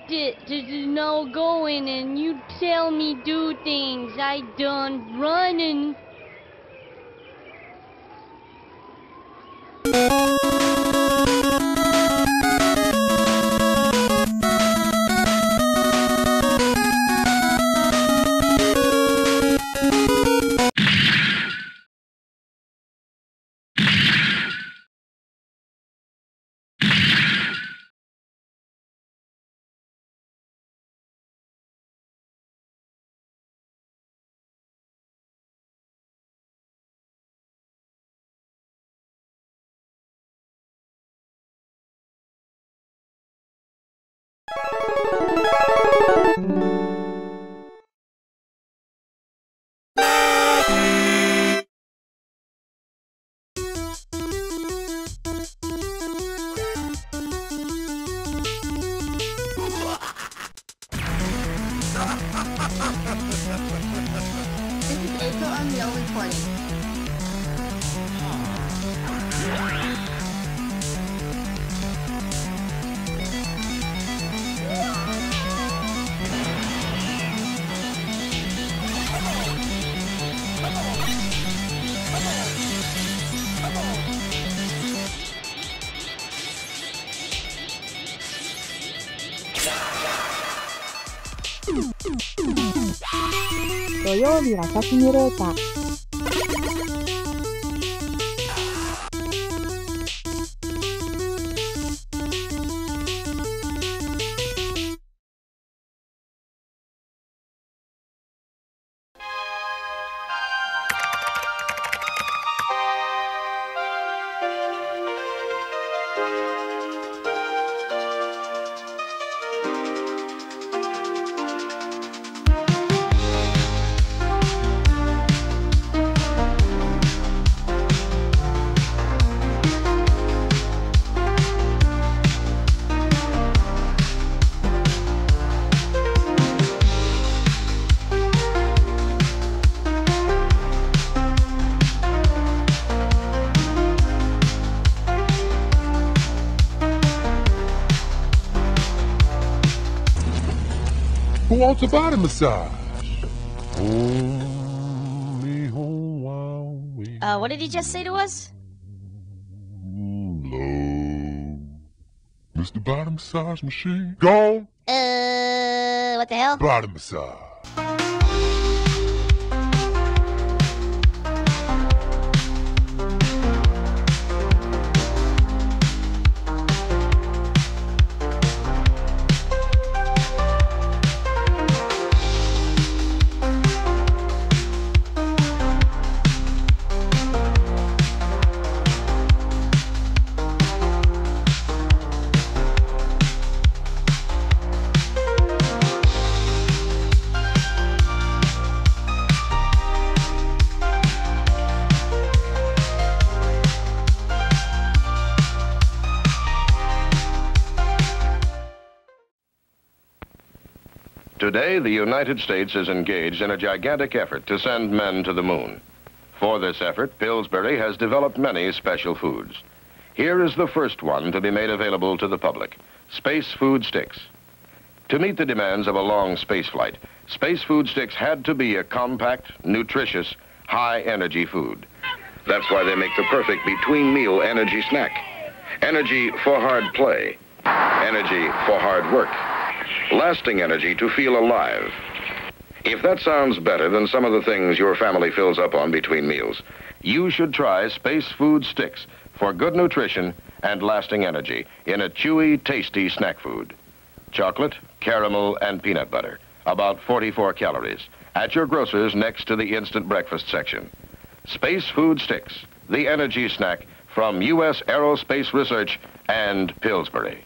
it to no going and you tell me do things. I done running. This is April O'Neil reporting.土曜日はシミュレーター。Who wants a body massage? What did he just say to us? Low. Mr. Body Massage Machine. Gone. What the hell? Body massage. Today, the United States is engaged in a gigantic effort to send men to the moon. For this effort, Pillsbury has developed many special foods. Here is the first one to be made available to the public: Space Food Sticks. To meet the demands of a long space flight, Space Food Sticks had to be a compact, nutritious, high-energy food. That's why they make the perfect between-meal energy snack. Energy for hard play. Energy for hard work. Lasting energy to feel alive. If that sounds better than some of the things your family fills up on between meals, you should try Space Food Sticks for good nutrition and lasting energy in a chewy, tasty snack food. Chocolate, caramel, and peanut butter, about 44 calories, at your grocer's next to the instant breakfast section. Space Food Sticks, the energy snack from U.S. Aerospace Research and Pillsbury.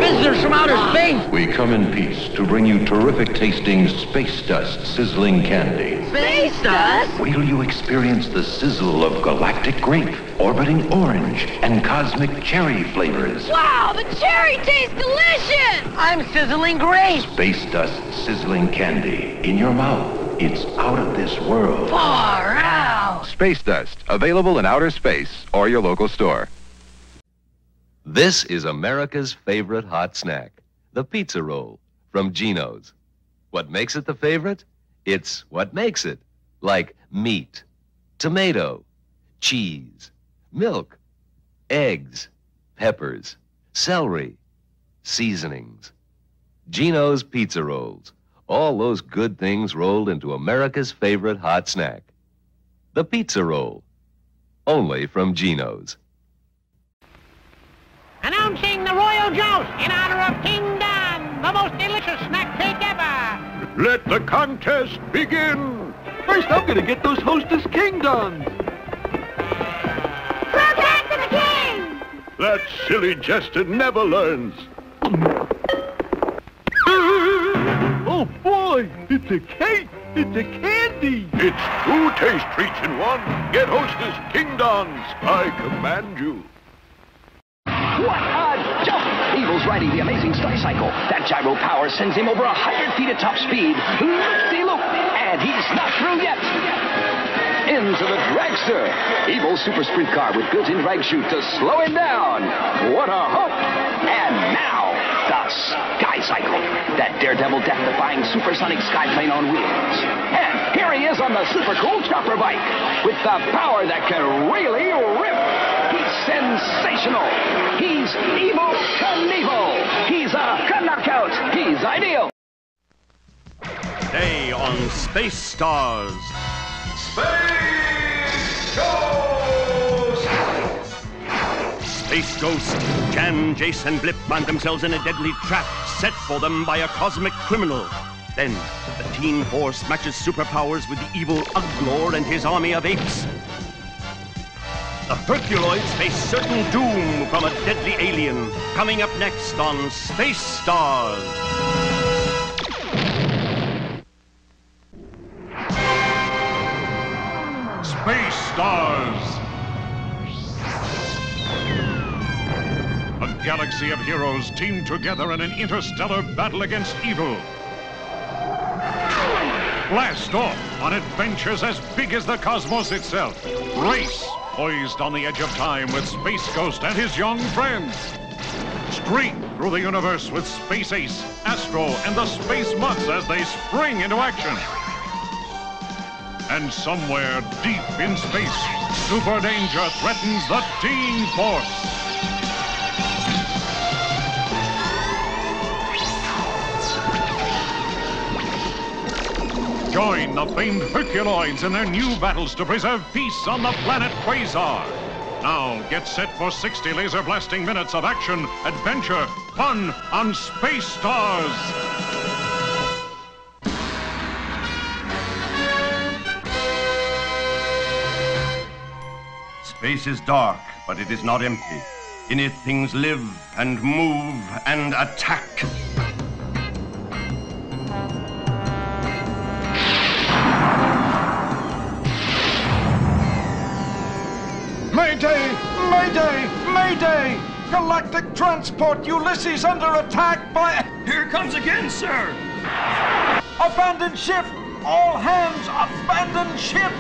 Visitors from outer space! We come in peace to bring you terrific tasting space dust sizzling candy. Space dust? Wait till you experience the sizzle of galactic grape, orbiting orange, and cosmic cherry flavors. Wow, the cherry tastes delicious! I'm sizzling grape. Space dust sizzling candy. In your mouth, it's out of this world. Far out. Space Dust, available in outer space or your local store. This is America's favorite hot snack, the pizza roll from Geno's. What makes it the favorite? It's what makes it. Like meat, tomato, cheese, milk, eggs, peppers, celery, seasonings. Geno's pizza rolls. All those good things rolled into America's favorite hot snack. The pizza roll. Only from Geno's. Announcing the royal joust in honor of King Don, the most delicious snack cake ever. Let the contest begin. First, I'm gonna get those Hostess King Dons. Throw back to the king! That silly jester never learns. Oh boy, it's a cake. It's a candy. It's 2 taste treats in one. Get Hostess King Dons. I command you. What a jump! Evil's riding the amazing StarCycle. That gyro power sends him over 100 feet at top speed. Loop-de-loop! And he's not through yet. Into the dragster. Evil's super sprint car with built-in drag chute to slow him down. What a hook! And now, the Sky Cycle. That daredevil death-defying supersonic skyplane on wheels. And here he is on the super cool chopper bike. With the power that can really rip. He's sensational. He's Evil Knievel. He's a knockout. He's ideal. Today on Space Stars. Space Ghost! Space Ghost, Jan, Jayce, and Blip find themselves in a deadly trap set for them by a cosmic criminal. Then, the teen force matches superpowers with the evil Uglor and his army of apes. The herculoids face certain doom from a deadly alien. Coming up next on Space Stars. Space Stars. A galaxy of heroes teamed together in an interstellar battle against evil. Blast off on adventures as big as the cosmos itself. Race, poised on the edge of time with Space Ghost and his young friends. Streak through the universe with Space Ace, Astro, and the Space Mutts as they spring into action. And somewhere deep in space, super danger threatens the Teen Force. Join the famed herculoids in their new battles to preserve peace on the planet Quasar. Now get set for 60 laser blasting minutes of action, adventure, fun on Space Stars. Space is dark, but it is not empty. In it, things live and move and attack. Mayday! Mayday! Mayday! Galactic transport Ulysses under attack by... Here it comes again, sir! Abandon ship! All hands, abandon ship!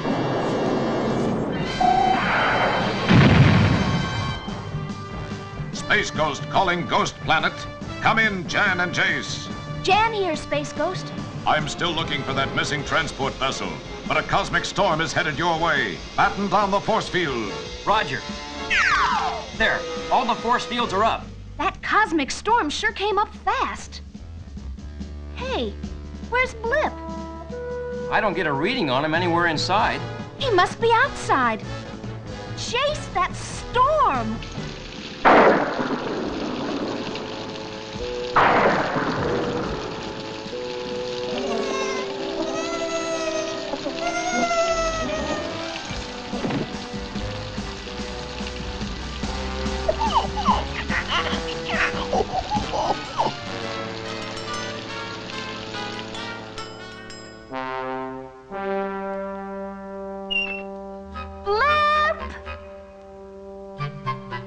Space Ghost calling Ghost Planet. Come in, Jan and Jayce. Jan here, Space Ghost. I'm still looking for that missing transport vessel, but a cosmic storm is headed your way. Batten down the force field. Roger. There, all the force fields are up. That cosmic storm sure came up fast. Hey, where's Blip? I don't get a reading on him anywhere inside. He must be outside. Chase that storm!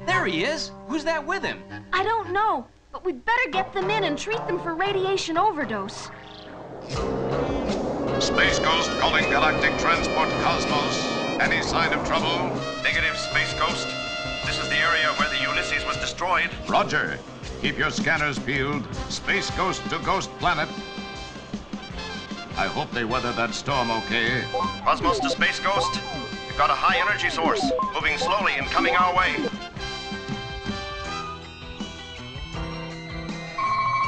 There he is. Who's that with him? I don't know, but we'd better get them in and treat them for radiation overdose. Space Ghost calling Galactic Transport Cosmos. Any sign of trouble? Negative, Space Ghost. This is the area where the Ulysses was destroyed. droid. Roger. Keep your scanners peeled. Space Ghost to Ghost Planet. I hope they weathered that storm okay. Cosmos to Space Ghost. We've got a high energy source, moving slowly and coming our way.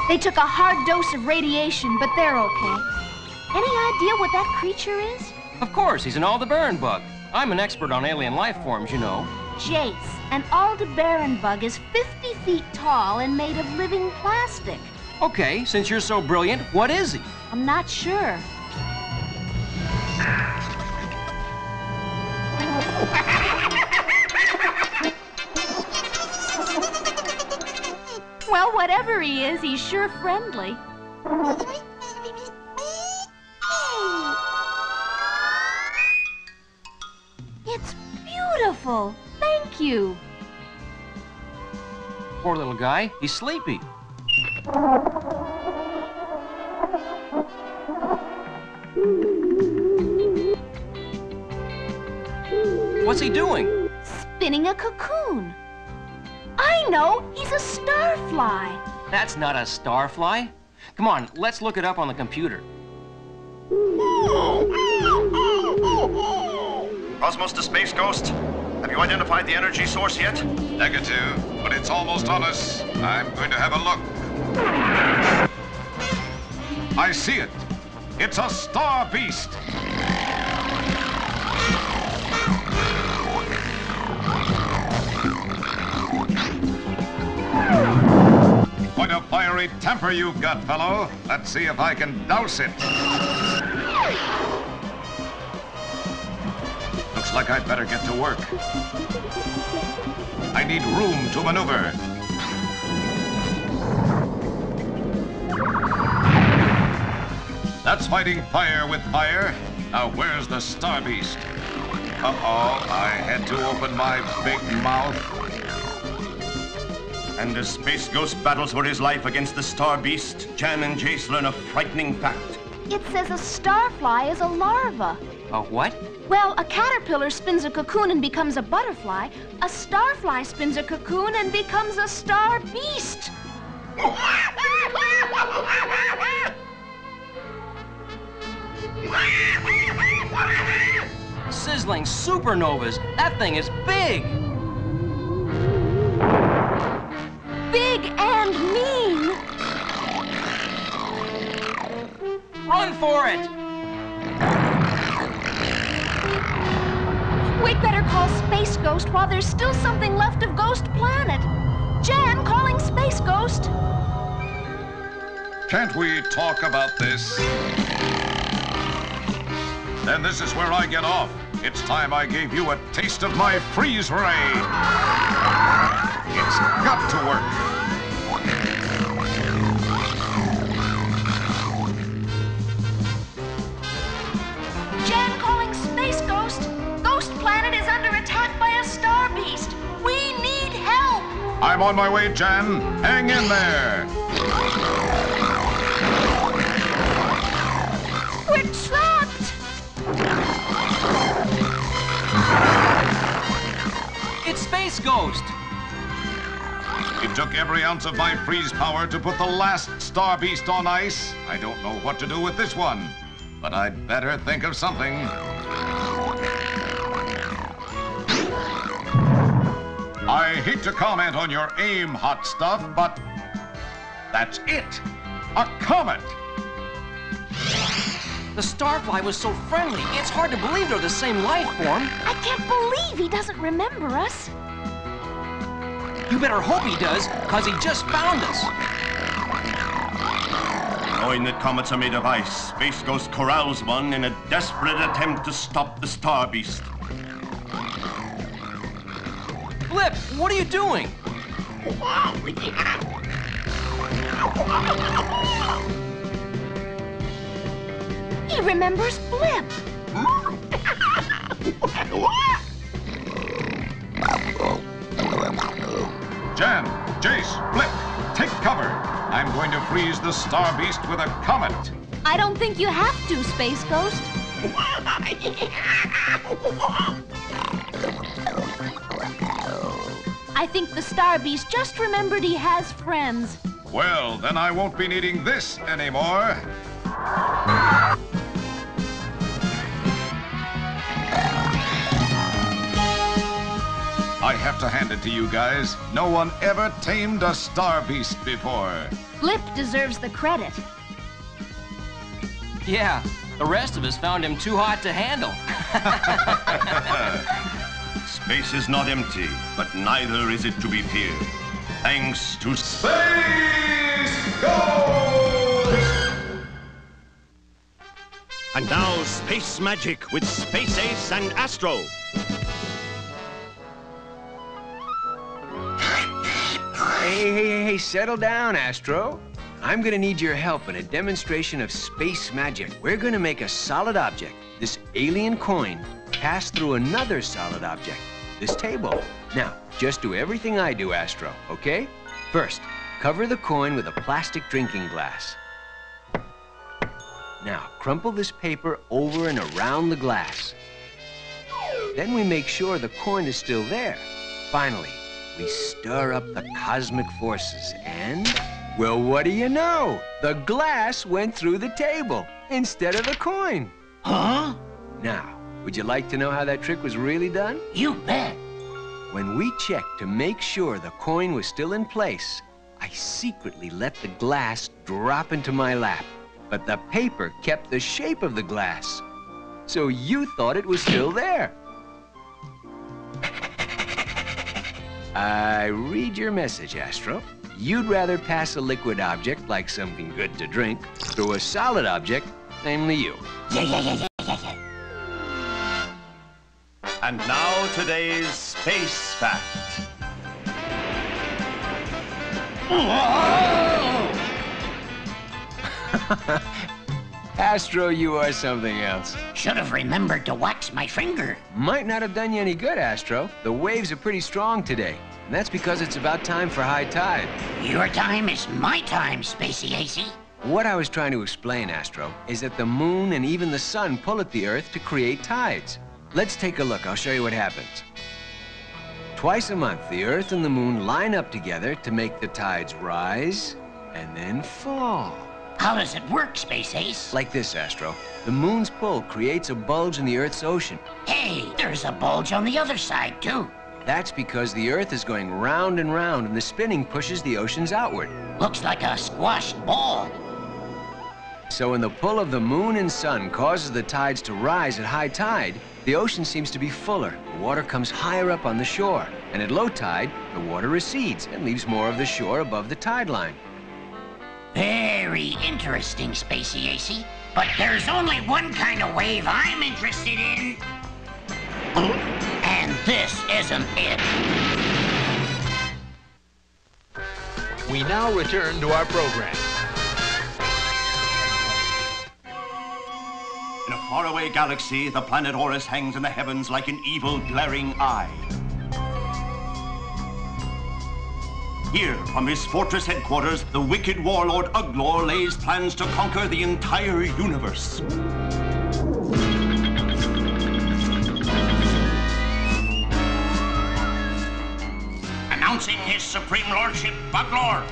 They took a hard dose of radiation, but they're okay. Any idea what that creature is? Of course, he's an Aldebaran bug. I'm an expert on alien life forms, you know. Jayce, an Aldebaran bug is 50 feet tall and made of living plastic. Okay, since you're so brilliant, what is he? I'm not sure. Well, whatever he is, he's sure friendly. It's beautiful. Thank you. Poor little guy, he's sleepy. What's he doing? Spinning a cocoon. I know, he's a starfly. That's not a starfly. Come on, let's look it up on the computer. Cosmos to Space Ghost. Have you identified the energy source yet? Negative, but it's almost on us. I'm going to have a look. I see it. It's a star beast. What a fiery temper you've got, fellow. Let's see if I can douse it. Looks like I'd better get to work. I need room to maneuver. That's fighting fire with fire. Now, where's the Star Beast? Uh-oh, I had to open my big mouth. And as Space Ghost battles for his life against the Star Beast, Jan and Jayce learn a frightening fact. It says a starfly is a larva. A what? Well, a caterpillar spins a cocoon and becomes a butterfly. A starfly spins a cocoon and becomes a star beast. Sizzling supernovas. That thing is big. Big and mean. Run for it. We'd better call Space Ghost while there's still something left of Ghost Planet. Jan calling Space Ghost. Can't we talk about this? Then this is where I get off. It's time I gave you a taste of my freeze ray. It's got to work. Jan calling Space Ghost. Ghost Planet is under attack by a star beast. We need help. I'm on my way, Jan. Hang in there. We're trapped. It's Space Ghost. It took every ounce of my freeze power to put the last Star Beast on ice. I don't know what to do with this one, but I'd better think of something. I hate to comment on your aim, hot stuff, but that's it. A comet. The starfly was so friendly, it's hard to believe they're the same life form. I can't believe he doesn't remember us. You better hope he does, because he just found us. Knowing that comets are made of ice, Space Ghost corrals one in a desperate attempt to stop the Star Beast. Blip, what are you doing? He remembers Blip. Jan, Jayce, Blip, take cover. I'm going to freeze the Star Beast with a comet. I don't think you have to, Space Ghost. I think the Star Beast just remembered he has friends. Well, then I won't be needing this anymore. I have to hand it to you guys. No one ever tamed a Star Beast before. Blip deserves the credit. Yeah, the rest of us found him too hot to handle. Space is not empty, but neither is it to be feared. Thanks to Space Ghost! And now, Space Magic with Space Ace and Astro. Hey, settle down, Astro. I'm gonna need your help in a demonstration of space magic. We're gonna make a solid object, this alien coin, pass through another solid object, this table. Now, just do everything I do, Astro, okay? First, cover the coin with a plastic drinking glass. Now, crumple this paper over and around the glass. Then we make sure the coin is still there. Finally, we stir up the cosmic forces and, well, what do you know? The glass went through the table instead of the coin. Huh? Now, would you like to know how that trick was really done? You bet. When we checked to make sure the coin was still in place, I secretly let the glass drop into my lap. But the paper kept the shape of the glass. So you thought it was still there. I read your message, Astro. You'd rather pass a liquid object, like something good to drink, through a solid object, namely you. Yeah. And now today's Space Fact. Astro, you are something else. Should have remembered to wax my finger. Might not have done you any good, Astro. The waves are pretty strong today, and that's because it's about time for high tide. Your time is my time, Spacey Acey. What I was trying to explain, Astro, is that the moon and even the sun pull at the Earth to create tides. Let's take a look. I'll show you what happens. Twice a month, the Earth and the moon line up together to make the tides rise and then fall. How does it work, Space Ace? Like this, Astro. The moon's pull creates a bulge in the Earth's ocean. Hey, there's a bulge on the other side, too. That's because the Earth is going round and round, and the spinning pushes the oceans outward. Looks like a squashed ball. So when the pull of the moon and sun causes the tides to rise at high tide, the ocean seems to be fuller. The water comes higher up on the shore. And at low tide, the water recedes and leaves more of the shore above the tide line. Very interesting, Spacey Acey. But there's only one kind of wave I'm interested in. And this isn't it. We now return to our program. In a faraway galaxy, the planet Horus hangs in the heavens like an evil, glaring eye. Here, from his fortress headquarters, the wicked warlord Uglor lays plans to conquer the entire universe. Announcing his supreme lordship, Uglor.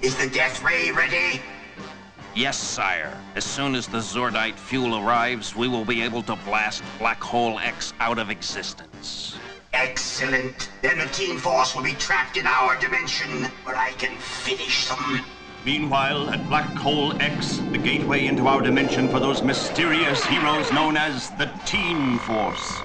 Is the death ray ready? Yes, sire. As soon as the Zordite fuel arrives, we will be able to blast Black Hole X out of existence. Excellent. Then the team force will be trapped in our dimension, where I can finish them. Meanwhile, at Black Hole X, the gateway into our dimension for those mysterious heroes known as the Team Force.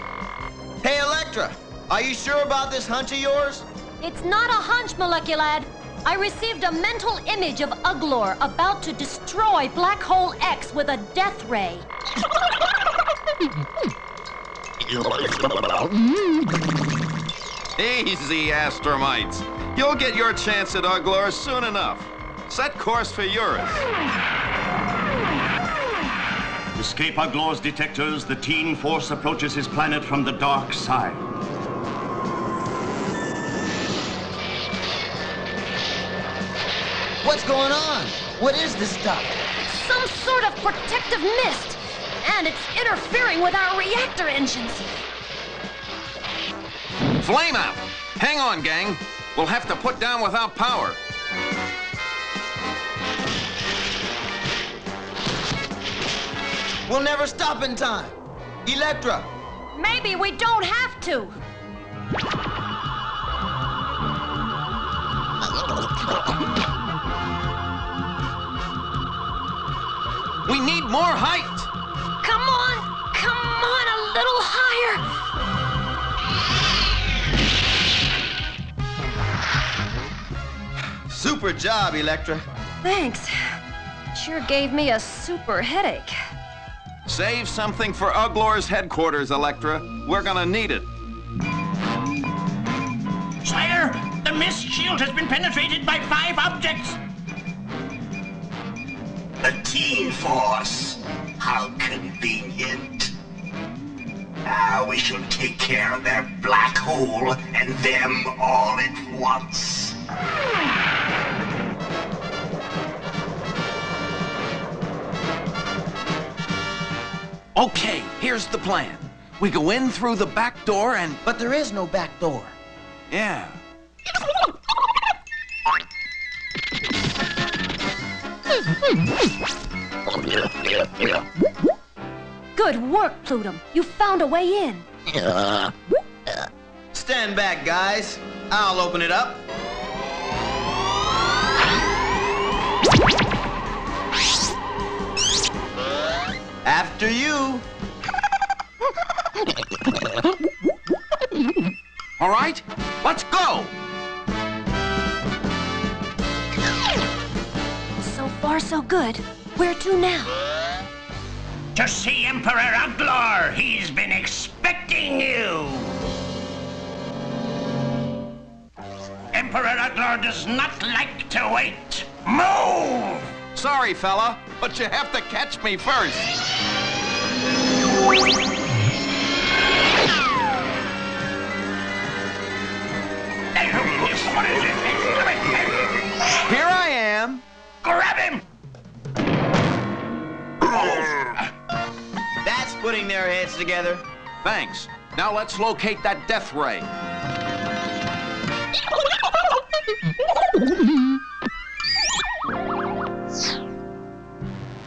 Hey, Electra, are you sure about this hunch of yours? It's not a hunch, Moleculad. I received a mental image of Uglor about to destroy Black Hole X with a death ray. Easy, Astromites. You'll get your chance at Uglor soon enough. Set course for Eurus. Escape Uglor's detectors, the Teen Force approaches his planet from the dark side. What's going on? What is this stuff? Some sort of protective mist. And it's interfering with our reactor engines. Flame out! Hang on, gang. We'll have to put down without power. We'll never stop in time. Electra! Maybe we don't have to. We need more height! Come on, a little higher. Super job, Electra. Thanks. Sure gave me a super headache. Save something for Uglor's headquarters, Electra. We're gonna need it. Sire, the mist shield has been penetrated by 5 objects. The Teen Force. How convenient. Now we shall take care of their black hole and them all at once. Okay, here's the plan. We go in through the back door and... But there is no back door. Yeah. Good work, Plutum. You found a way in. Stand back, guys. I'll open it up. After you. All right, let's go! So far, so good. Where to now? To see Emperor Uglor. He's been expecting you. Emperor Uglor does not like to wait. Move! Sorry, fella, but you have to catch me first. Here I am. Grab him! That's putting their heads together. Thanks. Now let's locate that death ray.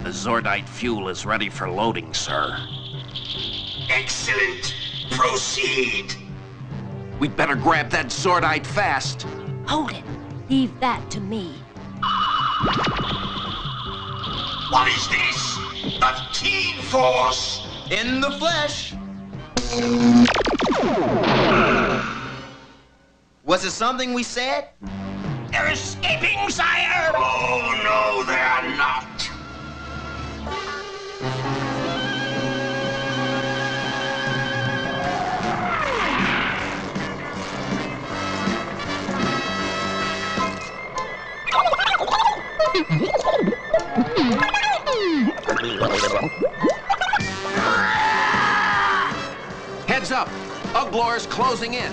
The Zordite fuel is ready for loading, sir. Excellent. Proceed. We'd better grab that Zordite fast. Hold it. Leave that to me. What is this? The Teen Force. In the flesh. Was it something we said? They're escaping, sire! Oh, no, they're not. Heads up! Uglor's closing in.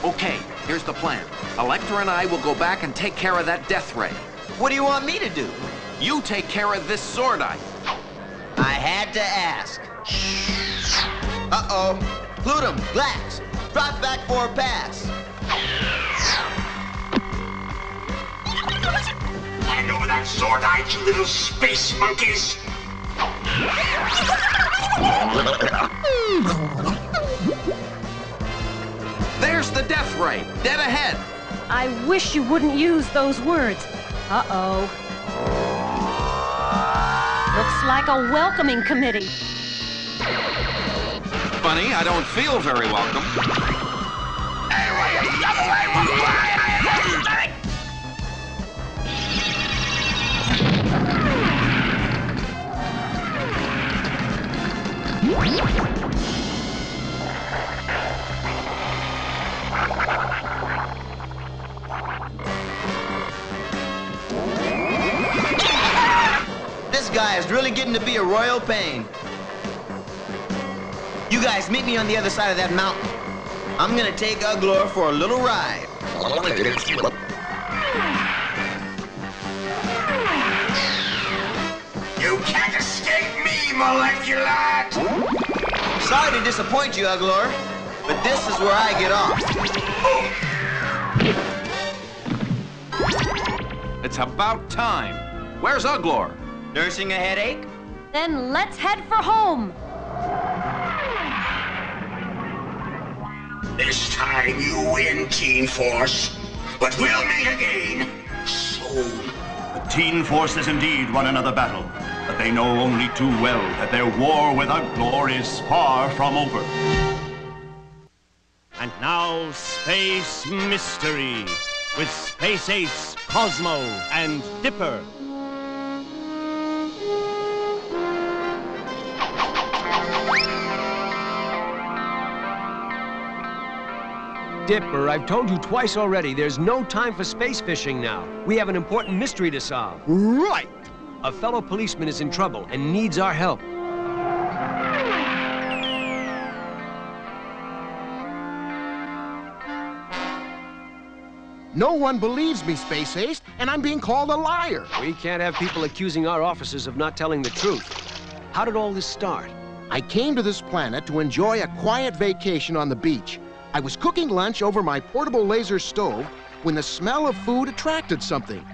Okay, here's the plan. Electra and I will go back and take care of that death ray. What do you want me to do? You take care of this Zordite. I had to ask. Uh-oh. Plutum, Glax, drop back for a pass. Hand over that Zordite, you little space monkeys. There's the death ray, dead ahead. I wish you wouldn't use those words. Uh-oh. Looks like a welcoming committee. Funny, I don't feel very welcome. This guy is really getting to be a royal pain. You guys meet me on the other side of that mountain. I'm gonna take Uglor for a little ride. You can't escape me, Molecular! Sorry to disappoint you, Uglor, but this is where I get off. It's about time. Where's Uglor? Nursing a headache? Then let's head for home. This time you win, Teen Force. But we'll meet again soon. The Teen Force has indeed won another battle, but they know only too well that their war with Uglor is far from over. And now, Space Mystery, with Space Ace, Cosmo, and Dipper. Dipper, I've told you twice already, there's no time for space fishing now. We have an important mystery to solve. Right! A fellow policeman is in trouble and needs our help. No one believes me, Space Ace, and I'm being called a liar. We can't have people accusing our officers of not telling the truth. How did all this start? I came to this planet to enjoy a quiet vacation on the beach. I was cooking lunch over my portable laser stove when the smell of food attracted something.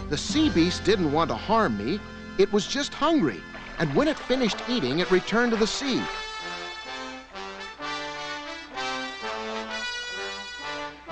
The sea beast didn't want to harm me. It was just hungry. And when it finished eating, it returned to the sea.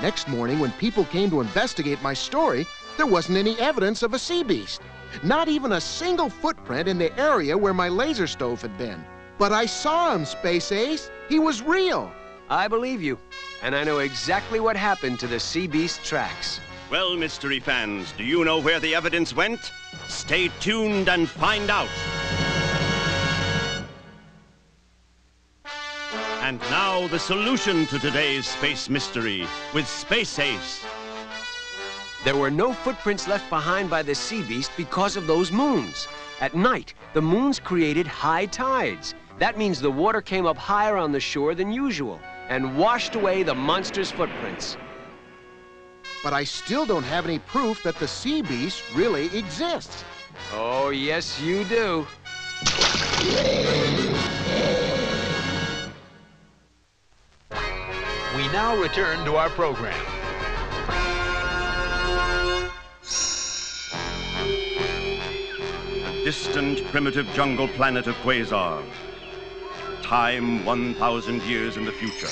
Next morning, when people came to investigate my story, there wasn't any evidence of a sea beast. Not even a single footprint in the area where my laser stove had been. But I saw him, Space Ace. He was real. I believe you. And I know exactly what happened to the sea beast tracks. Well, mystery fans, do you know where the evidence went? Stay tuned and find out. And now the solution to today's space mystery with Space Ace. There were no footprints left behind by the sea beast because of those moons. At night, the moons created high tides. That means the water came up higher on the shore than usual and washed away the monster's footprints. But I still don't have any proof that the sea beast really exists. Oh, yes, you do. We now return to our program. The distant primitive jungle planet of Quasar. Time 1,000 years in the future.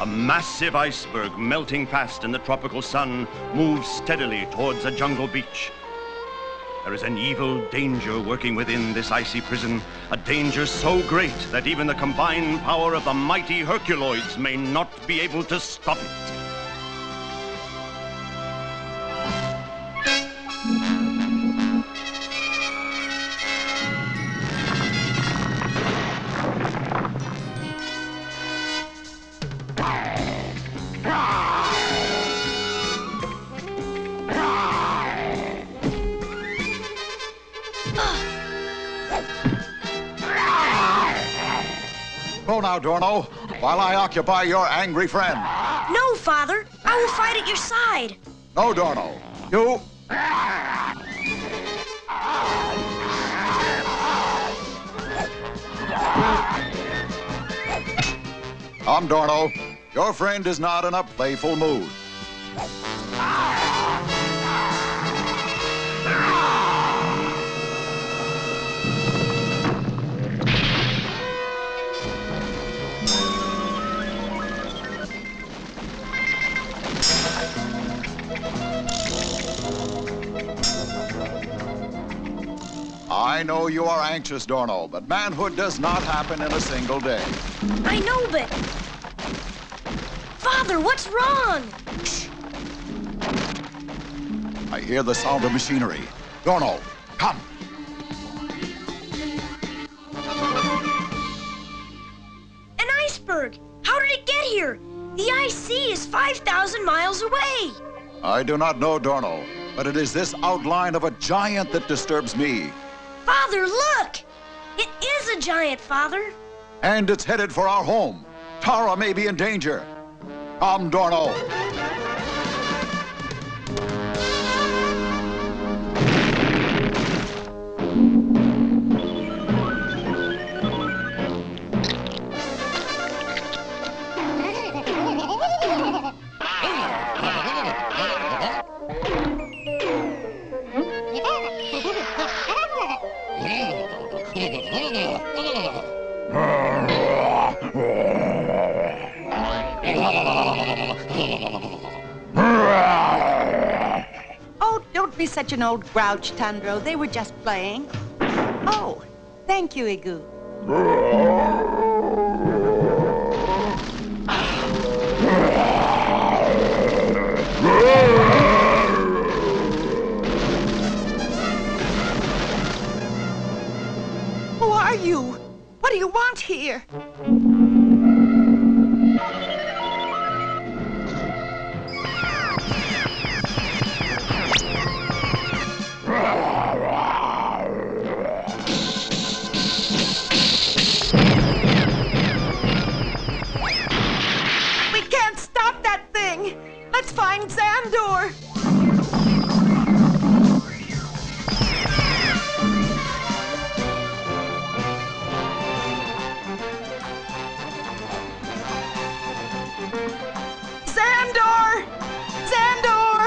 A massive iceberg melting fast in the tropical sun moves steadily towards a jungle beach. There is an evil danger working within this icy prison, a danger so great that even the combined power of the mighty herculoids may not be able to stop it. Go now, Dorno, while I occupy your angry friend. No, Father. I will fight at your side. No, Dorno. You... Come, Dorno. Your friend is not in a playful mood. I know you are anxious, Dorno, but manhood does not happen in a single day. I know, but... Father, what's wrong? Shh. I hear the sound of machinery. Dorno, come. An iceberg! How did it get here? The IC is 5,000 miles away. I do not know, Dorno, but it is this outline of a giant that disturbs me. Father, look! It is a giant, Father. And it's headed for our home. Tara may be in danger. Come, Dorno. Oh, don't be such an old grouch, Tundro. They were just playing. Oh, thank you, Igu. Who are you? What do you want here? We can't stop that thing. Let's find Xandor. Xandor! Xandor!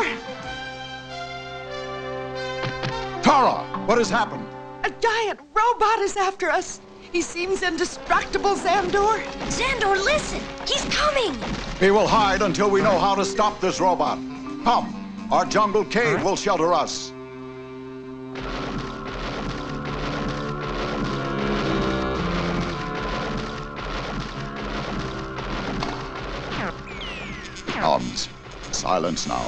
Tara, what has happened? A giant robot is after us. He seems indestructible, Xandor. Xandor, listen! He's coming! We will hide until we know how to stop this robot. Come, our jungle cave will shelter us. Hans, silence now.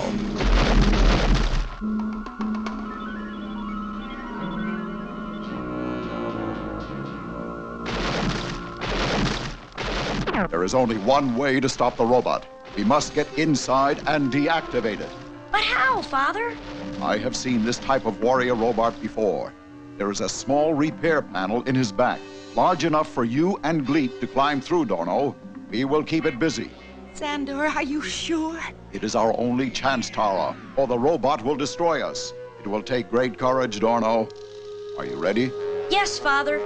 There is only one way to stop the robot. We must get inside and deactivate it. But how, Father? I have seen this type of warrior robot before. There is a small repair panel in his back, large enough for you and Gleep to climb through, Dorno. We will keep it busy. Xandor, are you sure? It is our only chance, Tara, or the robot will destroy us. It will take great courage, Dorno. Are you ready? Yes, Father.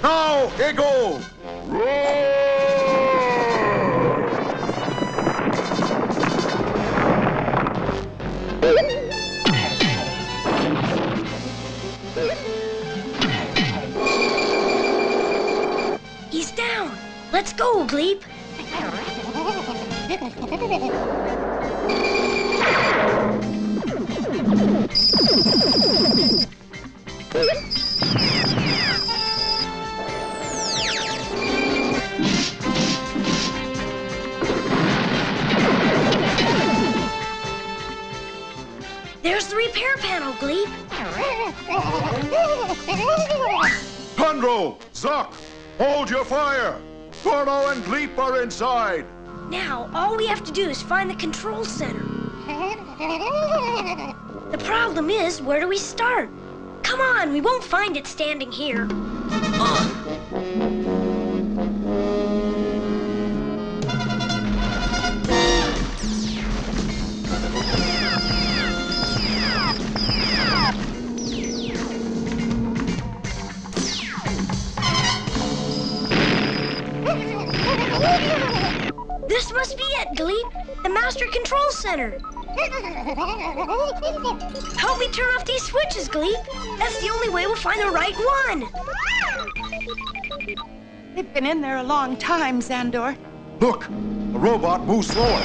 Now, Ego! He's down. Let's go, Gleep. There's the repair panel, Gleep. Tundro, Zuck, hold your fire. Dorno and Gleep are inside. Now, all we have to do is find the control center. The problem is, where do we start? Come on, we won't find it standing here. This must be it, Gleep. The Master Control Center. Help me turn off these switches, Gleep. That's the only way we'll find the right one. They've been in there a long time, Xandor. Look, the robot moves slower.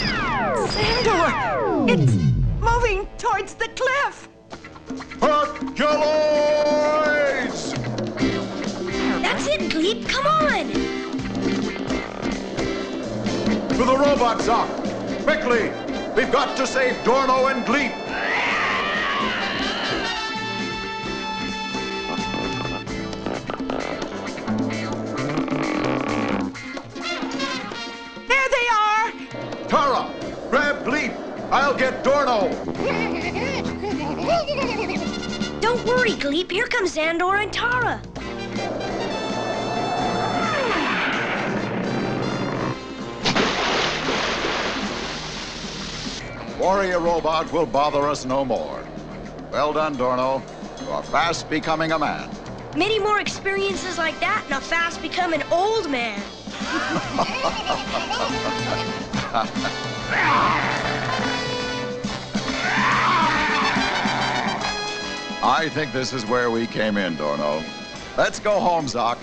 Xandor! It's moving towards the cliff! Herculoids! That's it, Gleep. Come on! To the robot, Zoc! Quickly! We've got to save Dorno and Gleep! There they are! Tara, grab Gleep! I'll get Dorno! Don't worry, Gleep. Here comes Xandor and Tara. Warrior Robot will bother us no more. Well done, Dorno. You are fast becoming a man. Many more experiences like that and I'll fast become an old man. I think this is where we came in, Dorno. Let's go home, Zoc.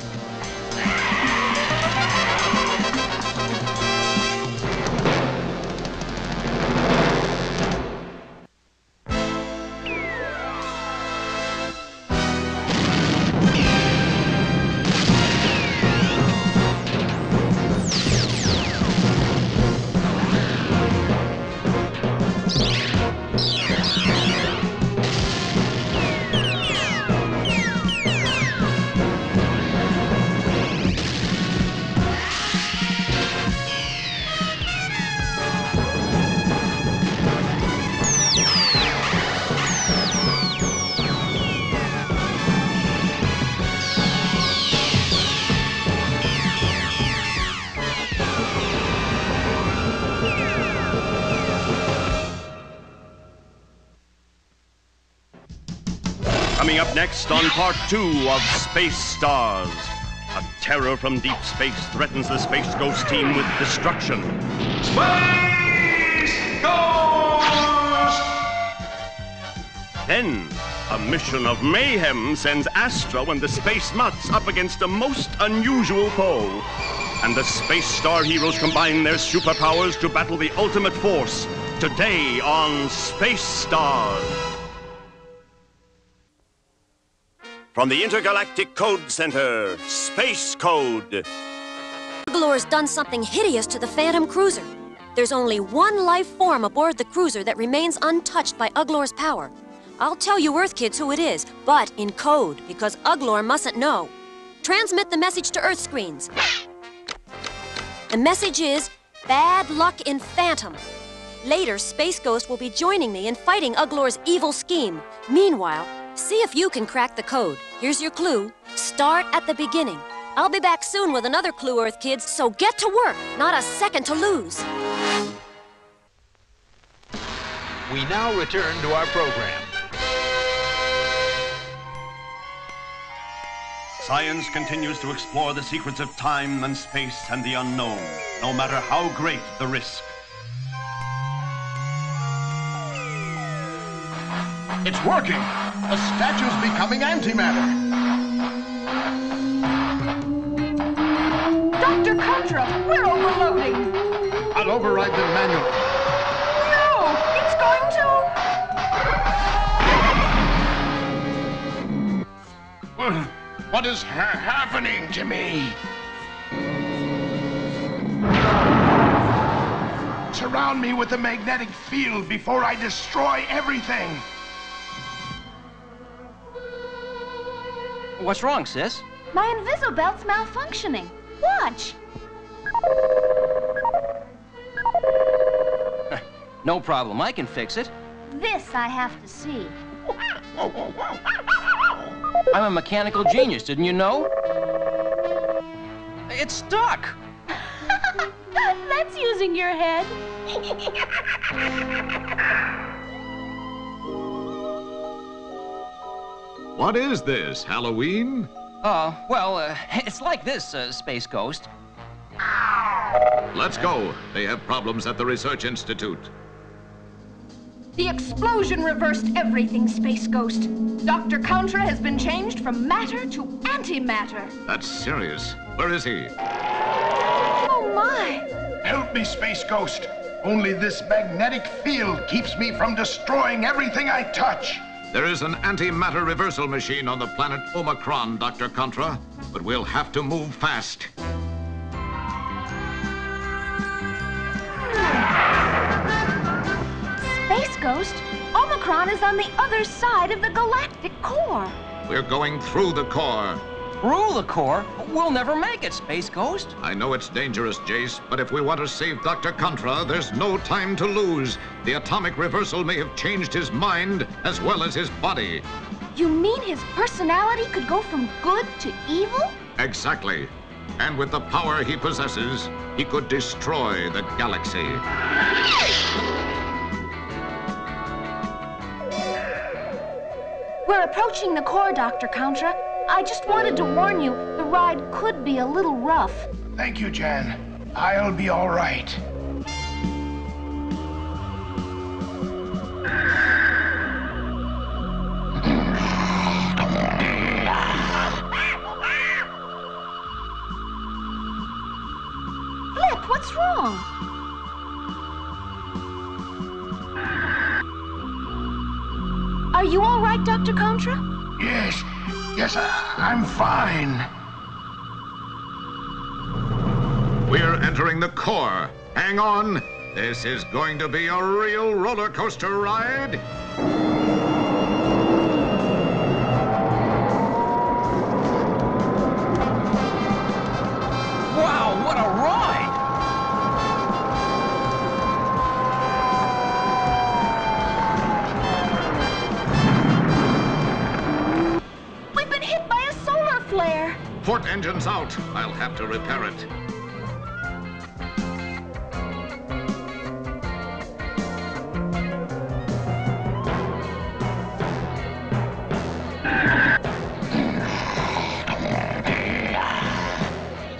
Coming up next on part 2 of Space Stars. A terror from deep space threatens the Space Ghost team with destruction. Space Ghost! Then, a mission of mayhem sends Astro and the Space Mutts up against a most unusual foe. And the Space Star heroes combine their superpowers to battle the ultimate force. Today on Space Stars. From the Intergalactic Code Center, Space Code. Uglor's done something hideous to the Phantom Cruiser. There's only one life form aboard the cruiser that remains untouched by Uglor's power. I'll tell you Earth kids who it is, but in code, because Uglor mustn't know. Transmit the message to Earth screens. The message is, bad luck in Phantom. Later, Space Ghost will be joining me in fighting Uglor's evil scheme. Meanwhile, see if you can crack the code. Here's your clue. Start at the beginning. I'll be back soon with another clue, Earth kids, so get to work. Not a second to lose. We now return to our program. Science continues to explore the secrets of time and space and the unknown, no matter how great the risk. It's working! The statue's becoming antimatter. Dr. Contra, we're overloading. I'll override them manually. No, it's going to... What is happening to me? Surround me with a magnetic field before I destroy everything. What's wrong, sis? My Invisobelt's malfunctioning. Watch. No problem, I can fix it. This I have to see. I'm a mechanical genius, didn't you know? It's stuck! That's using your head. What is this, Halloween? It's like this, Space Ghost. Let's go. They have problems at the Research Institute. The explosion reversed everything, Space Ghost. Dr. Contra has been changed from matter to antimatter. That's serious. Where is he? Oh, my. Help me, Space Ghost. Only this magnetic field keeps me from destroying everything I touch. There is an antimatter reversal machine on the planet Omicron, Dr. Contra, but we'll have to move fast. Space Ghost, Omicron is on the other side of the galactic core. We're going through the core. Through the core? We'll never make it, Space Ghost. I know it's dangerous, Jayce, but if we want to save Dr. Contra, there's no time to lose. The atomic reversal may have changed his mind as well as his body. You mean his personality could go from good to evil? Exactly. And with the power he possesses, he could destroy the galaxy. We're approaching the core, Dr. Contra. I just wanted to warn you, the ride could be a little rough. Thank you, Jan. I'll be all right. Flip, what's wrong? Are you all right, Dr. Contra? Yes, I'm fine. We're entering the core. Hang on. This is going to be a real roller coaster ride. Wow, what a ride! We've been hit by a solar flare. Port engine's out. I'll have to repair it.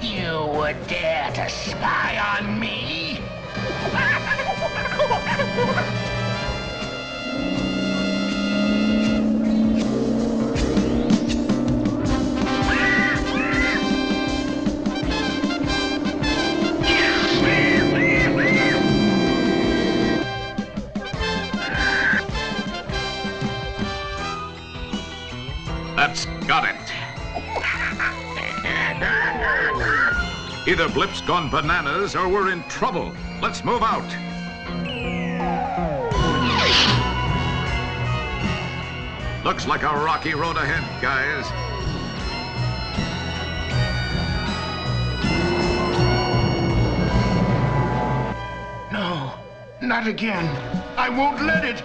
You would dare to spy on me? That's got it. Either Blip's gone bananas or we're in trouble. Let's move out. Looks like a rocky road ahead, guys. No, not again. I won't let it.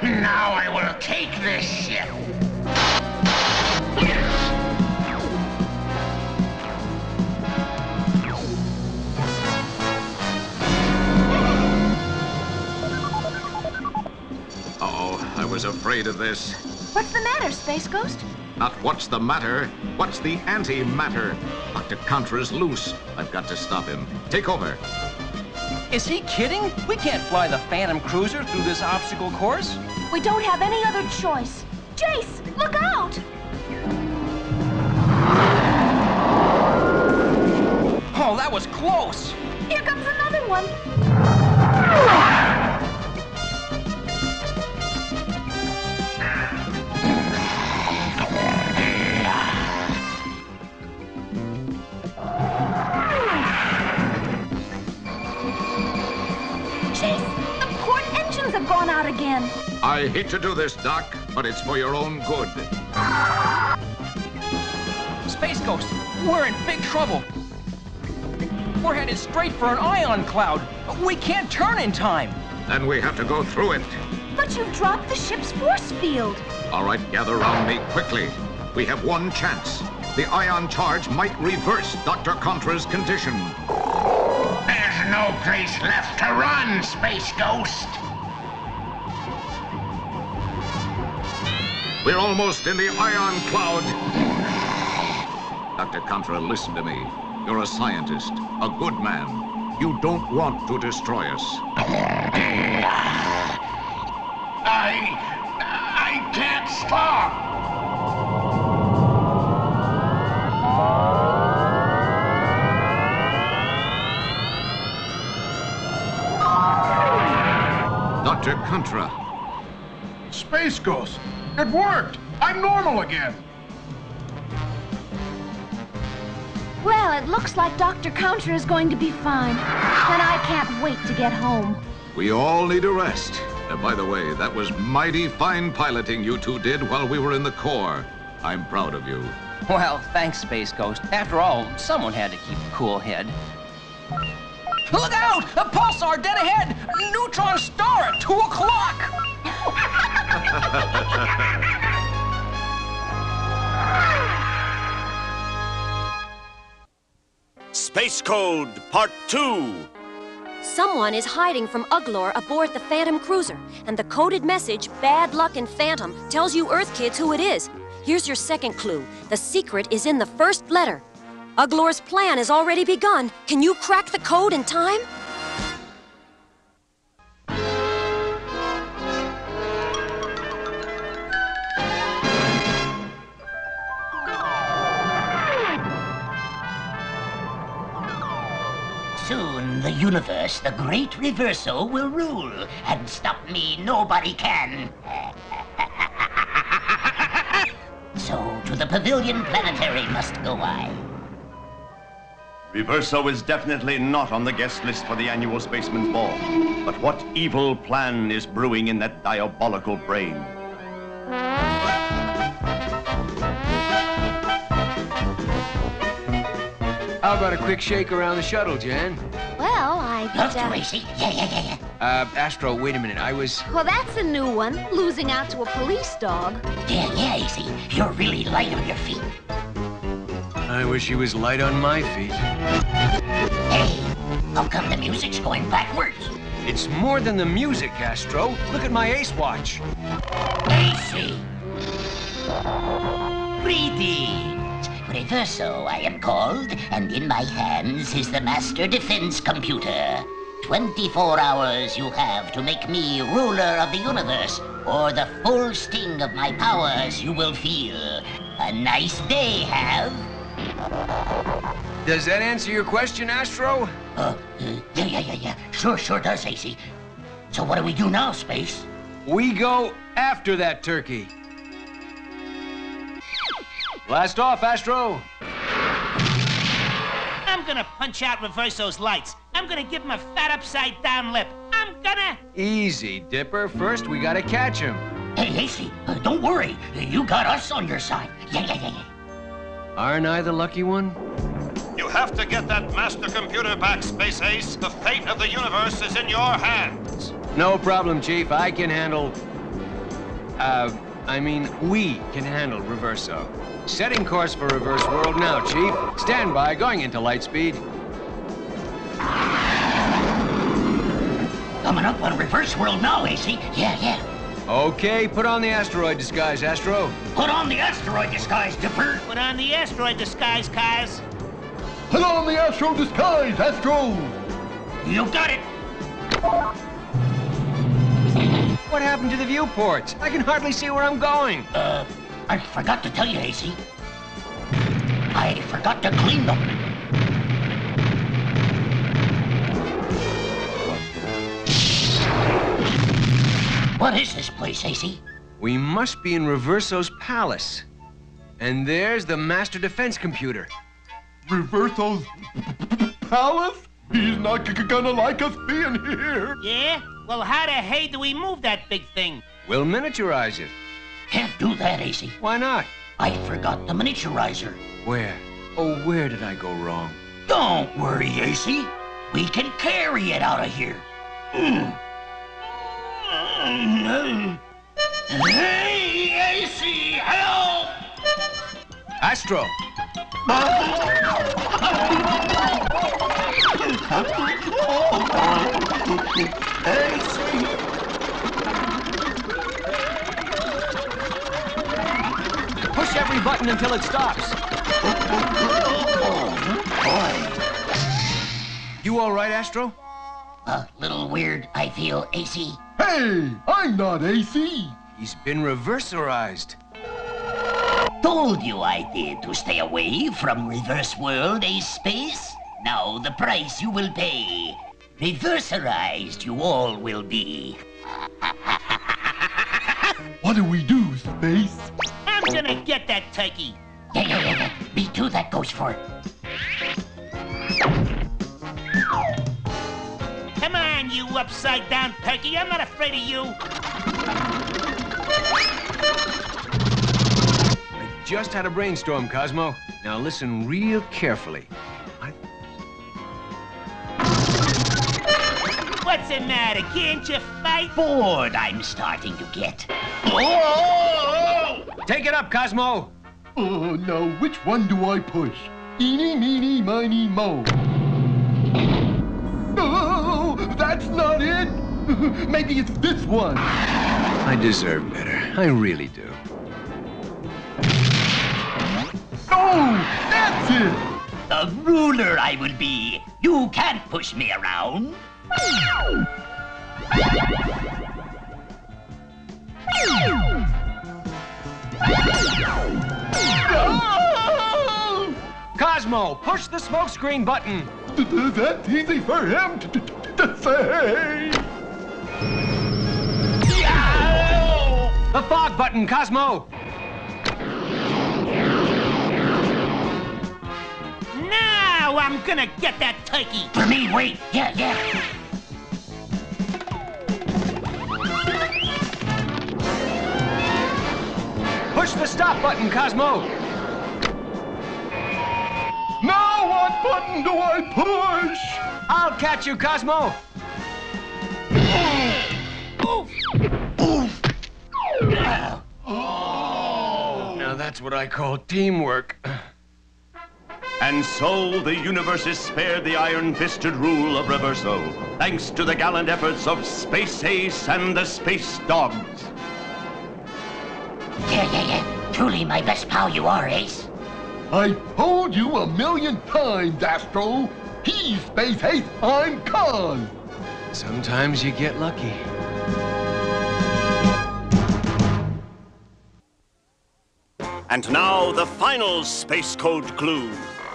Now I will take this ship. Uh-oh, I was afraid of this. What's the matter, Space Ghost? Not what's the matter, what's the anti-matter? Dr. Contra's loose. I've got to stop him. Take over. Is he kidding? We can't fly the Phantom Cruiser through this obstacle course. We don't have any other choice. Jayce, look out! Oh, that was close. Here comes another one. Jayce, the port engines have gone out again. I hate to do this, Doc, but it's for your own good. Space Ghost, we're in big trouble. We're headed straight for an ion cloud. We can't turn in time. Then we have to go through it. But you've dropped the ship's force field. All right, gather around me quickly. We have one chance. The ion charge might reverse Dr. Contra's condition. There's no place left to run, Space Ghost. We're almost in the ion cloud. Dr. Contra, listen to me. You're a scientist, a good man. You don't want to destroy us. I can't stop! Dr. Contra. Space Ghost, it worked! I'm normal again! Well, it looks like Dr. Contra is going to be fine. And I can't wait to get home. We all need a rest. And by the way, that was mighty fine piloting you two did while we were in the Corps. I'm proud of you. Well, thanks, Space Ghost. After all, someone had to keep a cool head. Look out! A pulsar dead ahead! Neutron star at 2 o'clock! Space Code Part 2. Someone is hiding from Uglor aboard the Phantom Cruiser, and the coded message, Bad Luck and Phantom, tells you Earth kids who it is. Here's your second clue. The secret is in the first letter. Uglor's plan has already begun. Can you crack the code in time? Soon, the universe, the great reverso, will rule, and stop me nobody can. So, to the Pavilion Planetary must go I. Reverso is definitely not on the guest list for the annual Spaceman's Ball. But what evil plan is brewing in that diabolical brain? How about a quick shake around the shuttle, Jan? Well, I... Love to, Racy. Yeah. Astro, wait a minute. I was... Well, that's a new one. Losing out to a police dog. Yeah, AC. You're really light on your feet. I wish he was light on my feet. Hey, how come the music's going backwards? It's more than the music, Astro. Look at my ace watch. AC. Greetings. Reverso, I am called, and in my hands is the Master Defense Computer. 24 hours you have to make me ruler of the universe, or the full sting of my powers you will feel. A nice day, have? Does that answer your question, Astro? Yeah. Sure does, AC. So what do we do now, Space? We go after that turkey. Blast off, Astro. I'm gonna punch out Reverso's lights. I'm gonna give him a fat upside-down lip. I'm gonna... Easy, Dipper. First, we gotta catch him. Hey, AC, don't worry. You got us on your side. Yeah. Aren't I the lucky one? You have to get that master computer back, Space Ace. The fate of the universe is in your hands. No problem, Chief. I can handle... we can handle Reverso. Setting course for Reverse World now, Chief. Stand by, going into light speed. Coming up on Reverse World now, AC. Yeah. Okay, put on the asteroid disguise, Astro. Put on the asteroid disguise, Dipper. Put on the asteroid disguise, Kaz. Put on the Astro disguise, Astro! You got it. What happened to the viewports? I can hardly see where I'm going. I forgot to tell you, AC. I forgot to clean them. What is this place, AC? We must be in Reverso's palace. And there's the Master Defense Computer. Reverso's palace? He's not gonna like us being here. Yeah? Well, how the hey do we move that big thing? We'll miniaturize it. Can't do that, AC. Why not? I forgot the miniaturizer. Where? Oh, where did I go wrong? Don't worry, AC. We can carry it out of here. Hey, AC, help! Astro! Push every button until it stops. Oh, boy. You all right, Astro? A little weird, I feel, AC. Hey, I'm not AC. He's been reverserized. Told you I did to stay away from reverse world Ace Space. Now the price you will pay. Reverserized you all will be. What do we do, Space? I'm gonna get that turkey. Yeah. Me too, that goes for it. Come on, you upside-down turkey. I'm not afraid of you. I just had a brainstorm, Cosmo. Now listen real carefully. What's the matter? Can't you fight? Bored I'm starting to get. Oh! Take it up, Cosmo! Oh, now which one do I push? Eeny, meeny, miny, mo. Oh, that's not it! Maybe it's this one. I deserve better. I really do. Oh, that's it! The ruler I will be. You can't push me around. Cosmo, push the smokescreen button. That's easy for him to say. The fog button, Cosmo. Now I'm gonna get that turkey. For me, wait. Yeah. Push the stop button, Cosmo. Now what button do I push? I'll catch you, Cosmo. Now that's what I call teamwork. And so the universe is spared the iron-fisted rule of Reverso, thanks to the gallant efforts of Space Ace and the Space Dogs. Yeah. Truly my best pal you are, Ace. I told you 1,000,000 times, Astro. He's Space Ace, I'm Cos. Sometimes you get lucky. And now the final space code clue.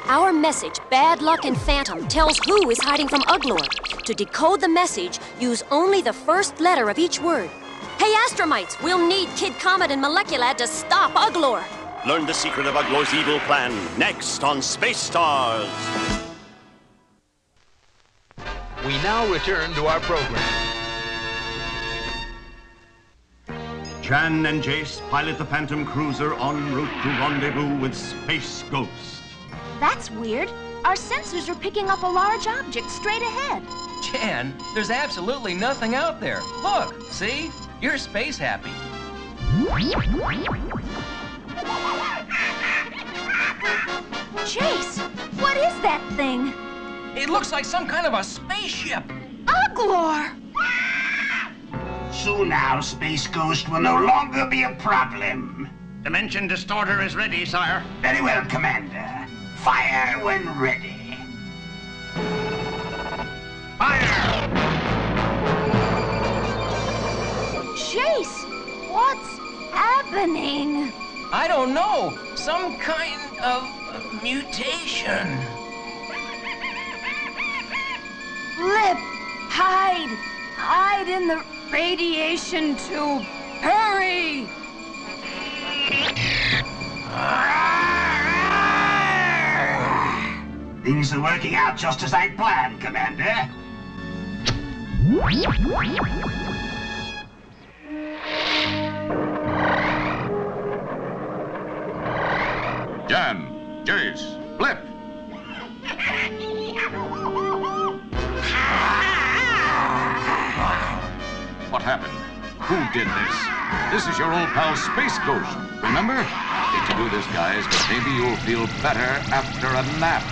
Our message, Bad Luck and Phantom, tells who is hiding from Uglor. To decode the message, use only the first letter of each word. Hey, Astromites, we'll need Kid Comet and Moleculad to stop Uglor. Learn the secret of Uglor's evil plan next on Space Stars. We now return to our program. Jan and Jayce pilot the Phantom Cruiser en route to rendezvous with Space Ghost. That's weird. Our sensors are picking up a large object straight ahead. Jan, there's absolutely nothing out there. Look, see? You're space happy. Jayce, what is that thing? It looks like some kind of a spaceship. Uglor! Soon our Space Ghost will no longer be a problem. Dimension distorter is ready, sire. Very well, Commander. Fire when ready. Fire! Jayce, what's happening? I don't know. Some kind of mutation. Blip, hide in the radiation tube. Hurry! Things are working out just as I planned, Commander. Jan, Jayce, Blip. What happened? Who did this? This is your old pal Space Ghost, remember? Hate to do this, guys, but maybe you'll feel better after a nap.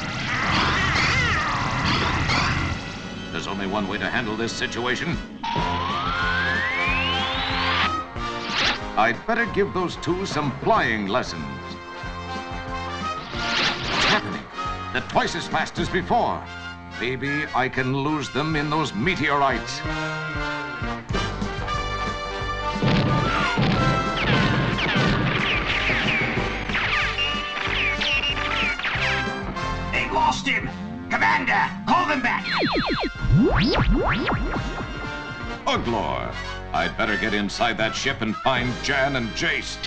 There's only one way to handle this situation. I'd better give those two some flying lessons. What's happening? They're twice as fast as before. maybe I can lose them in those meteorites. They've lost him! Commander, call them back! Uglor, I'd better get inside that ship and find Jan and Jayce.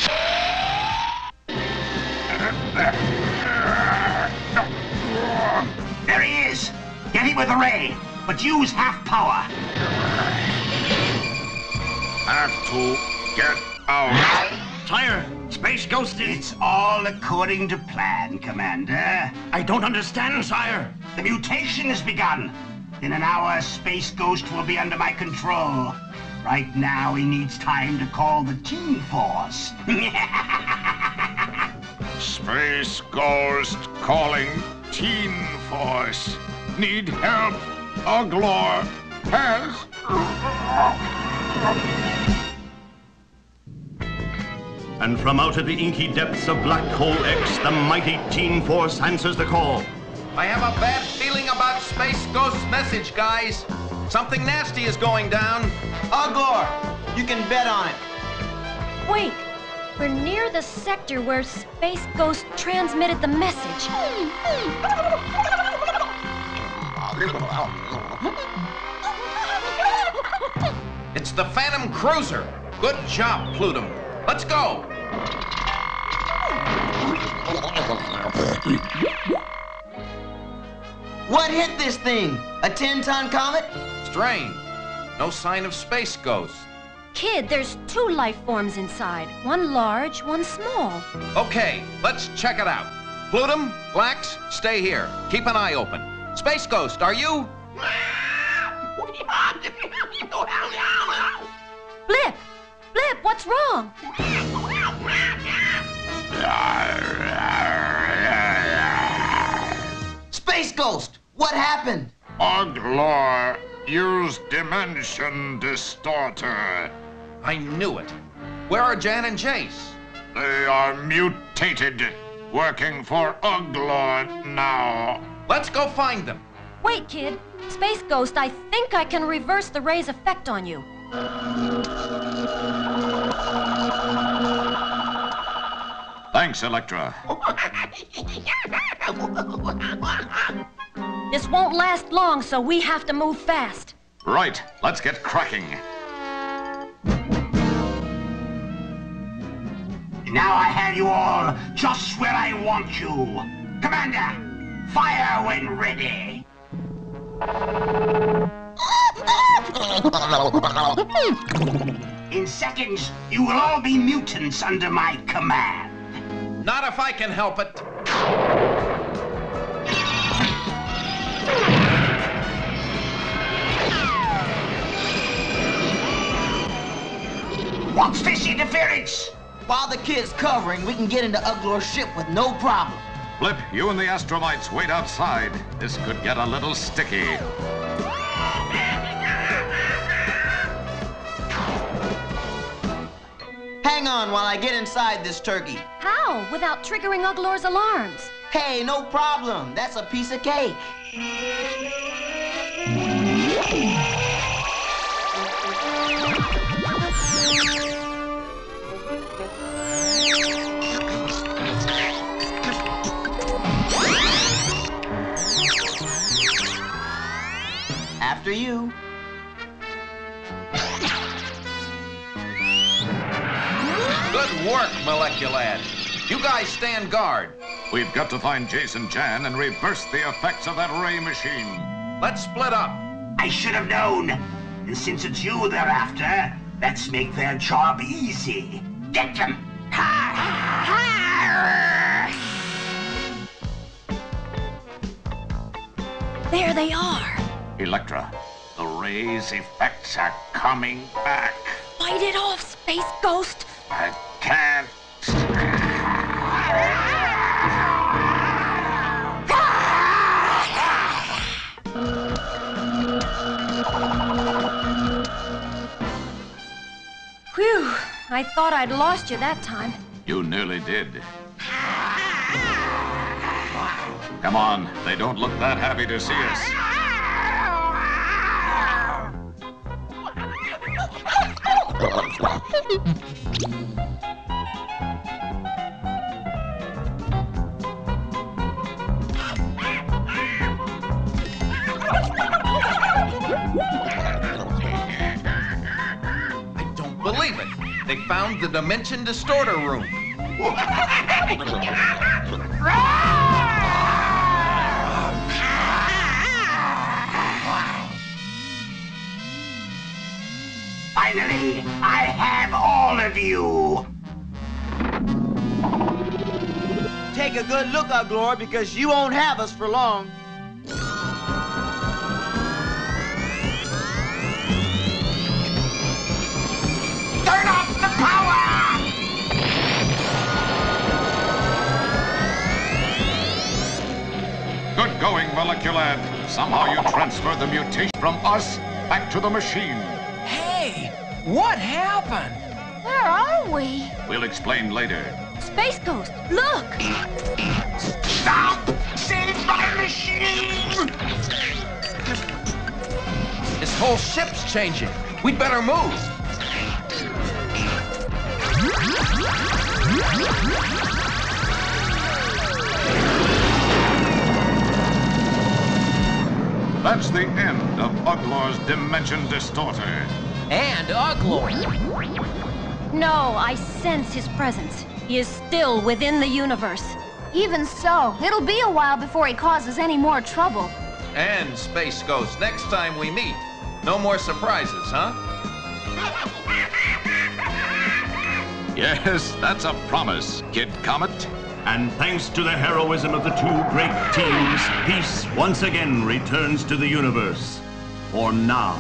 There he is! Get him with the ray, but use half power. Have to get out. Sire, Space Ghost is... It's all according to plan, Commander. I don't understand, Sire. The mutation has begun. In an hour, Space Ghost will be under my control. Right now, he needs time to call the Team Force. Space Ghost calling Teen Force. Need help. Uglor has... And from out of the inky depths of Black Hole X, the mighty Teen Force answers the call. I have a bad feeling about Space Ghost's message, guys. Something nasty is going down. Uglor, you can bet on it. Wait, we're near the sector where Space Ghost transmitted the message. It's the Phantom Cruiser. Good job, Plutum. Let's go. What hit this thing? A 10-ton comet? Strange. No sign of Space Ghost. Kid, there's 2 life forms inside. One large, one small. Okay, let's check it out. Plutum, Glax, stay here. Keep an eye open. Space Ghost, are you? Blip! Blip, what's wrong? Space Ghost, what happened? Uglor used Dimension Distorter. I knew it. Where are Jan and Jayce? They are mutated, working for Uglor now. Let's go find them. Wait, kid. Space Ghost, I think I can reverse the ray's effect on you. Thanks, Electra. This won't last long, so we have to move fast. Right, let's get cracking. Now I have you all just where I want you. Commander, fire when ready. In seconds, you will all be mutants under my command. Not if I can help it. What's this interference? While the kid's covering, we can get into Uglor's ship with no problem. Blip, you and the Astromites wait outside. This could get a little sticky. Hang on while I get inside this turkey. How? Without triggering Uglor's alarms? Hey, no problem. That's a piece of cake. After you. Good work, Moleculad. You guys stand guard. We've got to find Jayce and Jan and reverse the effects of that ray machine. Let's split up. I should have known. And since it's you they're after, let's make their job easy. Get them! There they are. Electra, the ray's effects are coming back. Fight it off, Space Ghost. I can't. Whew, I thought I'd lost you that time. You nearly did. Come on, they don't look that happy to see us. I don't believe it. They found the Dimension Distorter room. Finally, I have all of you! Take a good look, Uglor, because you won't have us for long. Turn off the power! Good going, Moleculad. Somehow you transferred the mutation from us back to the machine. Hey, what happened? Where are we? We'll explain later. Space Ghost, look! Stop! Save my machine! This whole ship's changing. We'd better move. That's the end of Uglor's Dimension Distorter. And Uglor. No, I sense his presence. He is still within the universe. Even so, it'll be a while before he causes any more trouble. And Space Ghost, next time we meet. No more surprises, huh? Yes, that's a promise, Kid Comet. And thanks to the heroism of the two great teams, peace once again returns to the universe. For now.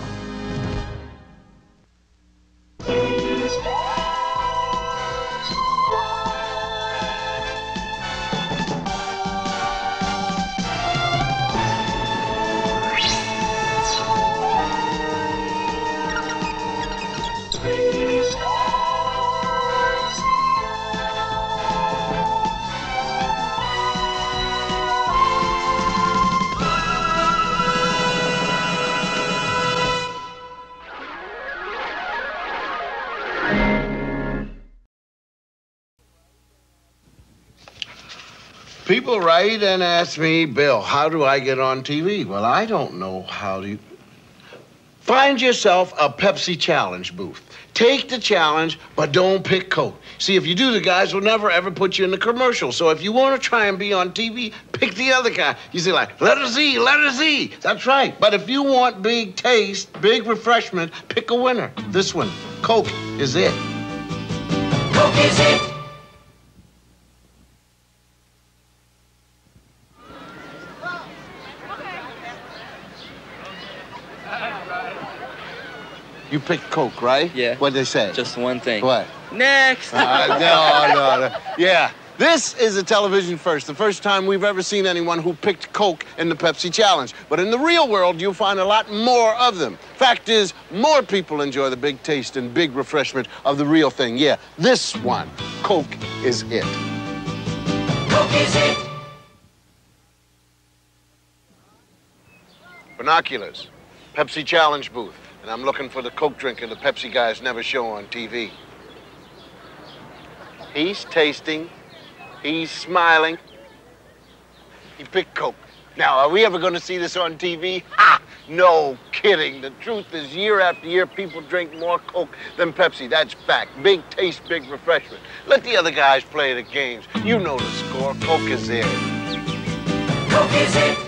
People write and ask me, Bill, how do I get on TV? Well, I don't know how to. Find yourself a Pepsi challenge booth. Take the challenge, but don't pick Coke. See, if you do, the guys will never, ever put you in the commercial. So if you want to try and be on TV, pick the other guy. You say, like, letter Z, letter Z. That's right. But if you want big taste, big refreshment, pick a winner. This one, Coke is it. Coke is it! You picked Coke, right? Yeah. What'd they say? Just one thing. What? Next! No. Yeah. This is a television first. The first time we've ever seen anyone who picked Coke in the Pepsi Challenge. But in the real world, you'll find a lot more of them. Fact is, more people enjoy the big taste and big refreshment of the real thing. Yeah, this one, Coke is it. Coke is it! Binoculars, Pepsi Challenge booth. And I'm looking for the Coke drinker the Pepsi guys never show on TV. He's tasting. He's smiling. He picked Coke. Now, are we ever going to see this on TV? Ha! No kidding. The truth is, year after year, people drink more Coke than Pepsi. That's fact. Big taste, big refreshment. Let the other guys play the games. You know the score. Coke is there. Coke is it!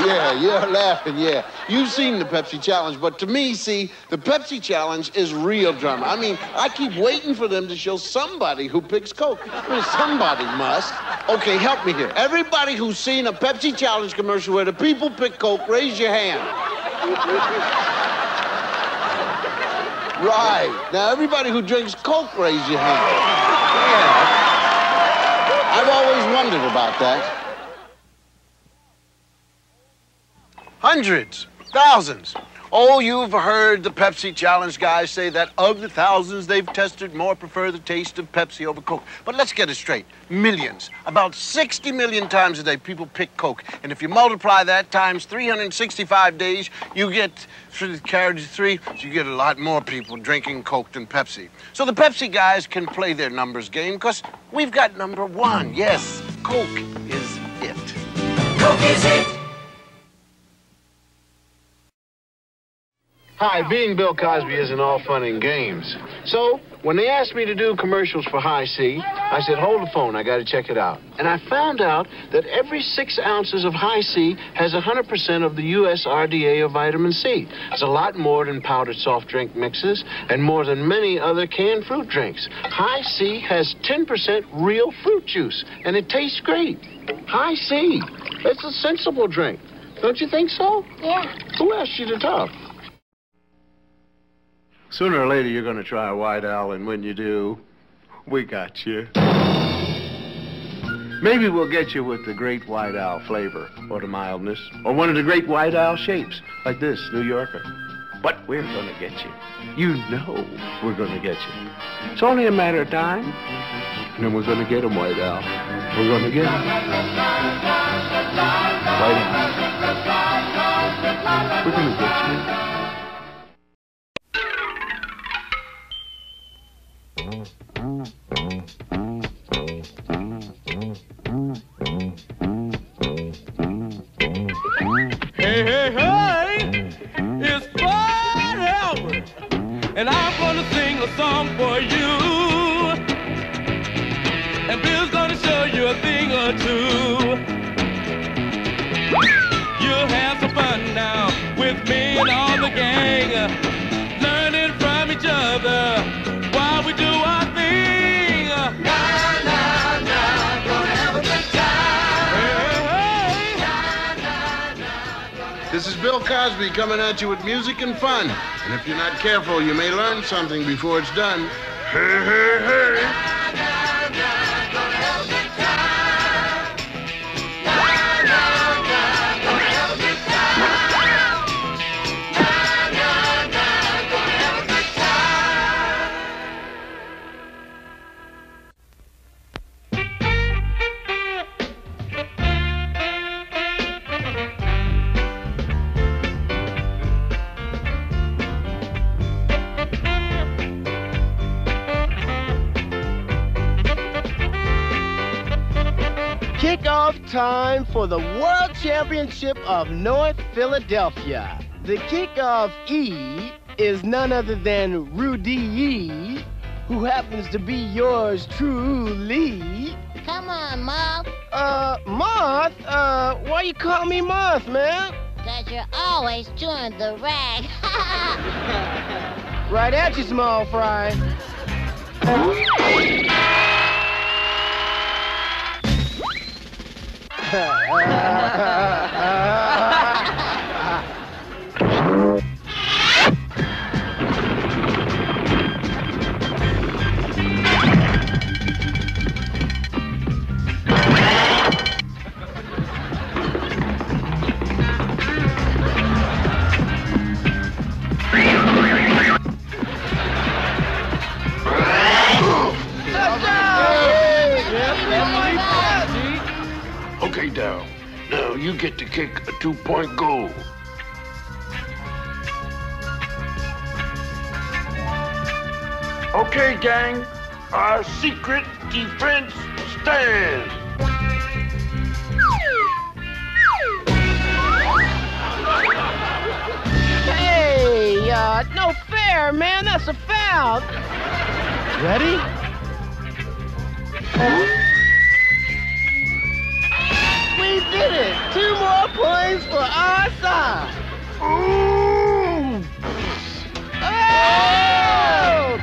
Yeah, you're laughing, yeah. You've seen the Pepsi Challenge, but to me, see, the Pepsi Challenge is real drama. I mean, I keep waiting for them to show somebody who picks Coke. I mean, somebody must. Okay, help me here. Everybody who's seen a Pepsi Challenge commercial where the people pick Coke, raise your hand. Right. Now, everybody who drinks Coke, raise your hand. Yeah. I've always wondered about that. Hundreds, thousands. Oh, you've heard the Pepsi Challenge guys say that of the thousands they've tested, more prefer the taste of Pepsi over Coke. But let's get it straight. Millions, about 60 million times a day, people pick Coke. And if you multiply that times 365 days, you get, carried to 3, so you get a lot more people drinking Coke than Pepsi. So the Pepsi guys can play their numbers game, because we've got number 1. Yes, Coke is it. Coke is it. Hi, being Bill Cosby isn't all fun and games. So, when they asked me to do commercials for High C, I said, hold the phone, I gotta check it out. And I found out that every 6 ounces of High C has 100% of the U.S. RDA of vitamin C. It's a lot more than powdered soft drink mixes and more than many other canned fruit drinks. High C has 10% real fruit juice, and it tastes great. High C, it's a sensible drink. Don't you think so? Yeah. Who asked you to talk? Sooner or later, you're going to try a White Owl, and when you do, we got you. Maybe we'll get you with the Great White Owl flavor, or the mildness, or one of the Great White Owl shapes, like this, New Yorker. But we're going to get you. You know we're going to get you. It's only a matter of time, and then we're going to get him, White Owl. We're going to get him. White Owl. We're going to get you. Hey, hey, hey, it's Fred Albert, and I'm gonna sing a song for you, and Bill's gonna show you a thing or two. You'll have some fun now with me and all the gang, learning from each other while we do our thing. Gonna have a good time. This is Bill Cosby coming at you with music and fun. And if you're not careful, you may learn something before it's done. Hey, hey, hey. Kickoff time for the World Championship of North Philadelphia. The kickoff E is none other than Rudy E, who happens to be yours truly. Come on, Moth. Moth? Why you call me Moth, man? 'Cause you're always doing the rag. Right at you, small fry. Okay, Dow. Now you get to kick a 2-point goal. Okay, gang. Our secret defense stands. Hey, no fair, man. That's a foul. Ready? We did it! 2 more points for our side. Ooh! Oh!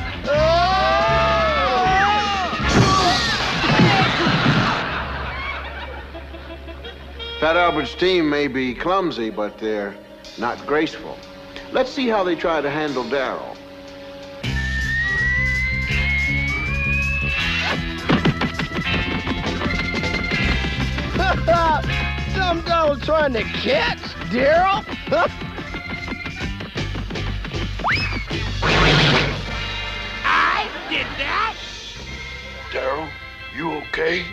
Fat Albert's team may be clumsy, but they're not graceful. Let's see how they try to handle Darryl. Some dog trying to catch Darryl? I did that? Daryl, you okay?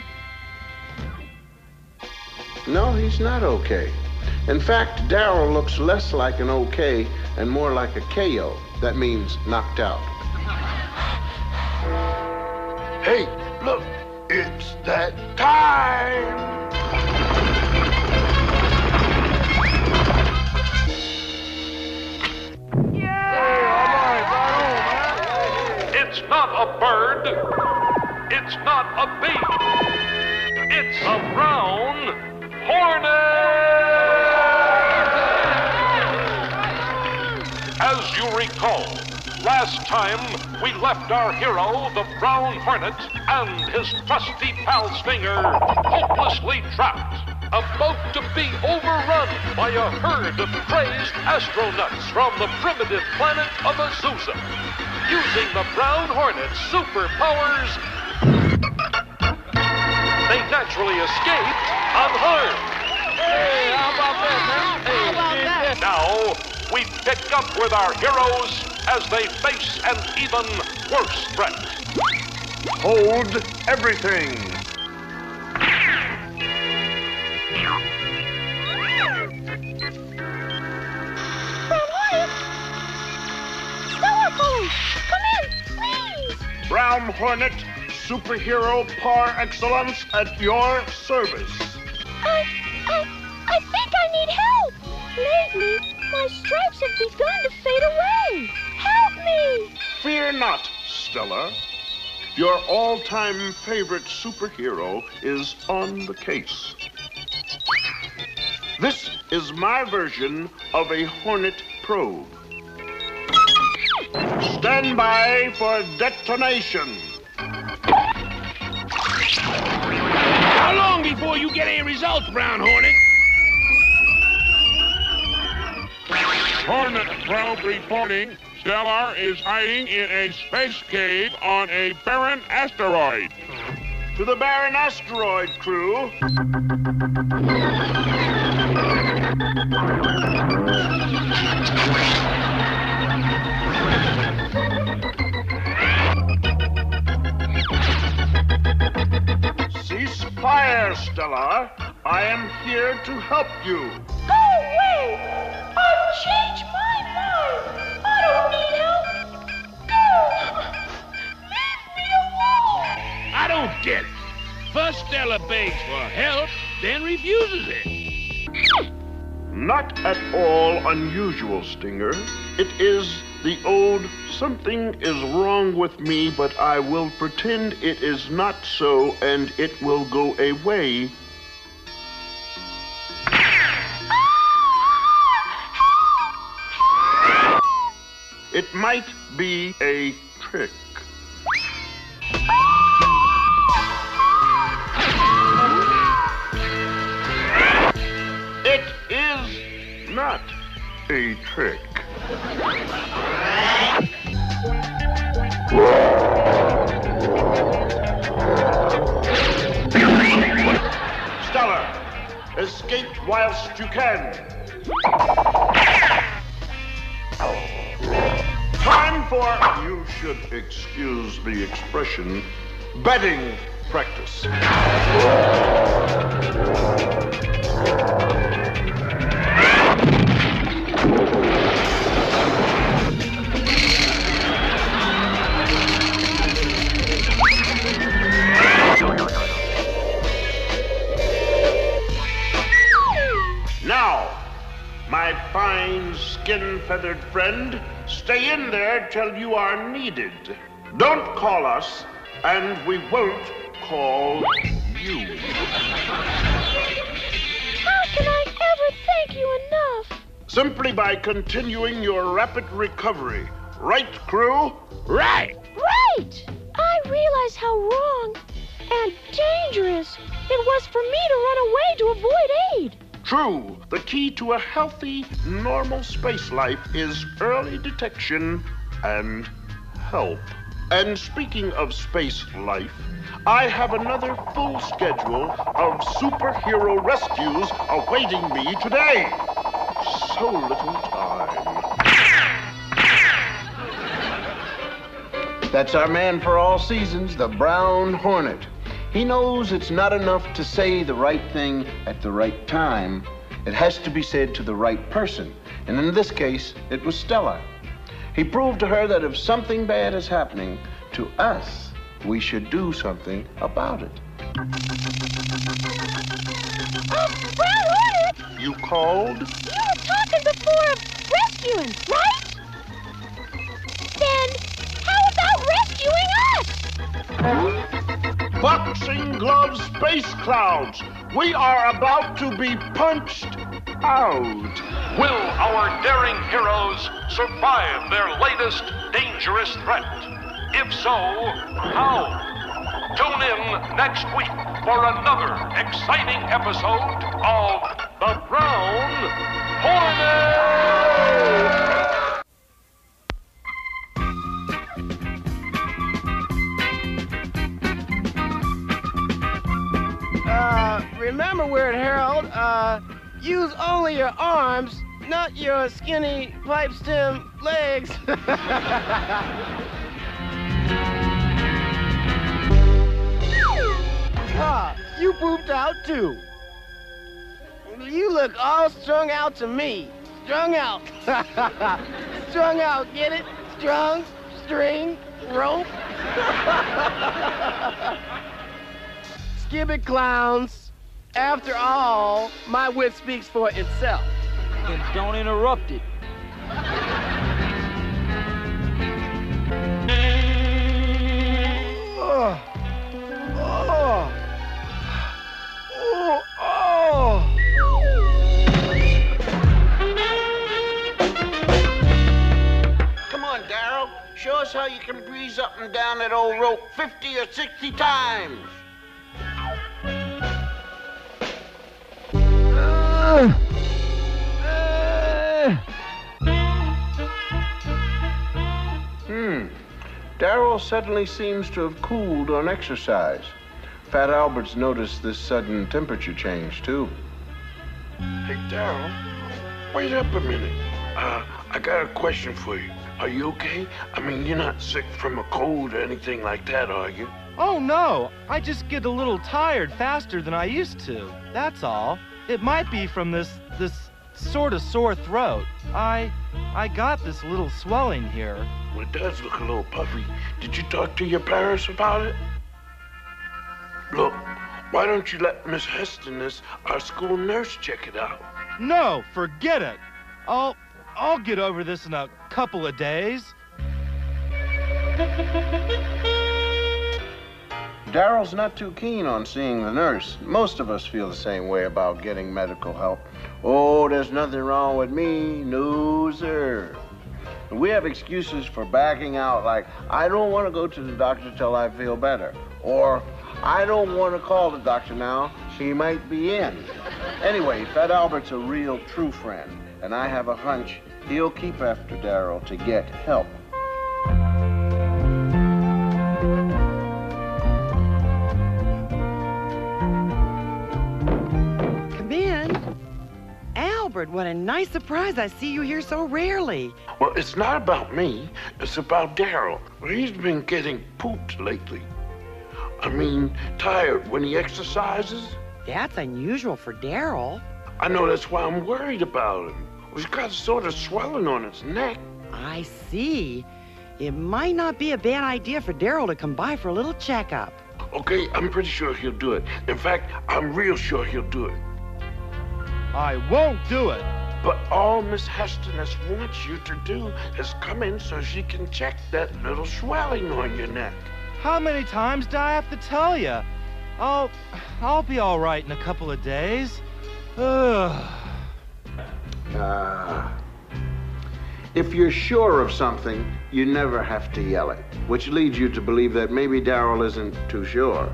No, he's not okay. In fact, Daryl looks less like an okay and more like a KO. That means knocked out. Hey, look, it's that time! It's not a bird. It's not a bee. It's a brown hornet! As you recall, last time we left our hero, the brown hornet, and his trusty pal Stinger, hopelessly trapped, about to be overrun by a herd of crazed astronauts from the primitive planet of Azusa. Using the brown hornet's superpowers, they naturally escaped unharmed. Hey, how about that, man? Hey, how about that? Now, we pick up with our heroes as they face an even worse threat. Hold everything. Come in, please! Brown Hornet, superhero par excellence at your service. I think I need help. Lately, my stripes have begun to fade away. Help me! Fear not, Stella. Your all-time favorite superhero is on the case. This is my version of a Hornet probe. Stand by for detonation. How long before you get any results, Brown Hornet? Hornet probe reporting. Stellar is hiding in a space cave on a barren asteroid. To the barren asteroid, crew. Cease fire, Stellar. I am here to help you. Go away! I've changed my mind. I don't need help. Go! Leave me alone! I don't get it. First Stella begs for help, then refuses it. Not at all unusual, Stinger. It is the old something is wrong with me, but I will pretend it is not so, and it will go away. It might be a trick. It is not a trick. Stellar, escape whilst you can. Time for, you should excuse the expression, betting practice. Now, my fine skin-feathered friend, stay in there till you are needed. Don't call us, and we won't call you. How can I ever thank you enough? Simply by continuing your rapid recovery. Right, crew? Right! Right! I realize how wrong and dangerous it was for me to run away to avoid aid. True. The key to a healthy, normal space life is early detection and help. And speaking of space life, I have another full schedule of superhero rescues awaiting me today. So little time. That's our man for all seasons, the Brown Hornet. He knows it's not enough to say the right thing at the right time. It has to be said to the right person. And in this case, it was Stella. He proved to her that if something bad is happening to us, we should do something about it. Brown Hornet! You called? You were talking before of rescuing, right? Then, how about rescuing us? Boxing gloves space clouds. We are about to be punched out. Will our daring heroes survive their latest dangerous threat? If so, how? Tune in next week for another exciting episode of The Brown Hornet! Remember, Weird Harold, use only your arms, not your skinny pipe stem legs. Ah, you pooped out too. You look all strung out to me. Strung out. Strung out, get it? Strung, string, rope. Skip it, clowns. After all, my wit speaks for itself. Then don't interrupt it. Oh. Oh. Oh. Oh. Come on, Daryl. Show us how you can breeze up and down that old rope 50 or 60 times. Daryl suddenly seems to have cooled on exercise. Fat Albert's noticed this sudden temperature change, too. Hey, Daryl, wait up a minute. I got a question for you. Are you okay? I mean, you're not sick from a cold or anything like that, are you? Oh, no. I just get a little tired faster than I used to. That's all. It might be from this sort of sore throat. I got this little swelling here. Well, it does look a little puffy. Did you talk to your parents about it? Look, why don't you let Miss Heston, our school nurse, check it out? No, forget it. I'll get over this in a couple of days. Daryl's not too keen on seeing the nurse. Most of us feel the same way about getting medical help. Oh, there's nothing wrong with me. No, sir. We have excuses for backing out, like, I don't want to go to the doctor till I feel better. Or, I don't want to call the doctor now. She might be in. Anyway, Fat Albert's a real true friend, and I have a hunch he'll keep after Daryl to get help. Albert, what a nice surprise. I see you here so rarely. Well, it's not about me. It's about Daryl. He's been getting pooped lately. I mean, tired when he exercises. That's unusual for Daryl. I know, that's why I'm worried about him. He's got a sort of swelling on his neck. I see. It might not be a bad idea for Daryl to come by for a little checkup. Okay, I'm pretty sure he'll do it. In fact, I'm real sure he'll do it. I won't do it. But all Miss Heston wants you to do is come in so she can check that little swelling on your neck. How many times do I have to tell you? I'll be all right in a couple of days. If you're sure of something, you never have to yell it, which leads you to believe that maybe Daryl isn't too sure.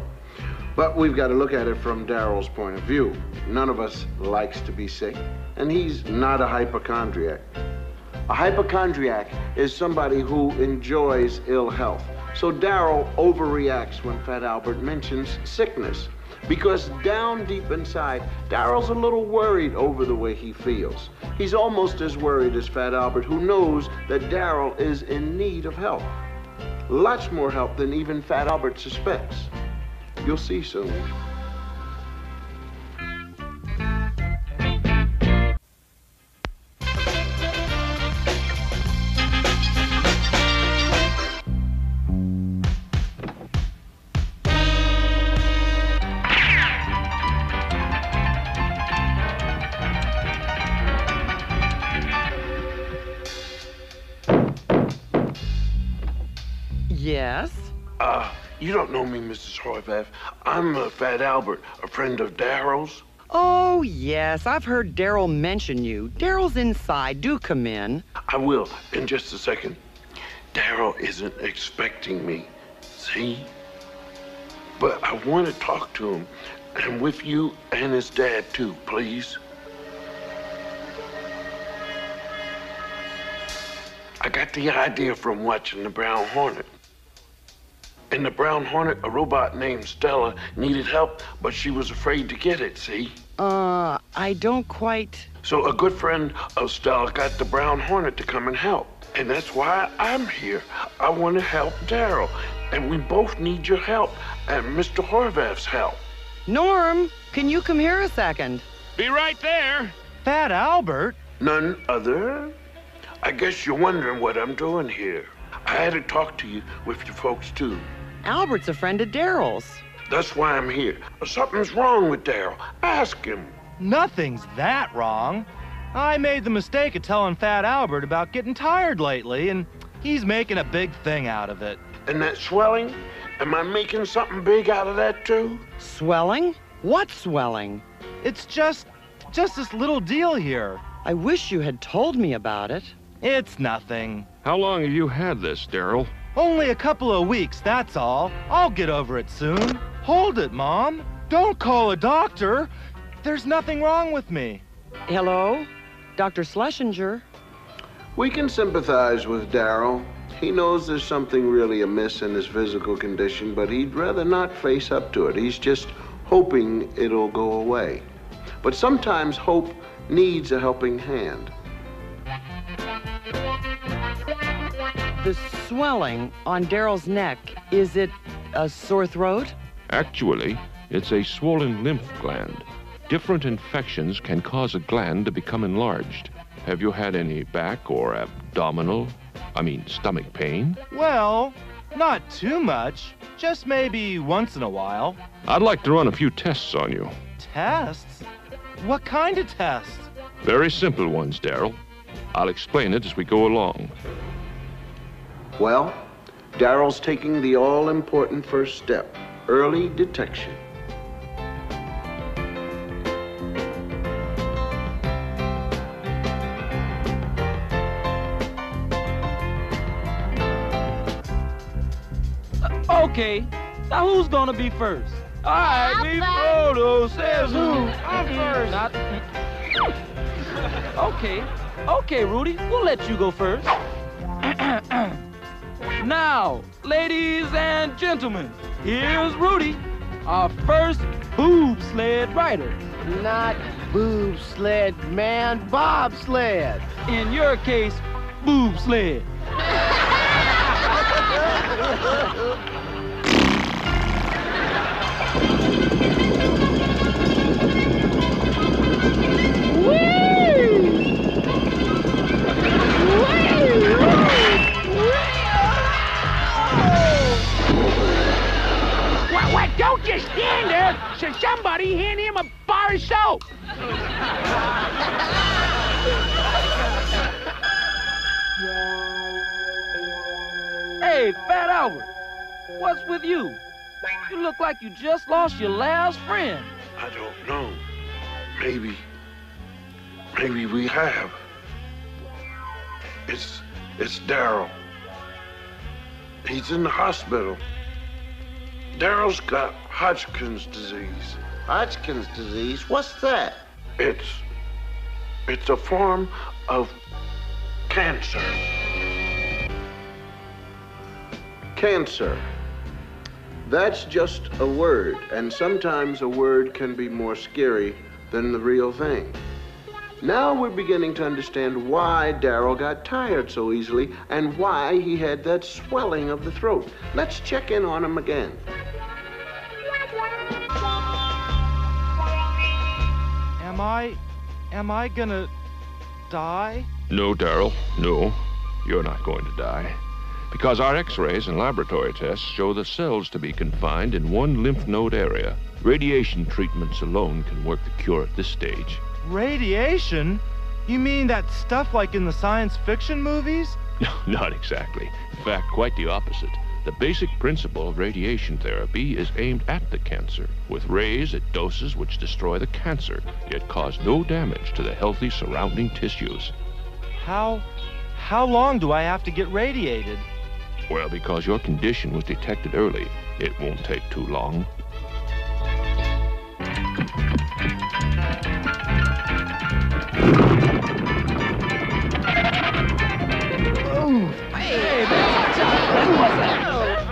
But we've got to look at it from Daryl's point of view. None of us likes to be sick, and he's not a hypochondriac. A hypochondriac is somebody who enjoys ill health. So Daryl overreacts when Fat Albert mentions sickness, because down deep inside, Daryl's a little worried over the way he feels. He's almost as worried as Fat Albert, who knows that Daryl is in need of help. Lots more help than even Fat Albert suspects. You'll see soon. Yes? You don't know me, Mrs. Horvath. I'm Fat Albert, a friend of Daryl's. Oh, yes, I've heard Daryl mention you. Daryl's inside. Do come in. I will, in just a second. Daryl isn't expecting me, see? But I want to talk to him, and with you and his dad, too, please. I got the idea from watching the Brown Hornet. In the Brown Hornet, a robot named Stella needed help, but she was afraid to get it, see? I don't quite... So a good friend of Stella got the Brown Hornet to come and help. And that's why I'm here. I want to help Daryl. And we both need your help and Mr. Horvath's help. Norm, can you come here a second? Be right there. Fat Albert? None other? I guess you're wondering what I'm doing here. I had to talk to you with your folks, too. Albert's a friend of Daryl's. That's why I'm here. Something's wrong with Daryl. Ask him. Nothing's that wrong. I made the mistake of telling Fat Albert about getting tired lately, and he's making a big thing out of it. And that swelling? Am I making something big out of that, too? Swelling? What swelling? It's just this little deal here. I wish you had told me about it. It's nothing. How long have you had this, Daryl? Only a couple of weeks, that's all. I'll get over it soon. Hold it, Mom. Don't call a doctor. There's nothing wrong with me. Hello? Dr. Schlesinger? We can sympathize with Daryl. He knows there's something really amiss in his physical condition, but he'd rather not face up to it. He's just hoping it'll go away. But sometimes hope needs a helping hand. The swelling on Daryl's neck, is it a sore throat? Actually, it's a swollen lymph gland. Different infections can cause a gland to become enlarged. Have you had any back or stomach pain? Well, not too much. Just maybe once in a while. I'd like to run a few tests on you. Tests? What kind of tests? Very simple ones, Daryl. I'll explain it as we go along. Well, Daryl's taking the all-important first step, early detection. Okay, now who's gonna be first? All right, we Frodo says who? I'm first. Okay, Rudy, we'll let you go first. Now, ladies and gentlemen, here's Rudy, our first boob sled rider. Not boob sled, man, bobsled. In your case, boob sled. What? Don't just stand there. Should somebody hand him a bar of soap? Hey, Fat Albert, what's with you? You look like you just lost your last friend. I don't know. Maybe we have. It's Daryl. He's in the hospital. Daryl's got Hodgkin's disease. Hodgkin's disease? What's that? It's a form of cancer. Cancer. That's just a word, and sometimes a word can be more scary than the real thing. Now we're beginning to understand why Daryl got tired so easily and why he had that swelling of the throat. Let's check in on him again. Am I gonna die? No, Daryl, no. You're not going to die. Because our x-rays and laboratory tests show the cells to be confined in one lymph node area. Radiation treatments alone can work the cure at this stage. Radiation? You mean that stuff like in the science fiction movies? No, not exactly. In fact, quite the opposite. The basic principle of radiation therapy is aimed at the cancer, with rays at doses which destroy the cancer, yet cause no damage to the healthy surrounding tissues. How long do I have to get radiated? Well, because your condition was detected early, it won't take too long.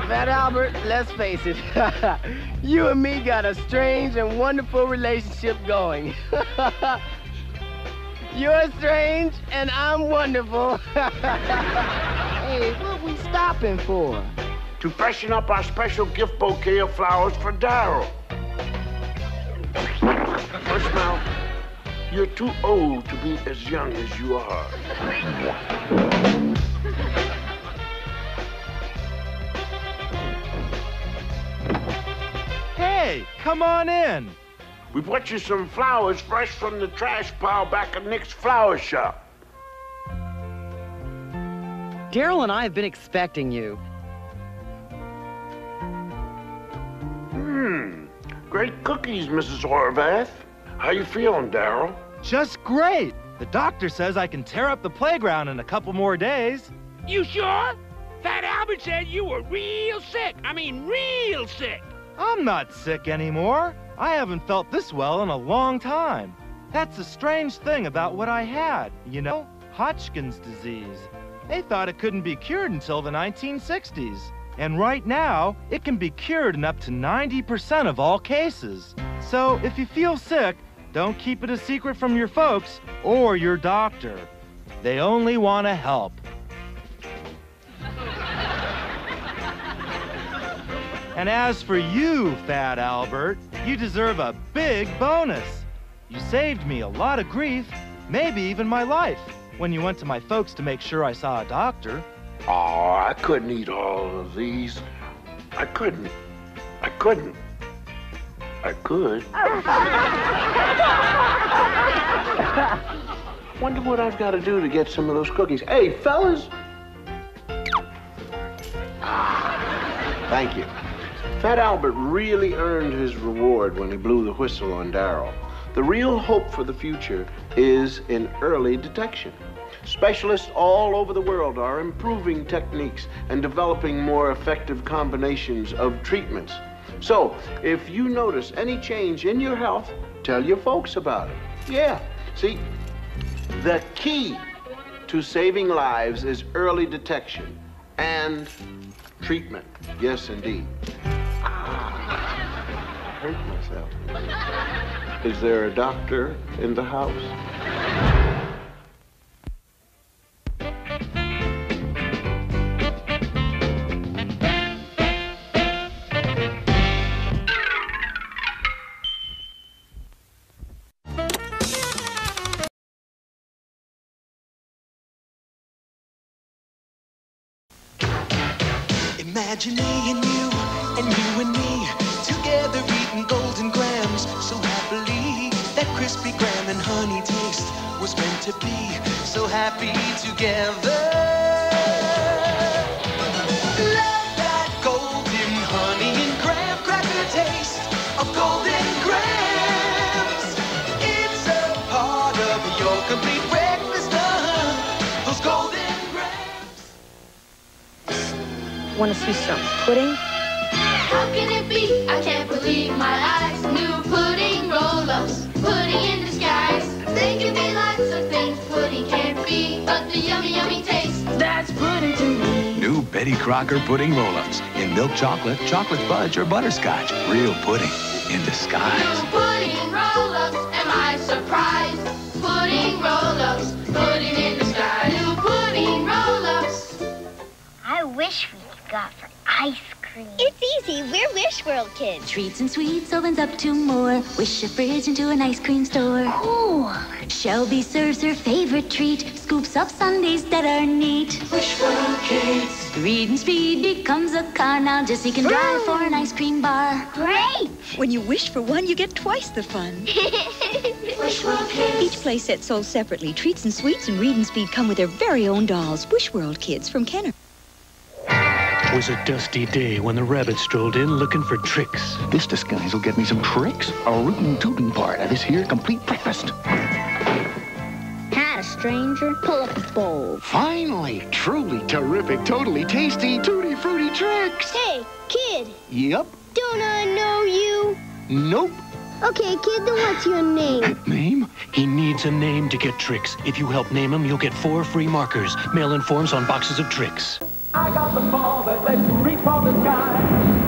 Fat Albert, let's face it. You and me got a strange and wonderful relationship going. You're strange and I'm wonderful. Hey, what we stopping for? To freshen up our special gift bouquet of flowers for Daryl. First, now, you're too old to be as young as you are. Hey, come on in. We brought you some flowers fresh from the trash pile back at Nick's flower shop. Daryl and I have been expecting you. Great cookies, Mrs. Horvath. How you feeling, Daryl? Just great. The doctor says I can tear up the playground in a couple more days. You sure? Fat Albert said you were real sick. I mean, real sick. I'm not sick anymore. I haven't felt this well in a long time. That's the strange thing about what I had, you know? Hodgkin's disease. They thought it couldn't be cured until the 1960s. And right now, it can be cured in up to 90% of all cases. So if you feel sick, don't keep it a secret from your folks or your doctor. They only want to help. And as for you, Fat Albert, you deserve a big bonus. You saved me a lot of grief, maybe even my life, when you went to my folks to make sure I saw a doctor. Oh, I couldn't eat all of these. I couldn't. I could. Wonder what I've got to do to get some of those cookies. Hey, fellas. Thank you. Fat Albert really earned his reward when he blew the whistle on Daryl. The real hope for the future is in early detection. Specialists all over the world are improving techniques and developing more effective combinations of treatments. So, if you notice any change in your health, tell your folks about it. Yeah, see, the key to saving lives is early detection and treatment. Yes, indeed. I hurt myself. Is there a doctor in the house? Imagine me and you and me together eating golden grams so happily. That crispy graham and honey taste was meant to be so happy together. Love that golden honey and graham cracker taste of golden grams. It's a part of your complete breakfast, those golden Want to see some pudding? How can it be? I can't believe my eyes. New pudding roll-ups, pudding in disguise. They can be lots of things pudding can't be, but the yummy, yummy taste, that's pudding to me. New Betty Crocker pudding roll-ups in milk chocolate, chocolate fudge, or butterscotch. Real pudding in disguise. New pudding roll-ups, am I surprised? Pudding pudding roll-ups, pudding in the sky. New pudding roll-ups. I wish we got for ice cream. It's easy. We're Wish World kids. Treats and sweets opens up to more. Wish a fridge into an ice cream store. Ooh. Shelby serves her favorite treat. Scoops up sundaes that are neat. Wish World kids. Reading speed becomes a car. Now Jessie can drive for an ice cream bar. Great. When you wish for one, you get twice the fun. Wish World kids. Each play set sold separately. Treats and sweets and Reading Speed come with their very own dolls. Wish World kids from Kenner. It was a dusty day when the rabbit strolled in looking for tricks. This disguise will get me some tricks. A rootin' tootin' part of this here complete breakfast. Had a stranger. Pull up a bowl. Finally, truly terrific, totally tasty, tutti fruity tricks. Hey, kid. Yep. Don't I know you? Nope. Okay, kid, then what's your name? Name? He needs a name to get tricks. If you help name him, you'll get 4 free markers. Mail-in forms on boxes of tricks. I got the ball that lets you reach for the sky.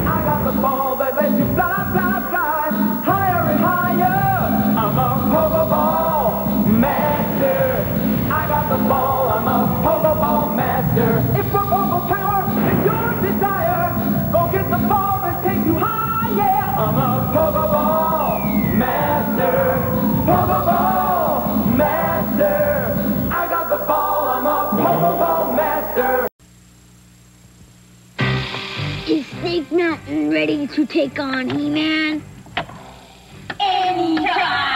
I got the ball that lets you fly, fly, fly. Higher and higher. I'm a pogo ball master. I got the ball, I'm a pogo ball master. If for pogo power is your desire, go get the ball that takes you high, yeah. I'm a pogo ball master. Pogo ball master. I got the ball, I'm a pogo ball master. Is Snake Mountain ready to take on He-Man? Anytime!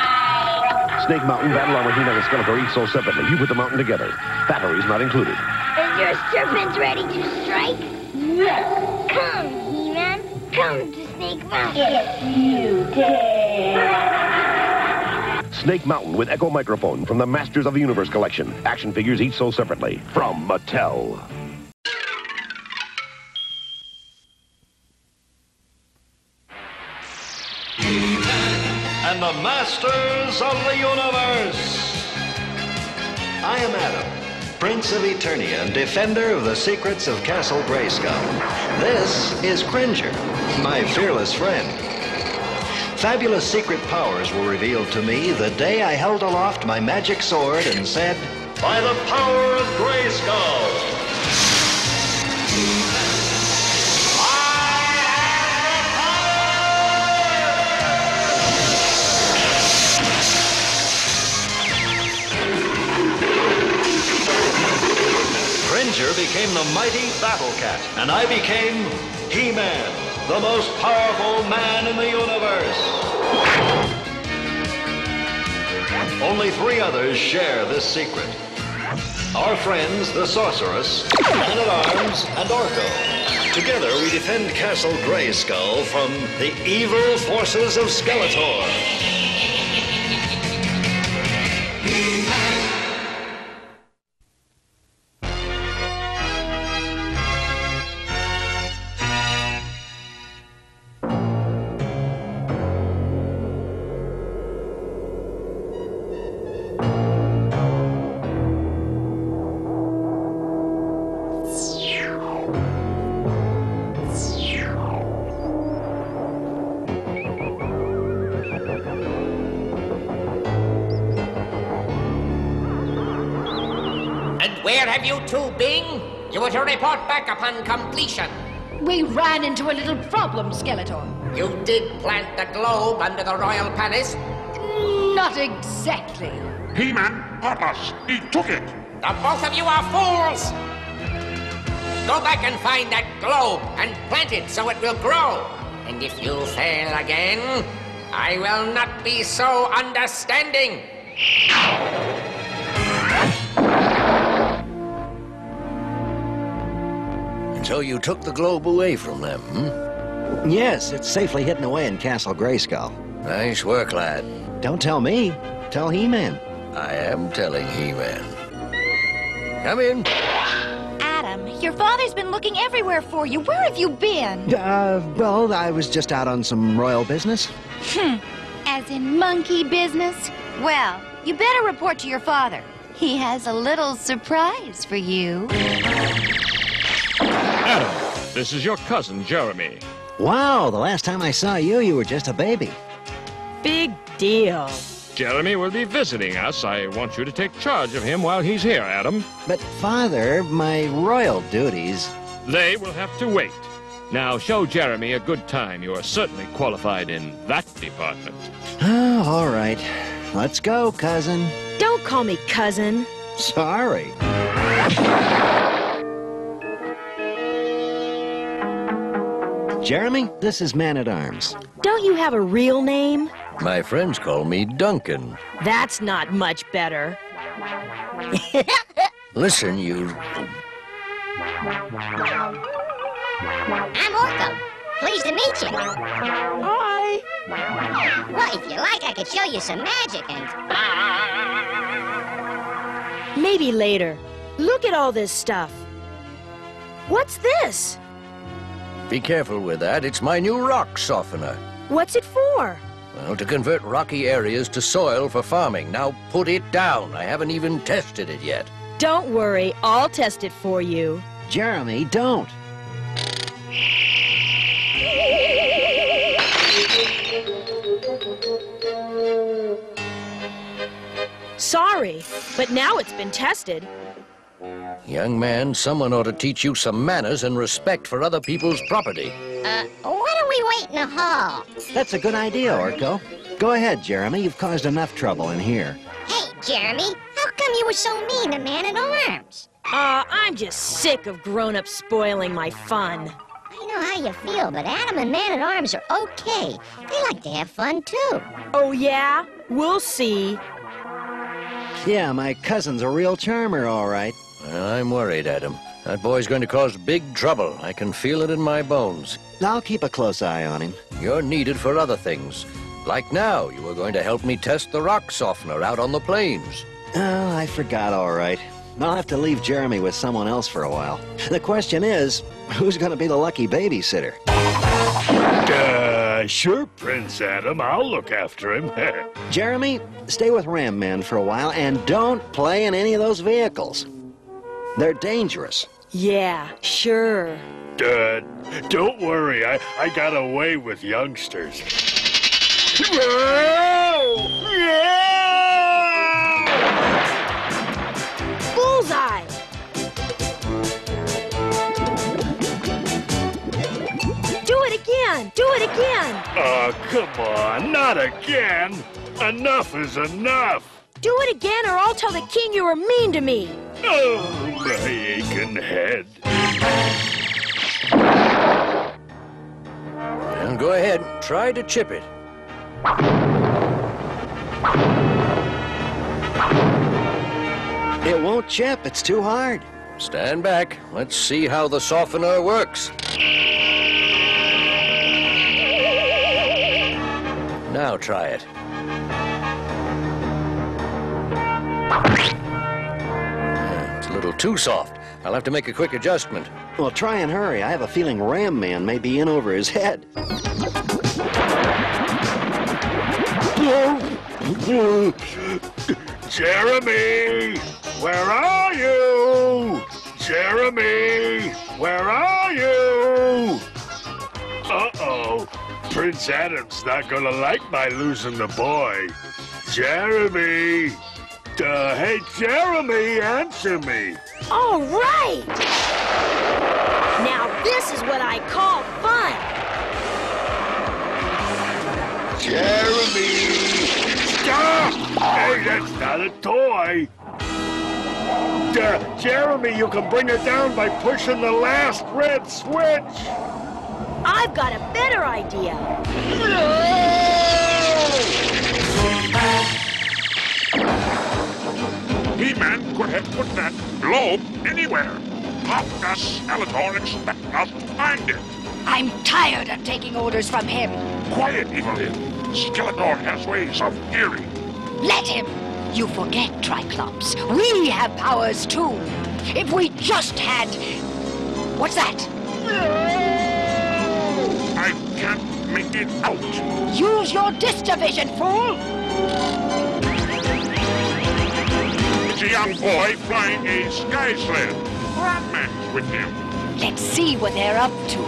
Snake Mountain, Battle Armor, He-Man, and Skeletor each sold separately. You put the mountain together. Batteries not included. Is your serpent ready to strike? Yes! Come, He-Man. Come to Snake Mountain. If you dare. Snake Mountain with Echo Microphone from the Masters of the Universe collection. Action figures each sold separately. From Mattel. And the Masters of the Universe. I am Adam, Prince of Eternia and defender of the secrets of Castle Grayskull. This is Cringer, my fearless friend. Fabulous secret powers were revealed to me the day I held aloft my magic sword and said, "By the power of Grayskull." Cringer became the mighty Battle Cat, and I became He-Man, the most powerful man in the universe. Only 3 others share this secret. Our friends, the Sorceress, Man-at-Arms, and Orko. Together we defend Castle Grayskull from the evil forces of Skeletor. Where have you two been? You were to report back upon completion. We ran into a little problem, Skeletor. You did plant the globe under the royal palace? Not exactly. He-Man, help us. He took it. The both of you are fools. Go back and find that globe and plant it so it will grow. And if you fail again, I will not be so understanding. So you took the globe away from them, hmm? Yes, it's safely hidden away in Castle Grayskull. Nice work, lad. Don't tell me. Tell He-Man. I am telling He-Man. Come in. Adam, your father's been looking everywhere for you. Where have you been? Well, I was just out on some royal business. As in monkey business? Well, you better report to your father. He has a little surprise for you. Adam, this is your cousin, Jeremy. Wow, the last time I saw you, you were just a baby. Big deal. Jeremy will be visiting us. I want you to take charge of him while he's here, Adam. But, Father, my royal duties... They will have to wait. Now, show Jeremy a good time. You are certainly qualified in that department. Oh, all right. Let's go, cousin. Don't call me cousin. Sorry. Jeremy, this is Man-at-Arms. Don't you have a real name? My friends call me Duncan. That's not much better. Listen, you... I'm Orko. Pleased to meet you. Hi. Well, if you like, I could show you some magic and... Maybe later. Look at all this stuff. What's this? Be careful with that. It's my new rock softener. What's it for? Well, to convert rocky areas to soil for farming. Now put it down. I haven't even tested it yet. Don't worry. I'll test it for you. Jeremy, don't. Sorry, but now it's been tested. Young man, someone ought to teach you some manners and respect for other people's property. Why don't we wait in the hall? That's a good idea, Orko. Go ahead, Jeremy. You've caused enough trouble in here. Hey, Jeremy, how come you were so mean to Man-at-Arms? I'm just sick of grown-ups spoiling my fun. I know how you feel, but Adam and Man-at-Arms are okay. They like to have fun, too. Oh, yeah? We'll see. Yeah, my cousin's a real charmer, all right. Well, I'm worried, Adam. That boy's going to cause big trouble. I can feel it in my bones. I'll keep a close eye on him. You're needed for other things. Like now, you were going to help me test the rock softener out on the plains. Oh, I forgot, all right. I'll have to leave Jeremy with someone else for a while. The question is, who's going to be the lucky babysitter? Sure, Prince Adam. I'll look after him. Jeremy, stay with Ram Man for a while, and don't play in any of those vehicles. They're dangerous. Yeah, sure. Don't worry. I got away with youngsters. Bullseye! Do it again! Do it again! Oh, come on. Not again. Enough is enough. Do it again, or I'll tell the king you were mean to me. Oh, my aching head. Well, go ahead. Try to chip it. It won't chip. It's too hard. Stand back. Let's see how the softener works. Now try it. It's a little too soft. I'll have to make a quick adjustment. Well, try and hurry. I have a feeling Ram Man may be in over his head. Jeremy! Where are you? Jeremy! Where are you? Uh-oh. Prince Adam's not gonna like my losing the boy. Jeremy! Hey, Jeremy, answer me. All right! Now this is what I call fun! Jeremy! Stop! Hey, that's not a toy. Jeremy, you can bring her down by pushing the last red switch. I've got a better idea. He-Man could have put that globe anywhere. How does Skeletor expect us to find it? I'm tired of taking orders from him. Quiet, Evelyn. Skeletor has ways of hearing. Let him. You forget, Triclops. We have powers, too. If we just had... What's that? I can't make it out. Use your disk-division, fool! It's a young boy flying a sky sled. Ratman's with him. Let's see what they're up to.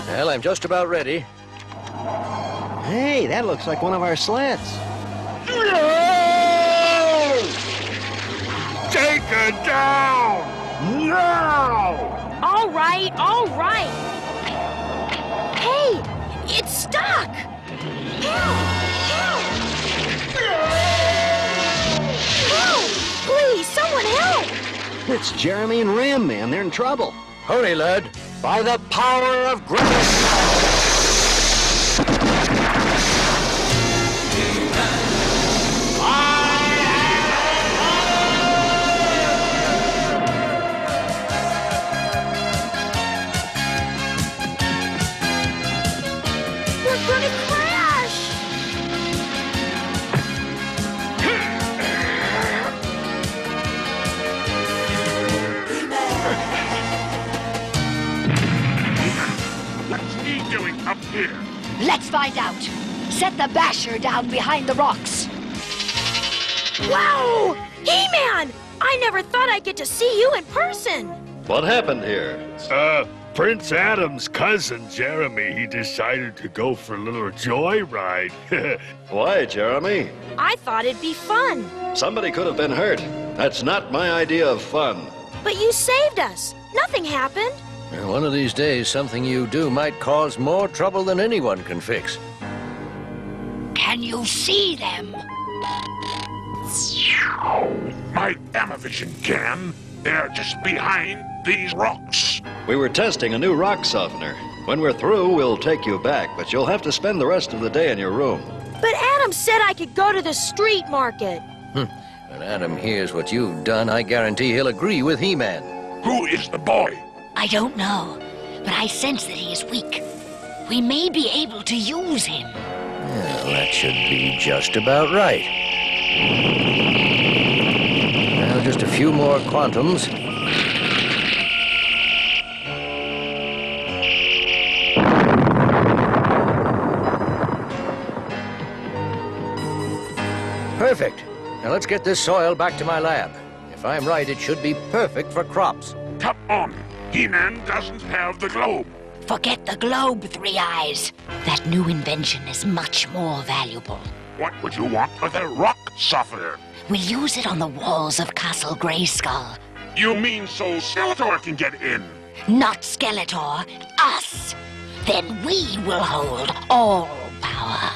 Well, I'm just about ready. Hey, that looks like one of our sleds. No! Take her down! Now! All right, all right. Hey, it's stuck. Help! Please, someone help! It's Jeremy and Ram, man. They're in trouble. Hurry, lad. By the power of grace! We're gonna crash! What's he doing up here? Let's find out. Set the basher down behind the rocks. Wow! He-Man! I never thought I'd get to see you in person. What happened here? Prince Adam's cousin, Jeremy, he decided to go for a little joyride. Why, Jeremy? I thought it'd be fun. Somebody could have been hurt. That's not my idea of fun. But you saved us. Nothing happened. One of these days, something you do might cause more trouble than anyone can fix. Can you see them? My Amavision can. They're just behind these rocks. We were testing a new rock softener. When we're through, we'll take you back, but you'll have to spend the rest of the day in your room. But Adam said I could go to the street market. When Adam hears what you've done, I guarantee he'll agree with He-Man. Who is the boy? I don't know, but I sense that he is weak. We may be able to use him. Well, that should be just about right. Now, just a few more quantums. Perfect. Now let's get this soil back to my lab. If I'm right, it should be perfect for crops. Come on. He-Man doesn't have the globe. Forget the globe, Three Eyes. That new invention is much more valuable. What would you want with a rock softener? We'll use it on the walls of Castle Grayskull. You mean so Skeletor can get in? Not Skeletor, us. Then we will hold all power.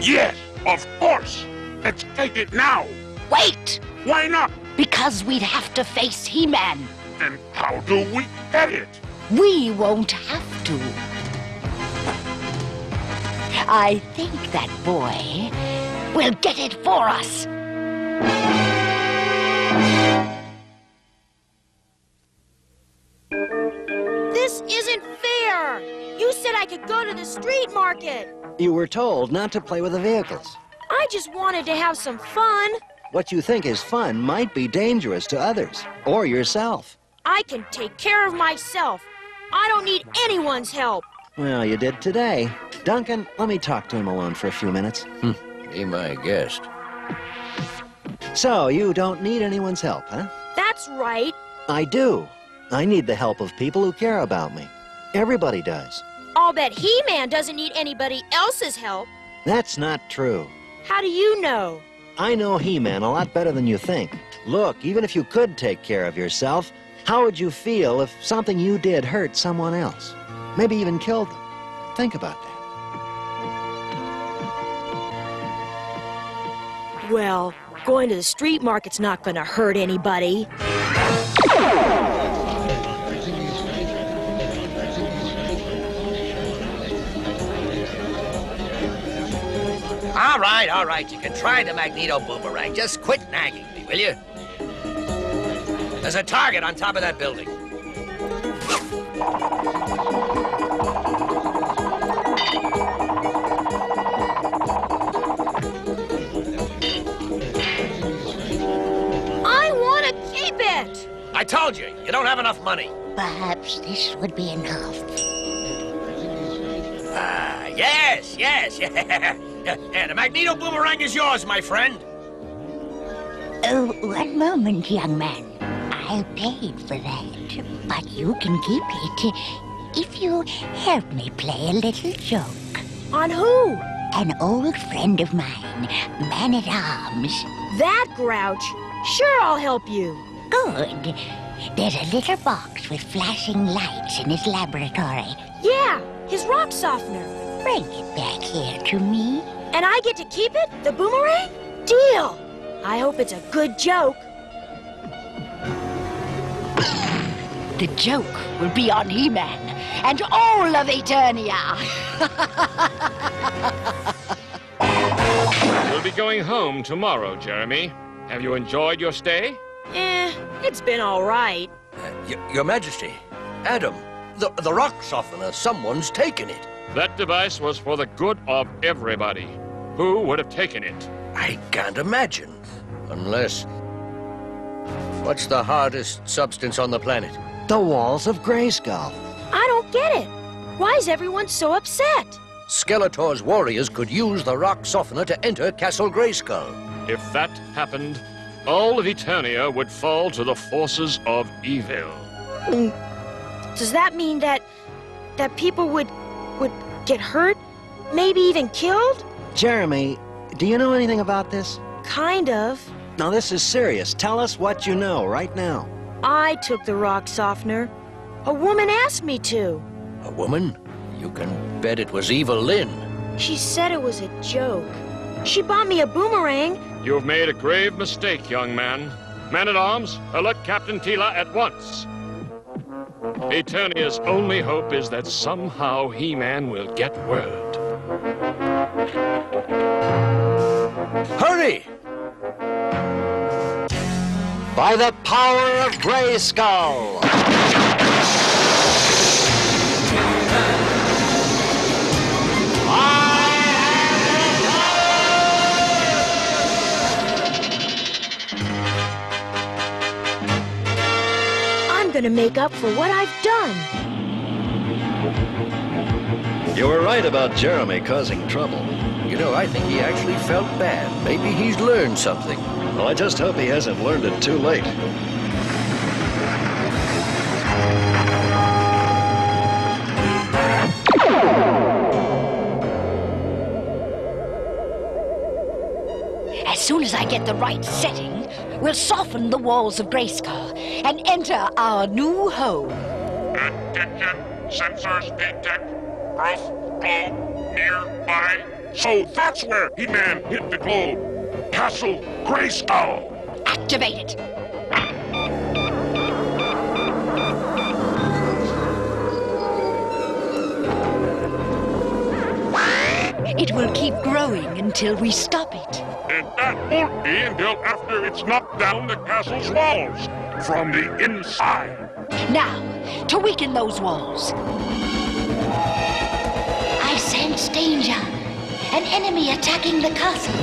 Yes, of course. Let's take it now. Wait! Why not? Because we'd have to face He-Man. And how do we get it? We won't have to. I think that boy will get it for us. This isn't fair. You said I could go to the street market. You were told not to play with the vehicles. I just wanted to have some fun. What you think is fun might be dangerous to others, or yourself. I can take care of myself. I don't need anyone's help. Well, you did today. Duncan, let me talk to him alone for a few minutes. Be my guest. So, you don't need anyone's help, huh? That's right. I do. I need the help of people who care about me. Everybody does. I'll bet He-Man doesn't need anybody else's help. That's not true. How do you know? I know He-Man a lot better than you think. Look, even if you could take care of yourself, how would you feel if something you did hurt someone else? Maybe even killed them. Think about that. Well, going to the street market's not going to hurt anybody. All right, you can try the Magneto Boomerang. Just quit nagging me, will you? There's a target on top of that building. I want to keep it! I told you, you don't have enough money. Perhaps this would be enough. Yes. Yeah, the Magneto Boomerang is yours, my friend. Oh, one moment, young man. I paid for that, but you can keep it if you help me play a little joke. On who? An old friend of mine, Man-at-Arms. That grouch? Sure, I'll help you. Good. There's a little box with flashing lights in his laboratory. Yeah, his rock softener. Bring it back here to me. And I get to keep it? The boomerang? Deal! I hope it's a good joke. The joke will be on He-Man and all of Eternia. We'll be going home tomorrow, Jeremy. Have you enjoyed your stay? It's been all right. Your Majesty, Adam, the rock softener, someone's taken it. That device was for the good of everybody. Who would have taken it? I can't imagine. Unless... What's the hardest substance on the planet? The walls of Grayskull. I don't get it. Why is everyone so upset? Skeletor's warriors could use the rock softener to enter Castle Grayskull. If that happened, all of Eternia would fall to the forces of evil. Does that mean that people would get hurt? Maybe even killed? Jeremy, do you know anything about this? Kind of. Now, this is serious. Tell us what you know right now. I took the rock softener. A woman asked me to. A woman? You can bet it was Evil Lynn. She said it was a joke. She bought me a boomerang. You've made a grave mistake, young man. Man-at-Arms, alert Captain Tila at once. Eternia's only hope is that somehow He-Man will get word. Hurry! By the power of Grayskull! I'm gonna make up for what I've done. You were right about Jeremy causing trouble. You know, I think he actually felt bad. Maybe he's learned something. Well, I just hope he hasn't learned it too late. As soon as I get the right setting, we'll soften the walls of Grayskull and enter our new home. Attention, sensors detect growth globe nearby. So that's where He-Man hit the globe. Castle Grayskull. Activate it. It will keep growing until we stop it. And that won't be until after it's knocked down the castle's walls from the inside. Now, to weaken those walls. I sense danger. An enemy attacking the castle.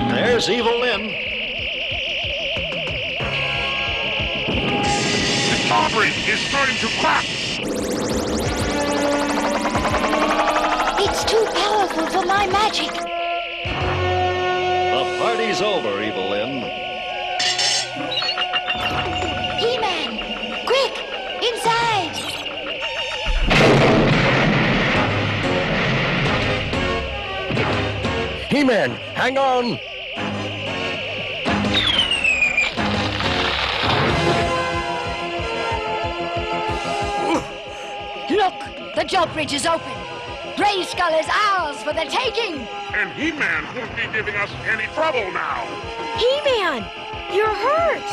There's Evil Lynn. The concrete is starting to crack. It's too powerful for my magic. The party's over, Evil Lynn. He-Man, quick, inside. He-Man, hang on. Look, the drawbridge is open. Grayskull is ours for the taking. And He-Man won't be giving us any trouble now. He-Man, you're hurt.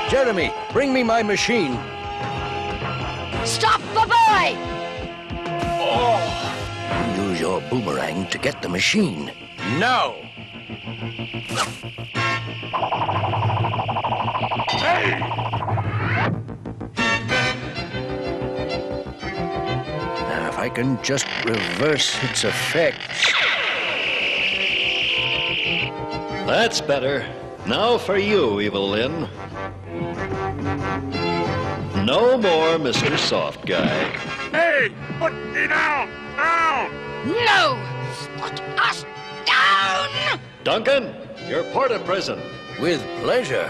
Jeremy, bring me my machine. Stop the boy! Oh. Use your boomerang to get the machine. Now! Hey! Now, if I can just reverse its effects. That's better. Now for you, Evil Lynn. No more Mr. Soft Guy. Hey! Put me down! Down! No! Put us down! Duncan, you're port of prison. With pleasure.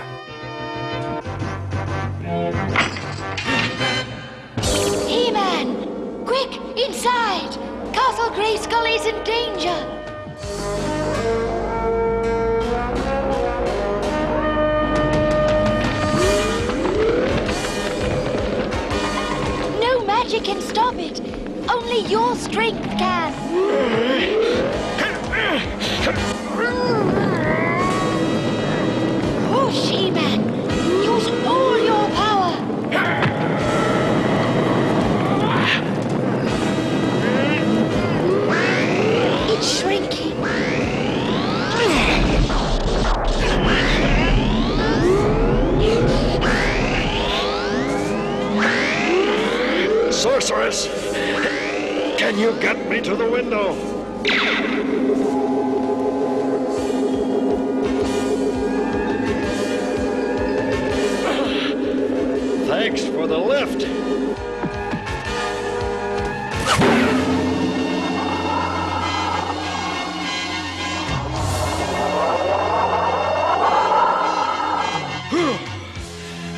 He-Man! Quick, inside! Castle Grayskull is in danger! No magic can stop it. Only your strength can. Push, He-Man. Use all your power. It's shrinking. Sorceress! Can you get me to the window? Thanks for the lift.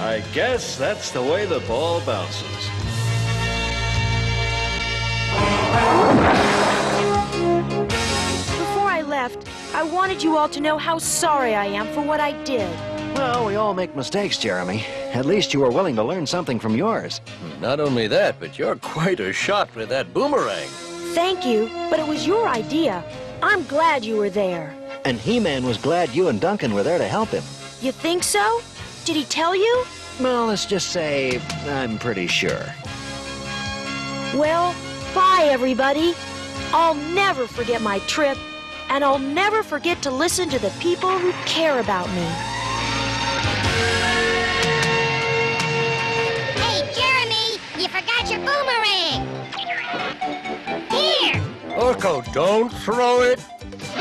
I guess that's the way the ball bounces. Before I left, I wanted you all to know how sorry I am for what I did. Well, we all make mistakes, Jeremy. At least you were willing to learn something from yours. Not only that, but you're quite a shot with that boomerang. Thank you, but it was your idea. I'm glad you were there. And He-Man was glad you and Duncan were there to help him. You think so? Did he tell you? Well, let's just say I'm pretty sure. Well, bye, everybody. I'll never forget my trip, and I'll never forget to listen to the people who care about me. Hey, Jeremy, you forgot your boomerang. Here. Orko, don't throw it.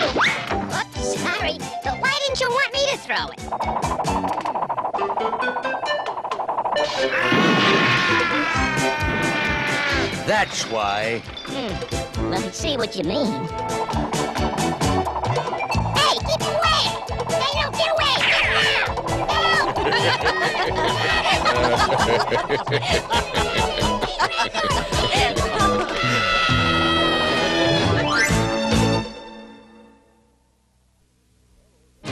Oops, sorry. But why didn't you want me to throw it? That's why. Let's see what you mean. Hey, keep away! Hey, no, get away!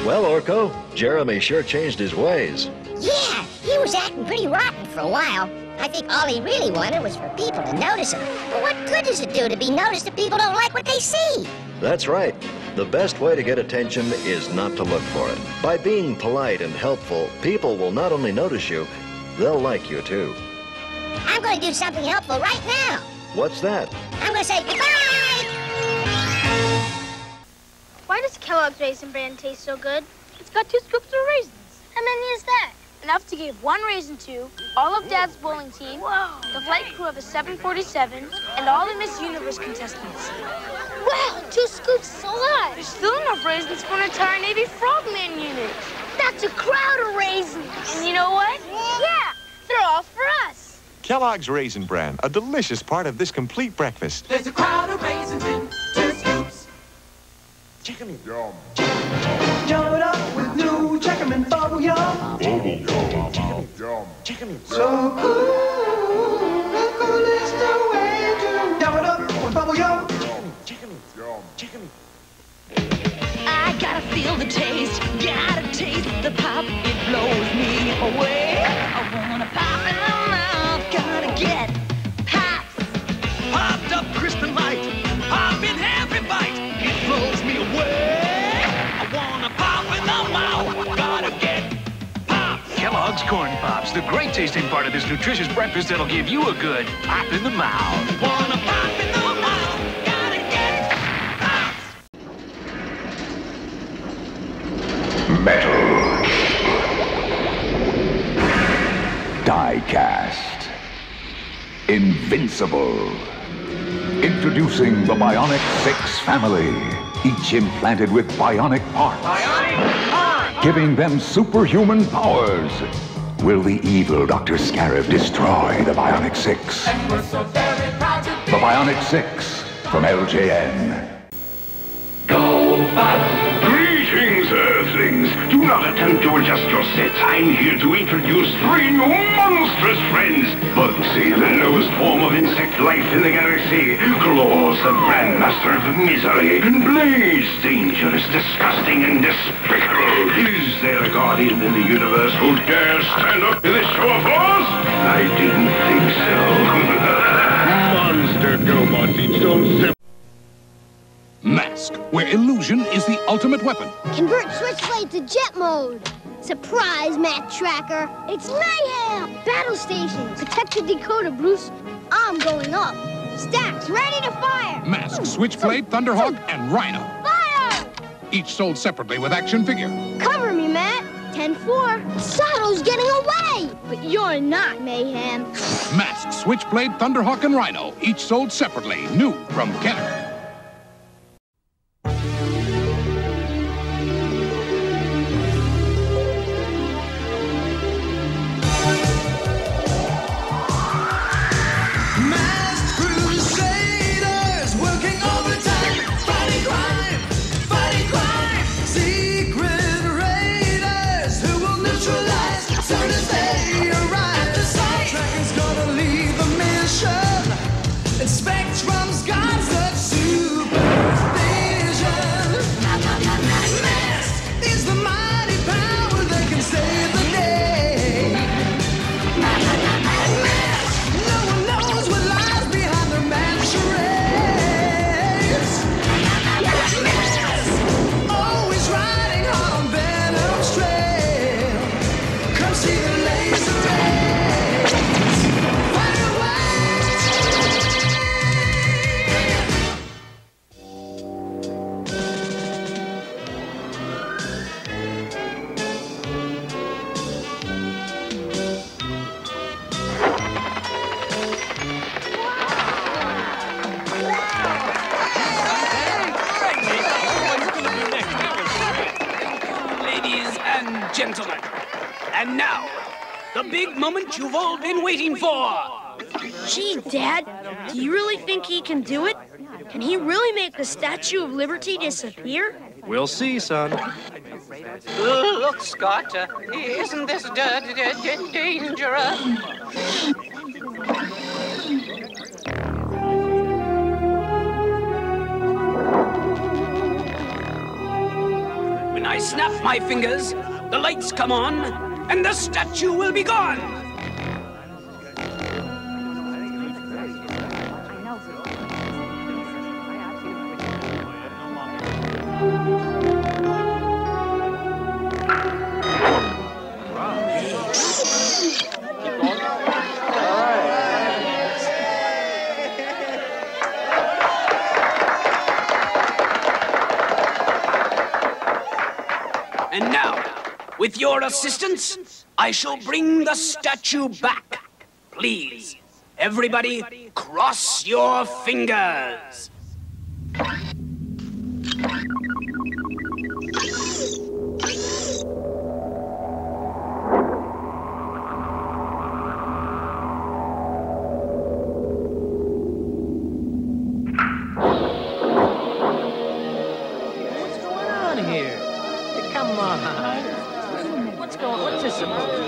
Well, Orko, Jeremy sure changed his ways. Yeah, he was acting pretty rotten for a while. I think all he really wanted was for people to notice him. But what good does it do to be noticed if people don't like what they see? That's right. The best way to get attention is not to look for it. By being polite and helpful, people will not only notice you, they'll like you too. I'm going to do something helpful right now. What's that? I'm going to say goodbye! Why does Kellogg's Raisin Bran taste so good? It's got 2 scoops of raisins. How many is that? Enough to give 1 raisin to all of Dad's bowling team, the flight crew of a 747, and all the Miss Universe contestants. Wow, 2 scoops is a lot. There's still enough raisins for an entire Navy Frogman unit. That's a crowd of raisins. And you know what? Yeah, they're all for us. Kellogg's Raisin Bran, a delicious part of this complete breakfast. There's a crowd of raisins in 2 scoops. Check 'em in. Yum. Jump it up with new check 'em in bubble yum. Bubble yum. Check 'em in. So cool. Cool is the way to jump it up with bubble yum. Check 'em in. Check 'em in. I gotta feel the taste, gotta taste the pop, it blows me away. I wanna pop in the mouth, gotta get pops. Popped up crisp and light. Pop in every bite. It blows me away. I wanna pop in the mouth. Gotta get pops. Kellogg's Corn Pops, the great tasting part of this nutritious breakfast that'll give you a good pop in the mouth. Wanna pop in the mouth. Gotta get pops. Metal. Die-cast. Invincible. Introducing the Bionic 6 family, each implanted with bionic parts. Giving them superhuman powers. Will the evil Dr. Scarab destroy the Bionic 6? And we're so very proud to be The Bionic 6 from LJN. Go back! Greetings, Earthlings! Do not attempt to adjust your sets. I'm here to introduce 3 new monstrous friends. Bugsy, the lowest form of insect life in the galaxy. Claws, the grandmaster of misery. And Blaze, dangerous, disgusting, and despicable. Is there a guardian in the universe who dares stand up to this show of force? I didn't think so. Monster GoBots each sold separate. M.A.S.K, where illusion is the ultimate weapon. Convert Switchblade to jet mode. Surprise, Matt Tracker. It's mayhem. Battle station. Protect the decoder, Bruce. I'm going up. Stacks ready to fire. M.A.S.K, Switchblade, Thunderhawk, and Rhino. Fire! Each sold separately with action figure. Cover me, Matt. 10-4. Sato's getting away. But you're not, Mayhem. M.A.S.K, Switchblade, Thunderhawk, and Rhino. Each sold separately. New from Kenner. Spectrum's got such supervision. M.A.S.K is the mighty power that can save the day. M.A.S.K, no one knows what lies behind their mad charades. M.A.S.K, always riding hard on Venom's trail. Come see the laser rays. Fire away. Ladies and gentlemen, and now, the big moment you've all been waiting for. Gee, Dad, do you really think he can do it? Can he really make the Statue of Liberty disappear? We'll see, son. Look, Scott, isn't this dangerous? When I snap my fingers, the lights come on, and the statue will be gone. And now, with your assistance, I shall bring the statue back. Please, everybody, cross your fingers. What's going on here? Come on. What's this supposed to be?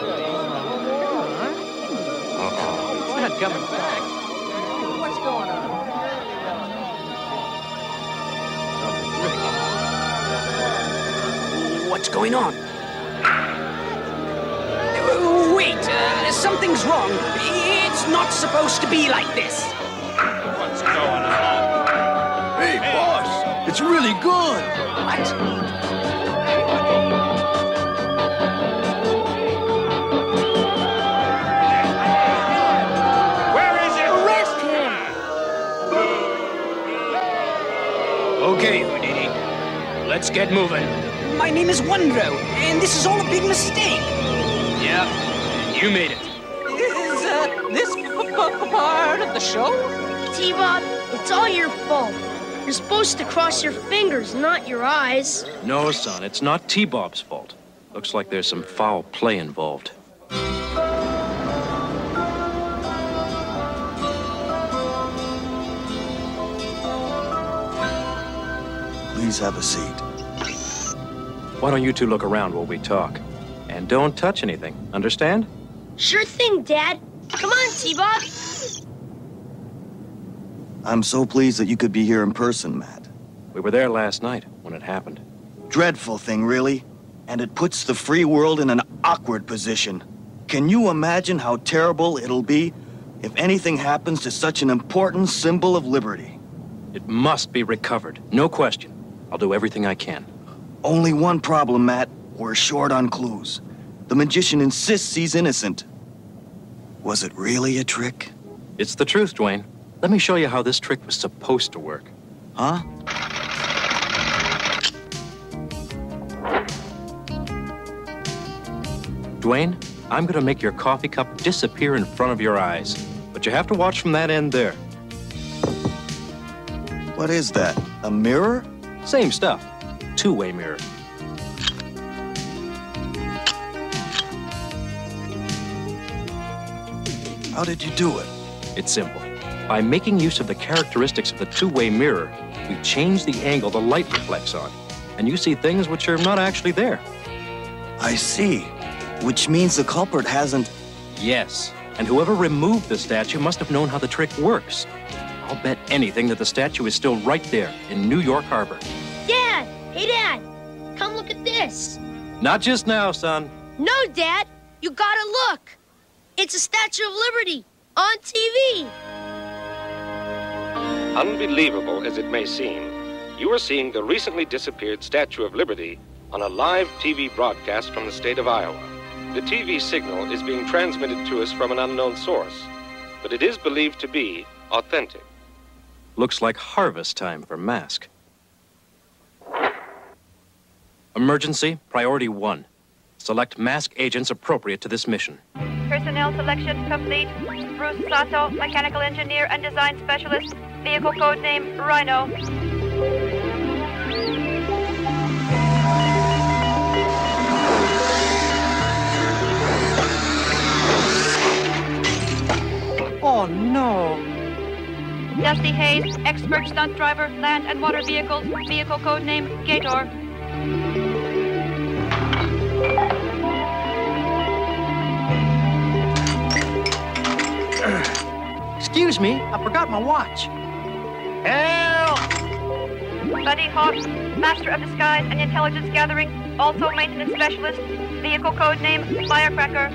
It's not coming back. What's going on? What's going on? Wait, something's wrong. It's not supposed to be like this. What's going on? Hey, boss, it's really good. What? Okay, Houdini. Let's get moving. My name is Wondro, and this is all a big mistake. Yeah, you made it. Is this part of the show? T-Bob, it's all your fault. You're supposed to cross your fingers, not your eyes. No, son, it's not T-Bob's fault. Looks like there's some foul play involved. Please have a seat. Why don't you two look around while we talk? And don't touch anything, understand? Sure thing, Dad. Come on, T-Bob. I'm so pleased that you could be here in person, Matt. We were there last night when it happened. Dreadful thing, really. And it puts the free world in an awkward position. Can you imagine how terrible it'll be if anything happens to such an important symbol of liberty? It must be recovered, no question. I'll do everything I can. Only one problem, Matt. We're short on clues. The magician insists he's innocent. Was it really a trick? It's the truth, Dwayne. Let me show you how this trick was supposed to work. Huh? Dwayne, I'm gonna make your coffee cup disappear in front of your eyes. But you have to watch from that end there. What is that? A mirror? Same stuff. Two-way mirror. How did you do it? It's simple. By making use of the characteristics of the two-way mirror, we change the angle the light reflects on. And you see things which are not actually there. I see. Which means the culprit hasn't... Yes. And whoever removed the statue must have known how the trick works. I'll bet anything that the statue is still right there in New York Harbor. Dad! Hey, Dad! Come look at this. Not just now, son. No, Dad! You gotta look! It's a Statue of Liberty on TV! Unbelievable as it may seem, you are seeing the recently disappeared Statue of Liberty on a live TV broadcast from the state of Iowa. The TV signal is being transmitted to us from an unknown source, but it is believed to be authentic. Looks like harvest time for M.A.S.K. Emergency, priority 1. Select M.A.S.K agents appropriate to this mission. Personnel selection complete. Bruce Sato, mechanical engineer and design specialist. Vehicle code name Rhino. Oh, no. Dusty Hayes, expert stunt driver, land and water vehicles. Vehicle code name Gator. Excuse me, I forgot my watch. Help! Buddy Hawk, master of disguise and intelligence gathering, also maintenance specialist. Vehicle code name Firecracker.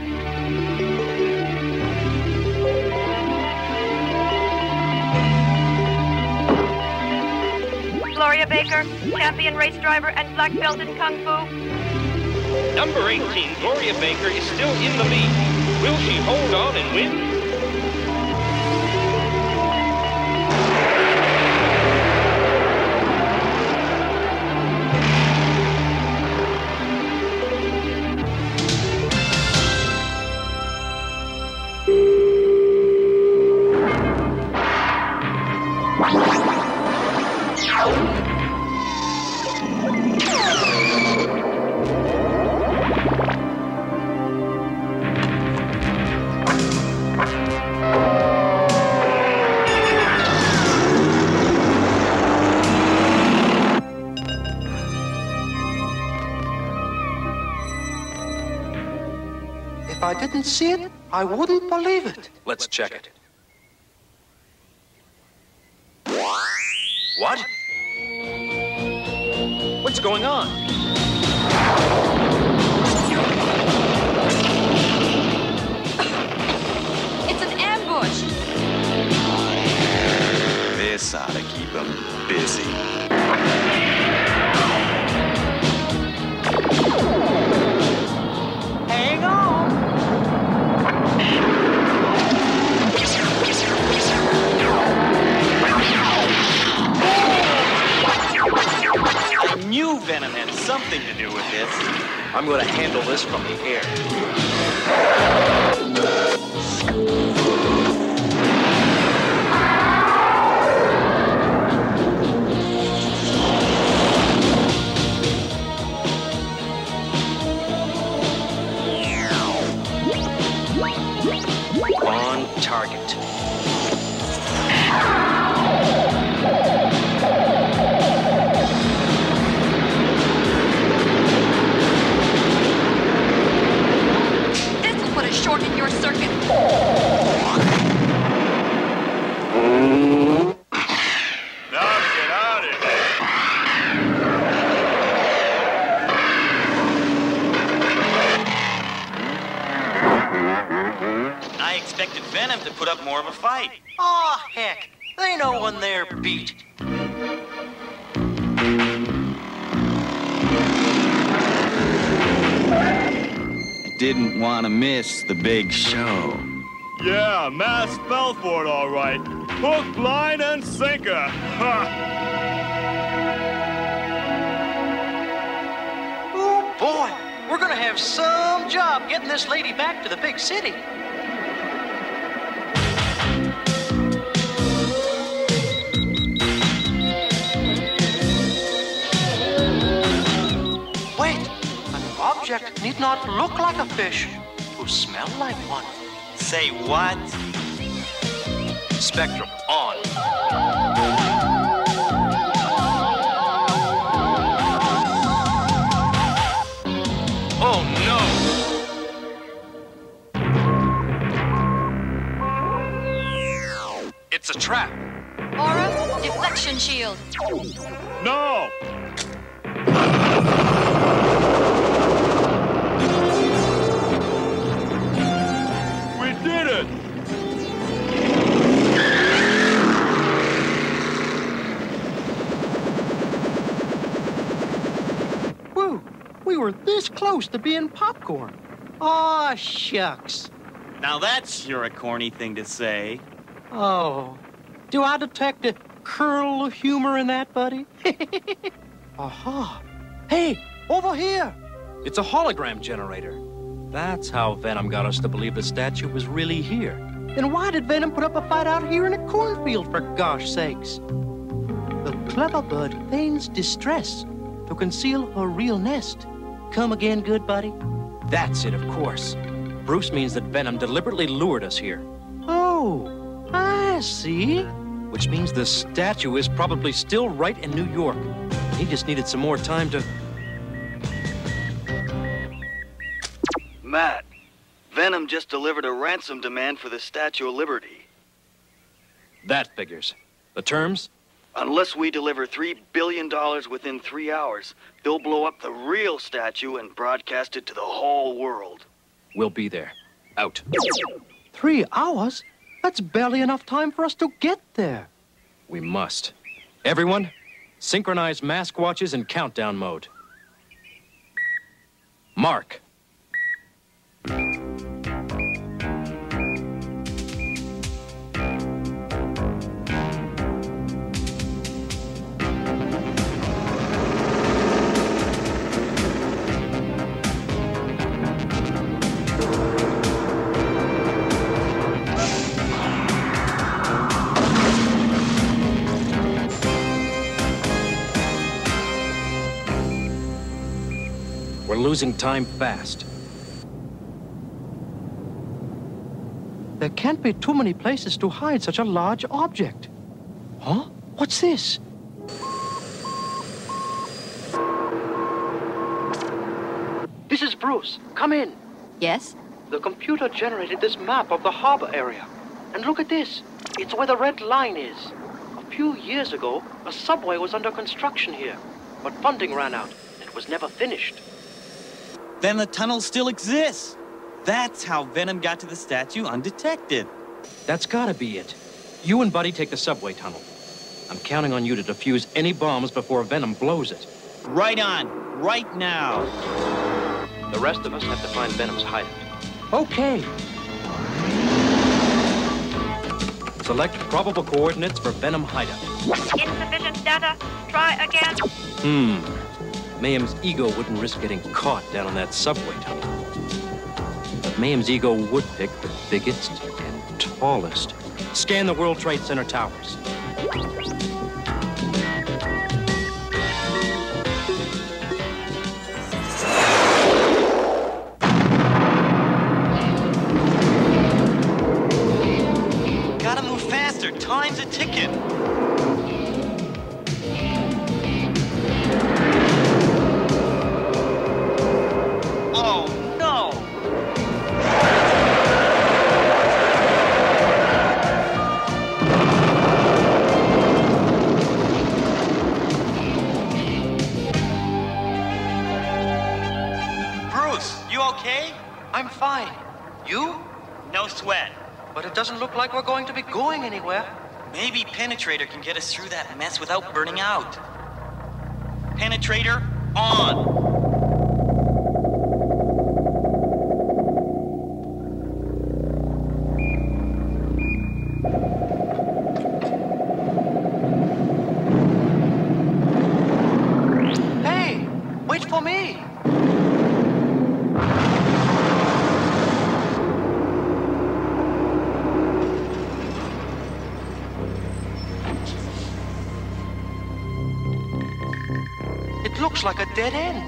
Gloria Baker, champion race driver and black belt in Kung Fu. Number 18, Gloria Baker, is still in the lead. Will she hold on and win? If I didn't see it, I wouldn't believe it. Let's check it. What? What's going on? It's an ambush! This ought to keep him busy. Hang on! I knew Venom had something to do with this. I'm going to handle this from the air. On target. of a fight. Aw, heck. They know when they're beat. Didn't want to miss the big show. Yeah, M.A.S.K fell for it all right. Hook, line, and sinker. Ha! Oh, boy. We're gonna have some job getting this lady back to the big city. Wait. An object need not look like a fish to smell like one. Say what? Spectrum on. Oh, no! It's a trap. Aura, deflection shield. No! We did it! Whew, we were this close to being popcorn. Aw, shucks. Now that's sure a corny thing to say. Oh, do I detect a curl of humor in that, buddy? Aha. Hey, over here. It's a hologram generator. That's how Venom got us to believe the statue was really here. Then why did Venom put up a fight out here in a cornfield, for gosh sakes? The clever bird feigns distress to conceal her real nest. Come again, good buddy? That's it, of course. Bruce means that Venom deliberately lured us here. Oh, I see. Which means the statue is probably still right in New York. He just needed some more time to... Matt, Venom just delivered a ransom demand for the Statue of Liberty. That figures. The terms? Unless we deliver $3 billion within 3 hours, they'll blow up the real statue and broadcast it to the whole world. We'll be there. Out. 3 hours? That's barely enough time for us to get there. We must. Everyone, synchronize mask watches in countdown mode. Mark. We're losing time fast. There can't be too many places to hide such a large object. Huh? What's this? This is Bruce. Come in. Yes? The computer generated this map of the harbor area. And look at this. It's where the red line is. A few years ago, a subway was under construction here. But funding ran out. And it was never finished. Then the tunnel still exists. That's how Venom got to the statue undetected. That's gotta be it. You and Buddy take the subway tunnel. I'm counting on you to defuse any bombs before Venom blows it. Right on. Right now. The rest of us have to find Venom's hideout. Okay. Select probable coordinates for Venom hideout. Insufficient data. Try again. Mayhem's ego wouldn't risk getting caught down in that subway tunnel. But Mayhem's ego would pick the biggest and tallest. Scan the World Trade Center towers. Gotta move faster. Time's a ticking. Oh, no! Bruce, you okay? I'm fine. You? No sweat. but it doesn't look like we're going to be going anywhere. Maybe Penetrator can get us through that mess without burning out. Penetrator, on! Hey, wait for me! It looks like a dead end.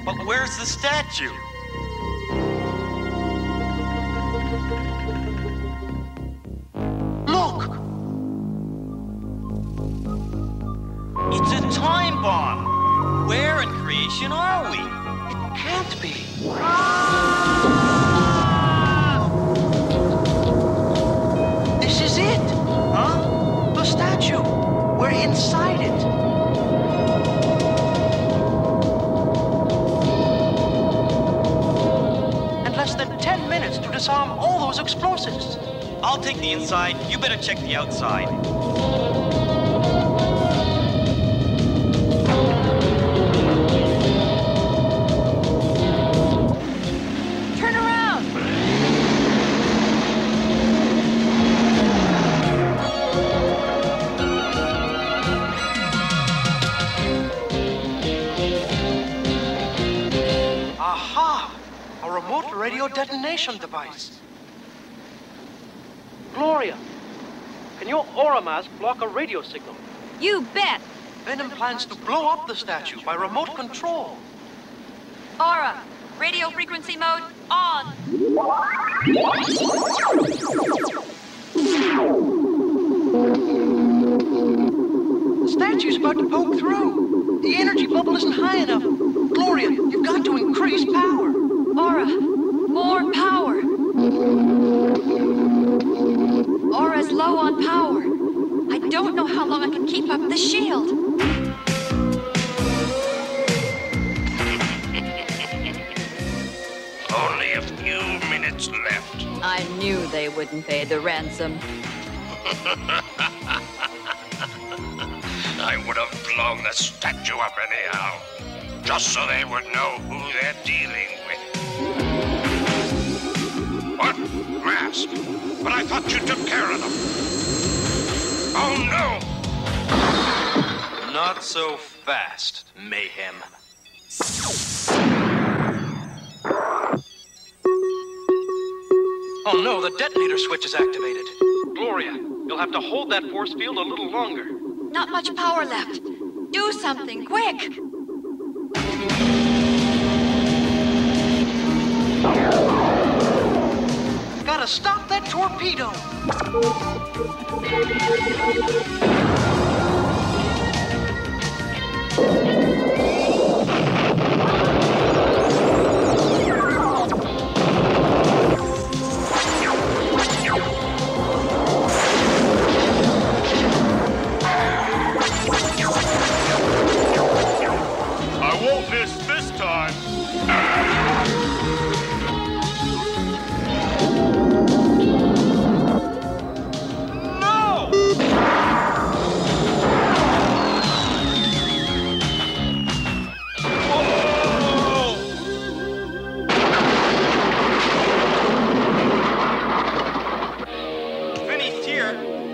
But where's the statue? Look! It's a time bomb! Where in creation are we? It can't be. This is it! Huh? The statue! We're inside it! Less than 10 minutes to disarm all those explosives. I'll take the inside. You better check the outside. Turn around! Aha! A remote radio detonation device. Gloria, can your aura mask block a radio signal? You bet! Venom plans to blow up the statue by remote control. Aura, radio frequency mode on! The statue's about to poke through. The energy bubble isn't high enough. Gloria, you've got to increase power. Aura, more power! Aura's low on power. I don't know how long I can keep up the shield. Only a few minutes left. I knew they wouldn't pay the ransom. I would have blown the statue up anyhow, just so they would know who they're dealing with. What? Mask? But I thought you took care of them. Oh, no! Not so fast, Mayhem. Oh no, the detonator switch is activated. Gloria, you'll have to hold that force field a little longer. Not much power left. Do something, quick! Gotta stop that torpedo! I won't miss this time.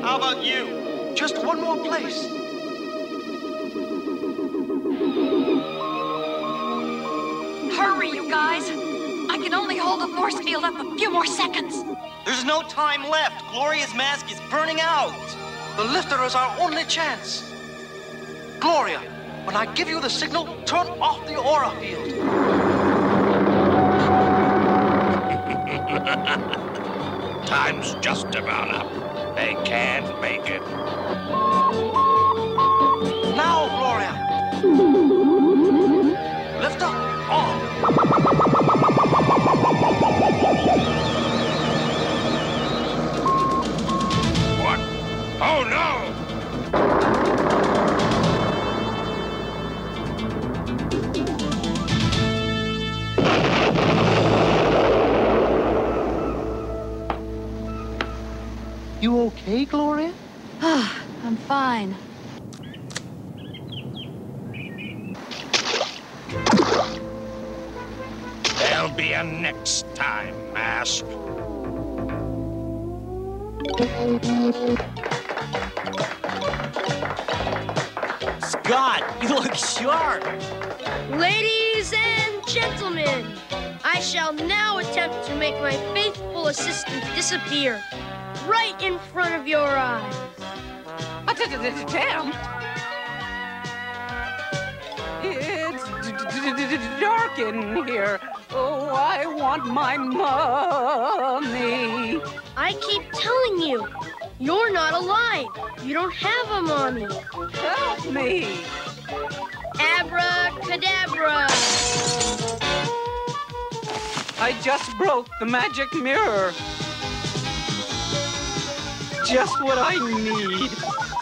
How about you? Just one more place. Hurry, you guys! I can only hold the force field up a few more seconds. There's no time left. Gloria's mask is burning out. The lifter is our only chance. Gloria, when I give you the signal, turn off the aura field. Time's just about up. They can't make it. Now, Gloria. Lift up. On. What? Oh, no! okay, Gloria? I'm fine. There'll be a next time, M.A.S.K. Scott, you look sharp. Ladies and gentlemen, I shall now attempt to make my faithful assistant disappear right in front of your eyes. Attempt? It's dark in here. Oh, I want my mommy. I keep telling you, you're not alive. You don't have a mommy. Help me. Abracadabra. I just broke the magic mirror. Just what I need.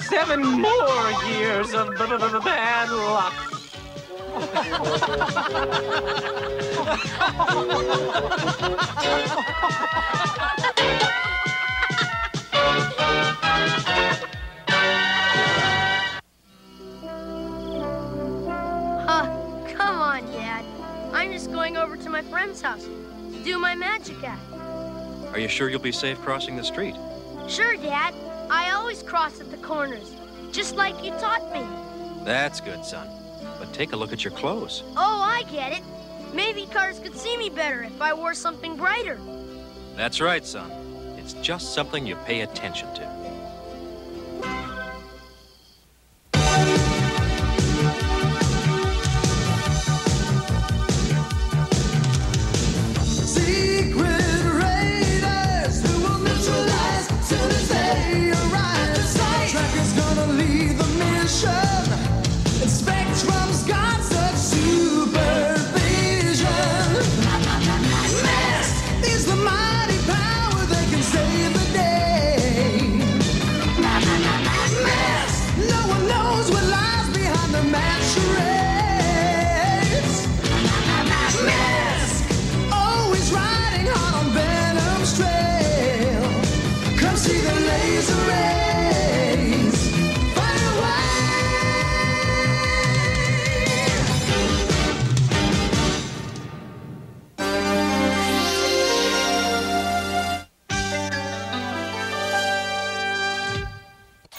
7 more years of bad luck. Come on, Dad. I'm just going over to my friend's house to do my magic act. Are you sure you'll be safe crossing the street? Sure, Dad. I always cross at the corners, just like you taught me. That's good, son. But take a look at your clothes. Oh, I get it. Maybe cars could see me better if I wore something brighter. That's right, son. It's just something you pay attention to.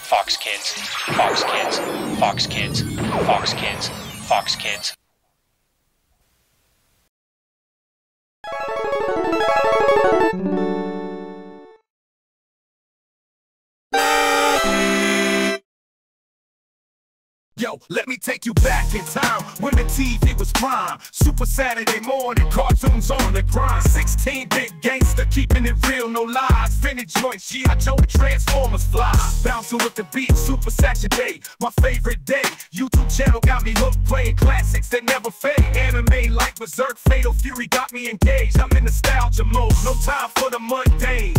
Fox Kids, Fox Kids, Fox Kids, Fox Kids, Fox Kids. Yo, let me take you back in time when the TV was prime. Super Saturday morning, cartoons on the grind. 16-bit gangster, keeping it real, no lies. Vintage joints, G.I. Joe, Transformers fly. Bouncing with the beat, Super Saturday, my favorite day. YouTube channel got me hooked, playing classics that never fade. Anime like Berserk, Fatal Fury got me engaged. I'm in nostalgia mode, no time for the mundane.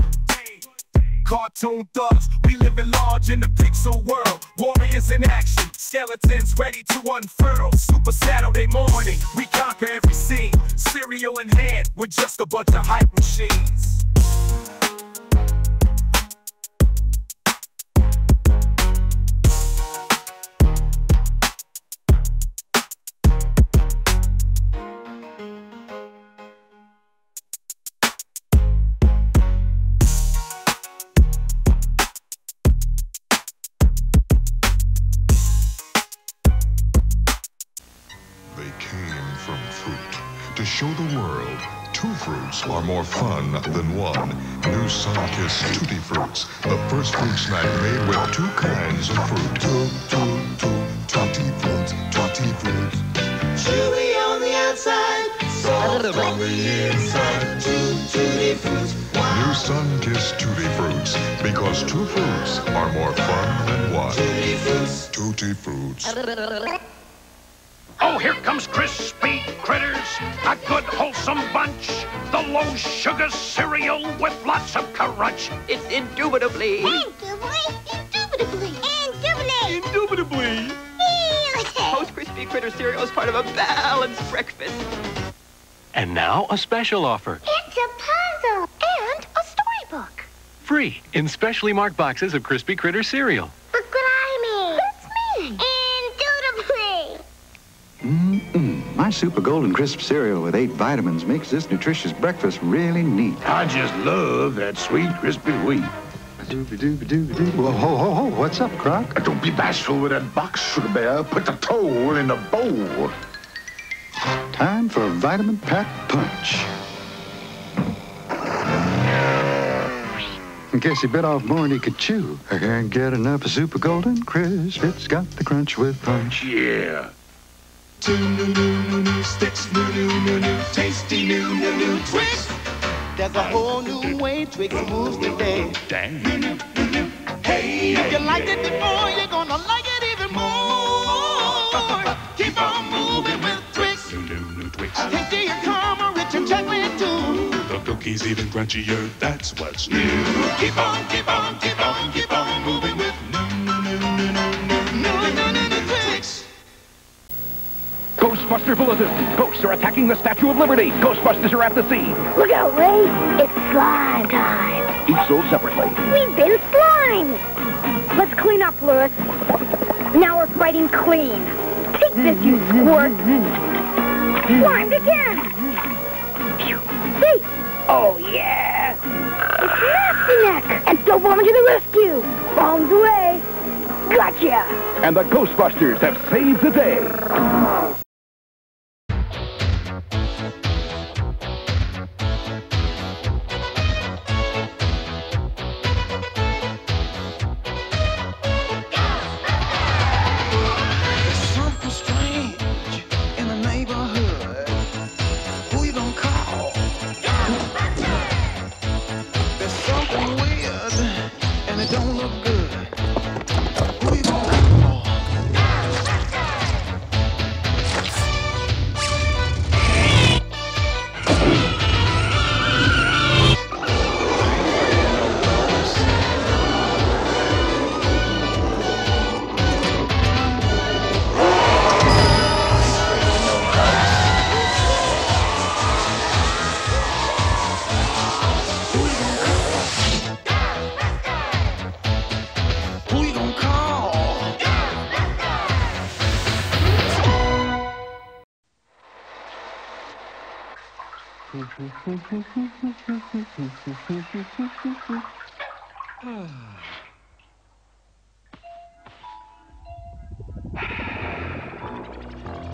Cartoon thugs, we living large in the pixel world. Warriors in action, skeletons ready to unfurl. Super Saturday morning, we conquer every scene. Cereal in hand, we're just a bunch of hype machines. To show the world, 2 fruits are more fun than one. New Sun-Kissed Tutti Fruits, the first fruit snack made with 2 kinds of fruit. Tutti Fruits, Tutti Fruits. Chewy on the outside, soft on the inside. Tutti Fruits. New Sun-Kissed Tutti Fruits, because 2 fruits are more fun than one. Tutti Fruits. Tutti Fruits. Oh, here comes crispy critters, a good wholesome bunch. The low sugar cereal with lots of crunch. It's indubitably. Indubitably. Indubitably. Post Crispy Critter cereal is part of a balanced breakfast. And now a special offer. It's a puzzle and a storybook. Free free in specially marked boxes of Crispy Critter cereal. Look what I made. It's me. Indubitably. My Super Golden Crisp cereal with 8 vitamins makes this nutritious breakfast really neat. I just love that sweet, crispy wheat. Whoa, ho, what's up, Croc? Don't be bashful with that box, Sugar Bear. Put the toll in the bowl. Time for Vitamin Pack Punch. In case he bit off more than he could chew. I can't get enough of Super Golden Crisp. It's got the crunch with punch. Yeah. 2 new sticks, new, tasty new Twix. There's a whole new way Twix moves today. Dang. Hey, if you liked it before, you're gonna like it even more. Keep on moving with Twix. New Twix. Tasty and calm, rich and chocolate too. The cookies even crunchier, that's what's new. Keep on moving with new Twix. Ghostbuster Bulletin! Ghosts are attacking the Statue of Liberty! Ghostbusters are at the scene! Look out, Ray. It's slime time. Each sold separately. We've been slimed. Let's clean up, Lewis. Now we're fighting clean. Take this, you squirt. Slimed again. See? Oh, yeah. It's Nasty Neck. And Dope Woman to the rescue. Bombs away. Gotcha. And the Ghostbusters have saved the day.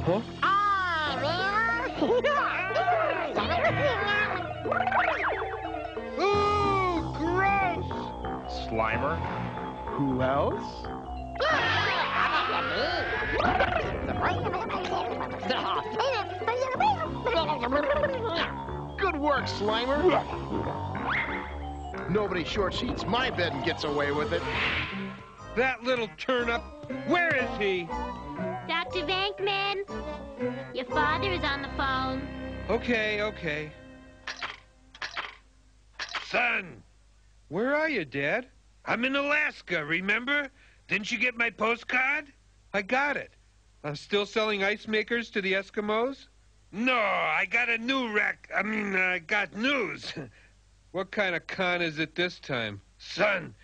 Huh? Ooh, gross! Slimer? Who else? Good work, Slimer. Nobody short sheets my bed and gets away with it. That little turnip. Where is he? Dr. Venkman, your father is on the phone. Okay. Son! Where are you, Dad? I'm in Alaska, remember? Didn't you get my postcard? I got it. I'm still selling ice makers to the Eskimos? No, I got a new I got news. What kind of con is it this time? Son,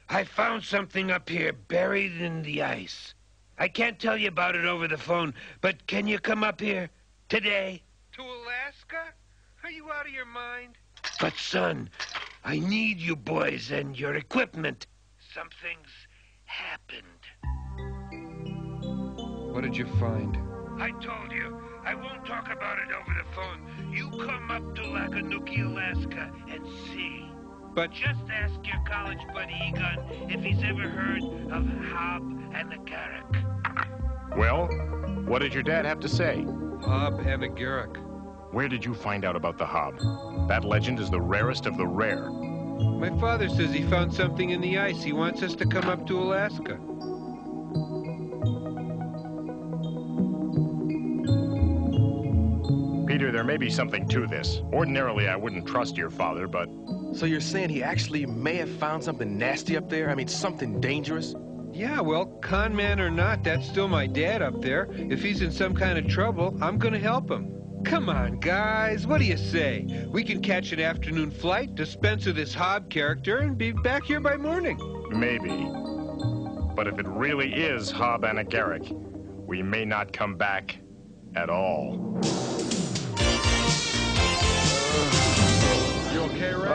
I found something up here buried in the ice. I can't tell you about it over the phone, but can you come up here today? To Alaska? Are you out of your mind? But, son, I need you boys and your equipment. Something's happened. What did you find? I told you. I won't talk about it over the phone. You come up to Lakanuki, Alaska, and see. But just ask your college buddy Egon if he's ever heard of Hob and the Garrick. Well, what did your dad have to say? Hob and the Garrick. Where did you find out about the Hob? That legend is the rarest of the rare. My father says he found something in the ice. He wants us to come up to Alaska. Peter, there may be something to this. Ordinarily, I wouldn't trust your father, but... So you're saying he actually may have found something nasty up there? I mean, something dangerous? Yeah, well, con man or not, that's still my dad up there. If he's in some kind of trouble, I'm gonna help him. Come on, guys. What do you say? We can catch an afternoon flight, dispense with this Hob character, and be back here by morning. Maybe. But if it really is Hob and a Garrick, we may not come back at all. You okay, Ray?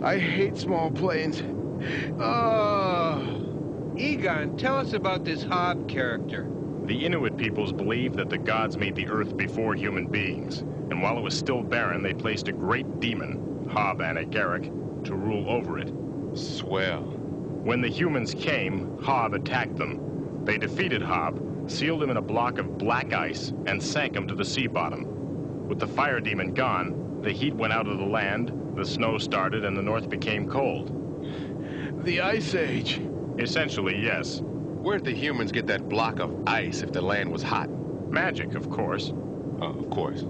I hate small planes. Egon, tell us about this Hob character. The Inuit peoples believe that the gods made the earth before human beings, and while it was still barren, they placed a great demon, Hob and a Garrick, to rule over it. Swell. When the humans came, Hob attacked them. They defeated Hob, sealed him in a block of black ice, and sank him to the sea bottom. With the fire demon gone, the heat went out of the land, the snow started, and the north became cold. The Ice Age. Essentially, yes. Where'd the humans get that block of ice if the land was hot? Magic, of course. Oh, of course.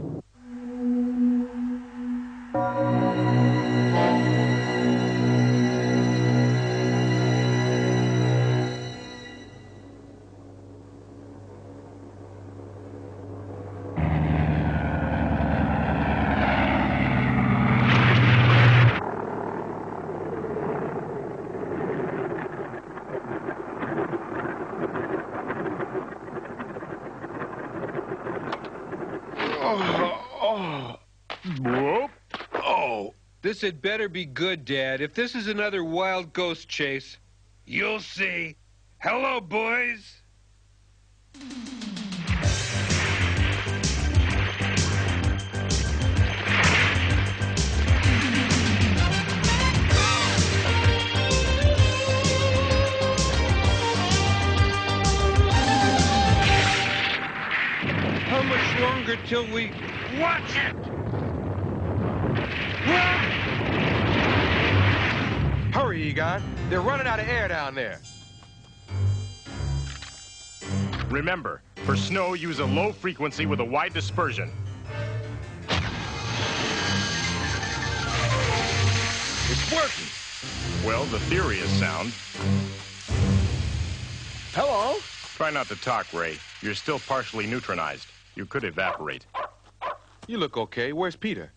This had better be good, Dad. If this is another wild ghost chase, you'll see. Hello, boys. How much longer till we... Watch it! Hurry, Egon. They're running out of air down there. Remember, for snow, use a low frequency with a wide dispersion. It's working. Well, the theory is sound. Hello? Try not to talk, Ray. You're still partially neutronized. You could evaporate. You look okay. Where's Peter?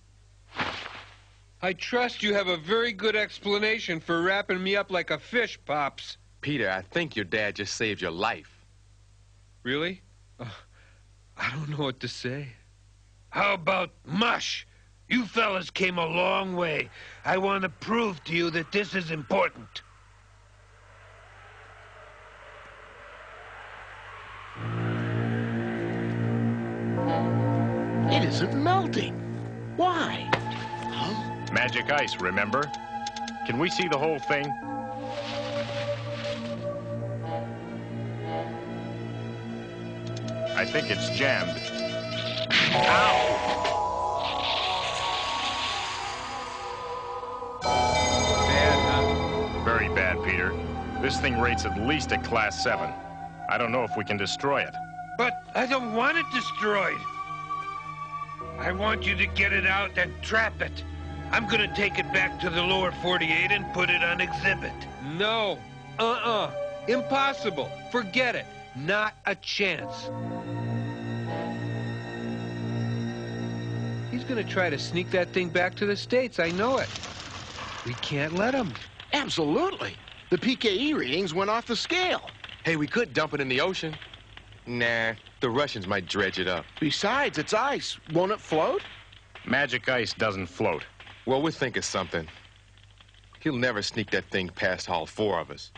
I trust you have a very good explanation for wrapping me up like a fish, Pops. Peter, I think your dad just saved your life. Really? I don't know what to say. How about mush? You fellas came a long way. I want to prove to you that this is important. It isn't melting. Why? Magic ice, remember? Can we see the whole thing? I think it's jammed. Ow! Bad, huh? Very bad, Peter. This thing rates at least a Class 7. I don't know if we can destroy it. But I don't want it destroyed. I want you to get it out and trap it. I'm gonna take it back to the lower 48 and put it on exhibit. No. Impossible. Forget it. Not a chance. He's gonna try to sneak that thing back to the States, I know it. We can't let him. Absolutely. The PKE readings went off the scale. Hey, we could dump it in the ocean. Nah, the Russians might dredge it up. Besides, it's ice. Won't it float? Magic ice doesn't float. Well, we'll think of something. He'll never sneak that thing past all four of us.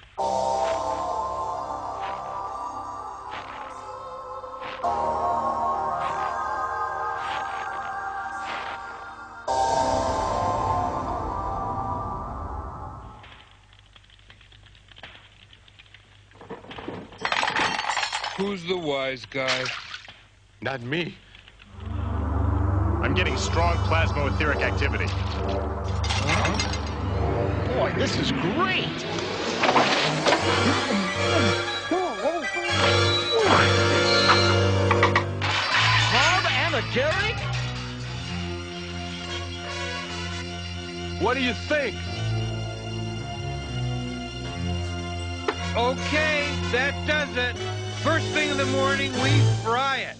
Who's the wise guy? Not me. I'm getting strong plasma-etheric activity. Boy, this is great! Hob and a Garrick? What do you think? Okay, that does it. First thing in the morning, we fry it.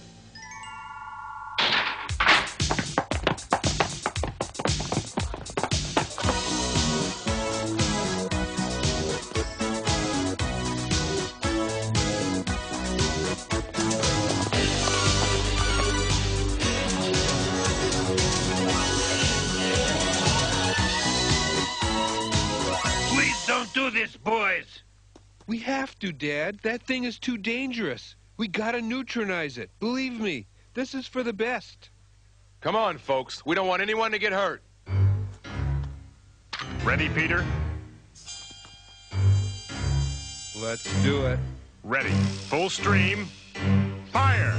Please don't do this, boys. We have to, Dad. That thing is too dangerous. We gotta neutralize it. Believe me, this is for the best. Come on, folks. We don't want anyone to get hurt. Ready, Peter? Let's do it. Ready. Full stream. Fire!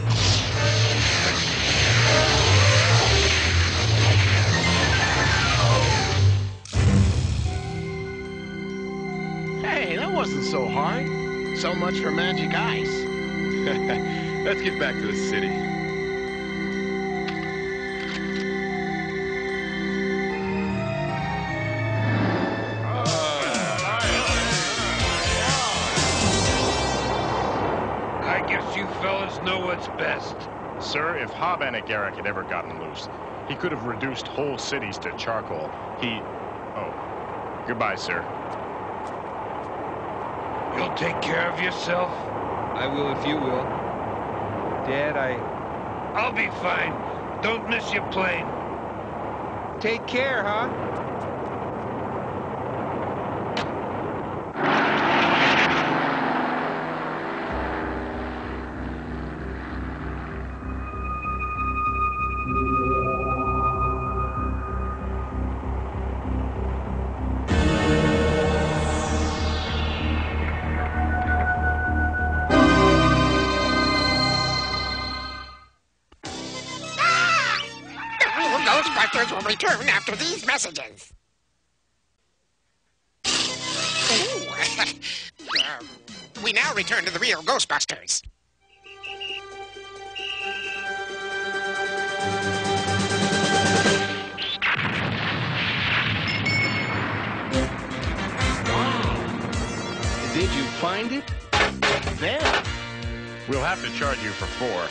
Hey, that wasn't so hard. So much for magic ice. Let's get back to the city. I guess you fellas know what's best. Sir, if Hob and Garrick had ever gotten loose, he could have reduced whole cities to charcoal. Oh. Goodbye, sir. You'll take care of yourself? I will if you will. Dad, I'll be fine. Don't miss your plane. Take care, huh? Ghostbusters will return after these messages. We now return to the real Ghostbusters. Did you find it? There. We'll have to charge you for 4.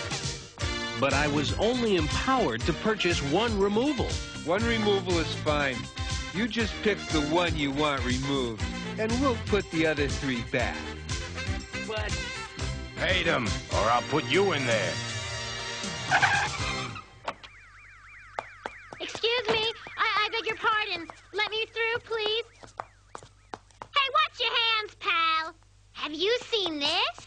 But I was only empowered to purchase 1 removal. 1 removal is fine. You just pick the one you want removed, and we'll put the other 3 back. But... Pay them, or I'll put you in there. Excuse me, I beg your pardon. Let me through, please. Hey, watch your hands, pal. Have you seen this?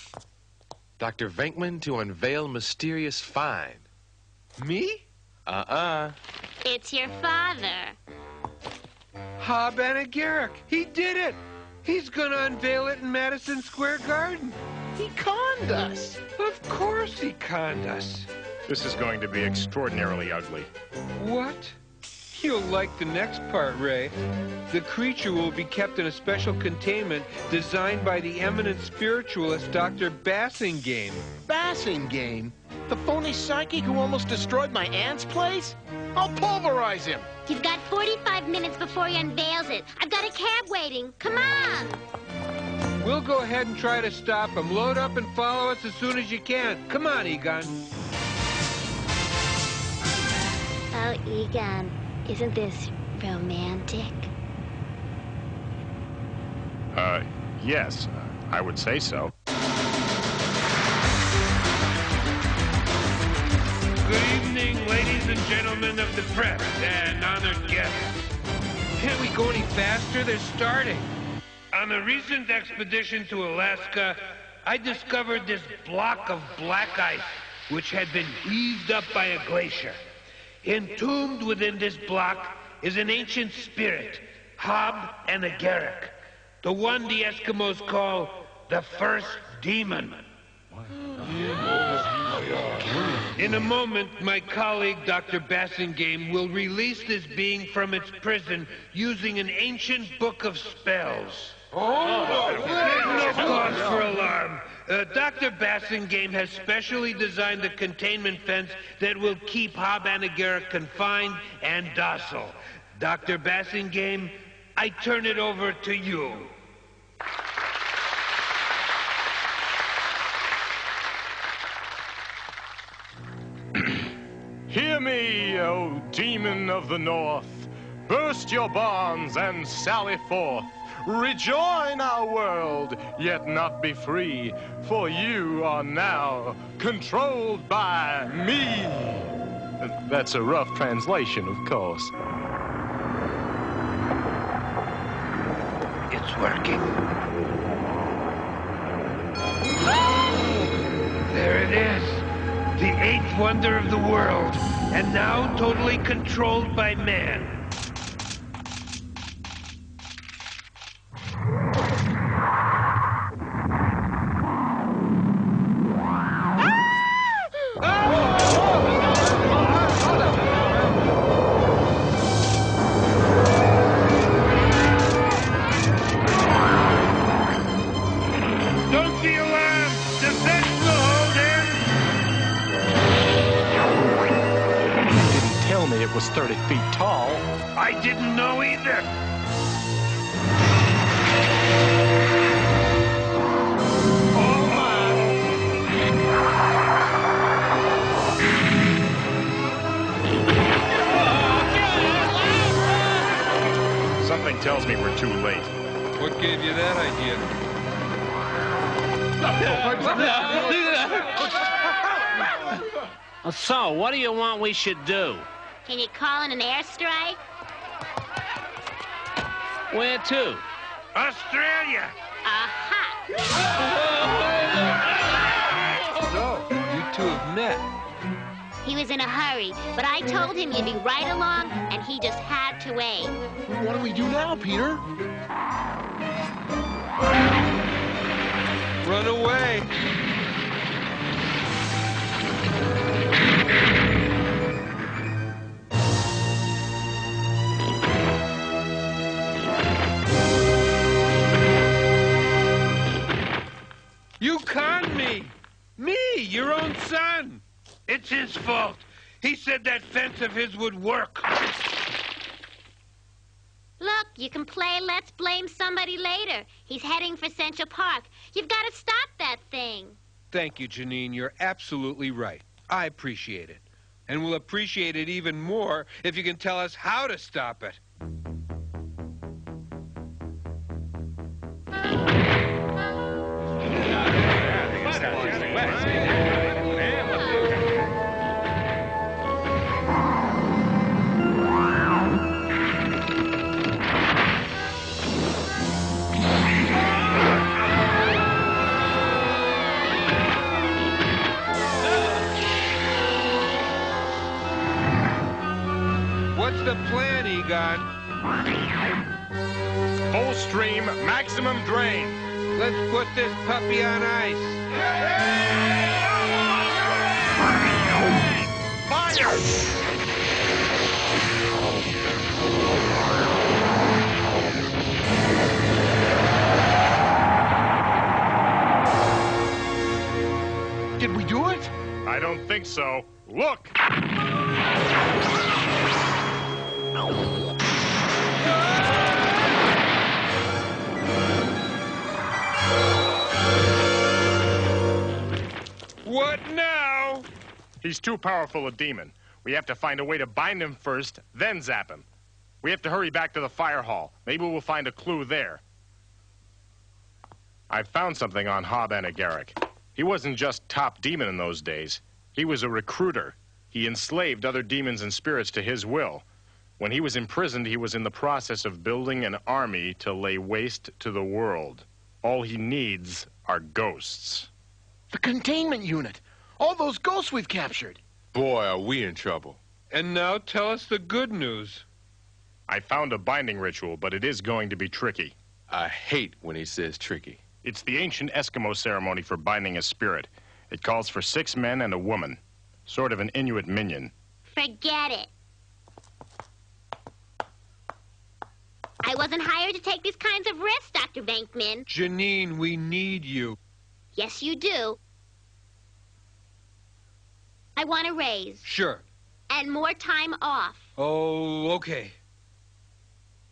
Dr. Venkman to unveil mysterious find. Me? It's your father. Hob and Garrick. He did it. He's gonna unveil it in Madison Square Garden. He conned us. Of course he conned us. This is going to be extraordinarily ugly. What? You'll like the next part, Ray. The creature will be kept in a special containment designed by the eminent spiritualist Dr. Bassingame. Bassingame? The phony psychic who almost destroyed my aunt's place? I'll pulverize him. You've got 45 minutes before he unveils it. I've got a cab waiting. Come on. We'll go ahead and try to stop him. Load up and follow us as soon as you can. Come on, Egon. Oh, Egon, isn't this romantic? Yes, I would say so. Good evening, ladies and gentlemen of the press and honored guests. Can't we go any faster? They're starting. On a recent expedition to Alaska, I discovered this block of black ice which had been heaved up by a glacier. Entombed within this block is an ancient spirit, Hob and Garrick, the one the Eskimos call the first demon. In a moment, my colleague, Dr. Bassingame, will release this being from its prison using an ancient book of spells. No cause for alarm. Dr. Bassingame has specially designed the containment fence that will keep Hob and Garrick confined and docile. Dr. Bassingame, I turn it over to you. Hear me, O demon of the north. Burst your bonds and sally forth. Rejoin our world, yet not be free, for you are now controlled by me. That's a rough translation, of course. It's working. There it is. The eighth wonder of the world, and now totally controlled by man. Don't be alarmed! The vent will hold him! You didn't tell me it was 30 feet tall. I didn't know either. Something tells me we're too late. What gave you that idea? So, what do you want we should do? Can you call in an airstrike? Where to? Australia! Aha! So, you two have met. He was in a hurry, but I told him you'd be right along, and he just had to wait. What do we do now, Peter? Run away. You conned me! Me, your own son! It's his fault. He said that fence of his would work. Look, you can play Let's Blame Somebody later. He's heading for Central Park. You've got to stop that thing. Thank you, Janine. You're absolutely right. I appreciate it. And we'll appreciate it even more if you can tell us how to stop it. What's the plan, Egon? Full stream, maximum drain. Let's put this puppy on ice. Fire! Did we do it? I don't think so. Look! What now? He's too powerful a demon. We have to find a way to bind him first, then zap him. We have to hurry back to the fire hall. Maybe we'll find a clue there. I found something on Hob Garrick. He wasn't just top demon in those days. He was a recruiter. He enslaved other demons and spirits to his will. When he was imprisoned, he was in the process of building an army to lay waste to the world. All he needs are ghosts. The containment unit. All those ghosts we've captured. Boy, are we in trouble. And now tell us the good news. I found a binding ritual, but it is going to be tricky. I hate when he says tricky. It's the ancient Eskimo ceremony for binding a spirit. It calls for 6 men and a woman. Sort of an Inuit minion. Forget it. I wasn't hired to take these kinds of risks, Dr. Venkman. Janine, we need you. Yes, you do. I want a raise. Sure. And more time off. Oh, okay.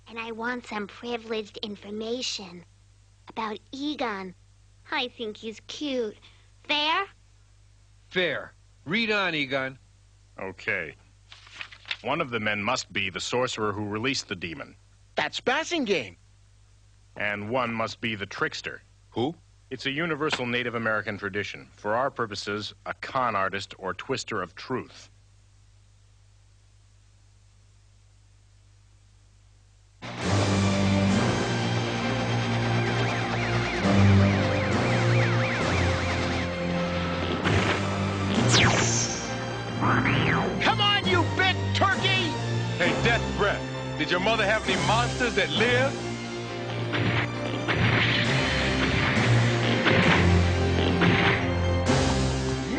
And I want some privileged information about Egon. I think he's cute. Fair? Fair. Read on, Egon. Okay. One of the men must be the sorcerer who released the demon. That's M.A.S.K. And one must be the trickster. Who? It's a universal Native American tradition. For our purposes, a con artist or twister of truth. Come on, you big turkey! Hey, Death Breath, did your mother have any monsters that live?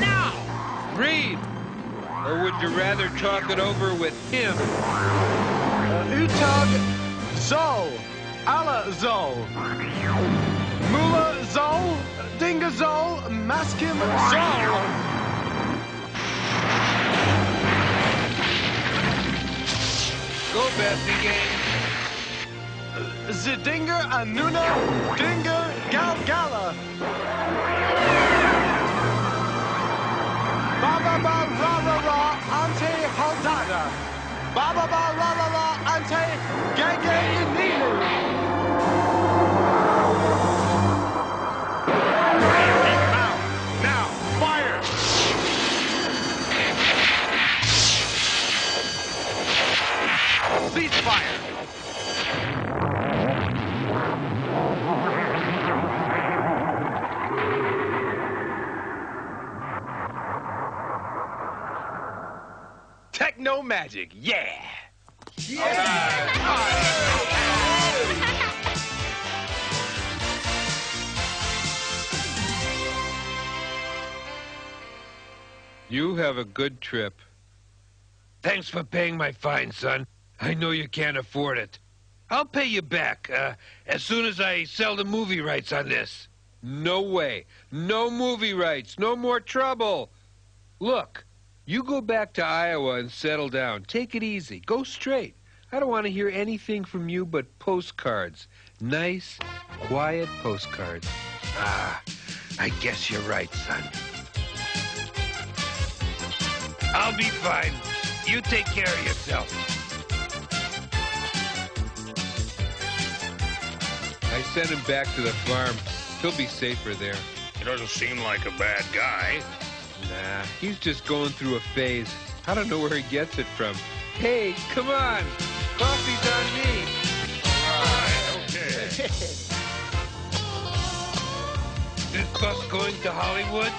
Now! Read! Or would you rather talk it over with him? Utug Zol, Alla Zol, Mula Zol, Dinga Zol, Maskim Zol. Go, M.A.S.K. Zidinga Anuna, Dinga Galgala. Baba ba ra ra ra ante haldada. Baba ba la la la ante gege inini. Now, fire! Cease fire! Techno magic, yeah! You have a good trip. Thanks for paying my fine, son. I know you can't afford it. I'll pay you back as soon as I sell the movie rights on this. No way. No movie rights. No more trouble. Look, you go back to Iowa and settle down. Take it easy. Go straight. I don't want to hear anything from you but postcards. Nice, quiet postcards. Ah, I guess you're right, son. I'll be fine. You take care of yourself. I sent him back to the farm. He'll be safer there. He doesn't seem like a bad guy. Nah, he's just going through a phase. I don't know where he gets it from. Hey, come on! Coffee's on me! All right, okay. This bus going to Hollywood?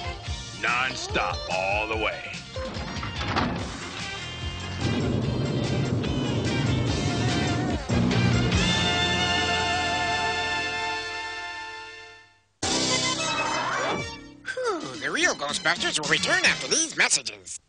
Non-stop all the way. The real Ghostbusters will return after these messages.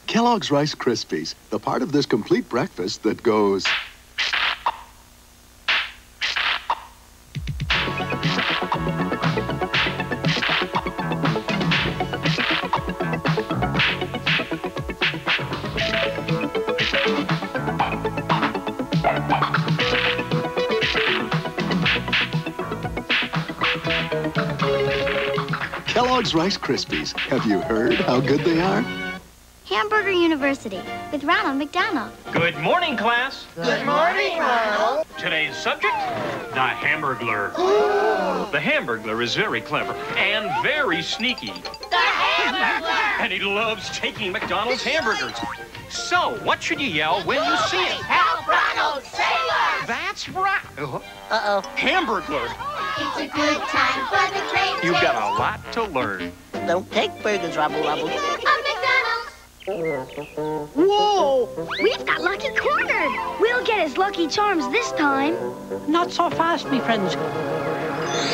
Kellogg's Rice Krispies, the part of this complete breakfast that goes... Kellogg's Rice Krispies. Have you heard how good they are? Hamburger University with Ronald McDonald. Good morning, class. Good morning, Ronald. Today's subject, the Hamburglar. The Hamburglar is very clever and very sneaky. The Hamburglar! And he loves taking McDonald's hamburgers. So, what should you yell when you see it? Help Ronald, sailor! That's right. Uh-oh. Hamburglar. It's a good time for the train. You've got a lot to learn. Don't take burgers, Rubble Rubble. A McDonald's! Whoa! We've got Lucky cornered! We'll get his Lucky Charms this time. Not so fast, me friends.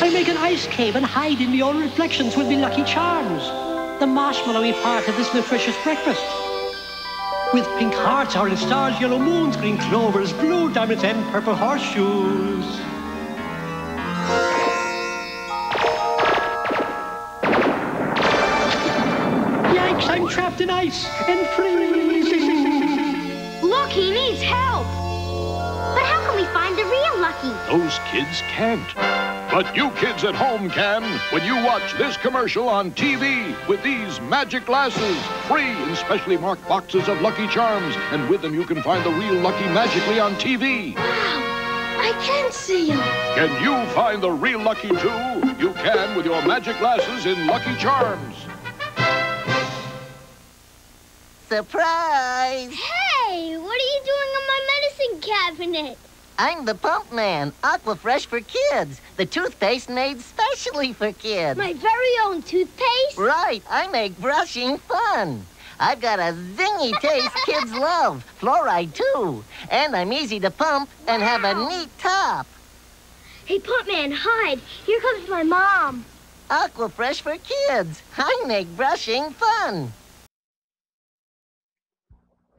I make an ice cave and hide in your reflections with me Lucky Charms, the marshmallowy part of this nutritious breakfast. With pink hearts, orange stars, yellow moons, green clovers, blue diamonds, and purple horseshoes. Yikes, I'm trapped in ice and freezing. Look, he needs help. But how can we find the real Lucky? Those kids can't. But you kids at home can when you watch this commercial on TV with these magic glasses, free in specially marked boxes of Lucky Charms. And with them you can find the real Lucky magically on TV. Wow, I can see him. Can you find the real Lucky too? You can with your magic glasses in Lucky Charms. Surprise! Hey, what are you doing in my medicine cabinet? I'm the Pump Man, Aquafresh for kids. The toothpaste made specially for kids. My very own toothpaste? Right, I make brushing fun. I've got a zingy taste kids love, fluoride too. And I'm easy to pump and have a neat top. Hey, Pump Man, hide. Here comes my mom. Aquafresh for kids. I make brushing fun.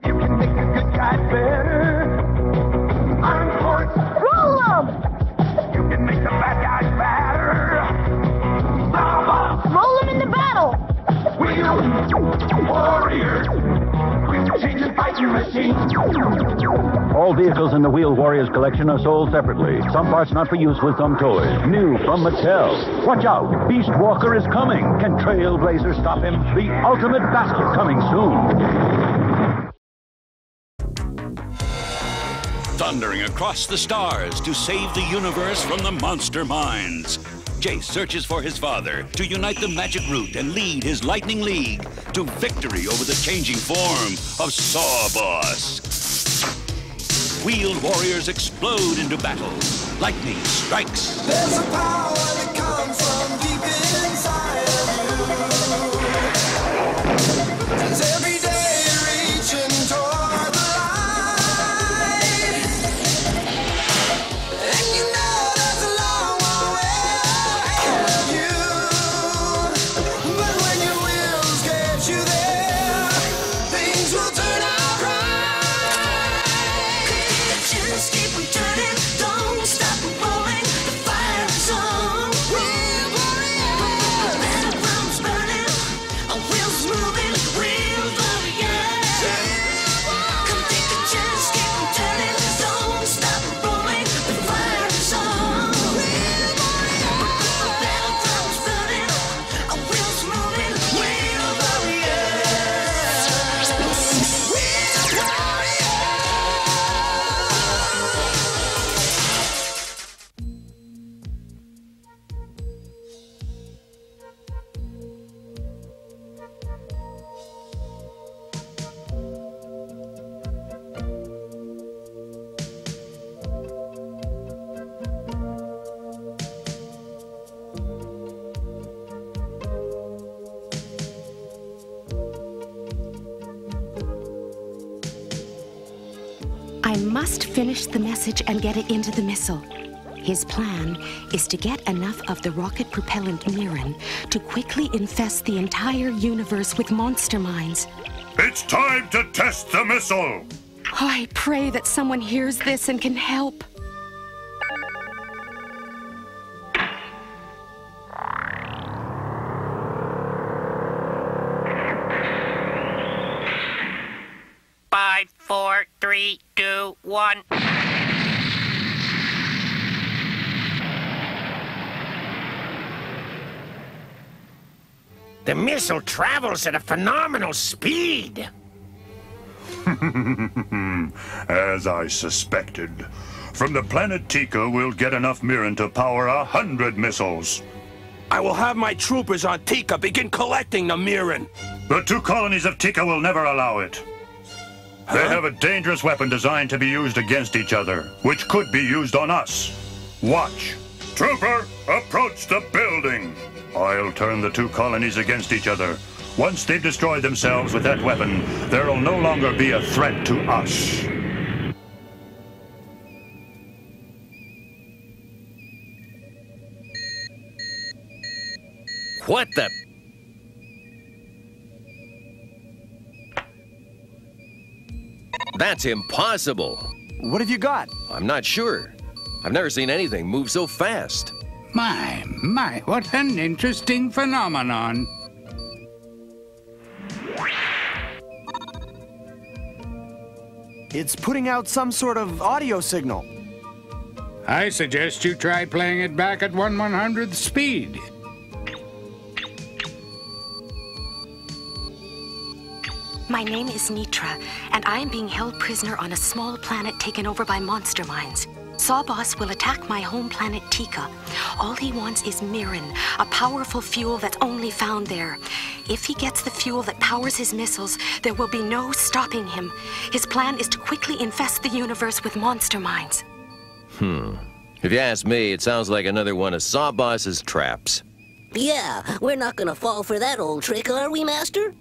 You can make a good guy better. Roll 'em! You can make the bad guys badder. Roll 'em into battle! Wheel Warriors. We'll change and fight your machine. All vehicles in the Wheel Warriors collection are sold separately. Some parts not for use with some toys. New from Mattel. Watch out! Beast Walker is coming. Can Trailblazer stop him? The ultimate battle coming soon. Thundering across the stars to save the universe from the monster minds. Jayce searches for his father to unite the magic root and lead his lightning league to victory over the changing form of Sawboss. Wheeled warriors explode into battle. Lightning strikes. There's a power that comes from deep inside of you. As every day you're reaching toward the light. And you know there's a long way ahead of you. But when your wheels get you there, things will turn out right. Just keep on turning, don't stop rolling. The fire is on. Wheel warrior, battlegrounds burning, our wheels moving. Wheel warrior, come take a chance, keep on turning, don't stop rolling. The fire is on. Wheel warrior, battlegrounds burning, our wheels moving. Wheel warrior, wheel warrior. I must finish the message and get it into the missile. His plan is to get enough of the rocket propellant mirin to quickly infest the entire universe with monster mines. It's time to test the missile. Oh, I pray that someone hears this and can help. Five, 4, 3, 2, 1. The missile travels at a phenomenal speed. As I suspected. From the planet Tika, we'll get enough mirin to power 100 missiles. I will have my troopers on Tika begin collecting the mirin. The 2 colonies of Tika will never allow it. They have a dangerous weapon designed to be used against each other, which could be used on us. Watch. Trooper, approach the building. I'll turn the 2 colonies against each other. Once they've destroyed themselves with that weapon, there'll no longer be a threat to us. What the... That's impossible. What have you got? I'm not sure. I've never seen anything move so fast. My, what an interesting phenomenon. It's putting out some sort of audio signal. I suggest you try playing it back at 1/100th speed. My name is Nitra, and I am being held prisoner on a small planet taken over by monster minds. Sawboss will attack my home planet Tika. All he wants is Mirren, a powerful fuel that's only found there. If he gets the fuel that powers his missiles, there will be no stopping him. His plan is to quickly infest the universe with monster minds. If you ask me, it sounds like another one of Sawboss's traps. Yeah, we're not gonna fall for that old trick, are we, Master?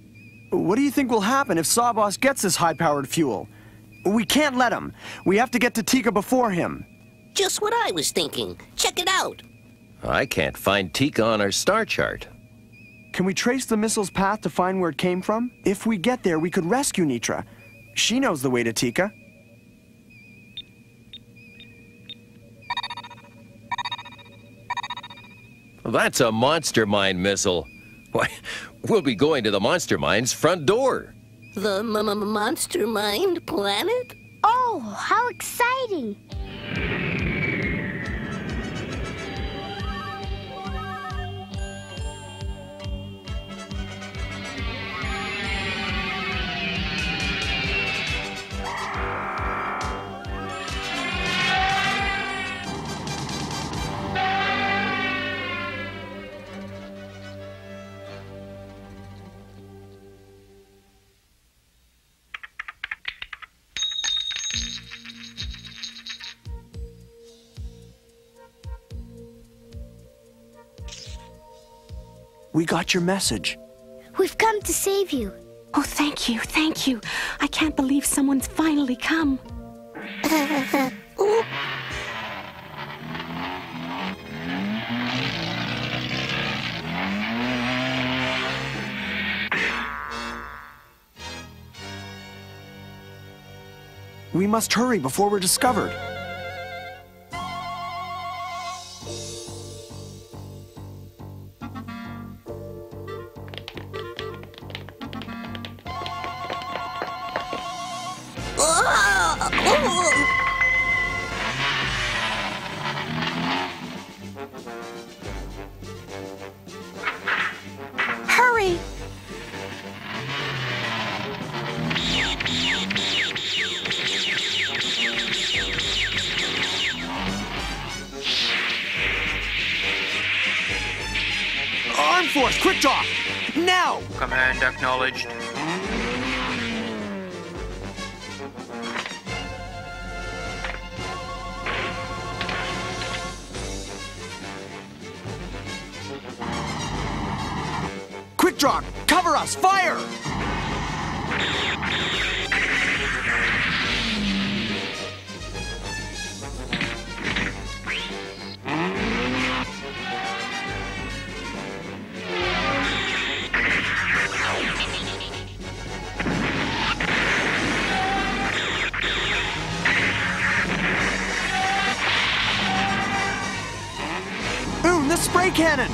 What do you think will happen if Sawboss gets this high-powered fuel? We can't let him. We have to get to Tika before him. Just what I was thinking. Check it out. I can't find Tika on our star chart. Can we trace the missile's path to find where it came from? If we get there, we could rescue Nitra. She knows the way to Tika. That's a monster mine missile. Why, we'll be going to the monster mine's front door. The Monster Mind planet? Oh, how exciting! We got your message. We've come to save you. Oh, thank you, thank you. I can't believe someone's finally come. We must hurry before we're discovered. Hurry! Armed Force, quick draw! Now! Command acknowledged. Quick draw! Cover us! Fire! Boom, the spray cannon!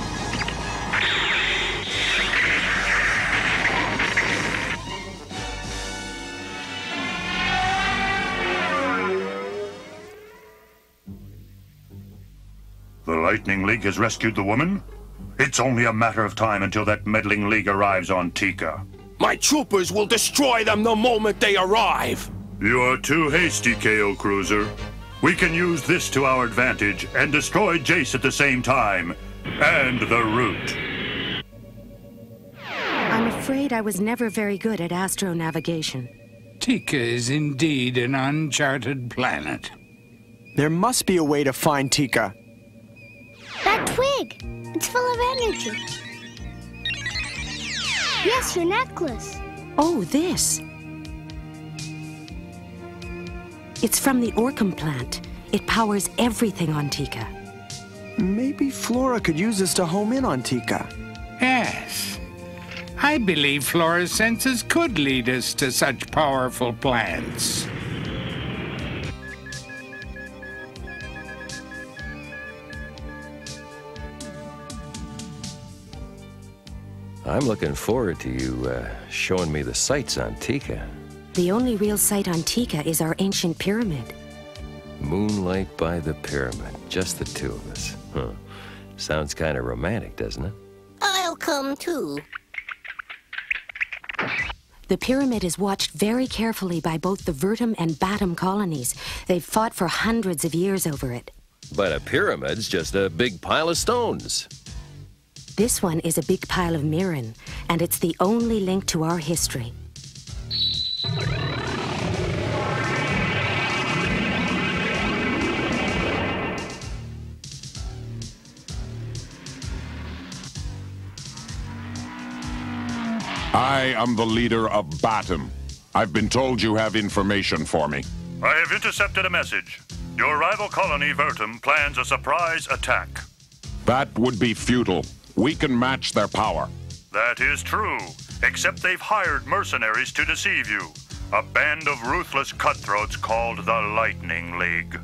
The Lightning League has rescued the woman? It's only a matter of time until that meddling league arrives on Tika. My troopers will destroy them the moment they arrive. You are too hasty, KO Cruiser. We can use this to our advantage and destroy Jayce at the same time. And the route. I'm afraid I was never very good at astronavigation. Tika is indeed an uncharted planet. There must be a way to find Tika. That twig! It's full of energy. Yes, your necklace. Oh, this. It's from the Orcam plant. It powers everything on Tika. Maybe Flora could use this to home in on Tika. Yes. I believe Flora's senses could lead us to such powerful plans. I'm looking forward to you showing me the sights on Tika. The only real site on Tika is our ancient pyramid. Moonlight by the pyramid, just the two of us. Huh. Sounds kind of romantic, doesn't it? I'll come too. The pyramid is watched very carefully by both the Vertum and Batum colonies. They've fought for hundreds of years over it. But a pyramid's just a big pile of stones. This one is a big pile of Mirren, and it's the only link to our history. I am the leader of Batum. I've been told you have information for me. I have intercepted a message. Your rival colony, Vertum, plans a surprise attack. That would be futile. We can match their power. That is true, except they've hired mercenaries to deceive you. A band of ruthless cutthroats called the Lightning League.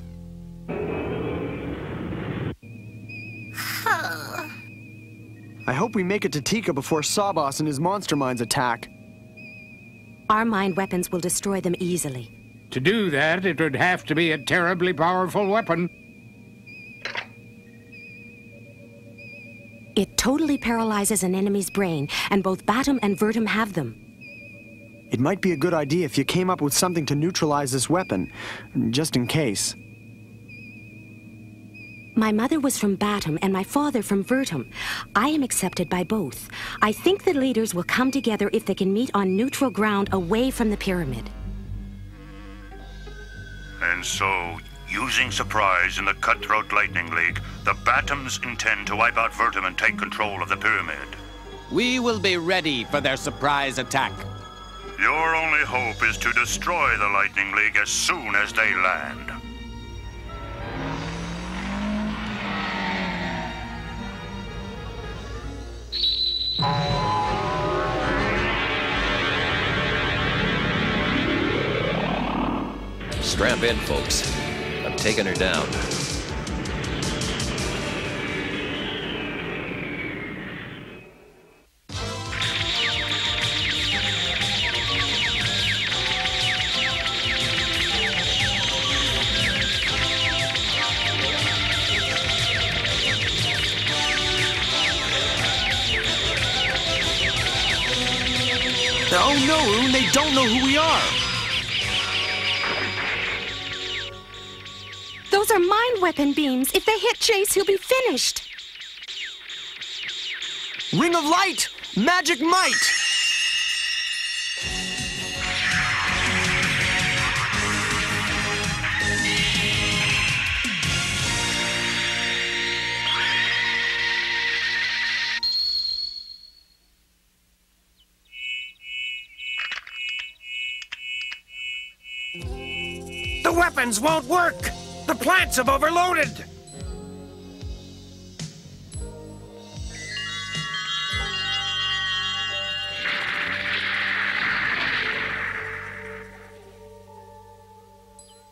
I hope we make it to Tika before Sawboss and his monster mines attack. Our mind weapons will destroy them easily. To do that, it would have to be a terribly powerful weapon. It totally paralyzes an enemy's brain, and both Batum and Vertum have them. It might be a good idea if you came up with something to neutralize this weapon, just in case. My mother was from Batum and my father from Vertum. I am accepted by both. I think the leaders will come together if they can meet on neutral ground away from the pyramid. And so, using surprise in the Cutthroat Lightning League, the Batums intend to wipe out Vertum and take control of the pyramid. We will be ready for their surprise attack. Your only hope is to destroy the Lightning League as soon as they land. Strap in, folks. I'm taking her down. Oh no, Oon, they don't know who we are! Those are mind weapon beams. If they hit Jayce, he'll be finished. Ring of Light! Magic Might! The weapons won't work! The plants have overloaded!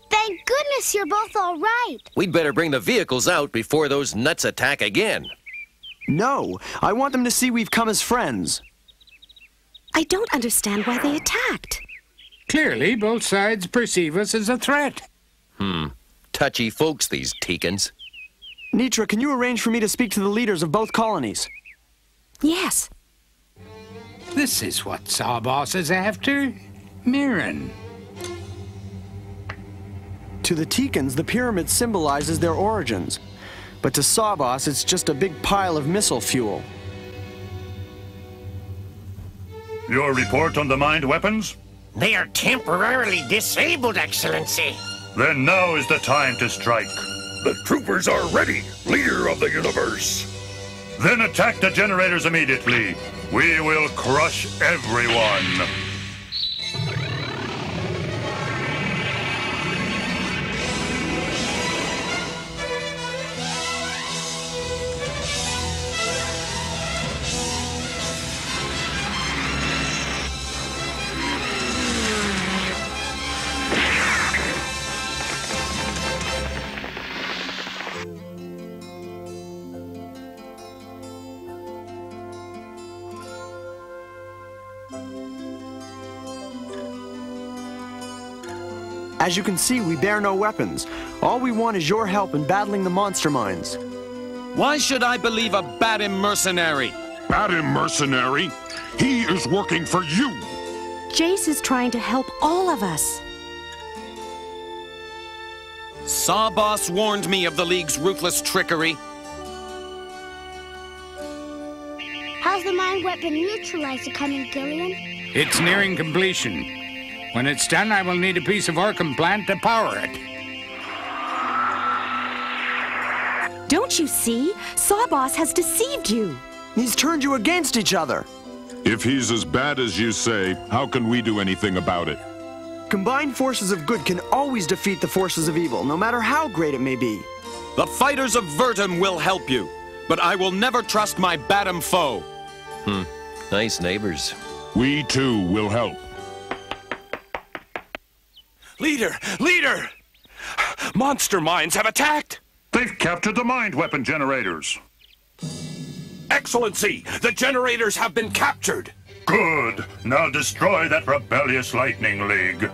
Thank goodness you're both all right. We'd better bring the vehicles out before those nuts attack again. No, I want them to see we've come as friends. I don't understand why they attacked. Clearly, both sides perceive us as a threat. Touchy folks, these Tikans. Nitra, can you arrange for me to speak to the leaders of both colonies? Yes. This is what Sawboss is after. Mirren. To the Tikans, the pyramid symbolizes their origins. But to Sawboss, it's just a big pile of missile fuel. Your report on the mind weapons? They are temporarily disabled, Excellency. Then now is the time to strike. The troopers are ready, leader of the universe. Then attack the generators immediately. We will crush everyone. As you can see, we bear no weapons. All we want is your help in battling the monster minds. Why should I believe a Batum mercenary? Batum mercenary? He is working for you! Jayce is trying to help all of us. Sawboss warned me of the League's ruthless trickery. How's the mind weapon neutralizer coming, Gillian? It's nearing completion. When it's done, I will need a piece of Orcam plant to power it. Don't you see? Sawboss has deceived you. He's turned you against each other. If he's as bad as you say, how can we do anything about it? Combined forces of good can always defeat the forces of evil, no matter how great it may be. The fighters of Vertum will help you, but I will never trust my Batum foe. Nice neighbors. We too will help. Leader! Leader! Monster minds have attacked! They've captured the mind weapon generators. Excellency, the generators have been captured. Good. Now destroy that rebellious Lightning League.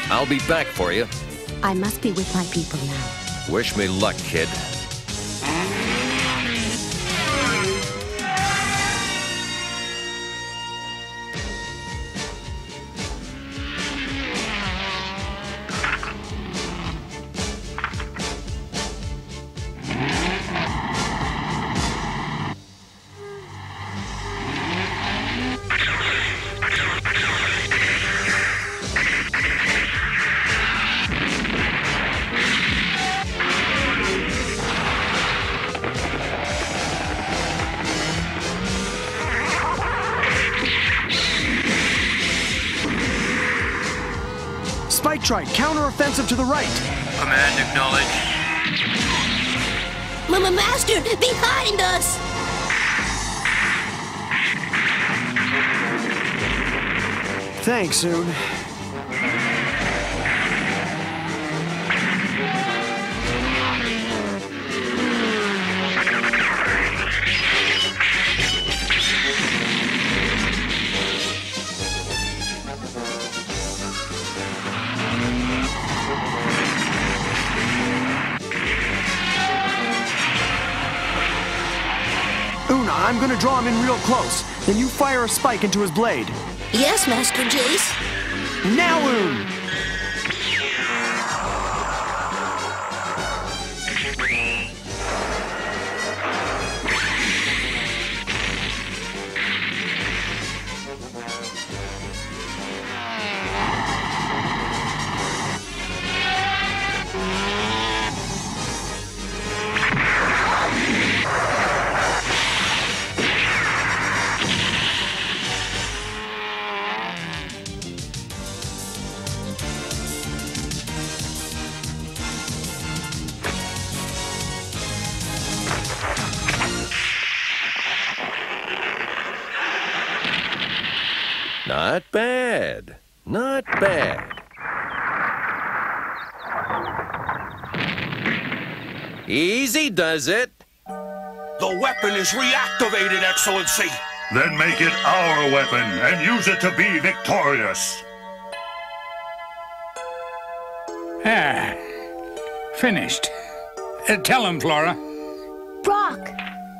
I'll be back for you. I must be with my people now. Wish me luck, kid. Spike Trike, counter-offensive to the right. Command acknowledged. Master, behind us! Thanks, Oon. I'm gonna draw him in real close. Then you fire a spike into his blade. Yes, Master Jayce. Now, Oon! Not bad. Not bad. Easy does it. The weapon is reactivated, Excellency. Then make it our weapon and use it to be victorious. Finished. Tell him, Flora. Brock,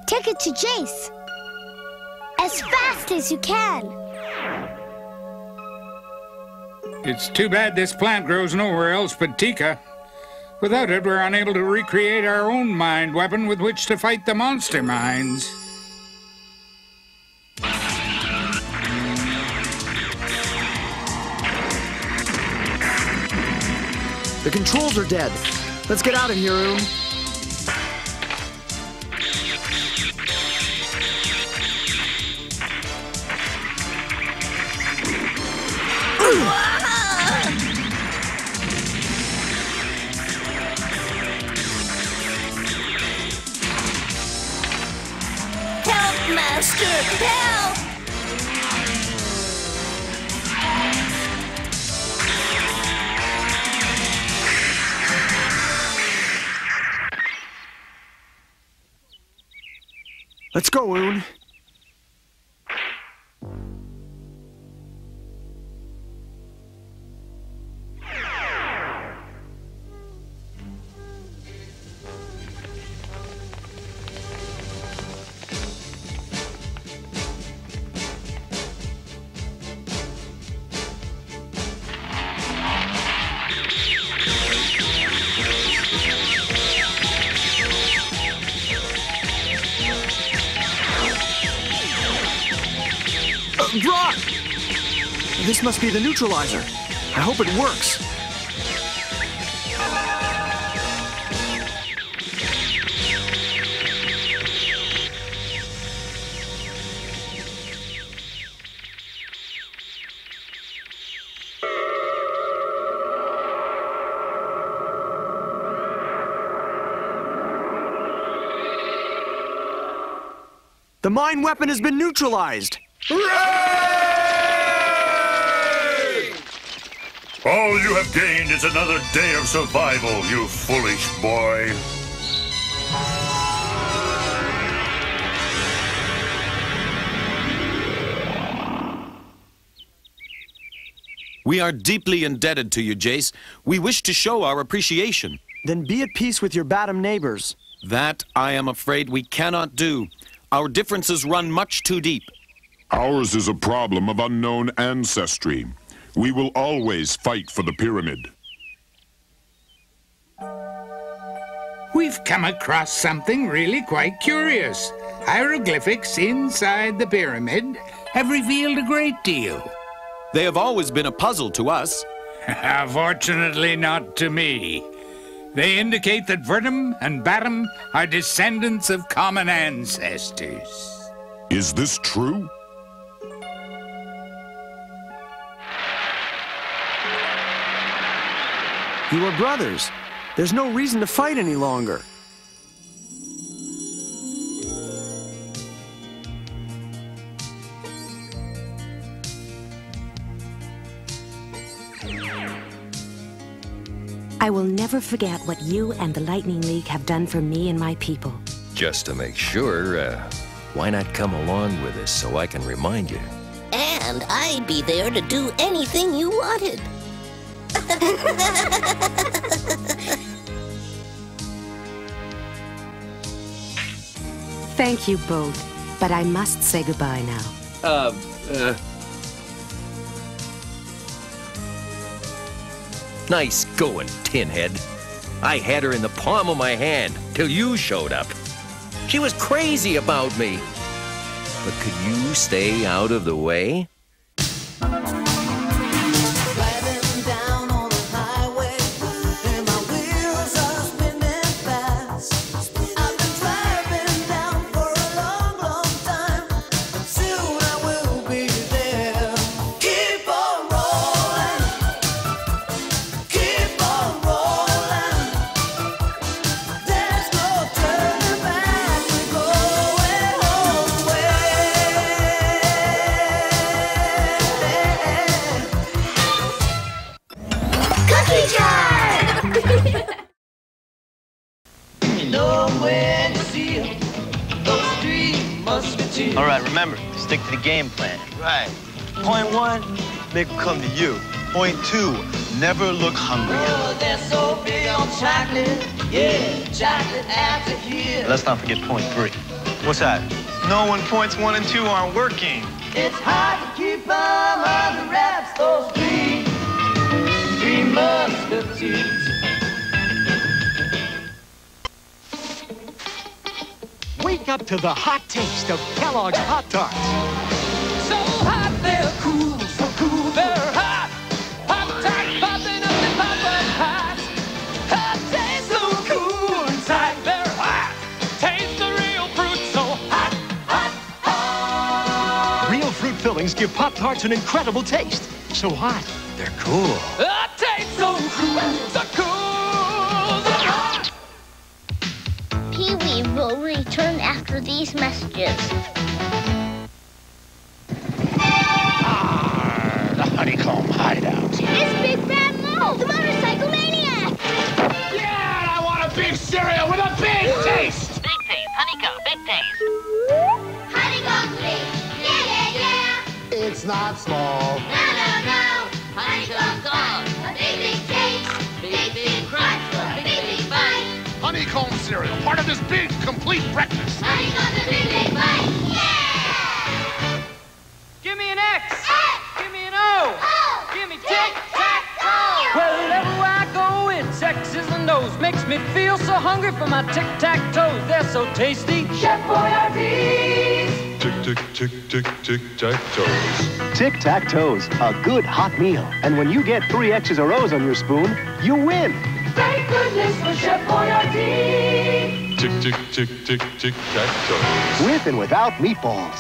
take it to Jayce. As fast as you can. It's too bad this plant grows nowhere else but Tika. Without it, we're unable to recreate our own mind weapon with which to fight the monster minds. The controls are dead. Let's get out of here, Oon. Help, Master! Help! Let's go, Oon. This must be the neutralizer. I hope it works. The mine weapon has been neutralized! Hooray! All you have gained is another day of survival, you foolish boy. We are deeply indebted to you, Jayce. We wish to show our appreciation. Then be at peace with your Batum neighbors. That, I am afraid, we cannot do. Our differences run much too deep. Ours is a problem of unknown ancestry. We will always fight for the pyramid. We've come across something really quite curious. Hieroglyphics inside the pyramid have revealed a great deal. They have always been a puzzle to us. Fortunately not to me. They indicate that Vertum and Batum are descendants of common ancestors. Is this true? You are brothers. There's no reason to fight any longer. I will never forget what you and the Lightning League have done for me and my people. Just to make sure, why not come along with us so I can remind you? And I'd be there to do anything you wanted. Thank you both, but I must say goodbye now. Nice going, Tinhead. I had her in the palm of my hand till you showed up. She was crazy about me. But could you stay out of the way? All right, remember, stick to the game plan. Right. Point 1, make them come to you. Point 2, never look hungry. Oh, they're so big on chocolate. Yeah, chocolate after here. Let's not forget point 3. What's that? No, when points 1 and 2 aren't working. It's hard to keep them under wraps, those three musketeers. Wake up to the hot taste of Kellogg's Pop Tarts. So hot, they're cool, so cool, they're hot. Pop-Tarts popping up and popping hot. Hot taste so cool inside, they're hot. Taste the real fruit, so hot, hot, hot. Real fruit fillings give Pop Tarts an incredible taste. So hot, they're cool. Hot taste so cool, so cool, they're hot. Pee-wee will return after these messages. The honeycomb hideout. It's Big Bad Mo, the motorcycle maniac! Yeah, I want a big cereal with a big taste! Big taste, honeycomb, big taste. Honeycomb, please! Yeah, yeah, yeah! It's not small. No, no, no! Honeycomb gone! A big, big taste! Big, big crunch! A big, big bite! Honeycomb cereal, part of this big, complete breakfast. Honeycomb's a big, big bite! Yeah! Give me an X. Give me an O. Give me tic-tac-toe. Wherever I go, it's X's and O's. Makes me feel so hungry for my tic-tac-toes. They're so tasty. Chef Boyardee's. Tic-tac-toes. Tic-tac-toes, a good hot meal. And when you get 3 X's or O's on your spoon, you win. Thank goodness for Chef Boyardee. Tic-tac-toes. With and without meatballs.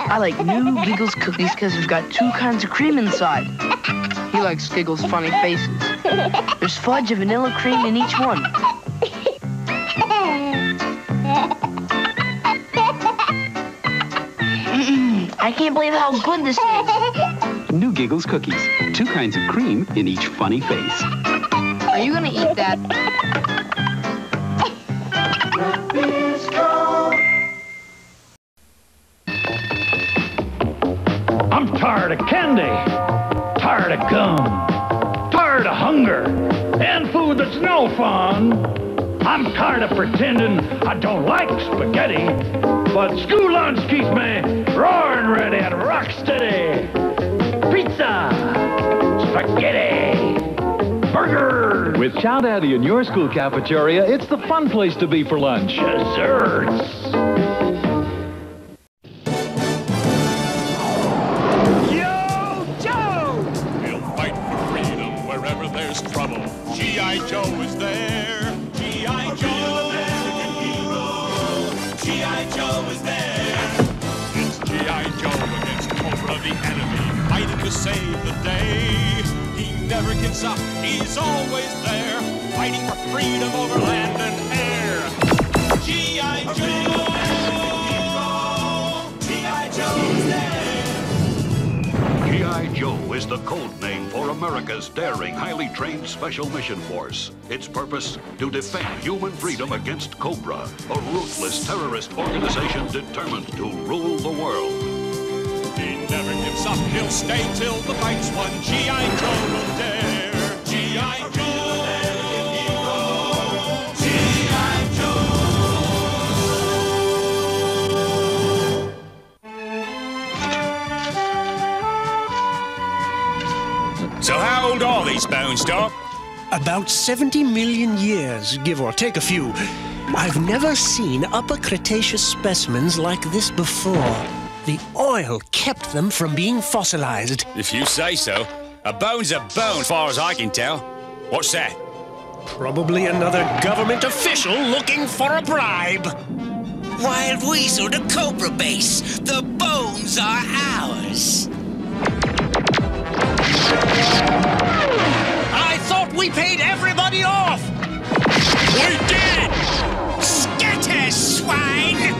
I like new Giggles cookies because they've got 2 kinds of cream inside. He likes Giggles' funny faces. There's fudge and vanilla cream in each one. I can't believe how good this is. New Giggles cookies. 2 kinds of cream in each funny face. Are you gonna eat that? I'm tired of candy, tired of gum, tired of hunger, and food that's no fun. I'm tired of pretending I don't like spaghetti, but school lunch keeps me roaring ready and rock steady. Pizza, spaghetti, burgers. With Chow Daddy in your school cafeteria, it's the fun place to be for lunch. Desserts. Trouble. G.I. Joe is there. G.I. Joe, American hero. G.I. Joe is there. It's G.I. Joe against Cobra, the enemy, fighting to save the day. He never gives up. He's always there, fighting for freedom over land and air. G.I. Joe, G.I. Joe is there. G.I. Joe is the code name for America's daring, highly trained Special Mission Force. Its purpose, to defend human freedom against Cobra, a ruthless terrorist organization determined to rule the world. He never gives up, he'll stay till the fight's won. G.I. Joe will dare. G.I. Joe, American hero. G.I. Joe. So how old are these bones, Doc? About 70 million years, give or take a few. I've never seen Upper Cretaceous specimens like this before. The oil kept them from being fossilized. If you say so. A bone's a bone, as far as I can tell. What's that? Probably another government official looking for a bribe. Wild Weasel to Cobra Base. The bones are ours. I thought we paid everybody off! We did! Scatter, swine!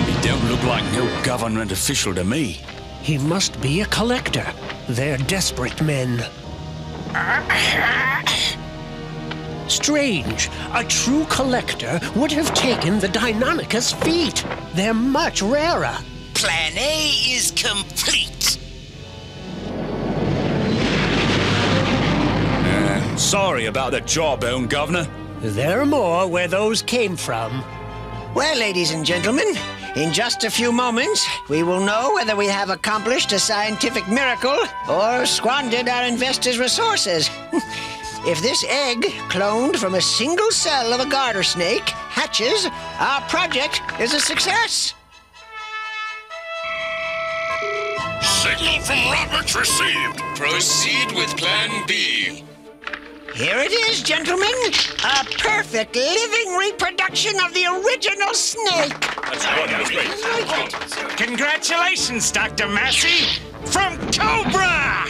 He don't look like no government official to me. He must be a collector. They're desperate men. Strange. A true collector would have taken the Deinonychus feet. They're much rarer. Plan A is complete. Sorry about the jawbone, Governor. There are more where those came from. Well, ladies and gentlemen, in just a few moments, we will know whether we have accomplished a scientific miracle or squandered our investors' resources. If this egg, cloned from a single cell of a garter snake, hatches, our project is a success. Signal from Roberts received. Proceed with Plan B. Here it is, gentlemen. A perfect living reproduction of the original snake. That's great. Congratulations, Dr. Massey, from Cobra!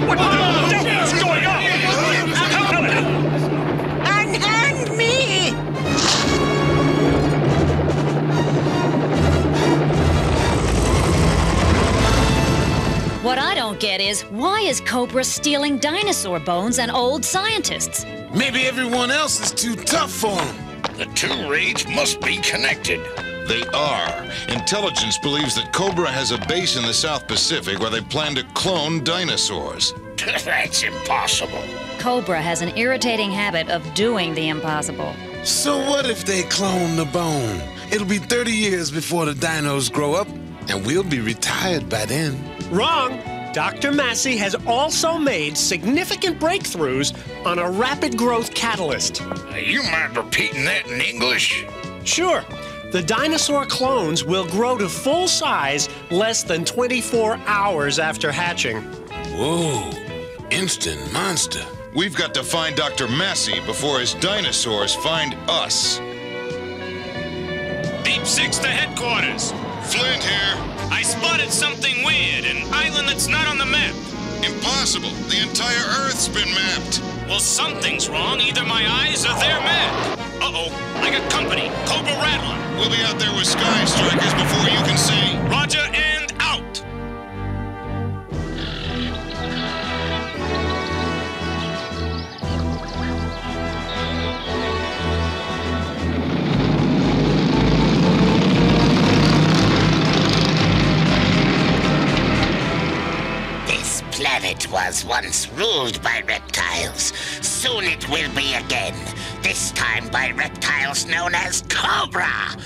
What the hell is going on? Unhand me! What I don't get is, why is Cobra stealing dinosaur bones and old scientists? Maybe everyone else is too tough for him. The two raids must be connected. They are. Intelligence believes that Cobra has a base in the South Pacific where they plan to clone dinosaurs. That's impossible. Cobra has an irritating habit of doing the impossible. So what if they clone the bone? It'll be 30 years before the dinos grow up. And we'll be retired by then. Wrong. Dr. Massey has also made significant breakthroughs on a rapid growth catalyst. You mind repeating that in English? Sure. The dinosaur clones will grow to full size less than 24 hours after hatching. Whoa, instant monster. We've got to find Dr. Massey before his dinosaurs find us. Deep Six to headquarters. Flint here. I spotted something weird, an island that's not on the map. Impossible. The entire Earth's been mapped. Well, something's wrong. Either my eyes or their map. Uh-oh. I got company. Cobra Rattler. We'll be out there with Sky Strikers before you can say... Roger and out. This planet was once ruled by reptiles. Soon it will be again. This time by reptiles known as Cobra.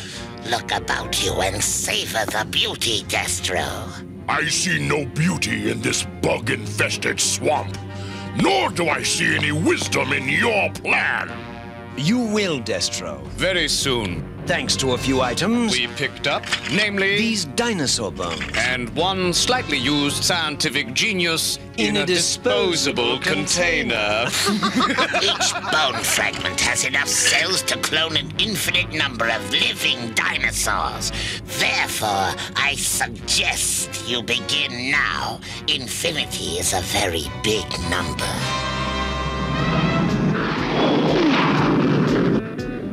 Look about you and savor the beauty, Destro. I see no beauty in this bug-infested swamp. Nor do I see any wisdom in your plan. You will, Destro. Very soon. Thanks to a few items we picked up, namely... these dinosaur bones. And one slightly used scientific genius in a disposable container. Each bone fragment has enough cells to clone an infinite number of living dinosaurs. Therefore, I suggest you begin now. Infinity is a very big number.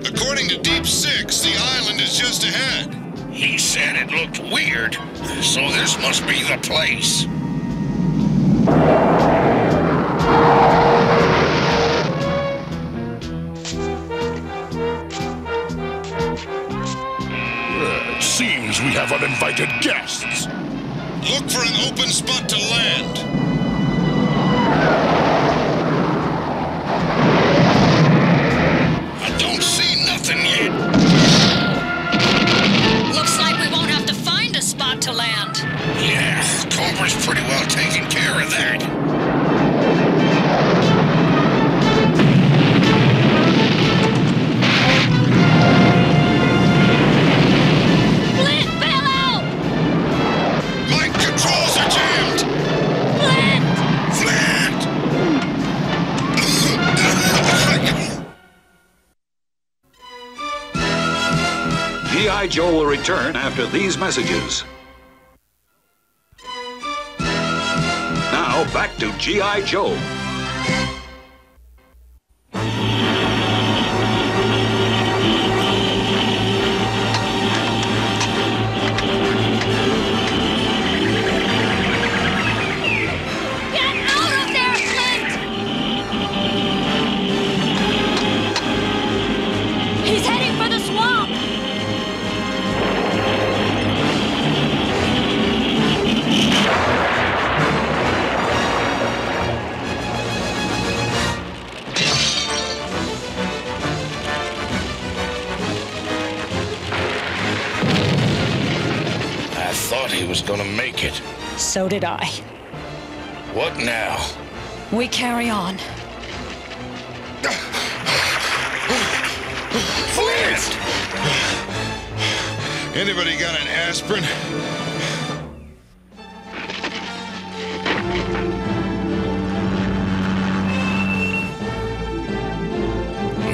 According to Deep Six, the island is just ahead. He said it looked weird, so this must be the place. It seems we have uninvited guests. Look for an open spot to land. I don't see nothing yet. Looks like we won't have to find a spot to land. Yeah, Cobra's pretty well taking care of that. Flint, bail out! My controls are jammed! Flint! G.I. Joe will return after these messages. Now, back to G.I. Joe. Get out of there, Flint! He's heading for the swamp! I thought he was gonna make it. So did I. What now? We carry on. Flint! Anybody got an aspirin?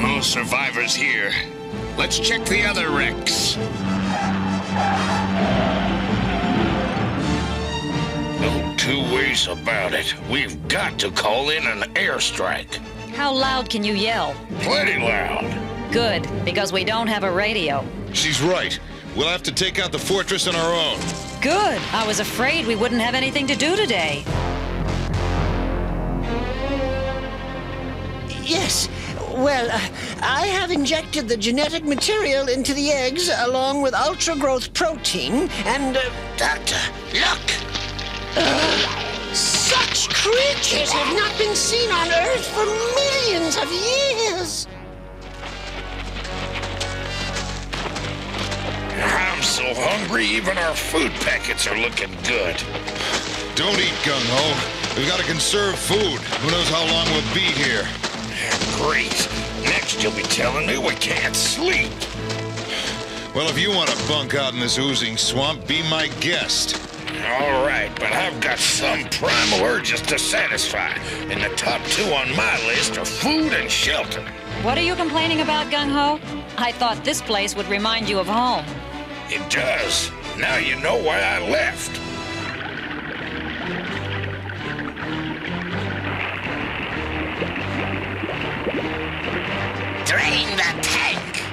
No survivors here. Let's check the other wrecks. No two ways about it. We've got to call in an airstrike. How loud can you yell? Plenty loud. Good, because we don't have a radio. She's right. We'll have to take out the fortress on our own. Good. I was afraid we wouldn't have anything to do today. Yes. Well, I have injected the genetic material into the eggs along with ultra-growth protein and... Doctor, look! Such creatures have not been seen on Earth for millions of years. I'm so so hungry, even our food packets are looking good. Don't eat, gung-ho. We've got to conserve food. Who knows how long we'll be here? Great. Next you'll be telling me we can't sleep. Well, if you want to bunk out in this oozing swamp, be my guest. All right, but I've got some primal urges to satisfy, and the top two on my list are food and shelter. What are you complaining about, Gung-Ho? I thought this place would remind you of home. It does. Now you know why I left. Drain the tank.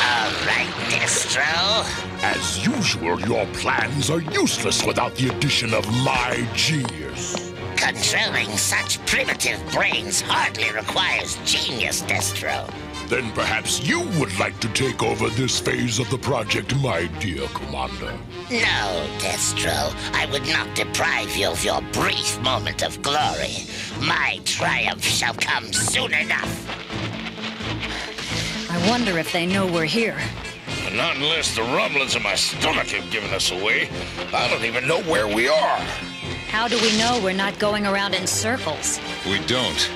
All right, Destro. As usual, your plans are useless without the addition of my genius. Controlling such primitive brains hardly requires genius, Destro. Then perhaps you would like to take over this phase of the project, my dear Commander. No, Destro. I would not deprive you of your brief moment of glory. My triumph shall come soon enough. I wonder if they know we're here. Not unless the rumblings of my stomach have given us away. I don't even know where we are. How do we know we're not going around in circles? We don't.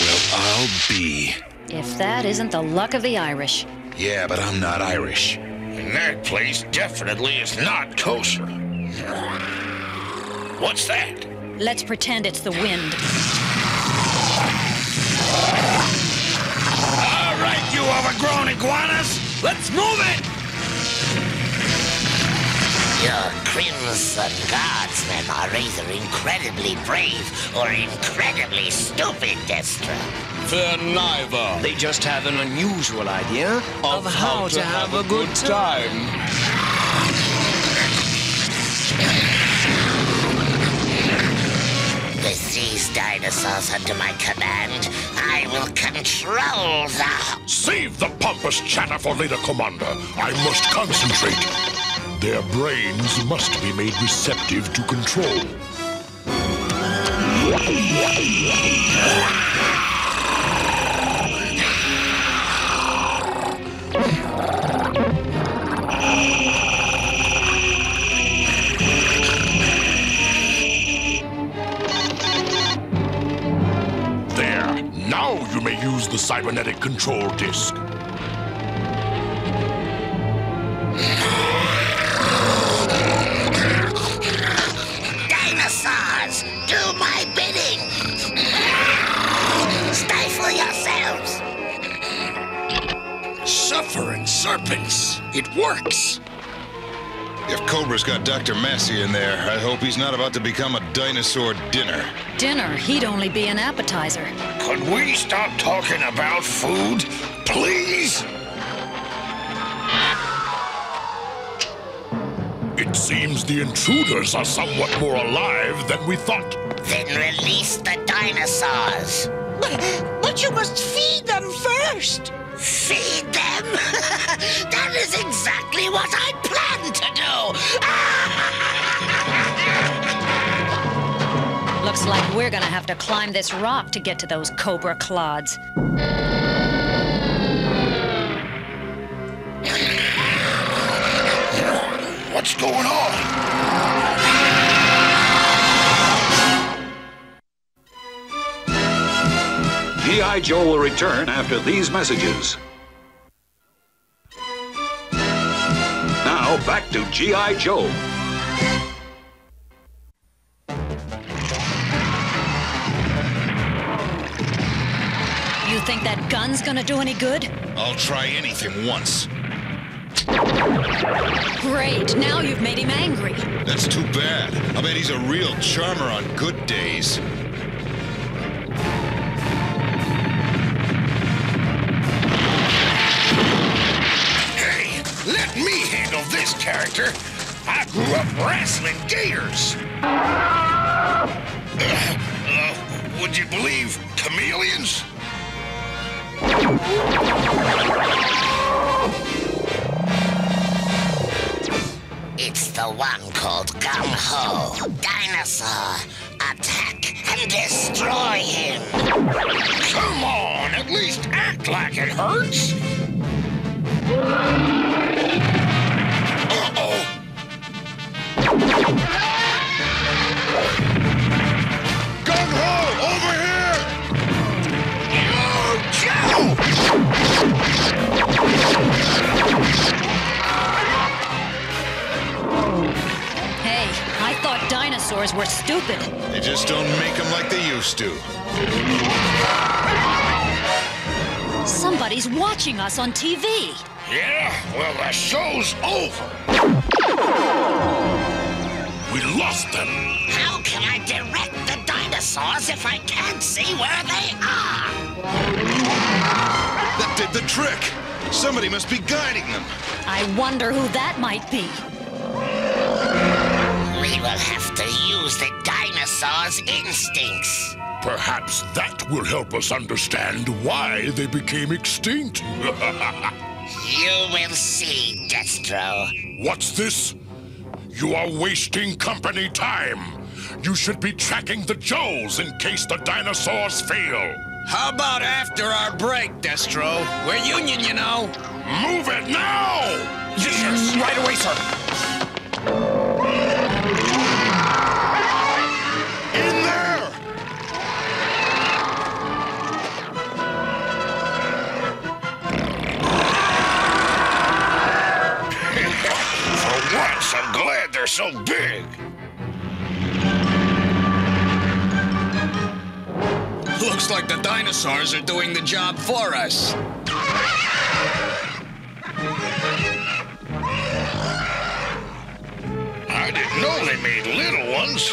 Well, I'll be. If that isn't the luck of the Irish. Yeah, but I'm not Irish. And that place definitely is not kosher. What's that? Let's pretend it's the wind. All right, you overgrown iguanas, let's move it! Your Crimson Guardsmen are either incredibly brave or incredibly stupid, Destro. They're neither. They just have an unusual idea of how to have a good time. With these dinosaurs under my command, I will control the... Save the pompous chatter for later, Commander. I must concentrate. Their brains must be made receptive to control. There. Now you may use the cybernetic control disc. Dinosaurs, do my bidding! Stifle yourselves! Suffering serpents! It works! If Cobra's got Dr. Massey in there, I hope he's not about to become a dinosaur dinner. Dinner? He'd only be an appetizer. Could we stop talking about food, please? It seems the intruders are somewhat more alive than we thought. Then release the dinosaurs. But you must feed them first. Feed them? That is exactly what I plan to do. Looks like we're gonna have to climb this rock to get to those cobra clods. What's going on? G.I. Joe will return after these messages. Now back to G.I. Joe. You think that gun's gonna do any good? I'll try anything once. Great, now you've made him angry. That's too bad. I bet he's a real charmer on good days. Hey, let me handle this character. I grew up wrestling gators. Would you believe chameleons? It's the one called Gung-Ho. Dinosaur, attack and destroy him. Come on, at least act like it hurts. Uh-oh. Gung-Ho, over here! Yo, Joe! Hey, I thought dinosaurs were stupid. They just don't make them like they used to. Somebody's watching us on TV. Yeah? Well, the show's over. We lost them. How can I direct the dinosaurs if I can't see where they are? That did the trick. Somebody must be guiding them. I wonder who that might be. We will have to use the dinosaurs' instincts. Perhaps that will help us understand why they became extinct. You will see, Destro. What's this? You are wasting company time. You should be tracking the Joes in case the dinosaurs fail. How about after our break, Destro? We're union, you know. Move it now! Yes, right away, sir. In there! For once, I'm glad they're so big. Looks like the dinosaurs are doing the job for us. I didn't know they made little ones.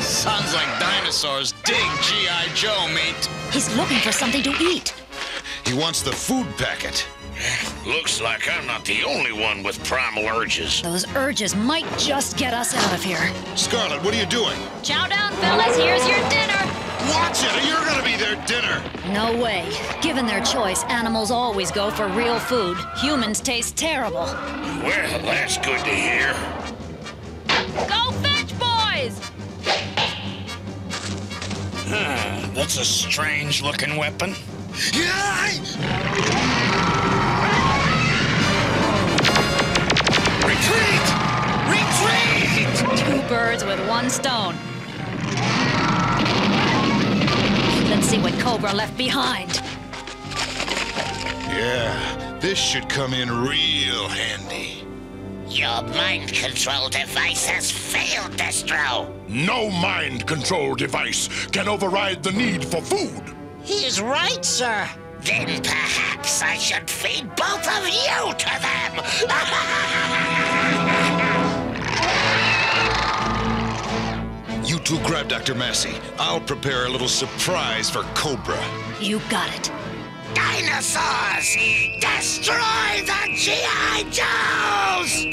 Sounds like dinosaurs dig G.I. Joe meat. He's looking for something to eat. He wants the food packet. Looks like I'm not the only one with primal urges. Those urges might just get us out of here. Scarlet, what are you doing? Chow down, fellas. Here's your dinner. Watch it, or you're gonna be their dinner. No way. Given their choice, animals always go for real food. Humans taste terrible. Well, that's good to hear. Go fetch, boys! That's a strange-looking weapon. Retreat! Retreat! Two birds with one stone. Let's see what Cobra left behind. Yeah, this should come in real handy. Your mind control device has failed, Destro. No mind control device can override the need for food. He is right, sir. Then perhaps I should feed both of you to them. You two grab Dr. Massey. I'll prepare a little surprise for Cobra. You got it. Dinosaurs! Destroy the G.I. Joes!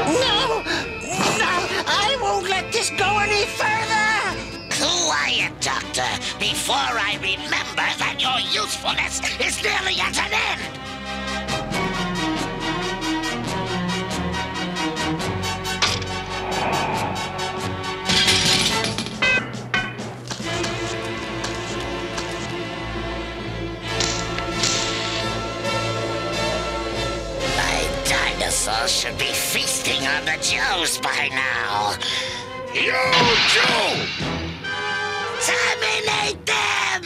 No! No! I won't let this go any further! Quiet, Doctor, before I remember that your usefulness is nearly at an end! Dinosaurs should be feasting on the Joes by now. Yo, Joe! Terminate them!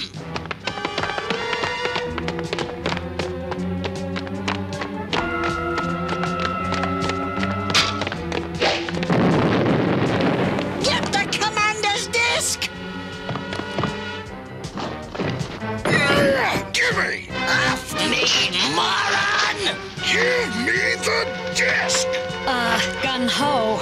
Get the commander's disc! Give me! Off me, moron! Give me the disc! Gung-Ho.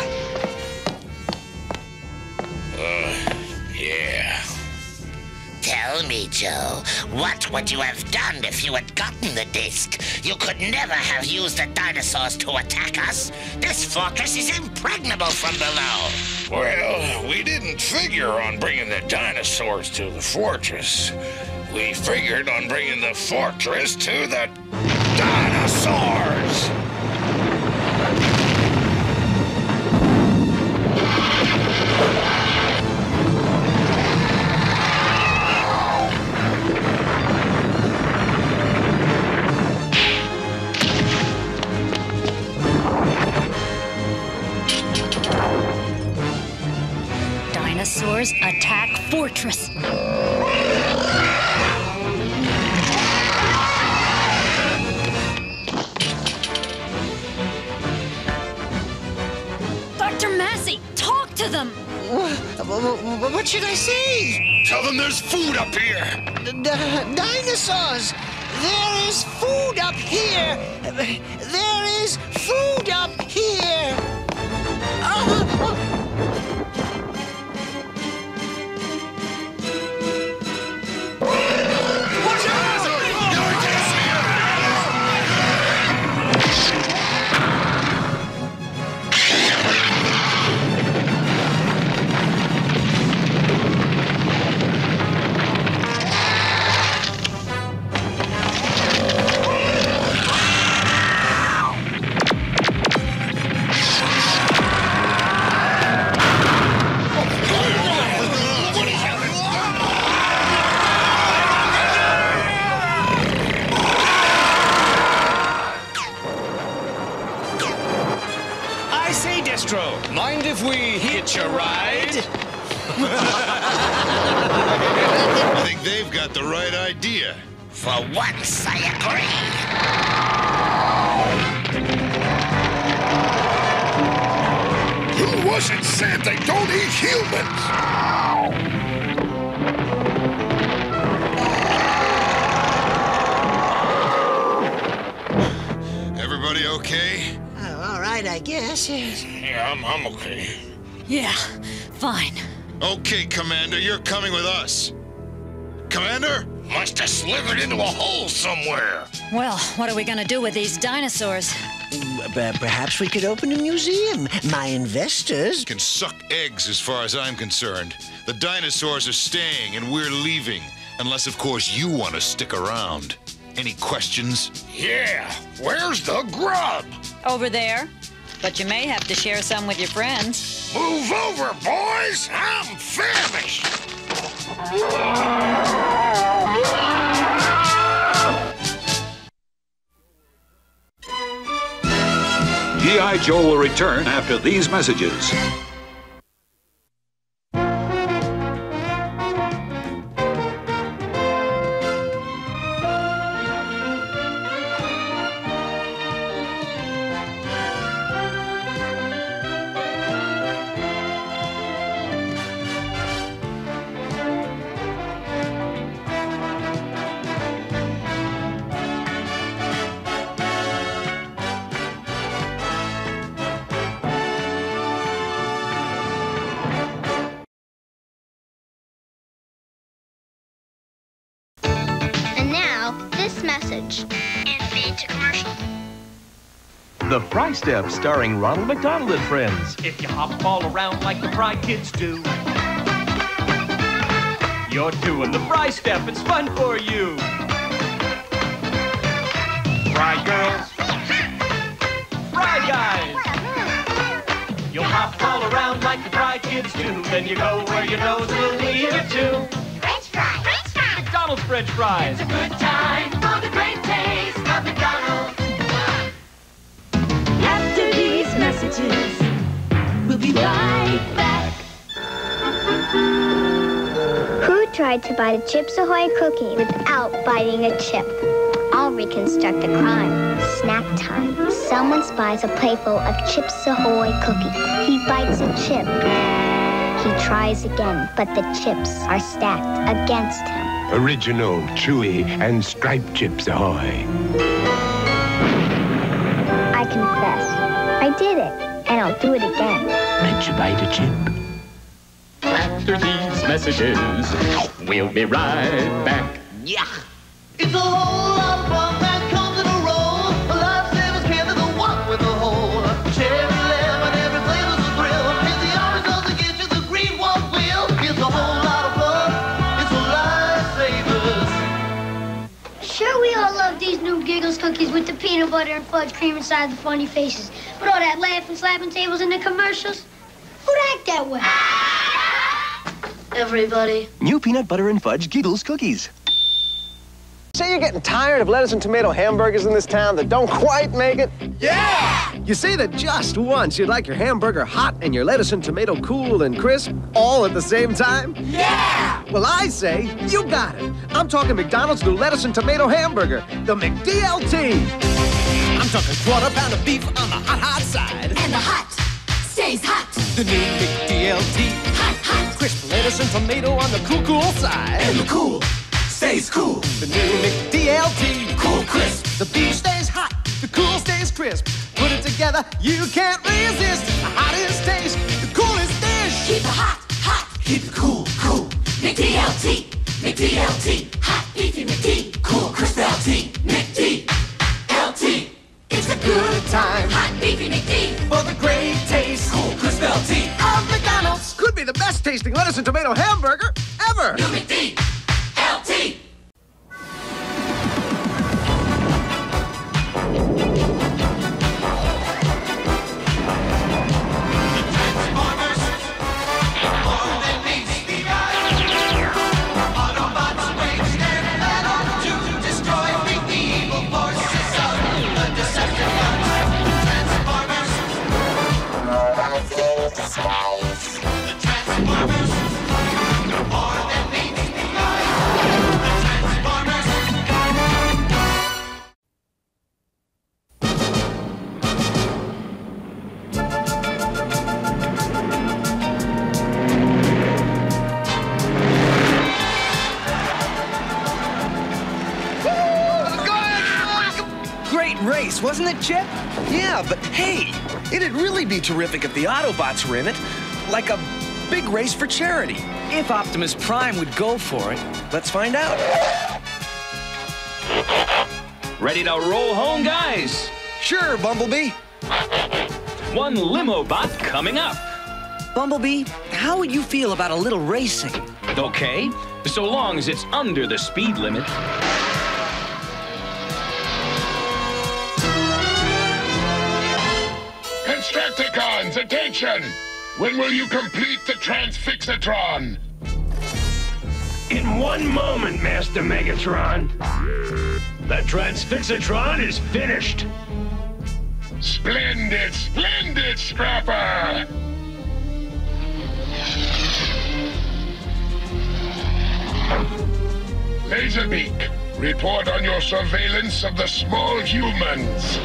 Tell me, Joe, what would you have done if you had gotten the disc? You could never have used the dinosaurs to attack us. This fortress is impregnable from below. Well, we didn't figure on bringing the dinosaurs to the fortress. We figured on bringing the fortress to the dinosaurs! Dinosaurs attack fortress. Dr. Massey, talk to them! What should I say? Tell them there's food up here! Dinosaurs! There is food up here! There is food up here! Mind if we hitch a ride? I think they've got the right idea. For once, I agree. Who wasn't said they don't eat humans? Everybody okay? All right, I guess. Yeah, I'm okay. Yeah, fine. Okay, Commander, you're coming with us. Commander? Must have slithered into a hole somewhere. Well, what are we gonna do with these dinosaurs? Perhaps we could open a museum. My investors can suck eggs as far as I'm concerned. The dinosaurs are staying and we're leaving. Unless, of course, you want to stick around. Any questions? Yeah, where's the grub? Over there. But you may have to share some with your friends. Move over, boys! I'm famished! G.I. Joe will return after these messages. Message. And fade to commercial. The Fry Step, starring Ronald McDonald and friends. If you hop all around like the Fry kids do, you're doing the Fry Step. It's fun for you. Fry girls, Fry guys. You'll hop all around like the Fry kids do. Then you go where your nose will lead you to. French fry. French fry. McDonald's French fries. It's a good time for the great taste of McDonald's. After these messages, we'll be right back. Who tried to bite a Chips Ahoy cookie without biting a chip? I'll reconstruct the crime. Snack time. Someone spies a plateful of Chips Ahoy cookies. He bites a chip. He tries again, but the chips are stacked against him. Original, chewy, and striped Chips Ahoy. I confess, I did it, and I'll do it again. Did you bite a chip? after these messages. We'll be right back. Yeah. It's a whole lot of fun that comes in a roll. A lifesaver's can to the one with the hole. Cherry lemon, every flavor's a thrill. It's the orange doesn't get you, the green one will. It's a whole lot of fun. It's a lifesavers. Sure, we all love these new Giggles cookies with the peanut butter and fudge cream inside the funny faces. But all that laughing, slapping tables in the commercials, who'd act that way? Everybody. New peanut butter and fudge Giggles cookies. Say you're getting tired of lettuce and tomato hamburgers in this town that don't quite make it? Yeah! You say that just once you'd like your hamburger hot and your lettuce and tomato cool and crisp all at the same time? Yeah! Well, I say you got it. I'm talking McDonald's new lettuce and tomato hamburger, the McDLT. I'm talking quarter pound of beef on the hot side. And the hot stays hot. The new McDLT. Hot, hot. Crisp lettuce and tomato on the cool side. And the cool stays cool. The new McDLT. Cool crisp. The beef stays hot, the cool stays crisp. Put it together, you can't resist. The hottest taste, the coolest dish. Keep it hot, hot. Keep it cool, cool. McDLT, McDLT. Hot beefy McD. Cool crisp LT. McDLT. It's a good time. Hot beefy McD. For the great taste. Cool crisp LT. Of McDonald's. Could be the best tasting lettuce and tomato hamburger ever. New McD. LT. Race, wasn't it, Chip? Yeah, but hey, it'd really be terrific if the Autobots were in it. Like a big race for charity. If Optimus Prime would go for it. Let's find out. Ready to roll home, guys? Sure, Bumblebee. One limo bot coming up. Bumblebee, how would you feel about a little racing? Okay, so long as it's under the speed limit. Constructicons, attention! When will you complete the Transfixatron? In 1 moment, Master Megatron. The Transfixatron is finished. Splendid, splendid, Scrapper! Laserbeak, report on your surveillance of the small humans.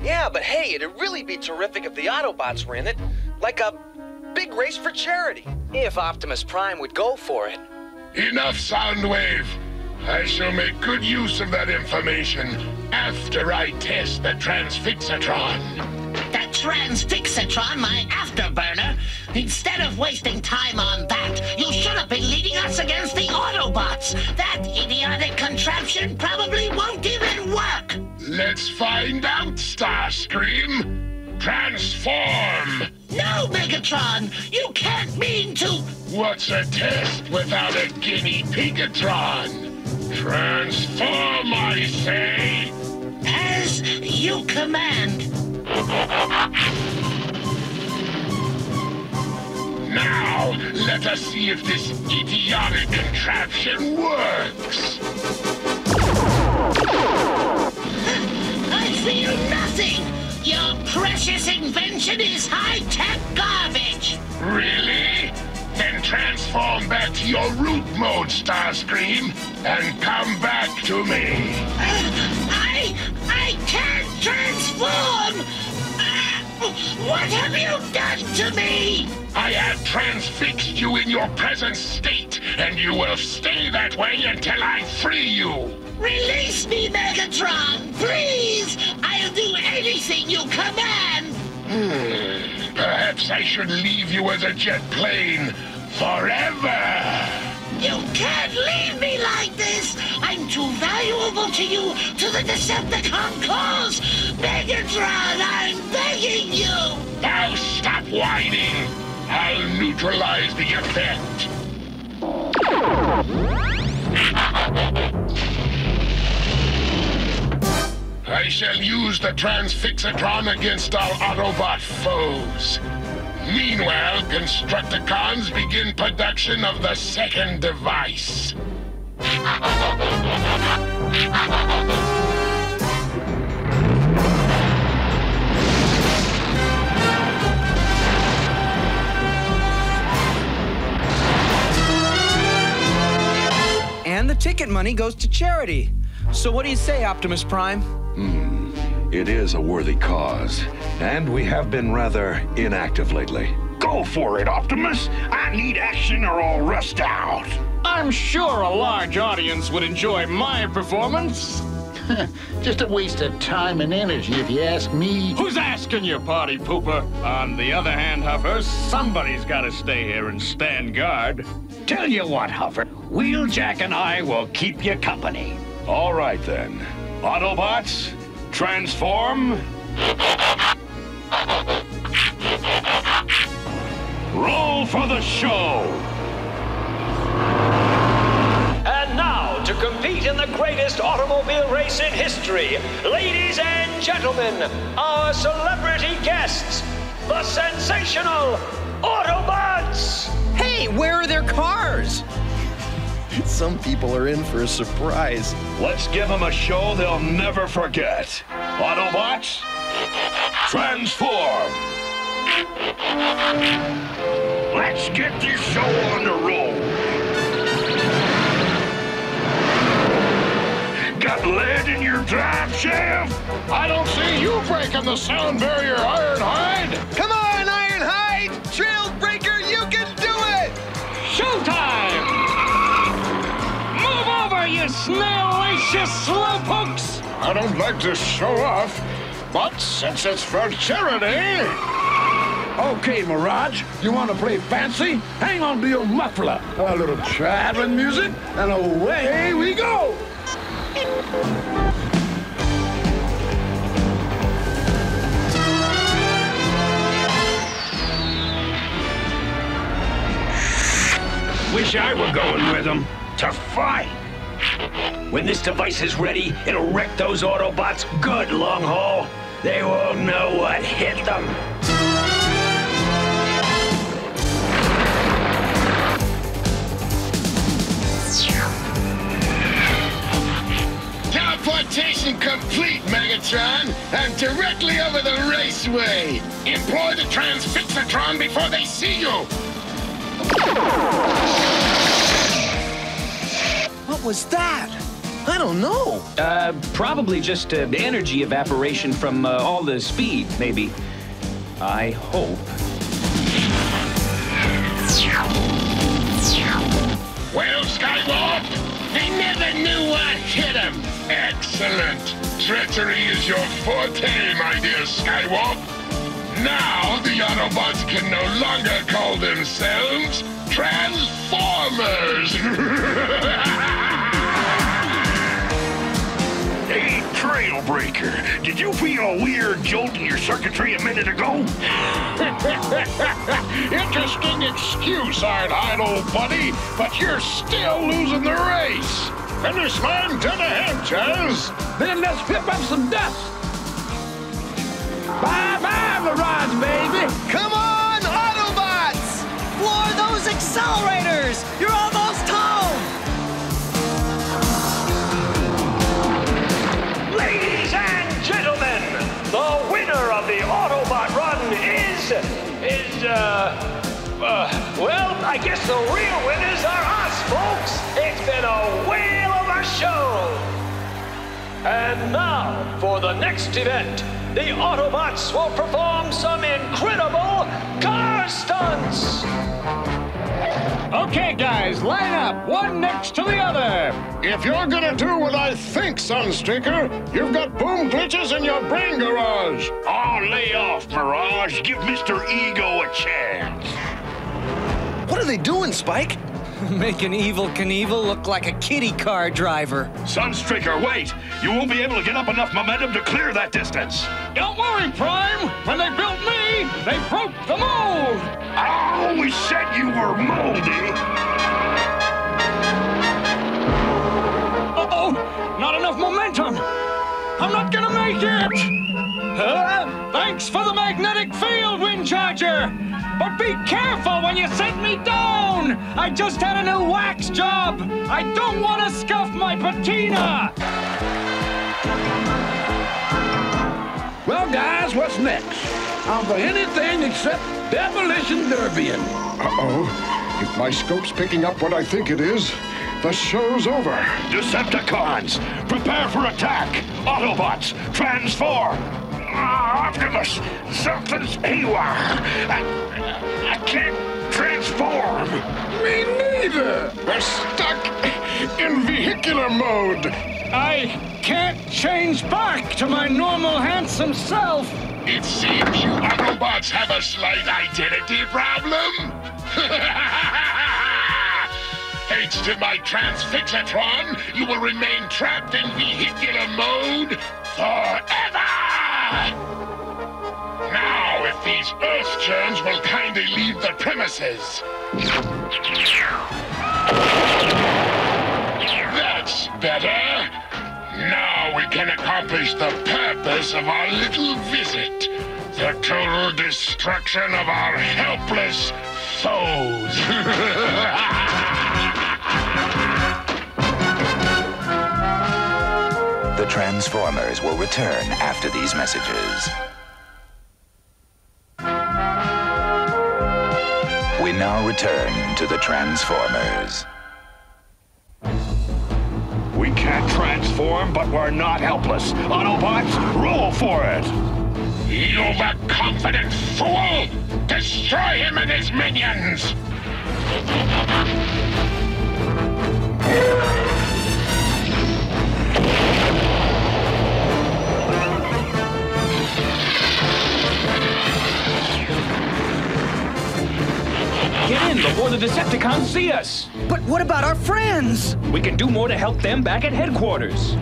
Yeah, but hey, it'd really be terrific if the Autobots were in it. Like a big race for charity. If Optimus Prime would go for it. Enough, Soundwave. I shall make good use of that information after I test the Transfixatron. The Transfixatron, my afterburner? Instead of wasting time on that, you should have been leading us against the Autobots. That idiotic contraption probably won't even work. Let's find out, Starscream. Transform! No, Megatron! You can't mean to... What's a test without a guinea pigatron? Transform, I say! As you command. Now, let us see if this idiotic contraption works. I feel nothing! Your precious invention is high-tech garbage! Really? Then transform back to your root mode, Starscream, and come back to me. I can't transform! What have you done to me? I have transfixed you in your present state, and you will stay that way until I free you. Release me, Megatron, please! I'll do anything you command! Perhaps I should leave you as a jet plane forever. You can't leave me like this! I'm too valuable to you, to the Decepticon cause! Megatron, I'm begging you! Now stop whining! I'll neutralize the effect. I shall use the Transfixatron against our Autobot foes. Meanwhile, Constructicons begin production of the second device. And the ticket money goes to charity. So what do you say, Optimus Prime? It is a worthy cause, and we have been rather inactive lately. Go for it, Optimus. I need action or I'll rust out. I'm sure a large audience would enjoy my performance. Just a waste of time and energy, if you ask me. Who's asking you, party pooper? On the other hand, Huffer, somebody's got to stay here and stand guard. Tell you what, Huffer, Wheeljack and I will keep you company. All right, then. Autobots, transform. Roll for the show. And now, to compete in the greatest automobile race in history, ladies and gentlemen, our celebrity guests, the sensational Autobots! Hey, where are their cars? Some people are in for a surprise. Let's give them a show they'll never forget. Autobots, transform! Let's get this show on the road. Got lead in your drive shaft? I don't see you breaking the sound barrier, Ironhide! Come on, Ironhide! Trailbreaker, you can do it! Showtime! Move over, you snail-licious slowpokes! I don't like to show off, but since it's for charity... Okay, Mirage, you want to play fancy? Hang on to your muffler. A little traveling music, and away we go! Wish I were going with them to fight. When this device is ready, it'll wreck those Autobots good, long haul. They won't know what hit them. Teleportation complete, Megatron. I'm directly over the raceway. Employ the Transfixatron before they see you. What was that? I don't know. Probably just energy evaporation from all the speed, maybe. I hope. Well, Skywalk, I never knew what hit him. Excellent. Treachery is your forte, my dear Skywalk. Now the Autobots can no longer call themselves Transformers. Hey, Trailbreaker, did you feel a weird jolt in your circuitry a minute ago? Interesting excuse, Ironhide, old buddy, but you're still losing the race. Finish line dead ahead, Jayce. Then let's flip up some dust. Bye-bye, Mirage, baby. Come on, Autobots! Floor those accelerators! You're almost home! Ladies and gentlemen, the winner of the Autobot run is well, I guess the real winners are us, folks. It's been a whale of a show. And now, for the next event, the Autobots will perform some incredible car stunts. Okay, guys, line up. up, one next to the other. If you're gonna do what I think, Sunstreaker, you've got boom glitches in your brain garage. Oh, lay off, Mirage. Give Mr. Ego a chance. What are they doing, Spike? Making Evil Knievel look like a kiddie car driver. Sunstreaker, wait! You won't be able to get up enough momentum to clear that distance. Don't worry, Prime. When they built me, they broke the mold. I always said you were moldy. Uh-oh, not enough momentum. I'm not gonna make it. Thanks for the magnetic field, Windcharger. But be careful when you set me down! I just had a new wax job! I don't want to scuff my patina! Well, guys, what's next? I'm for anything except Demolition Derbian. Uh-oh. If my scope's picking up what I think it is, the show's over. Decepticons, prepare for attack! Autobots, transform! Optimus, something's haywire. I can't transform. Me neither. We're stuck in vehicular mode. I can't change back to my normal handsome self. It seems you Autobots have a slight identity problem. Thanks to my Transfixatron, you will remain trapped in vehicular mode forever. Now, if these Earth germs will kindly leave the premises. That's better. Now we can accomplish the purpose of our little visit. The total destruction of our helpless foes. The Transformers will return after these messages. We now return to the Transformers. We can't transform, but we're not helpless. Autobots, roll for it! You overconfident fool! Destroy him and his minions! Get in before the Decepticons see us! But what about our friends? We can do more to help them back at headquarters.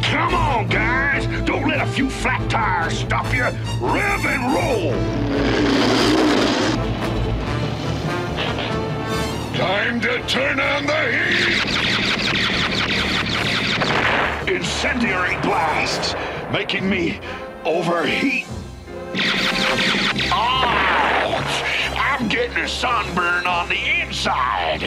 Come on, guys! Don't let a few flat tires stop you! Rev and roll! Time to turn on the heat! Incendiary blasts, making me overheat. Ouch! I'm getting a sunburn on the inside.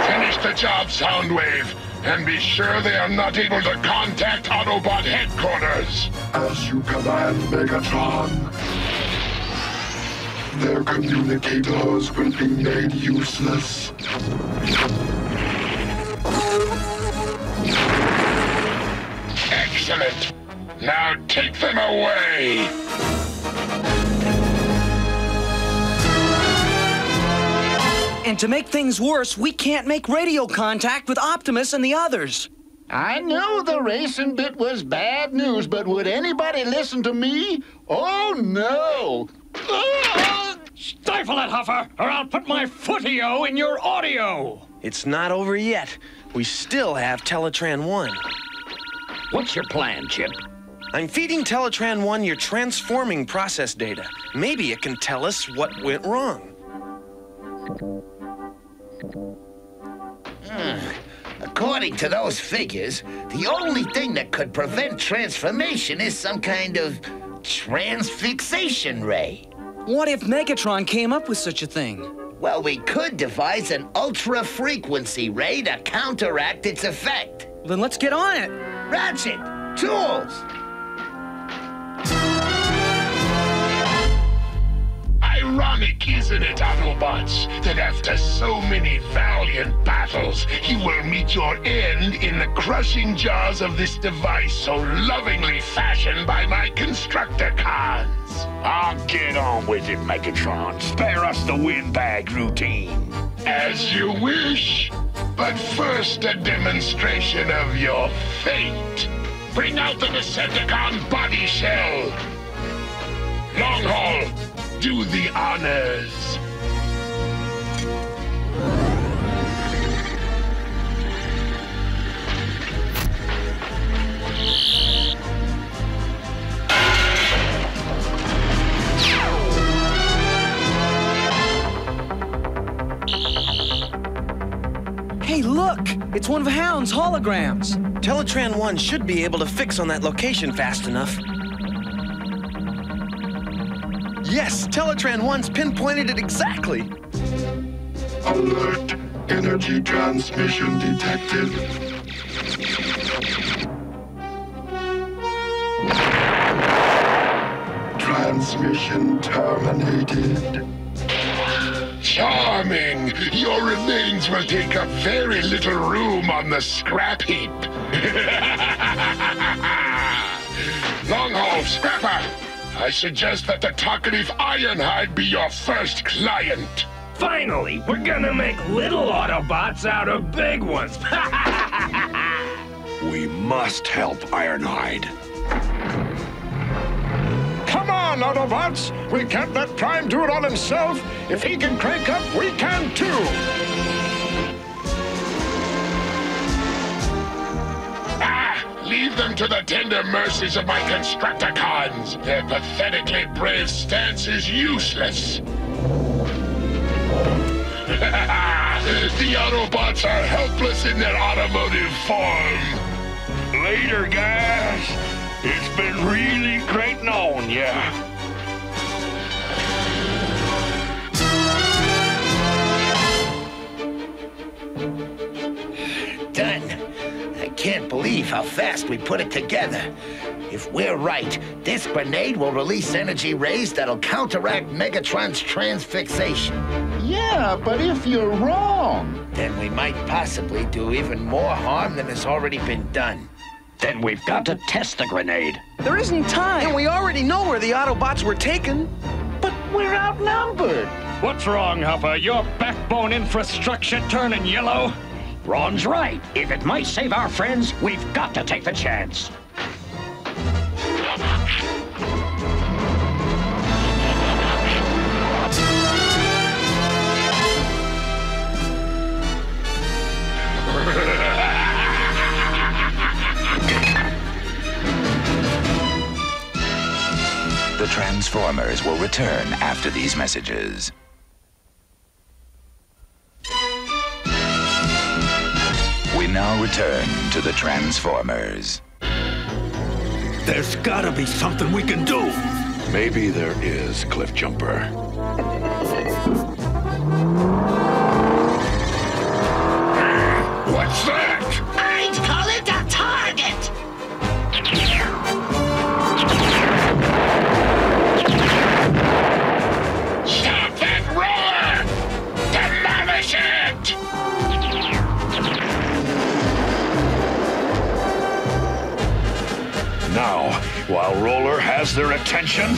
Finish the job, Soundwave, and be sure they are not able to contact Autobot headquarters. As you command, Megatron. Their communicators will be made useless. Excellent. Now take them away. And to make things worse, we can't make radio contact with Optimus and the others. I know the racing bit was bad news, but would anybody listen to me? Oh, no. Stifle it, Huffer, or I'll put my footio in your audio. It's not over yet. We still have Teletran 1. What's your plan, Chip? I'm feeding Teletran 1 your transforming process data. Maybe it can tell us what went wrong. According to those figures, the only thing that could prevent transformation is some kind of transfixation ray. What if Megatron came up with such a thing? Well, we could devise an ultra-frequency ray to counteract its effect. Then let's get on it. Ratchet, tools. I ironic, isn't it, Autobots, that after so many valiant battles, you will meet your end in the crushing jaws of this device so lovingly fashioned by my Constructicons? I'll get on with it, Megatron. Spare us the windbag routine. As you wish. But first, a demonstration of your fate. Bring out the Decepticon body shell. Long Haul, do the honors. Hey, look! It's one of Hound's holograms. Teletran 1 should be able to fix on that location fast enough. Yes, Teletran 1's pinpointed it exactly. Alert! Energy transmission detected. Transmission terminated. Charming! Your remains will take up very little room on the scrap heap. Long Haul, Scrapper! I suggest that the talkative Ironhide be your first client. Finally, we're gonna make little Autobots out of big ones. We must help Ironhide. Come on, Autobots! We can't let Prime do it all himself. If he can crank up, we can too. Leave them to the tender mercies of my Constructicons. Their pathetically brave stance is useless. The Autobots are helpless in their automotive form. Later, guys. It's been really great knowing ya. Done. I can't believe how fast we put it together. If we're right, this grenade will release energy rays that'll counteract Megatron's transfixation. Yeah, but if you're wrong, then we might possibly do even more harm than has already been done. Then we've got to test the grenade. There isn't time, and we already know where the Autobots were taken. But we're outnumbered. What's wrong, Huffer? Your backbone infrastructure turning yellow? Ron's right. If it might save our friends, we've got to take the chance. The Transformers will return after these messages. We now return to the Transformers. There's gotta be something we can do. Maybe there is, Cliff Jumper. What's that? I'd call it a target! Stop that roller! Demolish it! Now, while Roller has their attention...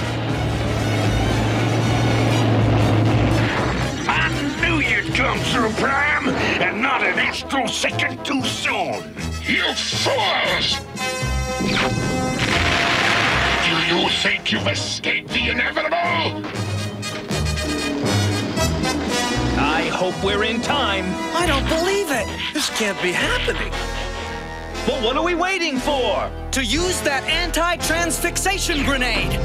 I knew you'd come through, Prime, and not an astral second too soon. You fools! Do you think you've escaped the inevitable? I hope we're in time. I don't believe it. This can't be happening. Well, what are we waiting for? To use that anti-transfixation grenade.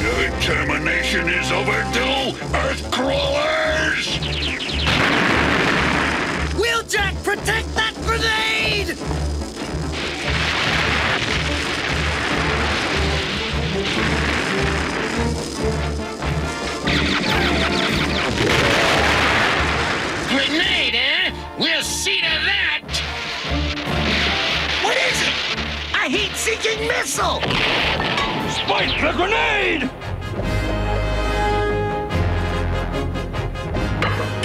Your termination is overdue, Earth crawlers! Wheeljack, protect that grenade! Grenade, eh? We'll see to that! What is it? A heat-seeking missile! Spike the grenade!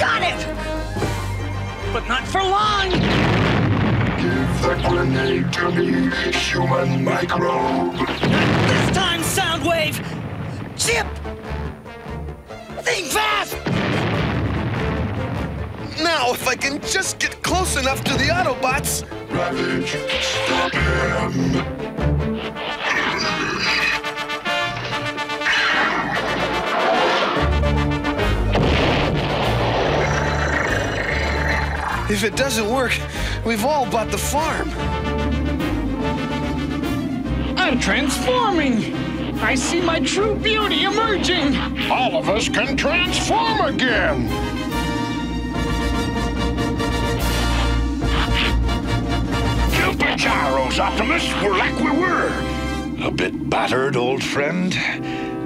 got it! But not for long! Give the grenade to me, human microbe. Not this time, Soundwave! Chip! Think fast! Now, if I can just get close enough to the Autobots... Ravage, stop him! If it doesn't work, we've all bought the farm. I'm transforming! I see my true beauty emerging! All of us can transform again! Super gyros, Optimus! We're like we were! A bit battered, old friend,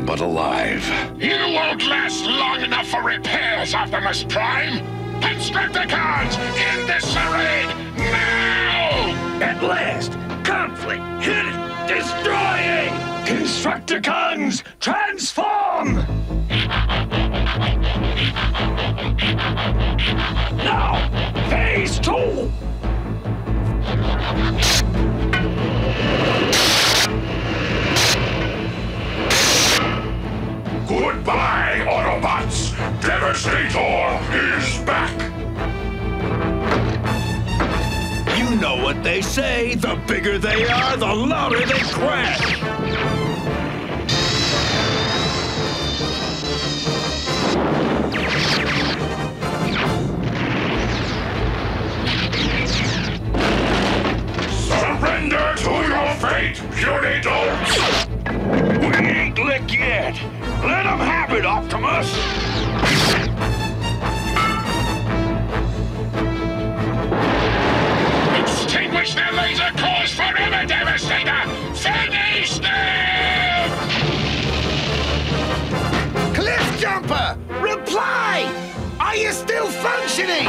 but alive. You won't last long enough for repairs, Optimus Prime! Constructicons, in disarray, now! At last, conflict, hidden, destroying! Constructicons, transform! Now, phase 2! Goodbye, Autobots! Devastator is back! You know what they say, the bigger they are, the louder they crash! Surrender to your fate, puny dolts! We ain't licked yet! Let them have it, Optimus! Extinguish their laser cores forever, Devastator! Finish them! Cliff Jumper! Reply! Are you still functioning?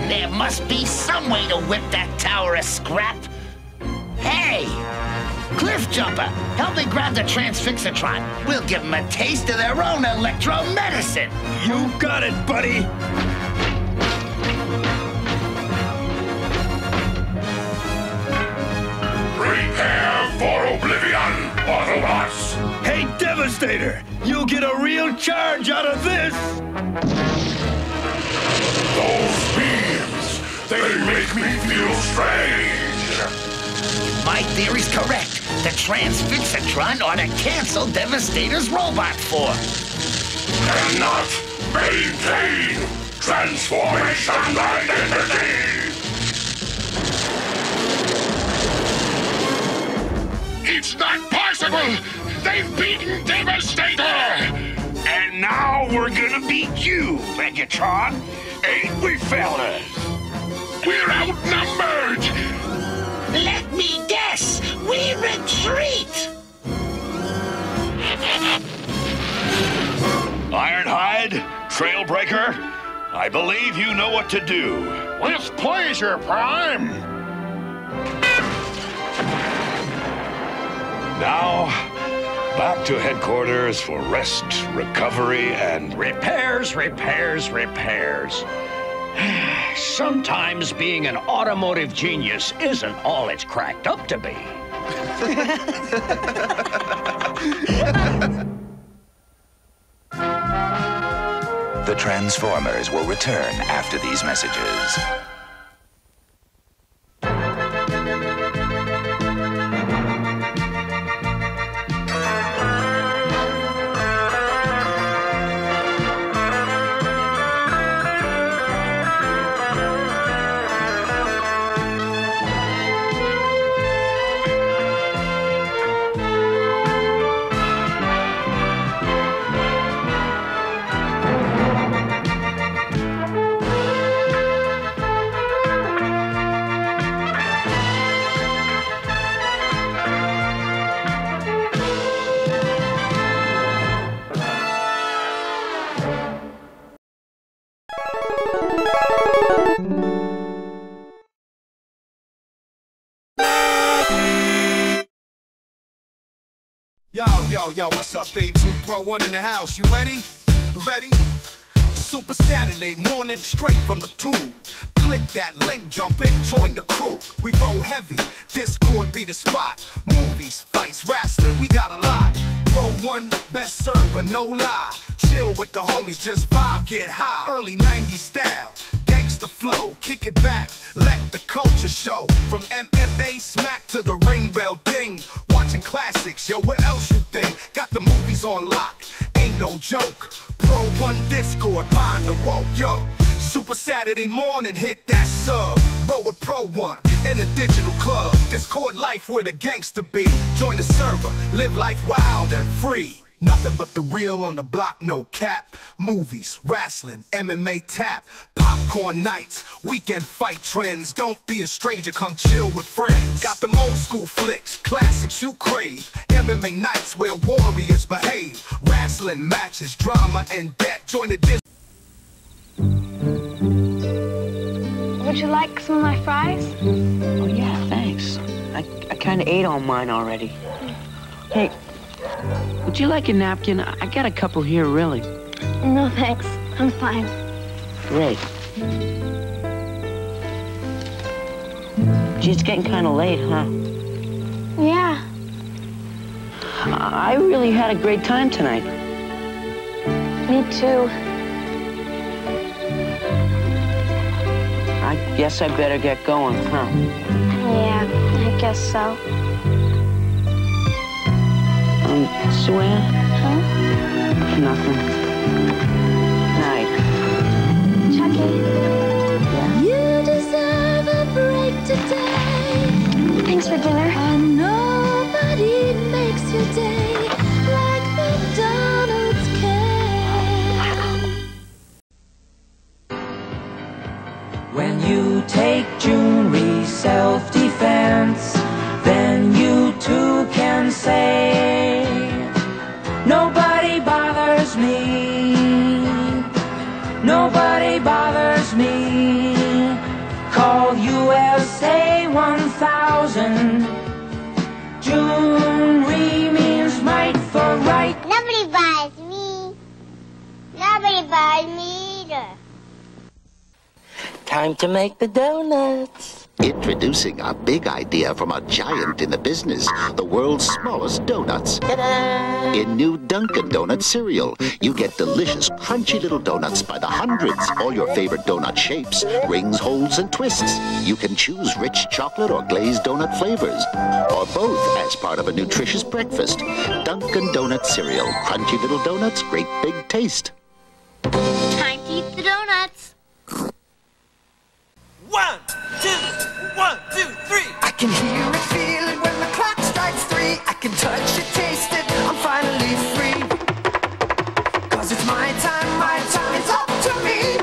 There must be some way to whip that tower of scrap. Hey! Cliff Jumper, help me grab the Transfixatron. We'll give them a taste of their own electro-medicine. You got it, buddy! Prepare for oblivion, Autobots! Hey, Devastator! You'll get a real charge out of this! Those beams, they make me feel strange! My theory's correct. The Transfixatron ought to cancel Devastator's robot form. Cannot maintain transformation identity! It's not possible! They've beaten Devastator! And now we're gonna beat you, Megatron! Ain't we, fellas? We're outnumbered! Let me guess! We retreat! Ironhide, Trailbreaker, I believe you know what to do. With pleasure, Prime! Now, back to headquarters for rest, recovery, and... Repairs, repairs, repairs. Sometimes being an automotive genius isn't all it's cracked up to be. The Transformers will return after these messages. Yo, what's up, baby? Pro-1 in the house. You ready? Ready? Super Saturday morning, straight from the tube. Click that link, jump in, join the crew. We roll heavy, Discord be the spot. Movies, fights, wrestling, we got a lot. Pro-1, best server, no lie. Chill with the homies, just vibe, get high. Early 90s style, gangsta flow. Kick it back, let the culture show. From M.A.S.K to the ring bell ding. Watching classics, yo, what else you think? Got the movies on lock, ain't no joke. Pro-1 Discord, behind the woke, yo. Super Saturday morning, hit that sub. Roll with Pro-1 in a digital club. Discord life where the gangsta be. Join the server, live life wild and free. Nothing but the real on the block, no cap. Movies, wrestling, MMA tap, popcorn nights, weekend fight trends. Don't be a stranger, come chill with friends. Got them old school flicks, classics you crave. MMA nights where warriors behave. Wrestling matches, drama and death. Join the Discord. Would you like some of my fries? Oh, yeah, thanks. I kind of ate all mine already. Hey, would you like a napkin? I got a couple here, really. No, thanks. I'm fine. Great. Gee, it's getting kind of late, huh? Yeah. I really had a great time tonight. Me too. I guess I better get going, huh? Yeah, I guess so. Sue-Ann? Huh? Nothing. Night. Chucky. Yeah? You deserve a break today. Thanks for dinner. And nobody makes your day like McDonald's can. When you take jewelry self-defense, then you too can say, nobody bothers me, nobody bothers me. Call USA 1000. Jewelry means might for right. Nobody buys me. Nobody buys me either. Time to make the donuts. Introducing a big idea from a giant in the business, the world's smallest donuts. Ta-da! In new Dunkin' Donut cereal, you get delicious, crunchy little donuts by the hundreds. All your favorite donut shapes, rings, holes, and twists. You can choose rich chocolate or glazed donut flavors, or both as part of a nutritious breakfast. Dunkin' Donut cereal, crunchy little donuts, great big taste. Time to eat the donuts. 1, 2, 1, 2, 3. I can hear it, feel it when the clock strikes 3. I can touch it, taste it, I'm finally free. 'Cause it's my time, it's up to me.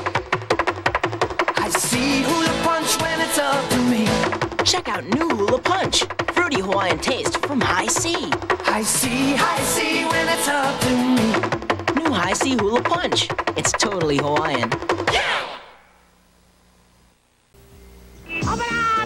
I see hula punch when it's up to me. Check out new Hula Punch. Fruity Hawaiian taste from High C. I see when it's up to me. New High C Hula Punch. It's totally Hawaiian.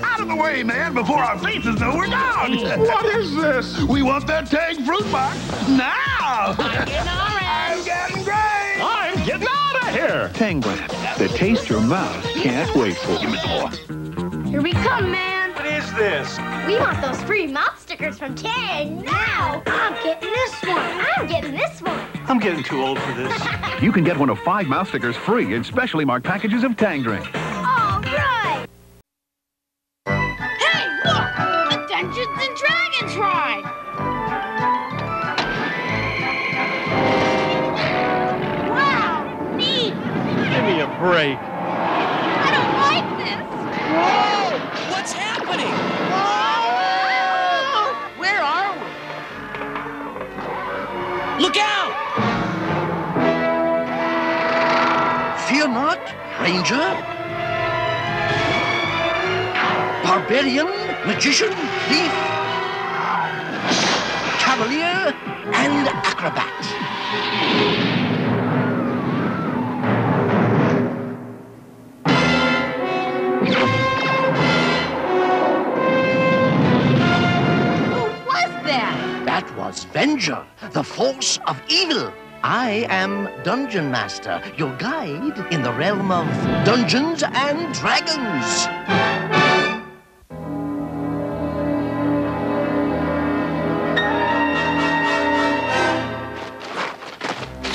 Out of the way, man, before our faces know we're down! What is this? We want that Tang fruit box now! I'm getting orange! I'm getting gray! I'm getting out of here! Tang brand. The taste your mouth can't wait for. Give me more. Here we come, man. What is this? We want those free mouth stickers from Tang now. I'm getting this one. I'm getting this one. I'm getting too old for this. You can get one of 5 mouth stickers free in specially marked packages of Tang drink. All right. Hey, look! A Dungeons and Dragons ride! Wow, neat! Give me a break. I don't like this! Whoa! What's happening? Whoa! Where are we? Look out! Fear not, Ranger. Barbarian, magician, thief, cavalier, and acrobat. Who was that? That was Venger, the force of evil. I am Dungeon Master, your guide in the realm of Dungeons and Dragons.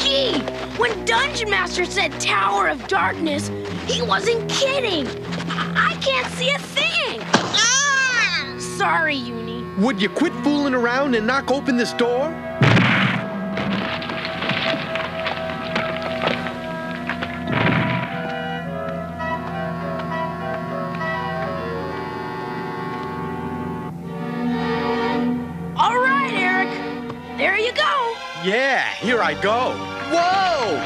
Gee, when Dungeon Master said Tower of Darkness, he wasn't kidding. I can't see a thing. Ah! Sorry, Uni. Would you quit fooling around and knock open this door? All right, Eric. There you go. Yeah, here I go. Whoa!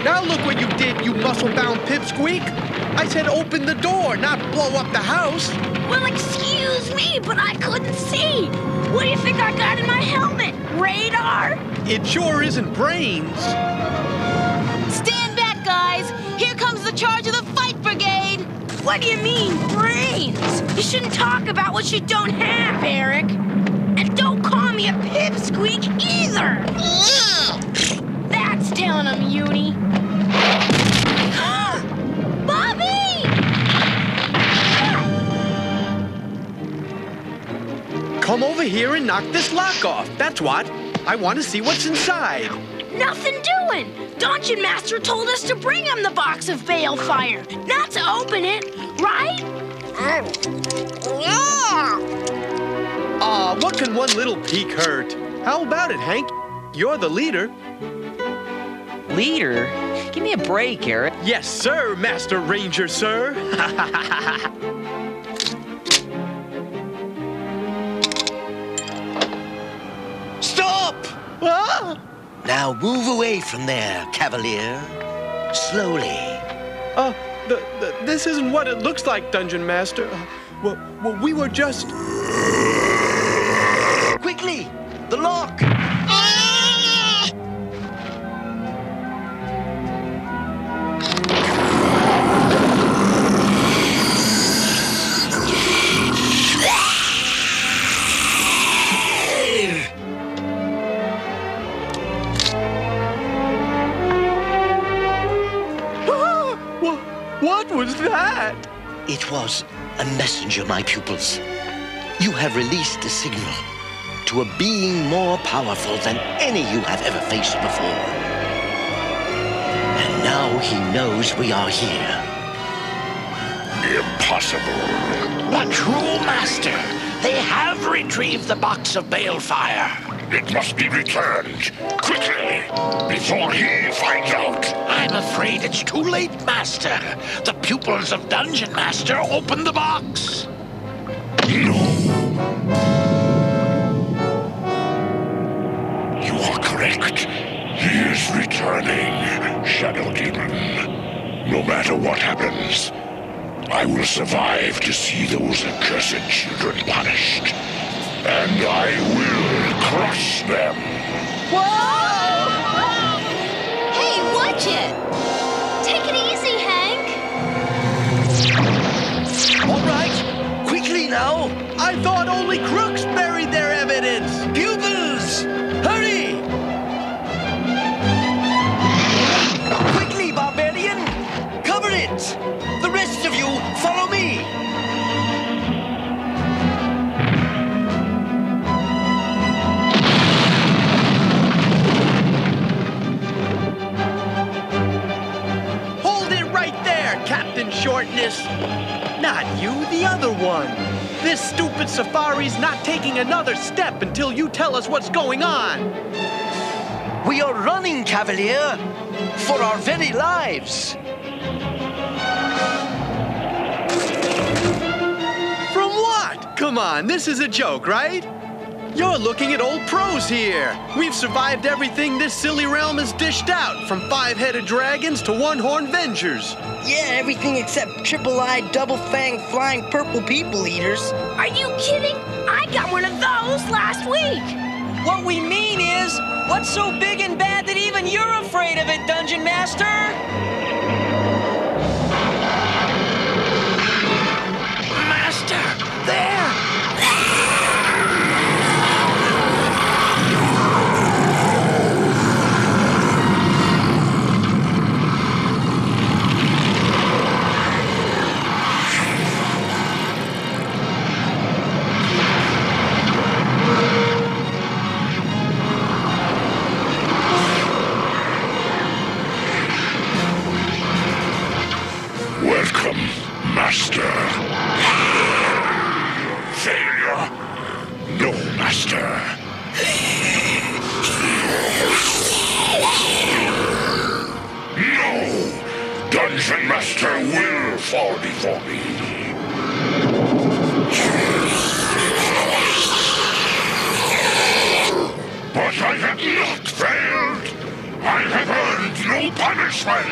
Now look what you did, you muscle-bound pipsqueak. I said open the door, not blow up the house. Well, excuse me, but I couldn't see. What do you think I got in my helmet? Radar? It sure isn't brains. Stand back, guys. Here comes the charge of the Fight Brigade. What do you mean, brains? You shouldn't talk about what you don't have, Eric. And don't call me a pipsqueak either. That's telling him, Uni. Bobby! Come over here and knock this lock off. That's what. I want to see what's inside. Nothing doing. Dungeon Master told us to bring him the box of balefire, not to open it, right? Aw, what can one little peek hurt? How about it, Hank? You're the leader. Leader? Give me a break, Eric. Yes, sir, Master Ranger, sir. Stop! Ah! Now move away from there, Cavalier. Slowly. This isn't what it looks like, Dungeon Master. Well, we were just... Quickly! The lock! What was that? It was a messenger, my pupils. You have released a signal to a being more powerful than any you have ever faced before. And now he knows we are here. Impossible. The true master. They have retrieved the box of balefire. It must be returned. Quickly, before he finds out. I'm afraid it's too late, Master. The pupils of Dungeon Master opened the box. No. You are correct. He is returning, Shadow Demon. No matter what happens, I will survive to see those accursed children punished. And I will crush them. Whoa! Hey, watch it! Take it easy, Hank. All right, quickly now. I thought only crooks buried their evidence. Pupils, hurry! Quickly, barbarian! Cover it! The rest of you, follow me! Captain Shortness. Not you, the other one. This stupid safari's not taking another step until you tell us what's going on. We are running, Cavalier, for our very lives. From what? Come on, this is a joke, right? You're looking at old pros here. We've survived everything this silly realm has dished out, from 5-headed dragons to one-horned vengers. Yeah, everything except triple-eyed, double-fanged, flying purple people eaters. Are you kidding? I got one of those last week. What we mean is, what's so big and bad that even you're afraid of it, Dungeon Master? Master, there! Master. No! Dungeon Master will fall before me. But I have not failed. I have earned no punishment.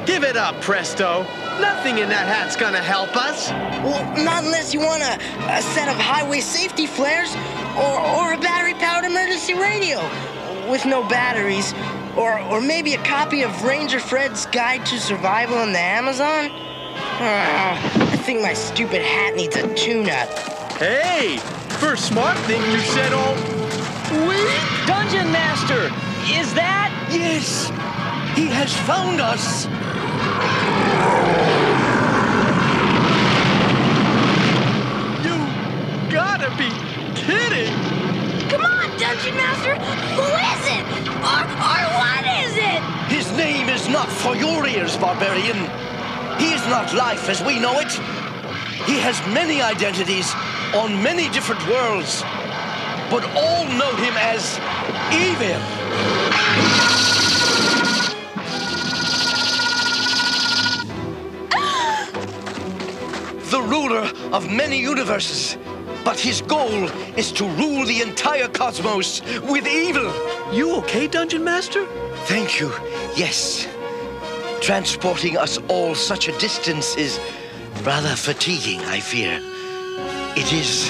Give it up, Presto. Nothing in that hat's gonna help us. Well, not unless you want a set of highway safety flares or a battery-powered emergency radio with no batteries. Or maybe a copy of Ranger Fred's Guide to Survival in the Amazon? I think my stupid hat needs a tune-up. Hey, for a smart thing you said all... Wait! Dungeon Master! Is that... Yes! He has found us! You gotta be kidding! Come on, Dungeon Master! Who is it? Or what is it? His name is not for your ears, barbarian. He is not life as we know it. He has many identities on many different worlds, but all know him as evil. The ruler of many universes, but his goal is to rule the entire cosmos with evil. You okay, Dungeon Master? Thank you, yes. Transporting us all such a distance is rather fatiguing, I fear. It is.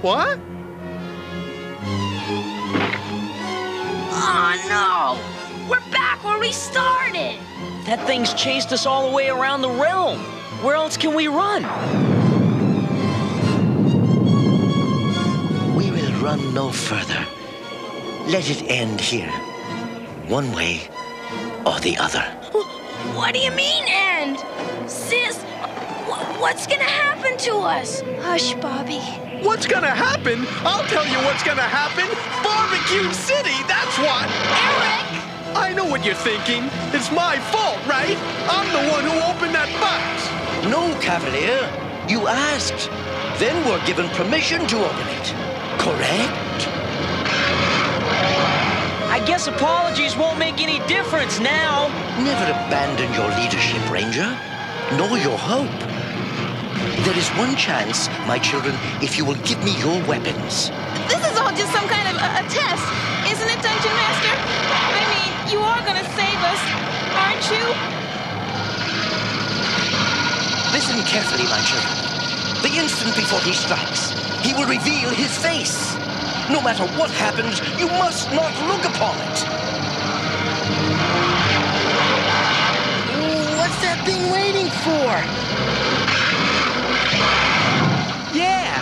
What? Oh, no! We're back where we started! That thing's chased us all the way around the realm. Where else can we run? We will run no further. Let it end here. One way or the other. What do you mean, end? Sis, what's gonna happen to us? Hush, Bobby. What's gonna happen? I'll tell you what's gonna happen. Barbecue City, that's what! Eric! I know what you're thinking. It's my fault, right? I'm the one who opened that box. No, Cavalier. You asked. Then we're given permission to open it. Correct? I guess apologies won't make any difference now. Never abandon your leadership, Ranger. Nor your hope. There is one chance, my children, if you will give me your weapons. This is all just some kind of a test, isn't it, Dungeon Master? I mean, you are gonna save us, aren't you? Listen carefully, my children. The instant before he strikes, he will reveal his face. No matter what happens, you must not look upon it. What's that thing waiting for? Yeah,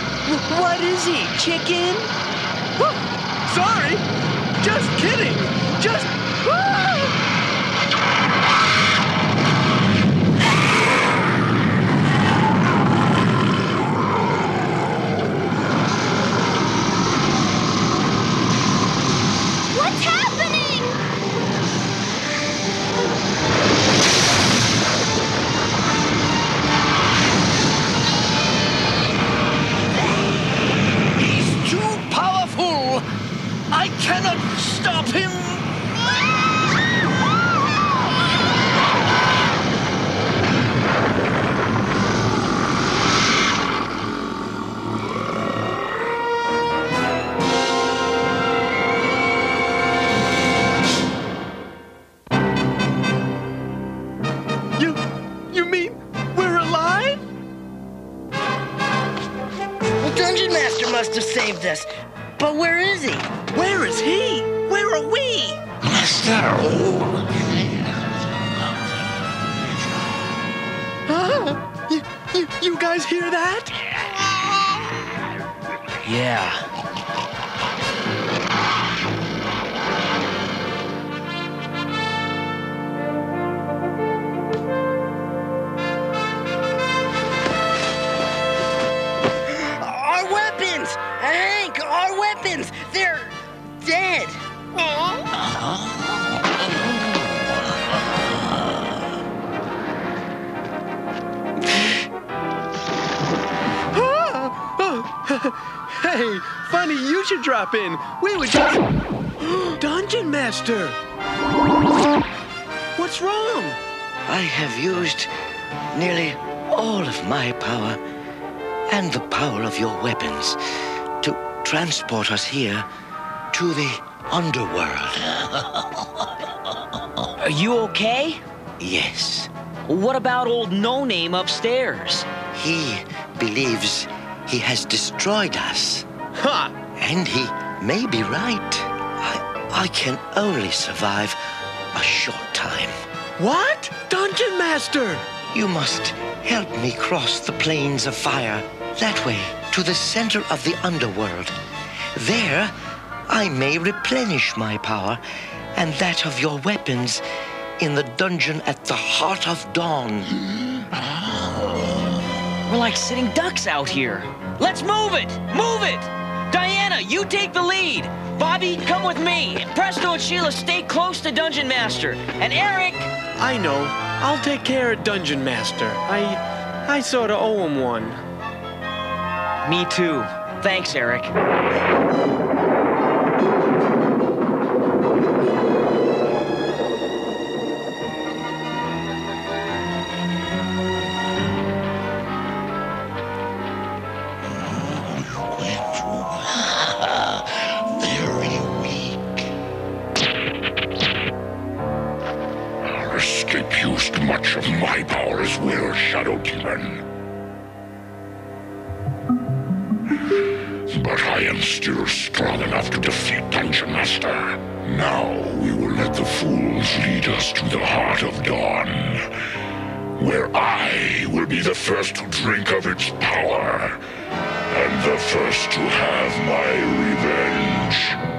what is he, chicken? Sorry, just kidding. Just... What's happening? He's too powerful. I cannot stop him. You mean we're alive? Well, Dungeon Master must have saved us. But where is he? Where is he? Where are we? Master! You guys hear that? Yeah. you should drop in. We would just... Dungeon Master! What's wrong? I have used nearly all of my power and the power of your weapons to transport us here to the underworld. Are you okay? Yes. What about old No-Name upstairs? He believes he has destroyed us. Ha! And he may be right. I can only survive a short time. What? Dungeon Master! You must help me cross the plains of fire. That way, to the center of the underworld. There, I may replenish my power and that of your weapons in the dungeon at the heart of dawn. We're like sitting ducks out here. Let's move it! Move it! Diana, you take the lead. Bobby, come with me. Presto and Sheila, stay close to Dungeon Master. And Eric... I know. I'll take care of Dungeon Master. I sort of owe him one. Me too. Thanks, Eric. Used much of my power as well, Shadow Demon. But I am still strong enough to defeat Dungeon Master. Now we will let the fools lead us to the heart of dawn, where I will be the first to drink of its power, and the first to have my revenge.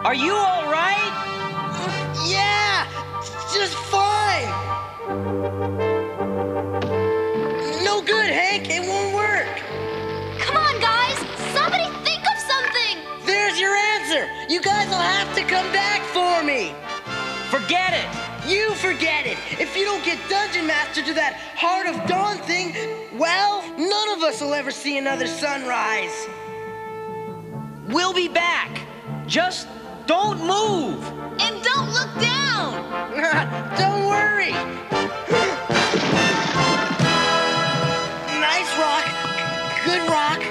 Are you all right? Yeah, just fine. No good, Hank. It won't work. Come on, guys. Somebody think of something. There's your answer. You guys will have to come back for me. Forget it. You forget it. If you don't get Dungeon Master to that Heart of Dawn thing, well, none of us will ever see another sunrise. We'll be back. Just don't move. And don't look down. Don't worry. Nice rock. Good rock.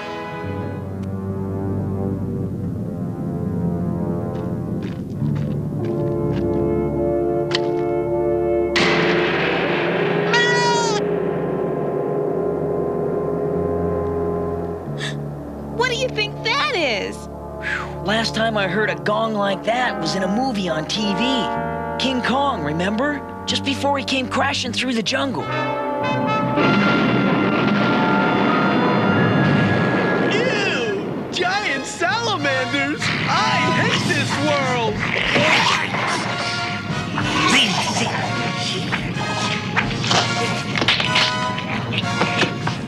What do you think that is? Last time I heard a gong like that was in a movie on TV. King Kong, remember? Just before he came crashing through the jungle. Ew! Giant salamanders! I hate this world!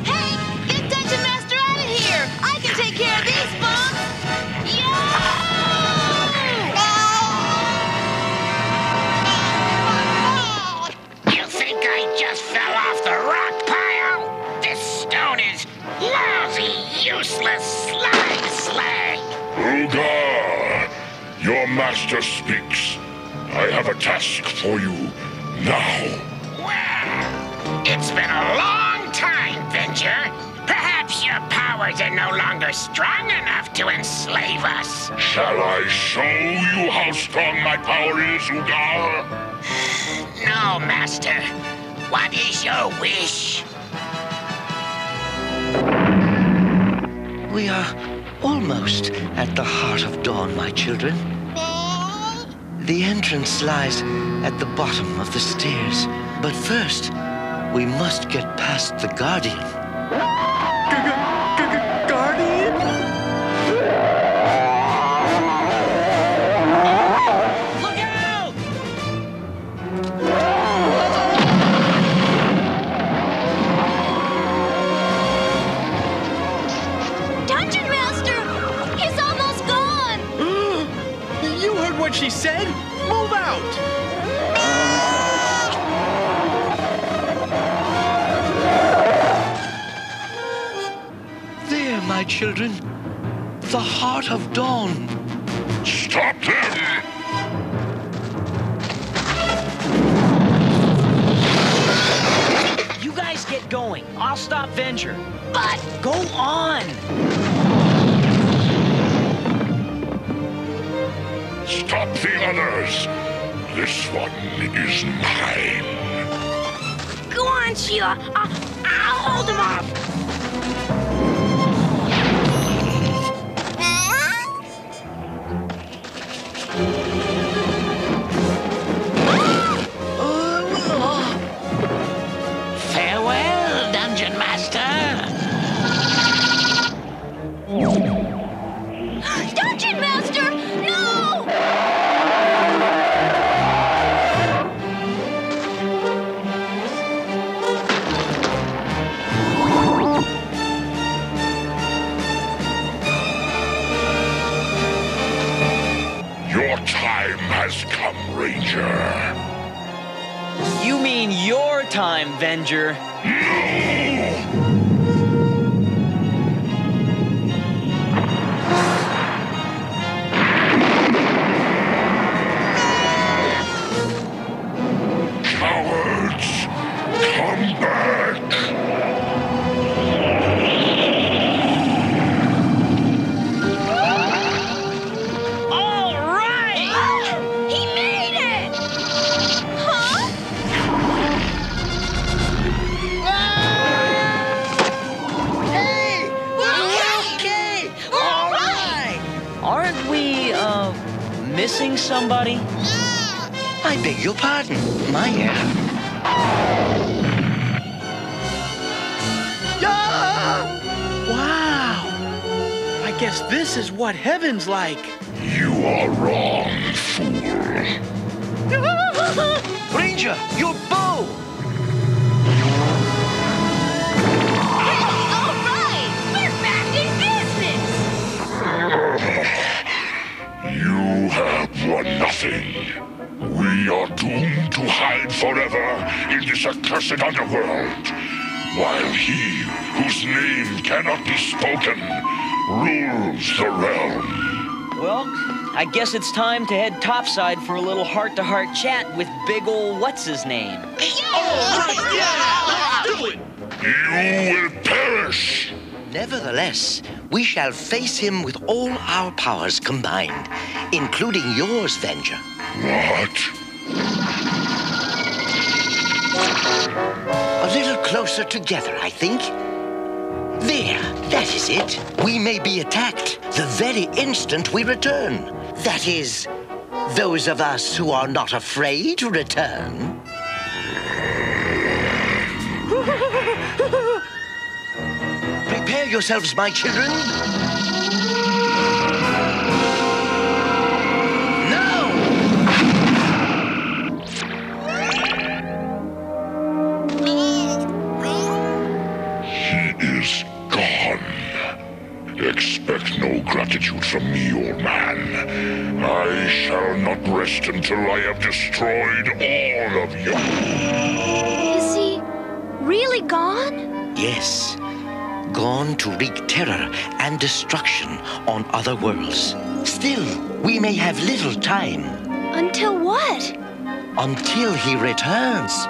Hey, get Dungeon Master out of here! I can take care of these bumps! You think I just fell off the rock pile? This stone is lousy, useless slime slag. Rugar, your master speaks. I have a task for you now. Well, it's been a long time, Venger. Perhaps your powers are no longer strong enough to enslave us. Shall I show you how strong my power is, Rugar? No, Master. What is your wish? We are almost at the heart of dawn, my children. The entrance lies at the bottom of the stairs. But first, we must get past the Guardian. Guardian? Look out! what she said? Move out! There, my children. The heart of dawn. Stop them! You guys get going. I'll stop Venger. But go on! Stop the others! This one is mine. Go on, Sheila. I'll hold him off. Farewell, Dungeon Master. Dungeon Master, no! Your time has come, Ranger. You mean your time, Venger. Cowards, come back! All right! He made it! Huh? Hey! Okay! All right! Aren't we, missing somebody? I beg your pardon, my error. Wow! I guess this is what heaven's like. You are wrong, fool. Ranger, your bow! All right! We're back in business! You have won nothing. We are doomed to hide forever in this accursed underworld, while he, whose name cannot be spoken, rules the realm. Well, I guess it's time to head topside for a little heart-to-heart chat with big ol' what's-his-name. You will perish! Nevertheless, we shall face him with all our powers combined, including yours, Venger. What? A little closer together, I think. There, that is it. We may be attacked the very instant we return. That is, those of us who are not afraid to return. Prepare yourselves, my children. Expect no gratitude from me, old man. I shall not rest until I have destroyed all of you. Is he really gone? Yes, gone to wreak terror and destruction on other worlds. Still, we may have little time. Until what? Until he returns.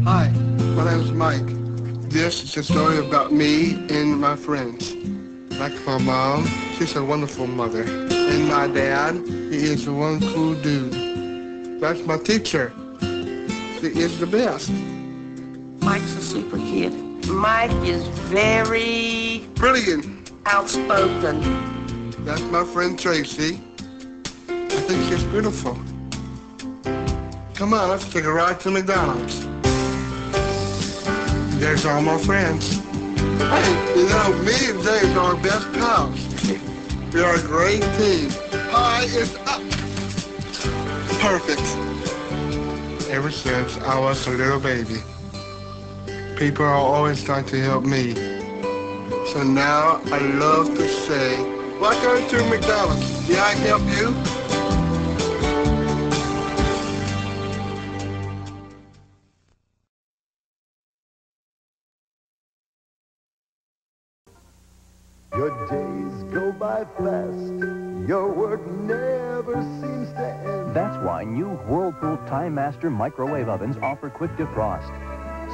Hi, my name is Mike. This is a story about me and my friends. Like my mom, she's a wonderful mother. And my dad, he is one cool dude. That's my teacher. She is the best. Mike's a super kid. Mike is very... brilliant. Outspoken. That's my friend Tracy. I think she's beautiful. Come on, let's take a ride to McDonald's. There's all my friends. Hey, you know, me and Dave are our best pals. We are a great team. Pie is up. Perfect. Ever since I was a little baby, people are always trying to help me. So now I love to say, welcome to McDonald's. May I help you? Your days go by fast. Your work never seems to end. That's why new Whirlpool Time Master microwave ovens offer quick defrost,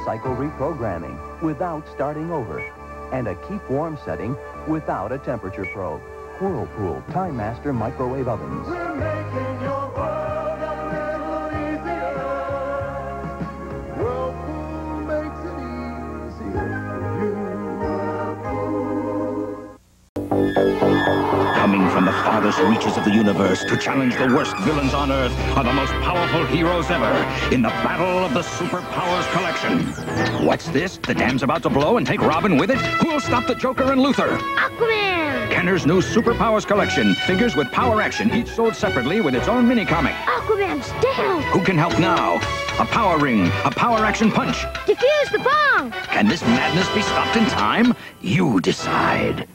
cycle reprogramming without starting over, and a keep warm setting without a temperature probe. Whirlpool Time Master microwave ovens. We're making your world a little easier. Whirlpool makes it easier for you. Coming from the farthest reaches of the universe to challenge the worst villains on Earth are the most powerful heroes ever in the Battle of the Superpowers Collection. What's this? The dam's about to blow and take Robin with it? Who'll stop the Joker and Luthor? Aquaman! Kenner's new Superpowers Collection. Figures with power action, each sold separately with its own mini-comic. Aquaman's down! Who can help now? A power ring, a power action punch. Defuse the bomb! Can this madness be stopped in time? You decide.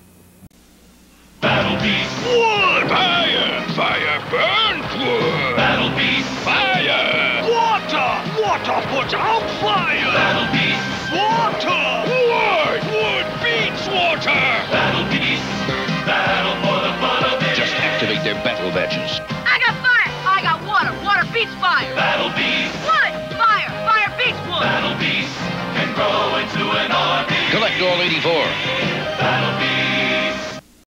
Battle Beast Wood! Fire! Fire burns wood! Battle Beast Fire! Water! Water puts out fire! Battle Beast Water! Wood! Wood beats water! Battle Beast! Battle for the fun of it! Just activate their battle badges. I got fire! I got water! Water beats fire! Battle Beast! Wood! Fire! Fire beats wood! Battle Beast can grow into an army! Collect all 84. Battle Beast!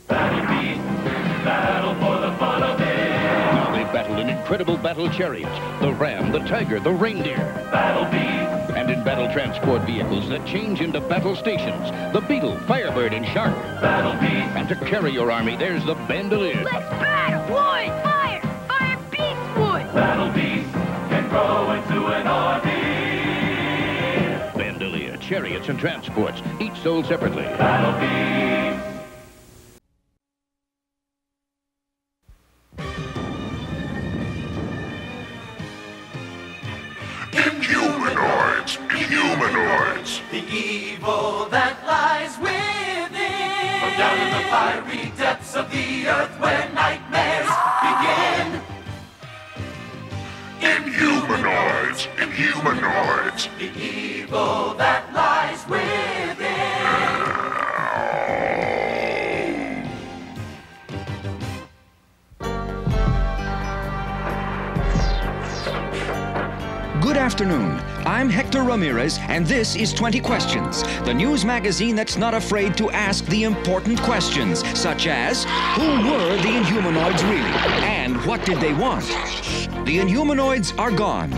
Battle Beast! Battle for the fun of it! Now they battle in incredible battle chariots. The ram, the tiger, the reindeer. Battle Beast! And in battle transport vehicles that change into battle stations. The beetle, firebird, and shark. Battle Beast! And to carry your army, there's the bandolier. Let's battle! Wood! Fire! Fire beats wood! Battle Beast can grow into an army! Bandolier, chariots, and transports, each sold separately. Battle Beast! Inhumanoids! Inhumanoids! The evil that lies within. From down in the fiery depths of the earth where nightmares begin. Inhumanoids! Inhumanoids! The evil that lies within. Good afternoon. I'm Hector Ramirez, and this is 20 Questions, the news magazine that's not afraid to ask the important questions, such as, who were the Inhumanoids really? And what did they want? The Inhumanoids are gone.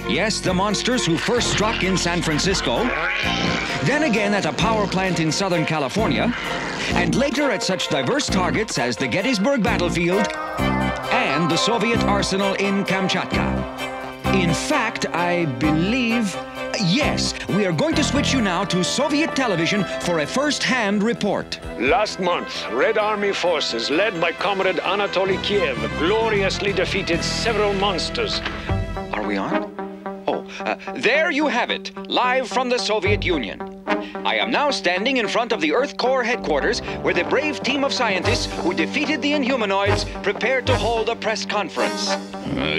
Yes, the monsters who first struck in San Francisco, then again at a power plant in Southern California, and later at such diverse targets as the Gettysburg battlefield and the Soviet arsenal in Kamchatka. In fact, I believe... Yes, we are going to switch you now to Soviet television for a first-hand report. Last month, Red Army forces, led by Comrade Anatoly Kiev, gloriously defeated several monsters. Are we on? Oh, there you have it, live from the Soviet Union. I am now standing in front of the Earth Corps headquarters, where the brave team of scientists who defeated the Inhumanoids prepared to hold a press conference.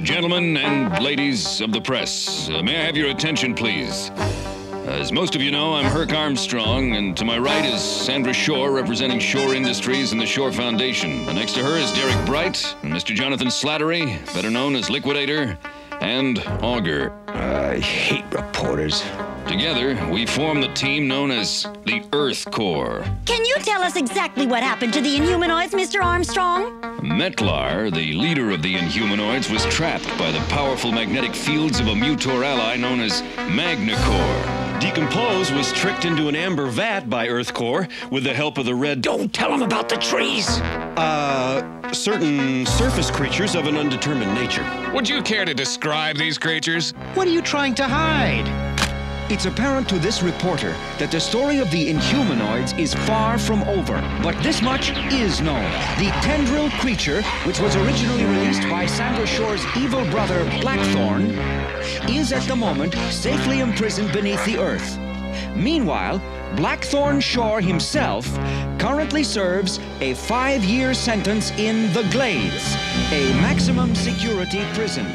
Gentlemen and ladies of the press, may I have your attention, please? As most of you know, I'm Herc Armstrong, and to my right is Sandra Shore, representing Shore Industries and the Shore Foundation. And next to her is Derek Bright and Mr. Jonathan Slattery, better known as Liquidator, and Augur. I hate reporters. Together, we form the team known as the Earth Corps. Can you tell us exactly what happened to the Inhumanoids, Mr. Armstrong? Metlar, the leader of the Inhumanoids, was trapped by the powerful magnetic fields of a Mutor ally known as Magna-Core. Decompose was tricked into an amber vat by Earth-Core with the help of the red... Don't tell him about the trees! Certain surface creatures of an undetermined nature. Would you care to describe these creatures? What are you trying to hide? It's apparent to this reporter that the story of the Inhumanoids is far from over. But this much is known. The tendril creature, which was originally released by Sandra Shore's evil brother, Blackthorn, is at the moment safely imprisoned beneath the earth. Meanwhile, Blackthorn Shore himself currently serves a 5-year sentence in the Glades, a maximum security prison.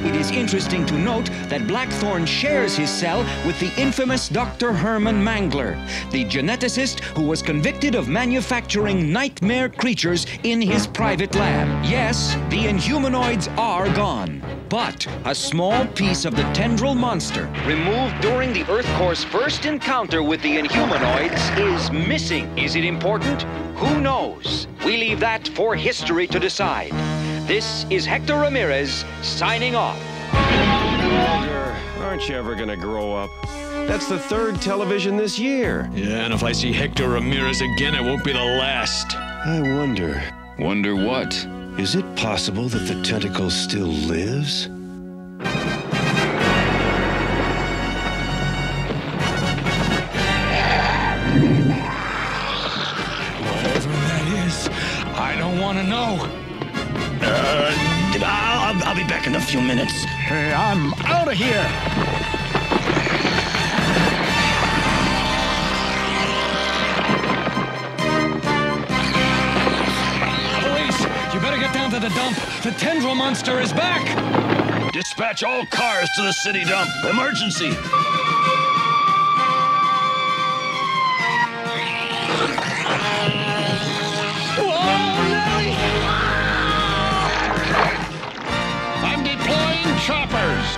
It is interesting to note that Blackthorn shares his cell with the infamous Dr. Herman Mangler, the geneticist who was convicted of manufacturing nightmare creatures in his private lab. Yes, the Inhumanoids are gone, but a small piece of the tendril monster, removed during the Earth-Core's first encounter with the Inhumanoids, is missing. Is it important? Who knows? We leave that for history to decide. This is Hector Ramirez, signing off. Walter, aren't you ever gonna grow up? That's the 3rd television this year. Yeah, and if I see Hector Ramirez again, it won't be the last. I wonder. Wonder what? Is it possible that the tentacle still lives? Whatever that is, I don't want to know. I'll be back in a few minutes. Hey, I'm out of here. Police, you better get down to the dump. The tendril monster is back. Dispatch all cars to the city dump. Emergency. Choppers!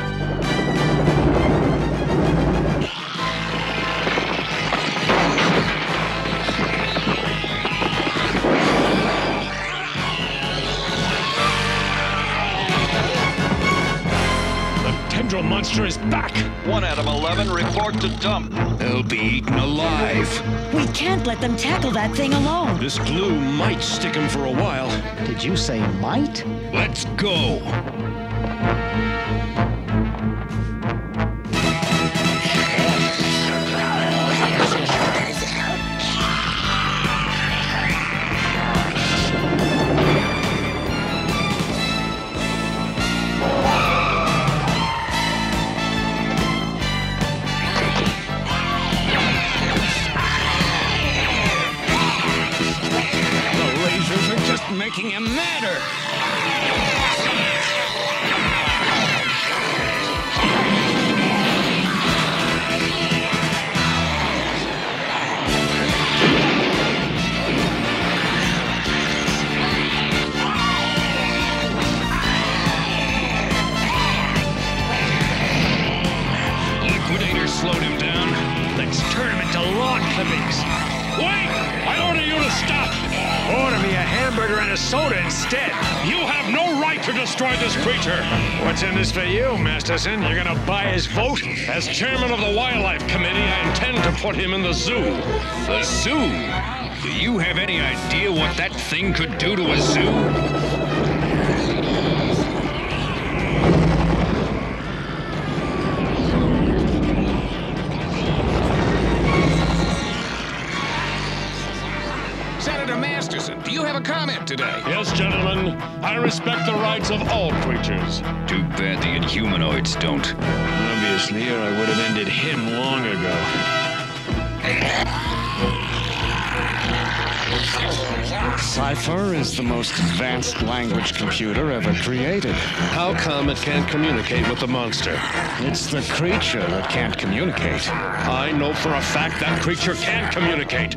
The tendril monster is back! 1 out of 11 report to dump. They'll be eaten alive. We can't let them tackle that thing alone. This glue might stick him for a while. Did you say might? Let's go. Making him madder. Liquidator slowed him down. Let's turn him into lawn clippings. Wait! I order you to stop! Order me a hamburger and a soda instead. You have no right to destroy this creature. What's in this for you, Masterson? You're gonna buy his vote? As chairman of the Wildlife Committee, I intend to put him in the zoo. The zoo? Do you have any idea what that thing could do to a zoo? Do you have a comment today? Yes, gentlemen. I respect the rights of all creatures. Too bad the Inhumanoids don't. Obviously, or I would have ended him long ago. Cipher is the most advanced language computer ever created. How come it can't communicate with the monster? It's the creature that can't communicate. I know for a fact that creature can communicate.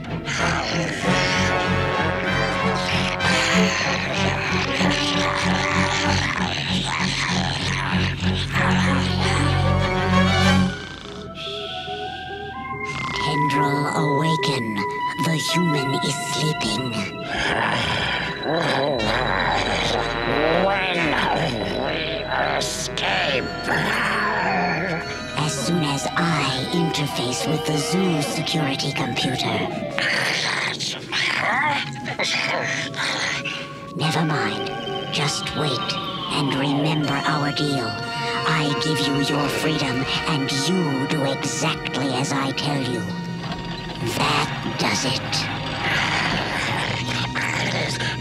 Tendril awaken. The human is sleeping. interface with the zoo security computer. Never mind. Just wait and remember our deal. I give you your freedom, and you do exactly as I tell you. That does it.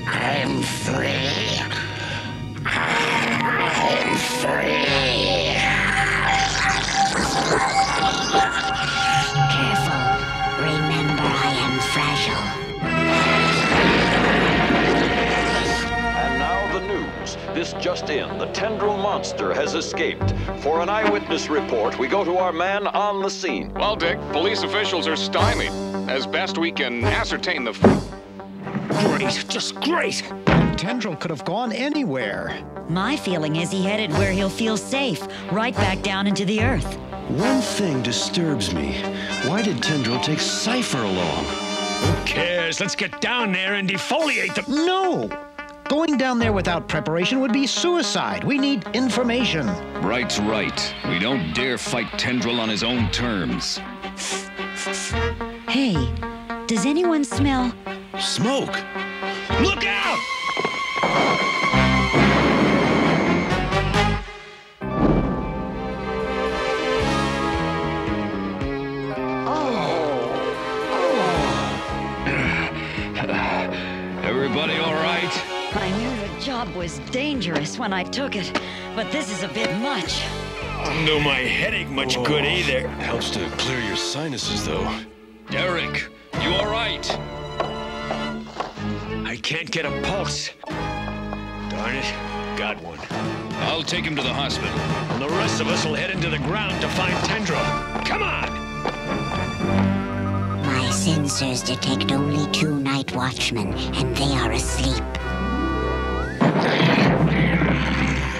I'm free. I'm free. Careful. Remember, I am fragile. And now the news. This just in. The tendril monster has escaped. For an eyewitness report, we go to our man on the scene. Well, Dick, police officials are stymied. As best we can ascertain the... Great, just great. Tendril could have gone anywhere. My feeling is he headed where he'll feel safe, right back down into the Earth. One thing disturbs me. Why did Tendril take Cypher along? Who cares? Let's get down there and defoliate them. No! Going down there without preparation would be suicide. We need information. Right's right. We don't dare fight Tendril on his own terms. Hey, does anyone smell... Smoke! Look out! Everybody all right? I knew the job was dangerous when I took it, but this is a bit much. Don't do my headache much good either. Helps to clear your sinuses, though. Derek, you all right? I can't get a pulse. Darn it, got one. I'll take him to the hospital. And the rest of us will head into the ground to find Tendril. Come on! My sensors detect only 2 night watchmen, and they are asleep.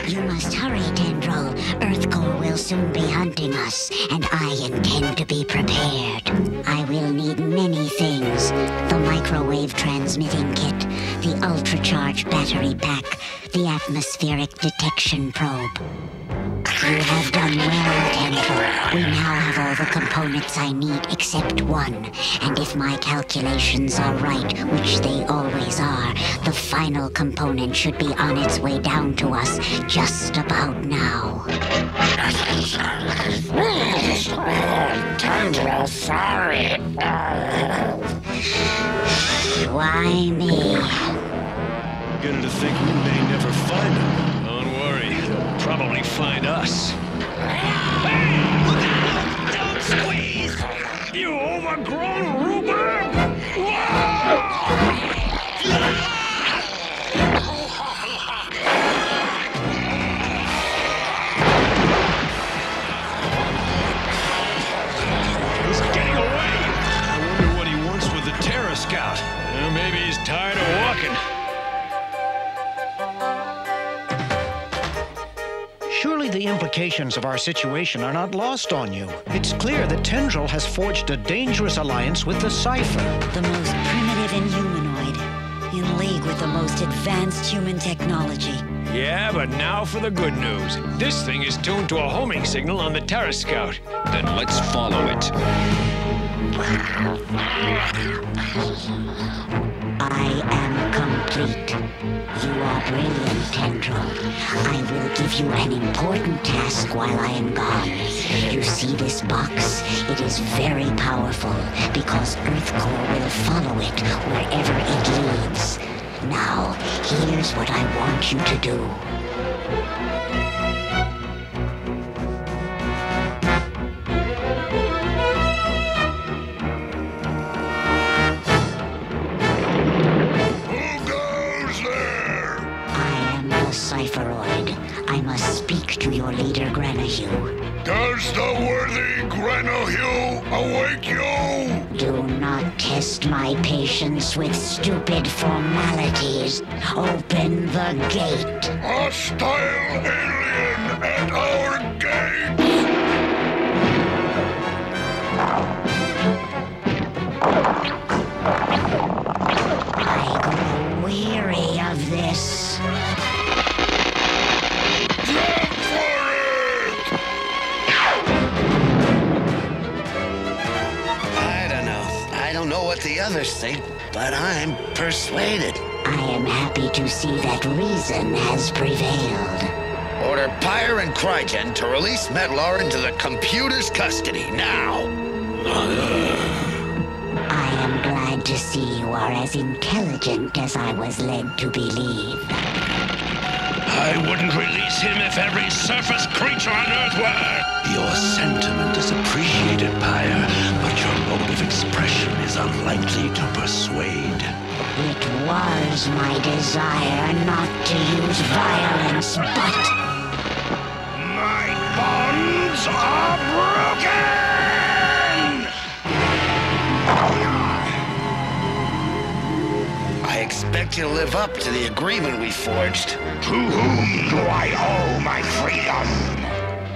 You must hurry, Tendril. EarthCore will soon be hunting us, and I intend to be prepared. I will need many things. The microwave transmitting kit, the ultra-charged battery pack, the atmospheric detection probe. You have done well, Tendril. We now have all the components I need except one. And if my calculations are right, which they always are, the final component should be on its way down to us just about now. Tendril, sorry. Why me? Beginning to think we may never find him. Don't worry, they'll probably find us. Hey, look out! Don't squeeze! You overgrown rhubarb! He's getting away! I wonder what he wants with the Terror Scout. Well, maybe he's tired of walking. Surely the implications of our situation are not lost on you. It's clear that Tendril has forged a dangerous alliance with the Cypher. The most primitive Inhumanoid, in league with the most advanced human technology. Yeah, but now for the good news. This thing is tuned to a homing signal on the Terror Scout. Then let's follow it. I am complete. You are brilliant, Tendril. I will give you an important task while I am gone. You see this box? It is very powerful because EarthCore will follow it wherever it leads. Now, here's what I want you to do. Cypheroid. I must speak to your leader, Granahue. Does the worthy Granahue awake you? Do not test my patience with stupid formalities. Open the gate. Hostile alien at our gate! I grow weary of this. others think, but I'm persuaded. I am happy to see that reason has prevailed. Order Pyre and Crygen to release Medlar into the computer's custody, now! I am glad to see you are as intelligent as I was led to believe. I wouldn't release him if every surface creature on Earth were! Your sentiment is appreciated, Pyre, but your mode of expression is unlikely to persuade. It was my desire not to use violence, but... My bonds are broken! I expect you to live up to the agreement we forged. To whom do I owe my freedom?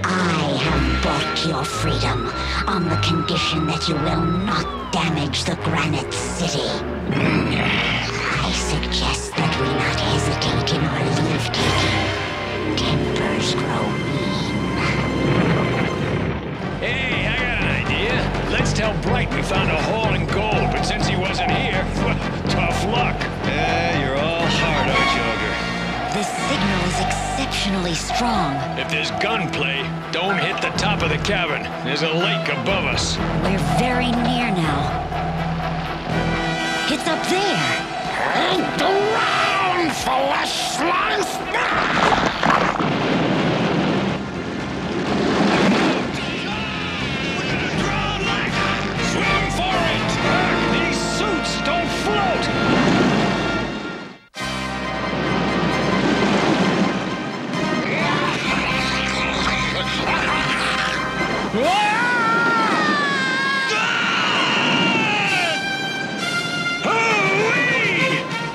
I have bought your freedom on the condition that you will not damage the Granite City. I suggest that we not hesitate in our leave-taking. Tempers grow mean. Hey, I got an idea. Let's tell Bright we found a haul in gold, but since he wasn't here, tough luck. Yeah, you're all hard, aren't you, Ogre? This signal is exceptionally strong. If there's gunplay, don't hit the top of the cavern. There's a lake above us. We're very near now. It's up there. Ground flesh life! Swim for it! These suits don't float!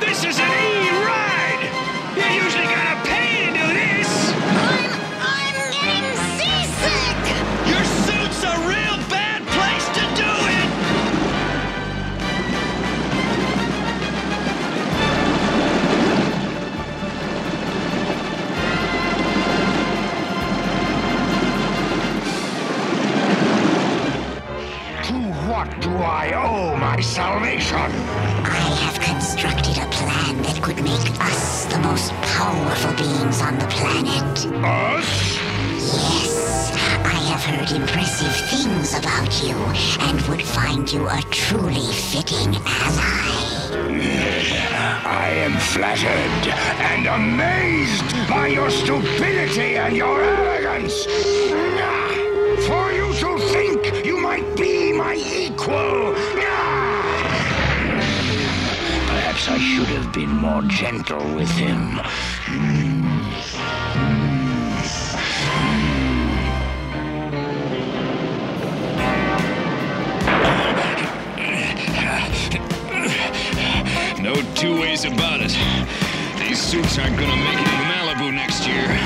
This is an E-ride! You usually gotta pay to do this! I'm getting seasick! Your suit's a real bad place to do it! To what do I owe my salvation? I have constructed a plan that could make us the most powerful beings on the planet. Us? Yes, I have heard impressive things about you and would find you a truly fitting ally. I am flattered and amazed by your stupidity and your arrogance. For you to think you might be my equal. Perhaps I should have been more gentle with him. No two ways about it. These suits aren't gonna make it in Malibu next year.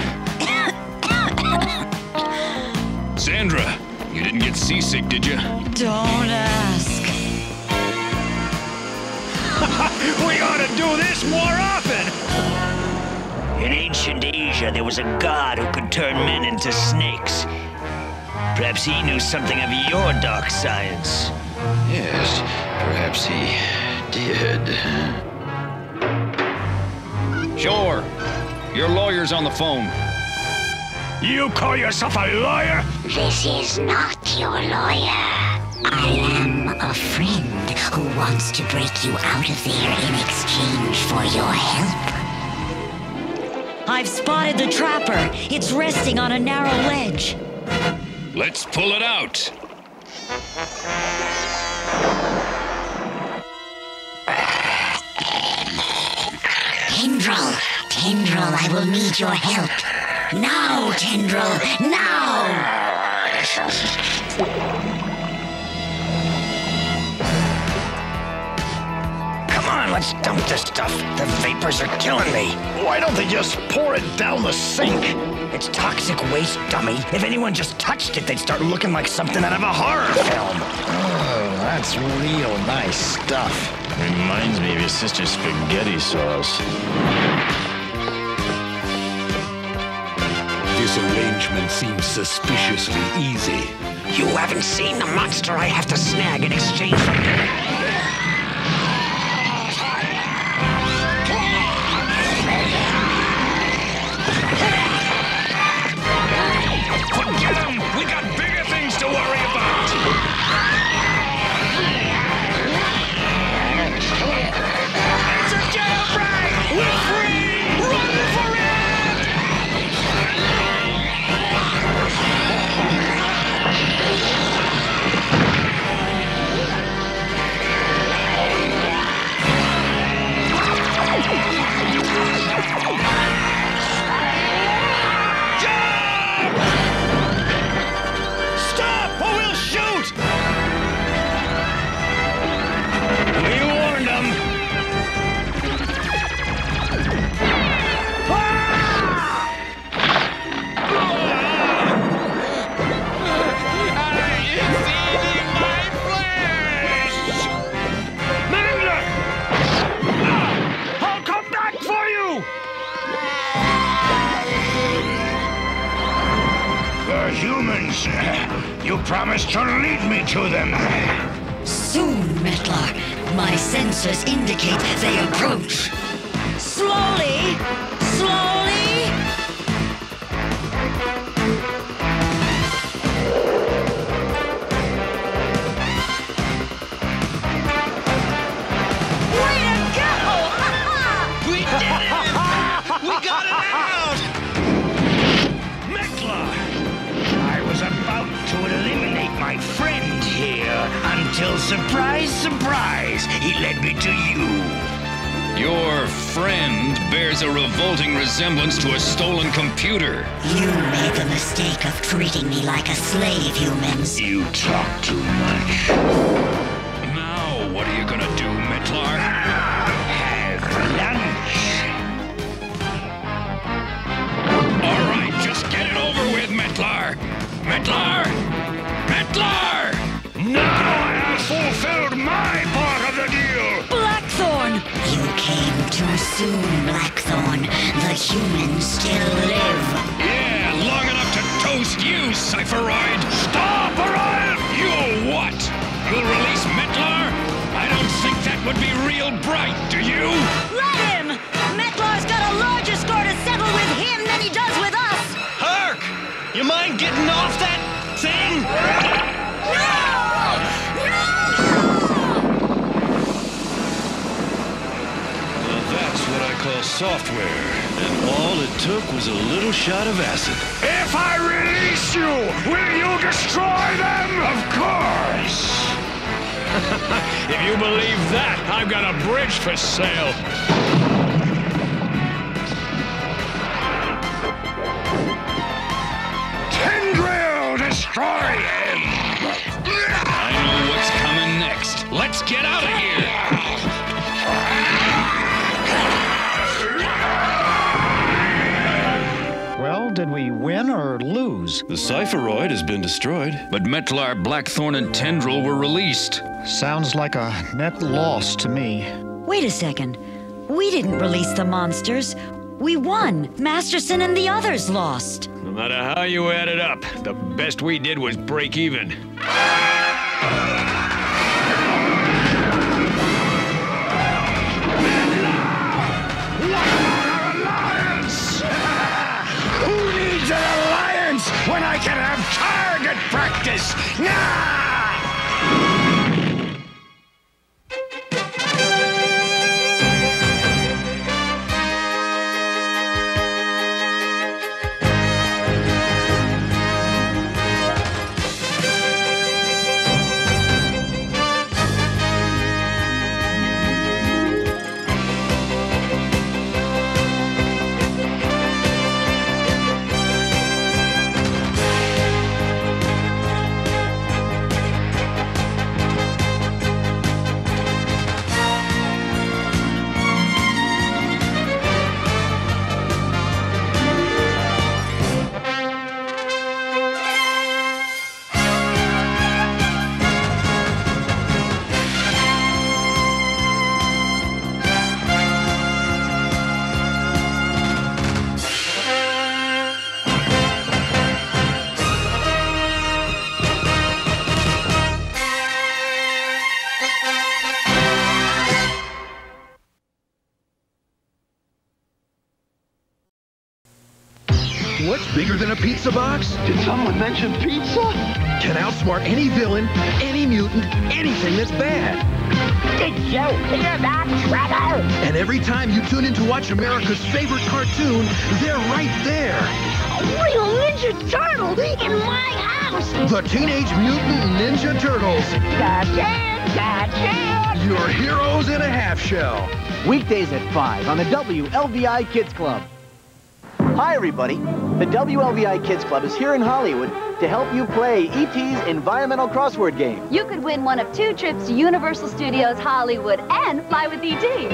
Sandra, you didn't get seasick, did you? Don't ask. We ought to do this more often! In ancient Asia, there was a god who could turn men into snakes. Perhaps he knew something of your dark science. Yes, perhaps he did. Sure. Your lawyer's on the phone. You call yourself a lawyer? This is not your lawyer. I am a friend who wants to break you out of there in exchange for your help. I've spotted the trapper. It's resting on a narrow ledge. Let's pull it out. Tendril, I will need your help. Now, Tendril, now! Come on, let's dump this stuff. The vapors are killing me. Why don't they just pour it down the sink? It's toxic waste, dummy. If anyone just touched it, they'd start looking like something out of a horror film. Oh, that's real nice stuff. Reminds me of your sister's spaghetti sauce. This arrangement seems suspiciously easy. You haven't seen the monster I have to snag in exchange for... promise to lead me to them. Soon, Metlar. My sensors indicate they approach. Slowly! Slowly! Way to go! We did it! We got it out! Metlar! I was about to eliminate my friend here until, surprise, surprise, he led me to you. Your friend bears a revolting resemblance to a stolen computer. You made the mistake of treating me like a slave, humans. You talk too much. Now, what are you gonna do, Metlar? Have lunch. All right, just get it over with, Metlar. Metlar! Metlar! Now I have fulfilled my part of the deal! Blackthorn! You came too soon, Blackthorn. The humans still live. Yeah, long enough to toast you, Cypheroid! Stop, Orion! You'll what? You'll release Metlar? I don't think that would be real bright, do you? Let him! Metlar's got a larger score to settle with him than he does with us! Herc! You mind getting off that thing? That's what I call software. And all it took was a little shot of acid. If I release you, will you destroy them? Of course! If you believe that, I've got a bridge for sale. Tendril, destroy him! I know what's coming next. Let's get out of here! Well, did we win or lose? The Cypheroid has been destroyed. But Metlar, Blackthorn, and Tendril were released. Sounds like a net loss to me. Wait a second. We didn't release the monsters. We won. Masterson and the others lost. No matter how you add it up, the best we did was break even. When I can have target practice! Nah! What's bigger than a pizza box? Did someone mention pizza? Can outsmart any villain, any mutant, anything that's bad. Did you hear that, Trevor? And every time you tune in to watch America's favorite cartoon, they're right there. A real Ninja Turtle in my house! The Teenage Mutant Ninja Turtles. Gotcha! Your heroes in a half shell. Weekdays at 5 on the WLVI Kids Club. Hi, everybody. The WLVI Kids Club is here in Hollywood to help you play E.T.'s environmental crossword game. You could win one of 2 trips to Universal Studios Hollywood and fly with E.T.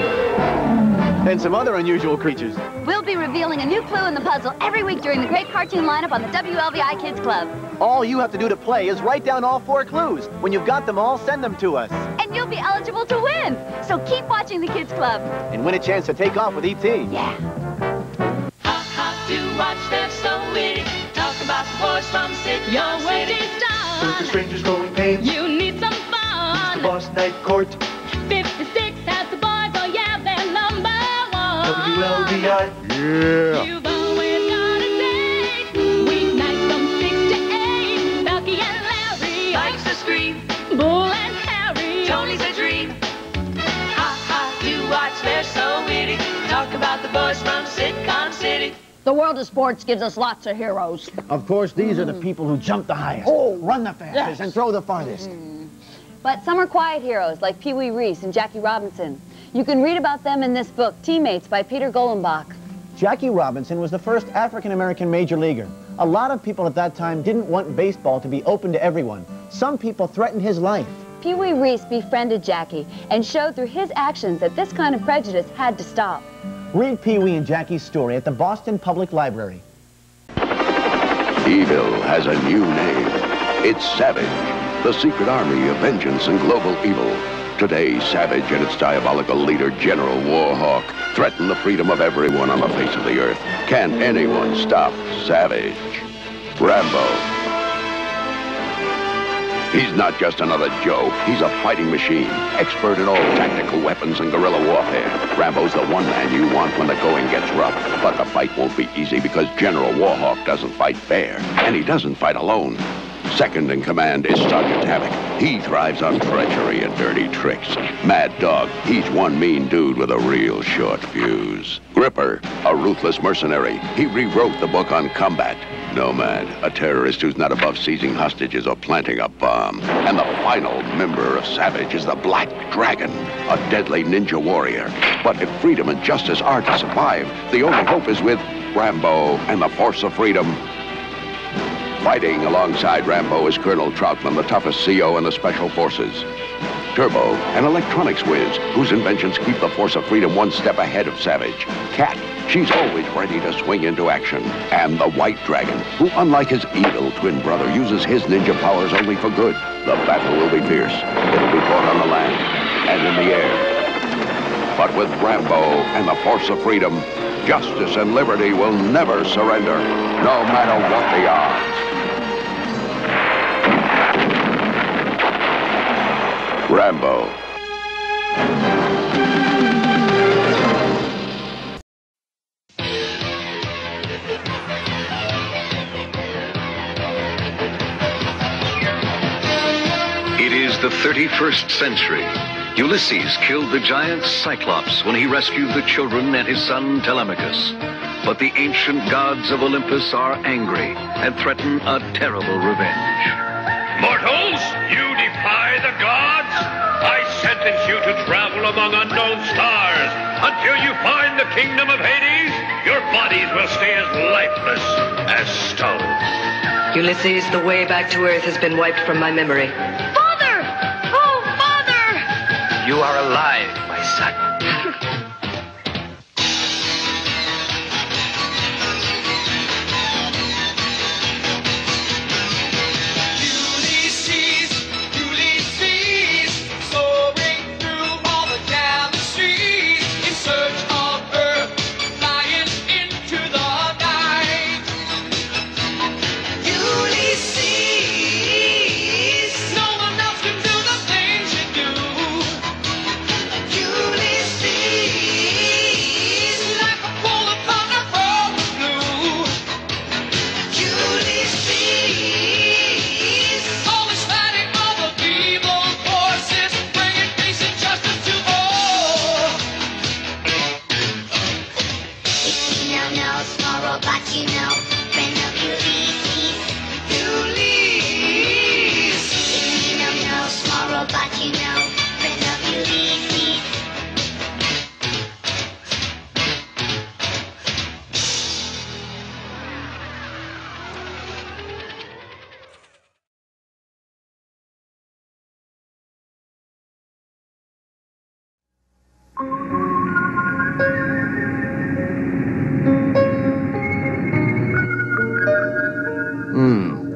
And some other unusual creatures. We'll be revealing a new clue in the puzzle every week during the great cartoon lineup on the WLVI Kids Club. All you have to do to play is write down all 4 clues. When you've got them all, send them to us. And you'll be eligible to win. So keep watching the Kids Club. And win a chance to take off with E.T. Yeah. To watch, they're so witty. Talk about the boys from City. Your work is done. Circus strangers growing pains. You need some fun. It's the Boss Night Court. 56 has the boys, oh yeah, they're number one. WLVI. Yeah. You've always got a date. Weeknights from 6 to 8. Belky and Larry likes to scream. Bull and Harry, Tony's a dream. Ha ha, you watch, they're so witty. Talk about the boys from Sitcom City. The world of sports gives us lots of heroes. Of course, these are the people who jump the highest, run the fastest, and throw the farthest. But some are quiet heroes, like Pee Wee Reese and Jackie Robinson. You can read about them in this book, Teammates, by Peter Golenbach. Jackie Robinson was the first African-American major leaguer. A lot of people at that time didn't want baseball to be open to everyone. Some people threatened his life. Pee Wee Reese befriended Jackie and showed through his actions that this kind of prejudice had to stop. Read Pee Wee and Jackie's story at the Boston Public Library. Evil has a new name. It's Savage, the secret army of vengeance and global evil. Today, Savage and its diabolical leader, General Warhawk, threaten the freedom of everyone on the face of the earth. Can anyone stop Savage? Rambo. He's not just another Joe. He's a fighting machine, expert in all tactical weapons and guerrilla warfare. Rambo's the one man you want when the going gets rough. But the fight won't be easy because General Warhawk doesn't fight fair, and he doesn't fight alone. Second in command is Sergeant Havoc. He thrives on treachery and dirty tricks. Mad Dog, he's one mean dude with a real short fuse. Gripper, a ruthless mercenary. He rewrote the book on combat. Nomad, a terrorist who's not above seizing hostages or planting a bomb. And the final member of Savage is the Black Dragon, a deadly ninja warrior. But if freedom and justice are to survive, the only hope is with Rambo and the Force of Freedom. Fighting alongside Rambo is Colonel Troutman, the toughest CO in the Special Forces. Turbo, an electronics whiz, whose inventions keep the Force of Freedom one step ahead of Savage. Cat, she's always ready to swing into action. And the White Dragon, who, unlike his evil twin brother, uses his ninja powers only for good. The battle will be fierce. It'll be fought on the land and in the air. But with Rambo and the Force of Freedom, justice and liberty will never surrender, no matter what the odds. Rambo. It is the 31st century. Ulysses killed the giant Cyclops when he rescued the children and his son Telemachus. But the ancient gods of Olympus are angry and threaten a terrible revenge. Mortals, you defy the gods? I sentence you to travel among unknown stars until you find the kingdom of Hades. Your bodies will stay as lifeless as stone. Ulysses, the way back to Earth has been wiped from my memory. Father! Oh, Father! You are alive, my son.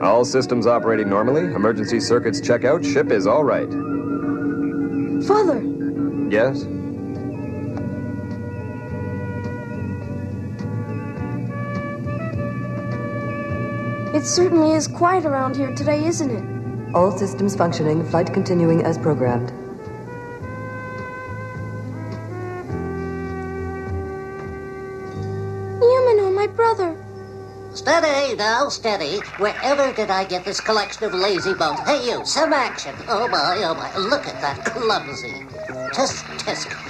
All systems operating normally. Emergency circuits check out. Ship is all right. Father! Yes? It certainly is quiet around here today, isn't it? All systems functioning, flight continuing as programmed. Humano, my brother. Steady now, steady. Wherever did I get this collection of lazy bones? Hey, you, some action. Oh my, look at that clumsy. Tisk.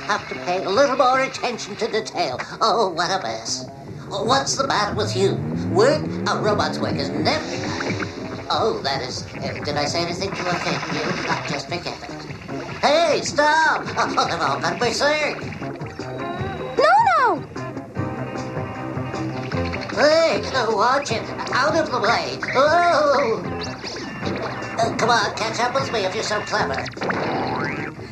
Have to pay a little more attention to detail. Oh, what a mess. What's the matter with you? Work? A robot's work is never... Oh, that is... did I say anything to offend you? Just forget it. Hey, stop! Oh, they've all got berserk. No! Hey, watch it. Out of the way. Oh! Come on, catch up with me if you're so clever.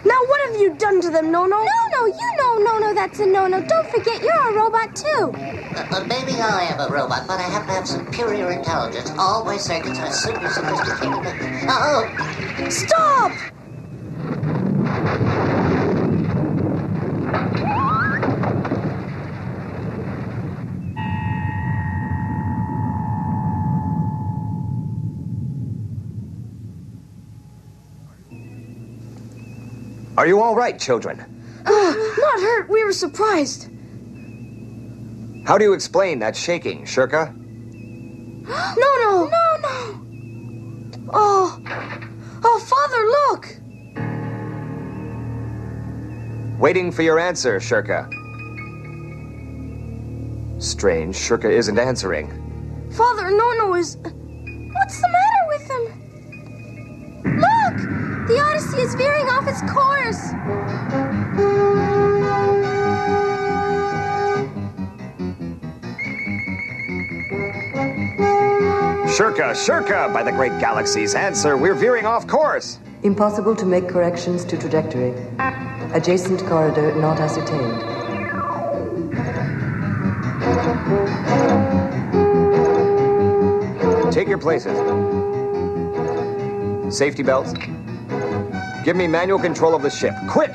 Now what have you done to them, No-No? No, you know No-No, that's a no-no. Don't forget, you're a robot, too. Maybe I am a robot, but I happen to have superior intelligence. All my circuits are super sophisticated. Oh! Stop! Are you all right, children? Not hurt. We were surprised. How do you explain that shaking, Shirka? No. Oh, Father, look. Waiting for your answer, Shirka. Strange, Shirka isn't answering. Father, No is... What's the matter with him? Look! The Odyssey is veering off its course. Shirka, by the great galaxies, answer, we're veering off course. Impossible to make corrections to trajectory. Adjacent corridor not ascertained. Take your places. Safety belts. Give me manual control of the ship. Quick!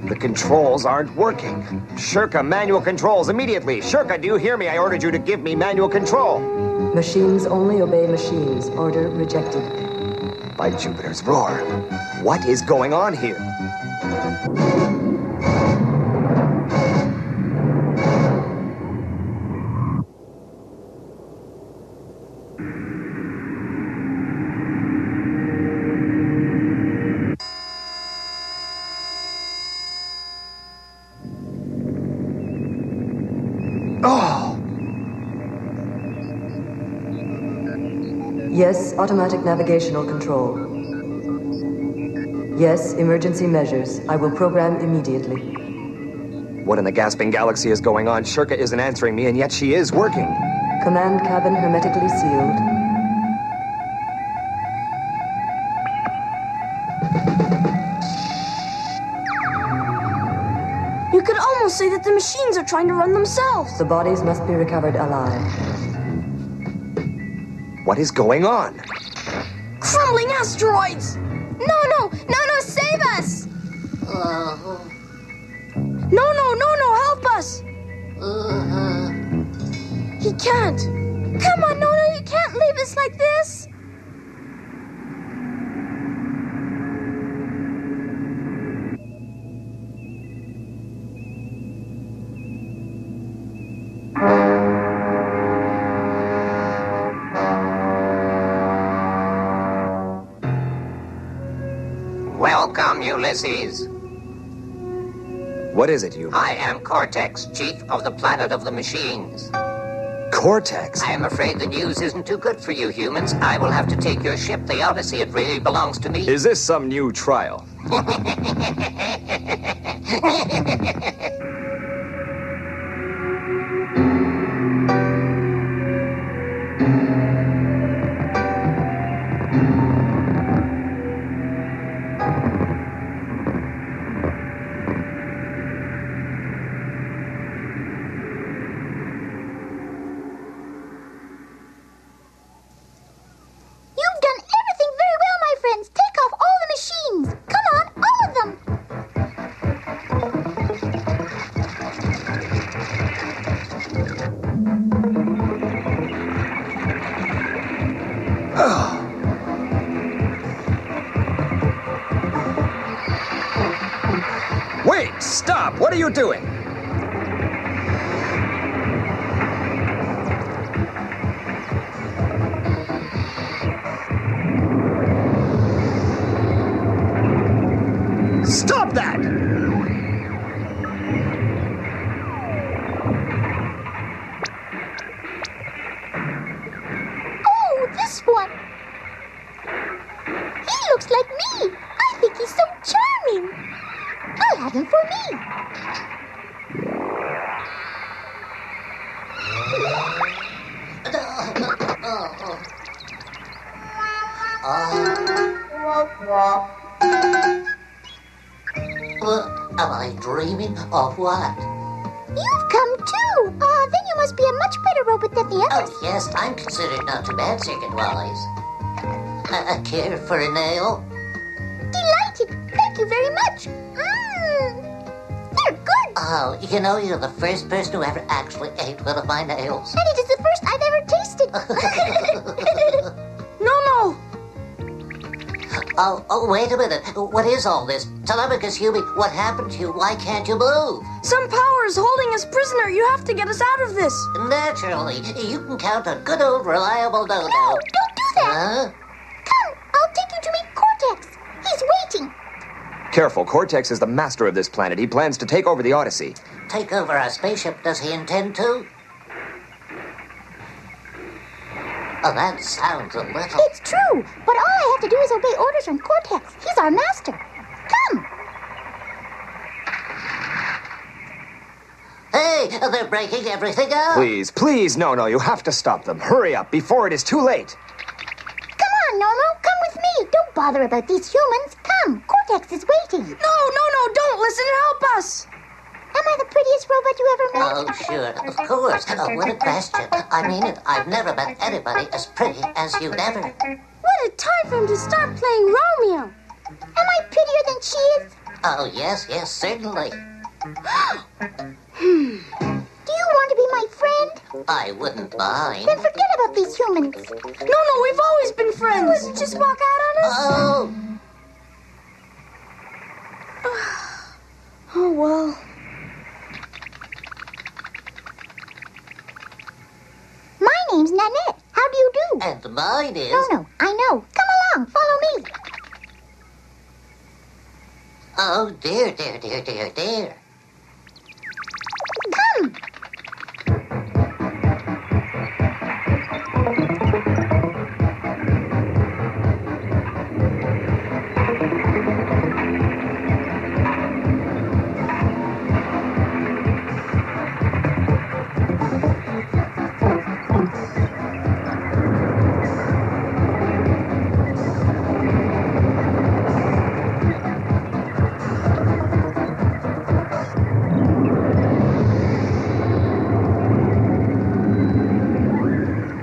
The controls aren't working. Shirka, manual controls immediately. Shirka, do you hear me? I ordered you to give me manual control. Machines only obey machines. Order rejected. By Jupiter's roar. What is going on here? Yes, automatic navigational control. Yes, emergency measures. I will program immediately. What in the gasping galaxy is going on? Shirka isn't answering me, and yet she is working. Command cabin hermetically sealed. You could almost say that the machines are trying to run themselves. The bodies must be recovered alive. What is going on? Crumbling asteroids! No, save us! No, help us! He can't. Come on, No, you can't leave us like this! Welcome, Ulysses. What is it, you? I am Cortex, chief of the planet of the machines. Cortex? I am afraid the news isn't too good for you humans. I will have to take your ship, the Odyssey. It really belongs to me. Is this some new trial? Wait! Stop! What are you doing? Stop that! Oh, this one. He looks like me. I think he's so charming. I'll have him for me. Am I dreaming of what? You've come too. Then you must be a much better robot than the others. Oh, yes, I'm considered not too bad, circuit-wise. Care for a nail? Delighted. Thank you very much. They're good. Oh, you know, you're the first person who ever actually ate one of my nails. And it is the first I've ever tasted. No. Oh, wait a minute. What is all this? Telemachus, Hubie, what happened to you? Why can't you move? Some power is holding us prisoner. You have to get us out of this. Naturally. You can count on good old reliable Dodo. No, don't do that. Come, I'll take you to meet Cortex. He's waiting. Careful, Cortex is the master of this planet. He plans to take over the Odyssey. Take over our spaceship, does he intend to? Oh, that sounds a little... It's true, but all I have to do is obey orders from Cortex. He's our master. Come. Hey, they're breaking everything up. Please, no, you have to stop them. Hurry up, before it is too late. Come on, Normo, come with me. Don't bother about these humans. Come, Cortex is waiting. No, don't listen and help us. Am I the prettiest robot you ever met? Oh, sure, of course. Oh, what a question. I mean it. I've never met anybody as pretty as you never. What a time for him to start playing Romeo. Am I prettier than she is? Oh, yes, certainly. Do you want to be my friend? I wouldn't mind. Then forget about these humans. No, we've always been friends. You wouldn't just walk out on us? Oh. Oh, well. My name's Nanette. How do you do? And mine is... No, I know. Come along, follow me. Oh, dear. Come.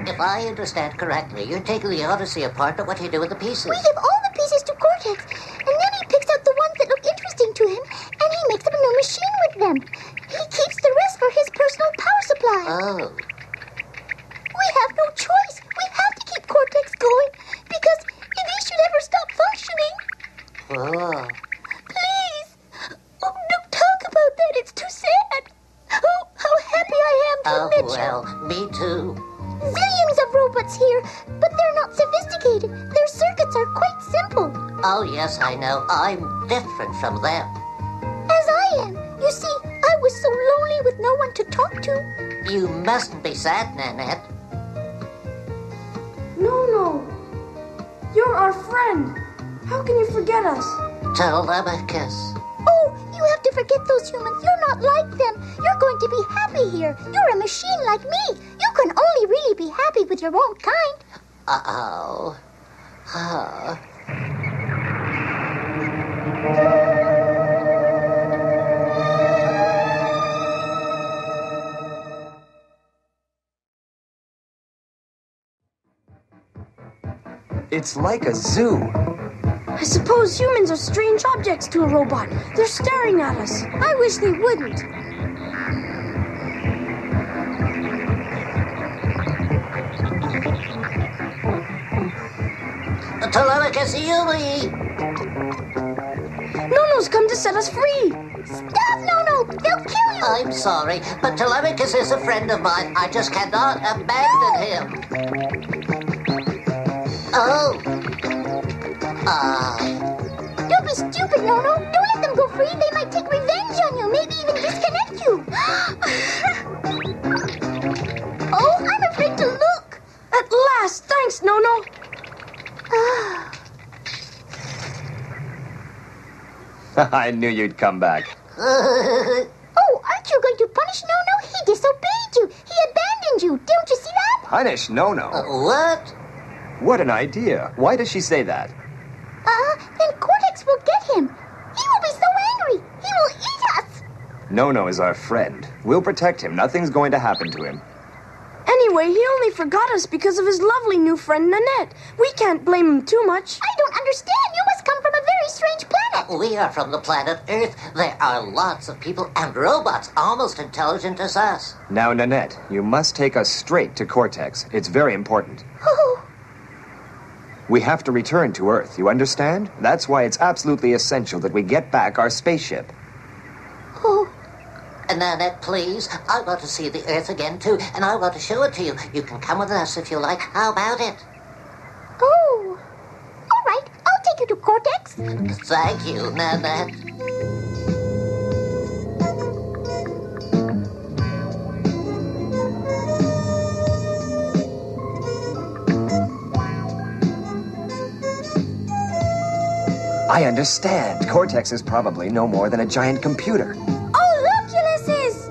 If I understand correctly, you're taking the Odyssey apart, but what do you do with the pieces? We give all the pieces to Cortex, and then he picks out the ones that look interesting to him, and he makes up a new machine with them. He keeps the rest for his personal power supply. Oh. We have no choice. We have to keep Cortex going, because if he should ever stop functioning... Oh. Please! Oh, don't talk about that. It's too sad. Oh, how happy I am to admit you. Well, me too. Zillions of robots here, but they're not sophisticated. Their circuits are quite simple. Oh, yes, I know. I'm different from them. As I am. You see, I was so lonely with no one to talk to. You mustn't be sad, Nanette. No. You're our friend. How can you forget us? Telemachus. Oh, you have to forget those humans. You're not like them. You're going to be happy here. You're a machine like me. You can only really be happy with your own kind. Uh-oh. It's like a zoo. I suppose humans are strange objects to a robot. They're staring at us. I wish they wouldn't. Telemachus, Yui! Nono's come to set us free. Stop, Nono! They'll kill you! I'm sorry, but Telemachus is a friend of mine. I just cannot abandon him. Oh. Don't be stupid, Nono. Don't let them go free. They might take revenge on you. Maybe even disconnect you. Oh, I'm afraid to look. At last. Thanks, Nono. I knew you'd come back. Oh, aren't you going to punish Nono? He disobeyed you. He abandoned you. Don't you see that? Punish No-No. What? What an idea. Why does she say that? Then Cortex will get him. He will be so angry. He will eat us. No-No is our friend. We'll protect him. Nothing's going to happen to him. Anyway, he only forgot us because of his lovely new friend, Nanette. We can't blame him too much. I don't understand. You must come from a very strange planet. We are from the planet Earth. There are lots of people and robots almost intelligent as us. Now, Nanette, you must take us straight to Cortex. It's very important. Oh. We have to return to Earth, you understand? That's why it's absolutely essential that we get back our spaceship. Oh. Nanette, please. I want to see the Earth again, too, and I want to show it to you. You can come with us if you like. How about it? Oh. All right. I'll take you to Cortex. Thank you, Nanette. I understand. Cortex is probably no more than a giant computer. Oh, look, Ulysses!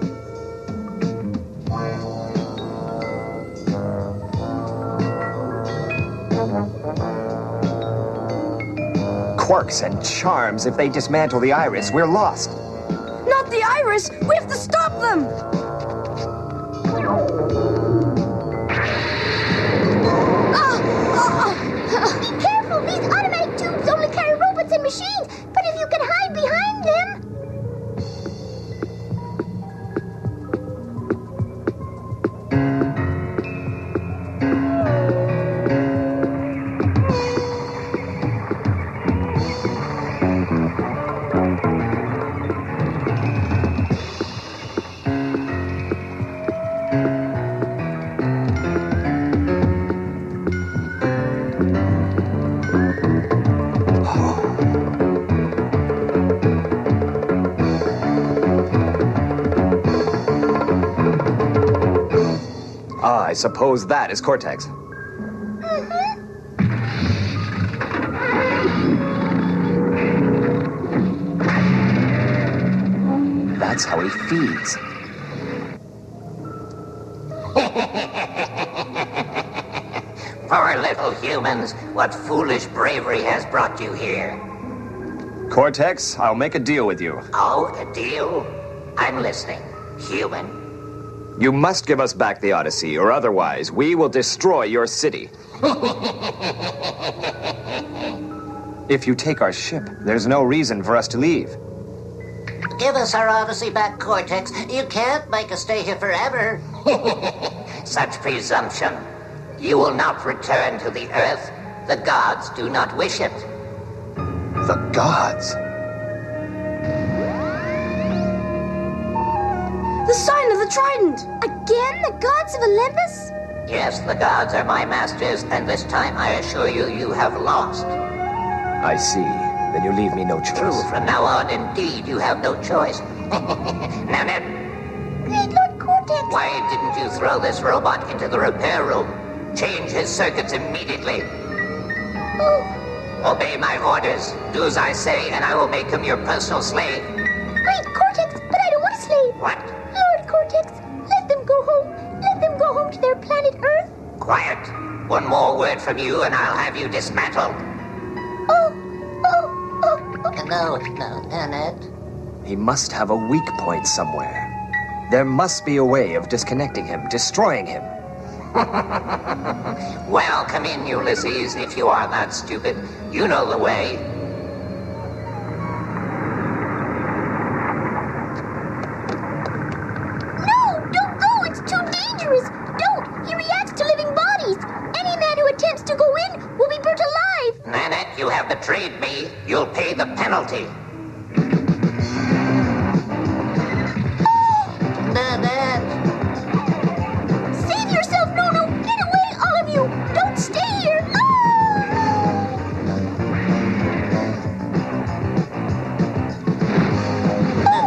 Quirks and charms. If they dismantle the iris, we're lost. Not the iris! We have to stop them! Be careful! These automatic tubes only carry robots and machines. But if you can hide behind them... I suppose that is Cortex. That's how he feeds. Poor little humans, what foolish bravery has brought you here? Cortex, I'll make a deal with you. Oh, a deal? I'm listening. Human. You must give us back the Odyssey, or otherwise we will destroy your city. If you take our ship, there's no reason for us to leave. Give us our Odyssey back, Cortex. You can't make us stay here forever. Such presumption. You will not return to the Earth. The gods do not wish it. The gods? The sign of the trident! Again, the gods of Olympus? Yes, the gods are my masters, and this time I assure you, you have lost. I see. Then you leave me no choice. True, from now on, indeed, you have no choice. Now, Ned. Great Lord Cortex! Why didn't you throw this robot into the repair room? Change his circuits immediately. Oh. Obey my orders. Do as I say, and I will make him your personal slave. Great Cortex, but I don't want a slave. What? Lord Cortex, let them go home. Let them go home to their planet Earth. Quiet. One more word from you, and I'll have you dismantled. Oh. No, Annette. He must have a weak point somewhere. There must be a way of disconnecting him, destroying him. Well, come in, Ulysses, if you are that stupid. You know the way. No, don't go. It's too dangerous. Don't. He reacts to living bodies. Any man who attempts to go in will be burnt alive. Nanette, you have betrayed me. You'll pay the penalty. Nanette! Save yourself, no! Get away, all of you! Don't stay here!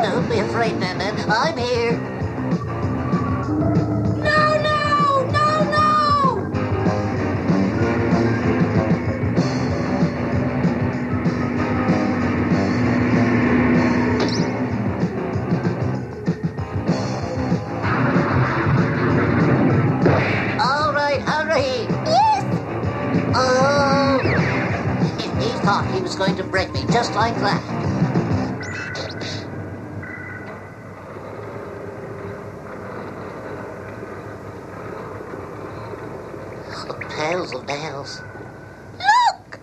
Don't be afraid, Nanette. I'm here. He was going to break me just like that. Pails of nails. Look!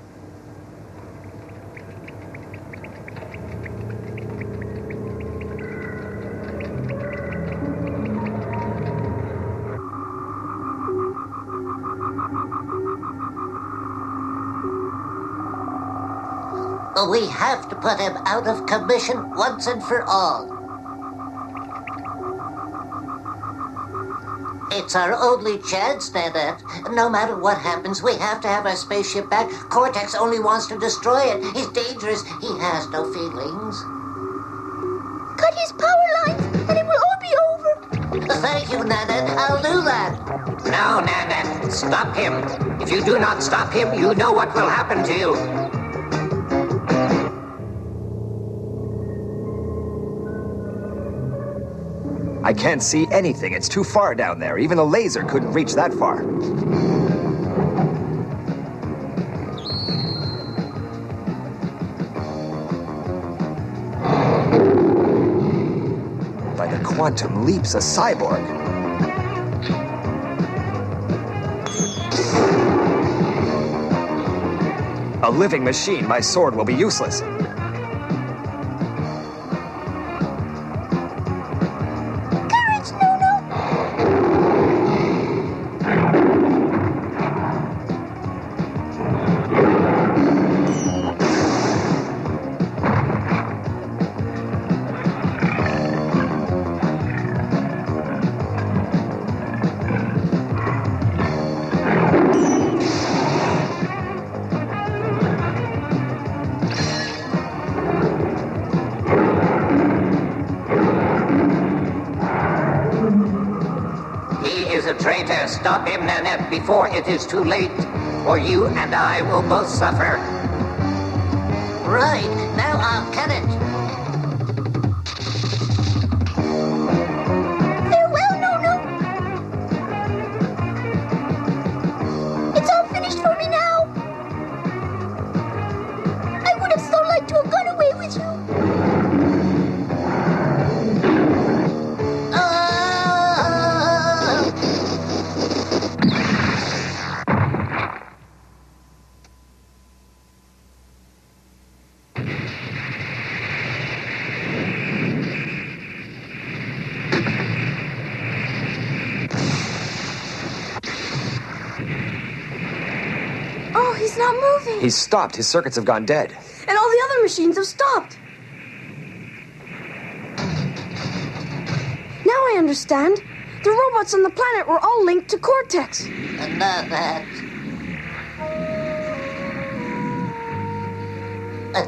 We have to put him out of commission once and for all. It's our only chance, Nanette. No matter what happens, we have to have our spaceship back. Cortex only wants to destroy it. He's dangerous. He has no feelings. Cut his power lines, and it will all be over. Thank you, Nanette. I'll do that. No, Nanette. Stop him. If you do not stop him, you know what will happen to you. I can't see anything. It's too far down there. Even a laser couldn't reach that far. By the quantum leaps, a cyborg. A living machine. My sword will be useless. Stop him, Nanette, before it is too late, or you and I will both suffer. Right, now I'll cut it. Farewell, No. It's all finished for me now. I would have so liked to have gone away with you. He's not moving. He's stopped. His circuits have gone dead. And all the other machines have stopped. Now I understand. The robots on the planet were all linked to Cortex. And Nanette.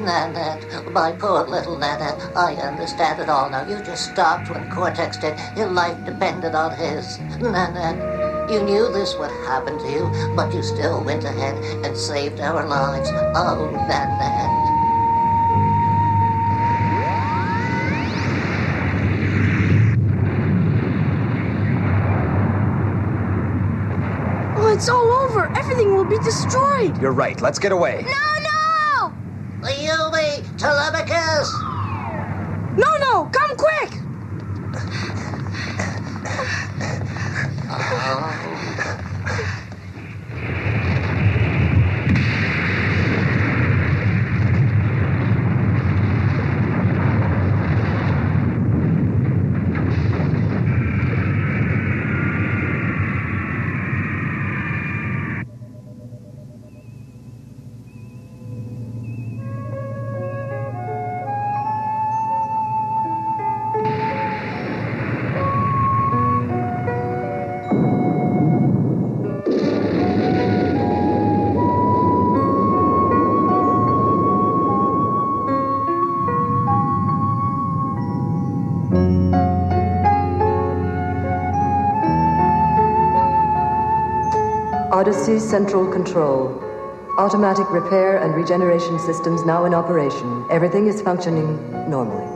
Nanette, my poor little Nanette. I understand it all now. You just stopped when Cortex did. Your life depended on his. Nanette. You knew this would happen to you, but you still went ahead and saved our lives. Oh, Nanette. Oh, it's all over. Everything will be destroyed. You're right. Let's get away. No! Yumi, Telemachus! No, come quick! Ulysses Central Control. Automatic repair and regeneration systems now in operation. Everything is functioning normally.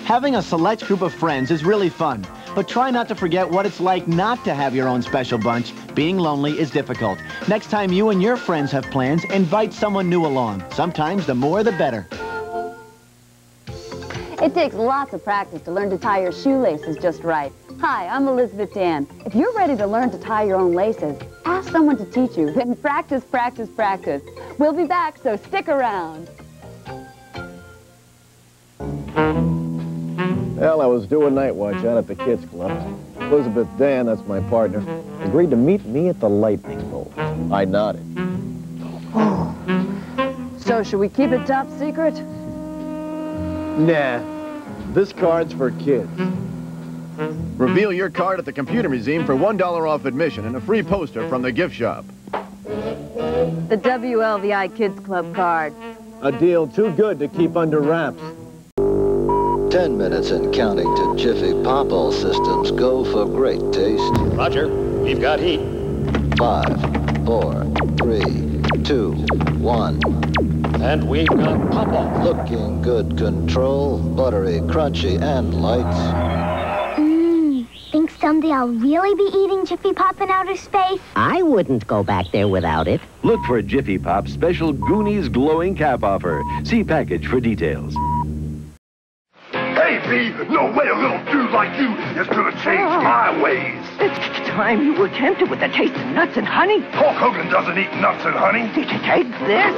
Having a select group of friends is really fun, but try not to forget what it's like not to have your own special bunch. Being lonely is difficult. Next time you and your friends have plans, invite someone new along. Sometimes the more the better. It takes lots of practice to learn to tie your shoelaces just right. Hi, I'm Elizabeth Dan. If you're ready to learn to tie your own laces, ask someone to teach you, then practice, practice, practice. We'll be back, so stick around. Well, I was doing night watch out at the Kids Club. Elizabeth Dan, that's my partner, agreed to meet me at the lightning bolt. I nodded. Oh. So should we keep it top secret? Nah. This card's for kids. Reveal your card at the Computer Museum for $1 off admission and a free poster from the gift shop. The WLVI Kids Club card. A deal too good to keep under wraps. 10 minutes and counting to Jiffy Pop. All systems go for great taste. Roger, we've got heat. 5, 4, 3, 2, 1. And we've got pop-off. Looking good control, buttery, crunchy, and light. Think someday I'll really be eating Jiffy Pop in outer space? I wouldn't go back there without it. Look for Jiffy Pop's special Goonies glowing cap offer. See package for details. Hey, B, no way a little dude like you is gonna change my ways. It's time you were tempted with a taste of nuts and honey. Hulk Hogan doesn't eat nuts and honey. Did you take this?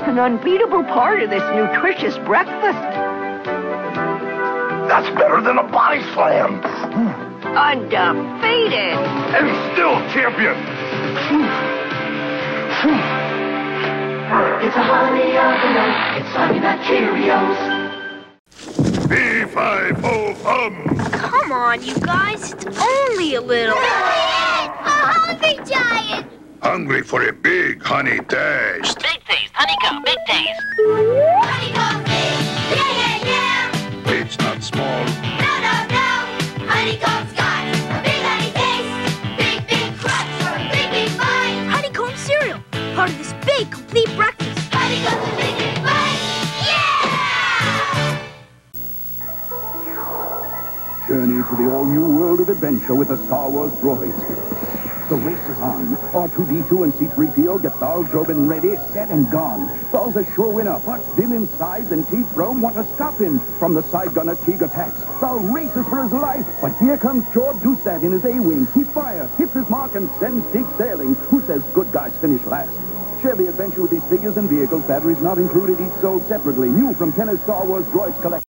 An unbeatable part of this nutritious breakfast. That's better than a body slam. Undefeated. And still champion. It's a honey of the nut. It's Honey Nut Cheerios. B5O. Come on, you guys. It's only a little. A hungry giant! Hungry for a big honey taste. Big taste, honeycomb, big taste. Honeycomb taste! Yeah, yeah, yeah! It's not small. No, no, no! Honeycomb's got a big honey taste! Big, big crunch for a big, big bite! Honeycomb cereal, part of this big, complete breakfast. Honeycomb's a big, big bite! Yeah! Journey to the all-new world of adventure with the Star Wars droids. The race is on. R2-D2 and C-3PO get Thal Jobin ready, set, and gone. Thal's a sure winner, but villains Size and T-Throne want to stop him from the side gunner Teague attacks. Thal races for his life, but here comes Jor Dusat in his A-Wing. He fires, hits his mark, and sends Teague sailing, who says good guys finish last. Share the adventure with these figures and vehicles. Batteries not included, each sold separately. New from Kenner's Star Wars Droids Collection.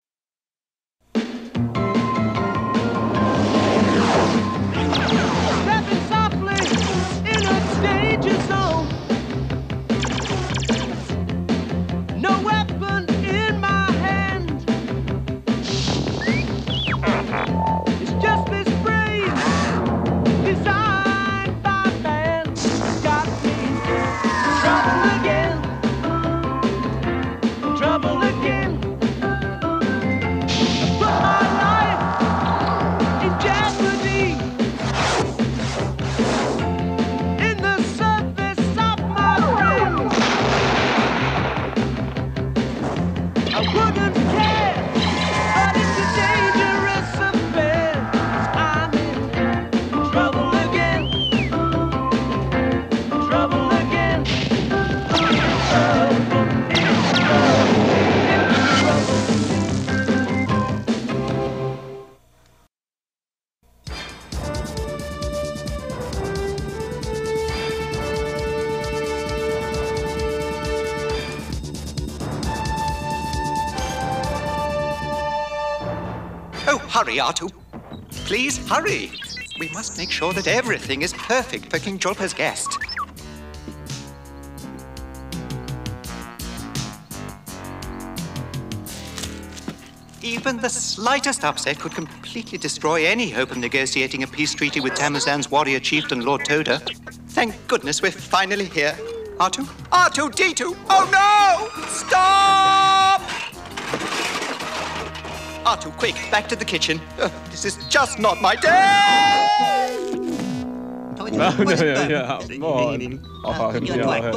Hurry, R2. Please, hurry. We must make sure that everything is perfect for King Julpa's guest. Even the slightest upset could completely destroy any hope of negotiating a peace treaty with Tamazan's warrior chieftain, Lord Toda. Thank goodness we're finally here. R2? R2-D2! Oh no! Stop! R2, quick, back to the kitchen. This is just not my day!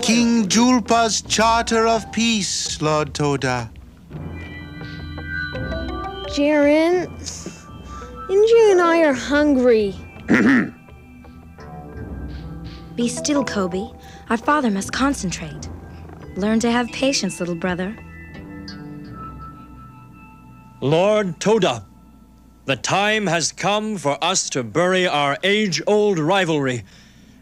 King Julpa's Charter of Peace, Lord Toda. Jaren, Inju and I are hungry. Be still, Kobe. Our father must concentrate. Learn to have patience, little brother. Lord Toda, the time has come for us to bury our age-old rivalry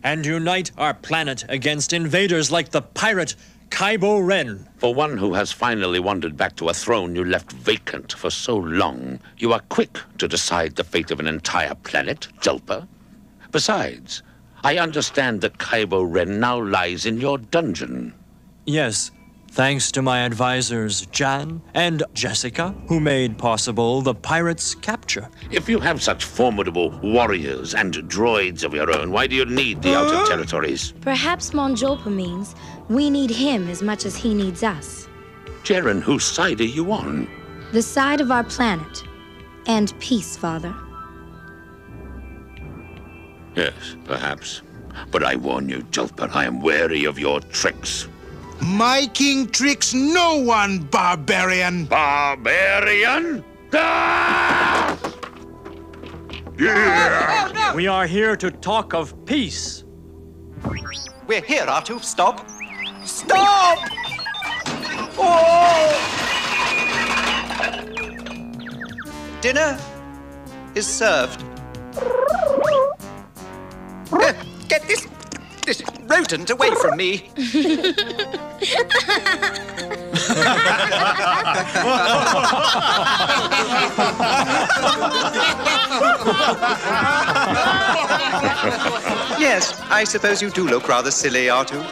and unite our planet against invaders like the pirate Kybo Ren. For one who has finally wandered back to a throne you left vacant for so long, you are quick to decide the fate of an entire planet, Julpa. Besides, I understand that Kybo Ren now lies in your dungeon. Yes, thanks to my advisors Jan and Jessica, who made possible the pirates' capture. If you have such formidable warriors and droids of your own, why do you need the outer territories? Perhaps Mon Julpa means we need him as much as he needs us. Jaren, whose side are you on? The side of our planet. And peace, Father. Yes, perhaps. But I warn you, Julpa, I am wary of your tricks. My king tricks no one, barbarian. Barbarian? Ah! Yeah! Oh, no. We are here to talk of peace. We're here, R2. Stop. Stop! Oh! Dinner is served. Get this rodent away from me. Yes, I suppose you do look rather silly, R2.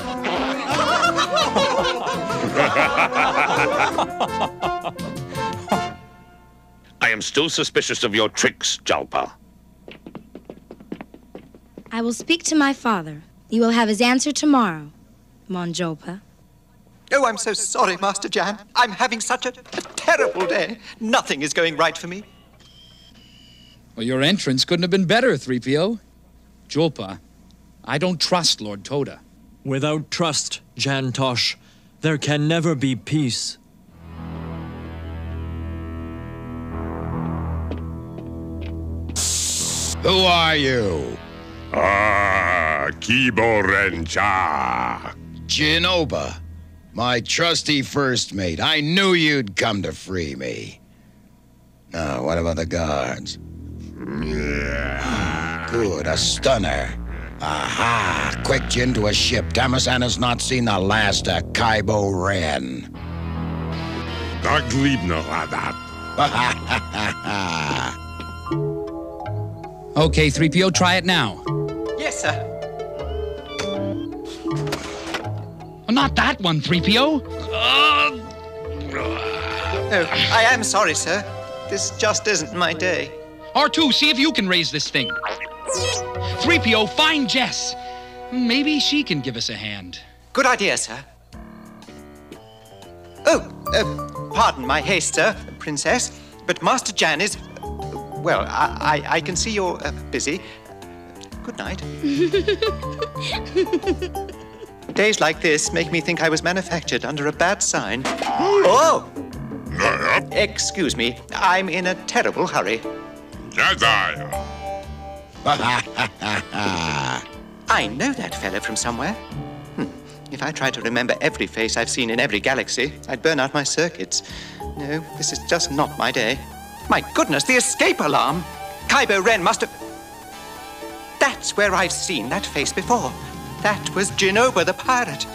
I am still suspicious of your tricks, Julpa. I will speak to my father. You will have his answer tomorrow, Mon Julpa. Oh, I'm so sorry, Master Jan. I'm having such a terrible day. Nothing is going right for me. Well, your entrance couldn't have been better, 3PO. Julpa, I don't trust Lord Toda. Without trust, Jan Tosh, there can never be peace. Who are you? Kybo Ren-cha. Jinoba, my trusty first mate. I knew you'd come to free me. Now, what about the guards? Good, a stunner. Aha! Quick, Jin, to a ship. Tamazan has not seen the last of Kybo Ren. Okay, 3PO, try it now. Yes, sir. Oh, not that one, 3PO. Oh, I am sorry, sir. This just isn't my day. R2, see if you can raise this thing. 3PO, find Jess. Maybe she can give us a hand. Good idea, sir. Oh, pardon my haste, sir, Princess, but Master Jan is... Well, I can see you're busy. Good night. Days like this make me think I was manufactured under a bad sign. Oh! Excuse me, I'm in a terrible hurry. I know that fella from somewhere. If I tried to remember every face I've seen in every galaxy, I'd burn out my circuits. No, this is just not my day. My goodness, the escape alarm! Kybo Ren must have... That's where I've seen that face before. That was Jinoba the pirate.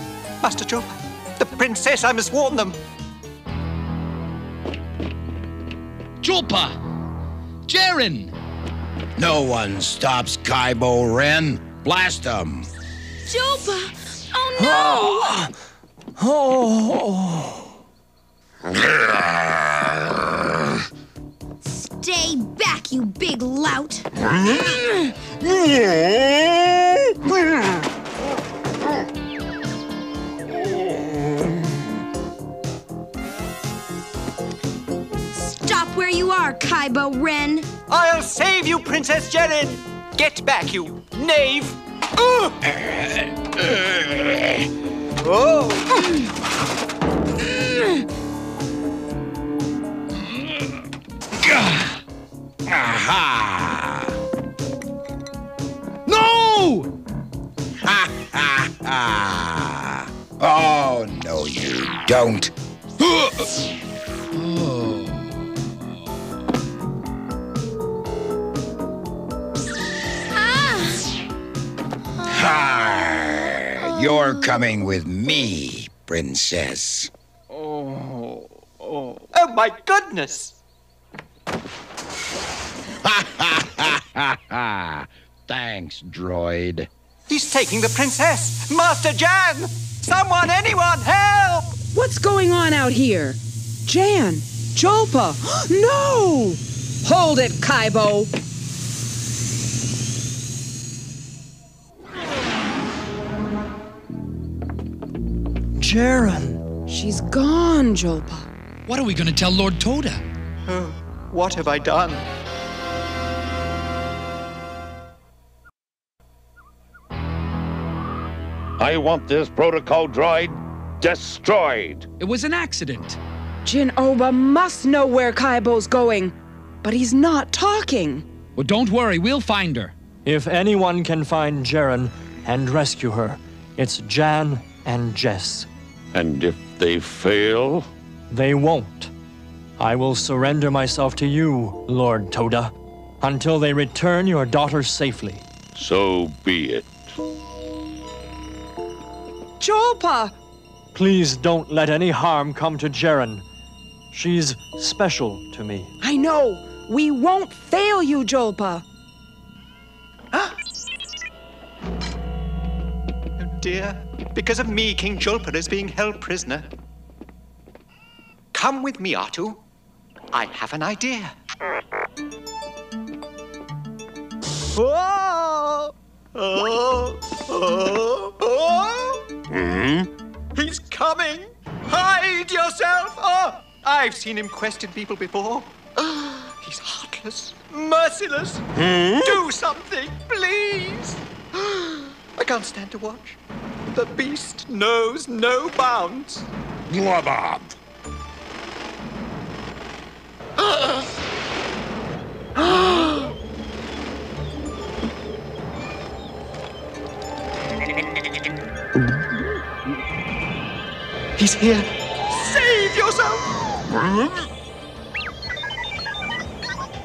Master Julpa, the princess, I must warn them. Julpa! Jaren! No one stops Kybo Ren. Blast him. Jolpa! Oh no! Stay back, you big lout! Stop where you are, Kybo Ren! I'll save you, Princess Jaren! Get back, you knave! Oh! Aha! No! Ha ha ha! Oh, no, you don't. Ha! You're coming with me, Princess. Oh, my goodness! Thanks, droid. He's taking the princess! Master Jan! Someone, anyone, help! What's going on out here? Jan! Jolpa! No! Hold it, Kybo! Jaren! She's gone, Jolpa. What are we going to tell Lord Toda? Oh, what have I done? I want this protocol droid destroyed. It was an accident. Jin Oba must know where Kybo's going, but he's not talking. Well, don't worry, we'll find her. If anyone can find Jaren and rescue her, it's Jan and Jess. And if they fail? They won't. I will surrender myself to you, Lord Toda, until they return your daughter safely. So be it. Jolpa! Please don't let any harm come to Jaren. She's special to me. I know. We won't fail you, Jolpa. Oh dear. Because of me, King Jolpa is being held prisoner. Come with me, Artu. I have an idea. Oh! Oh! Oh! Oh! He's coming! Hide yourself! Oh! I've seen him question people before. He's heartless, merciless. Do something, please! I can't stand to watch. The beast knows no bounds. Blubbob. He's here. Save yourself!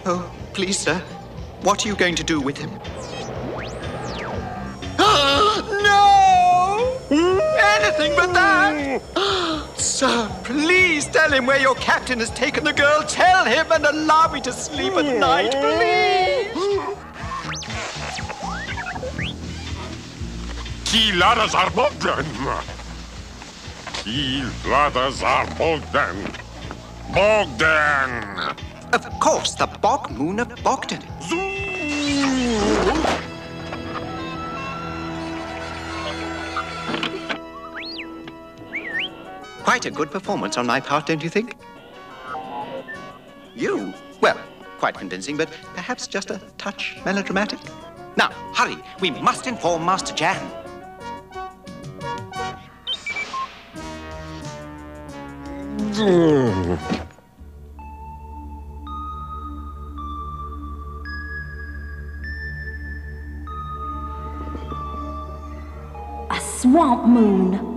Oh, please, sir. What are you going to do with him? No! Anything but that! Sir, please tell him where your captain has taken the girl. Tell him and allow me to sleep at night, please! Kiladas are Bogdan. Kiladas are Bogdan. Bogdan! Of course, the Bog Moon of Bogdan. Quite a good performance on my part, don't you think? You? Well, quite convincing, but perhaps just a touch melodramatic. Now, hurry. We must inform Master Jan. A swamp moon.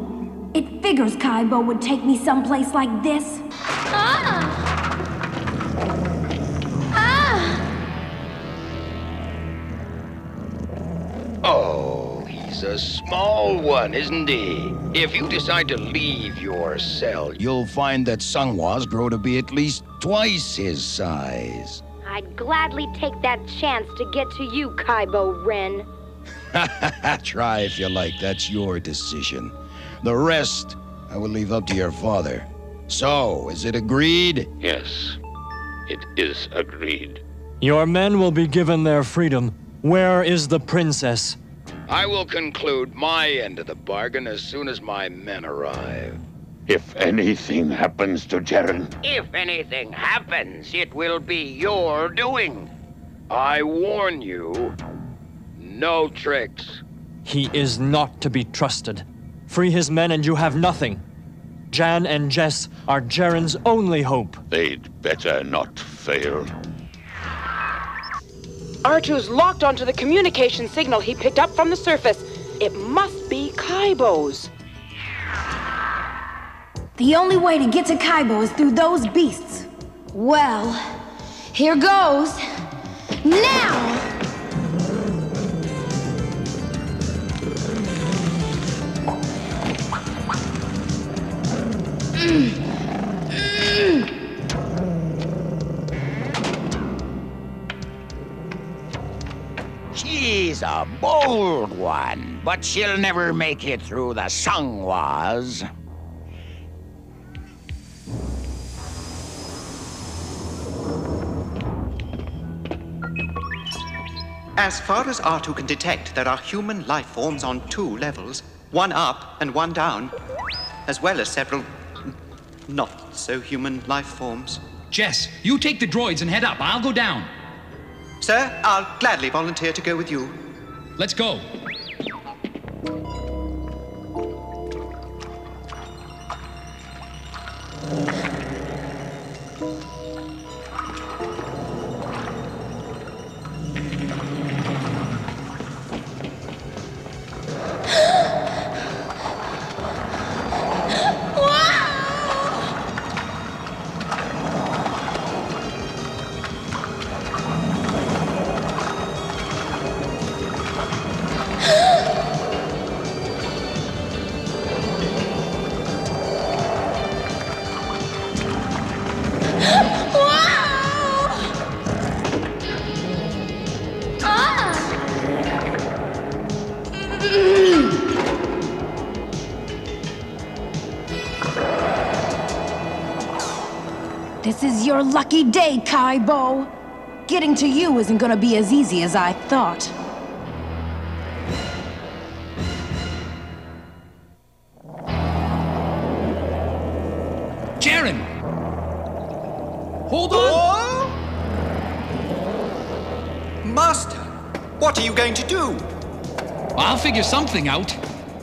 It figures Kybo would take me someplace like this. Oh, he's a small one, isn't he? If you decide to leave your cell, you'll find that Sungwas grow to be at least twice his size. I I'd gladly take that chance to get to you, Kybo Ren. Try if you like. That's your decision. The rest, I will leave up to your father. So, is it agreed? Yes, it is agreed. Your men will be given their freedom. Where is the princess? I will conclude my end of the bargain as soon as my men arrive. If anything happens to Jaren... If anything happens, it will be your doing. I warn you, no tricks. He is not to be trusted. Free his men and you have nothing. Jan and Jess are Jaren's only hope. They'd better not fail. R2's locked onto the communication signal he picked up from the surface. It must be Kybo's. The only way to get to Kybo is through those beasts. Well, here goes. Now! She's a bold one, but she'll never make it through the Sungwas. As far as R2 can detect, there are human life forms on 2 levels, one up and one down, as well as several not-so-human life forms. Jess, you take the droids and head up. I'll go down. Sir, I'll gladly volunteer to go with you. Let's go. This is your lucky day, Kybo. Getting to you isn't gonna be as easy as I thought. Jaren! Hold on! Master, what are you going to do? I'll figure something out,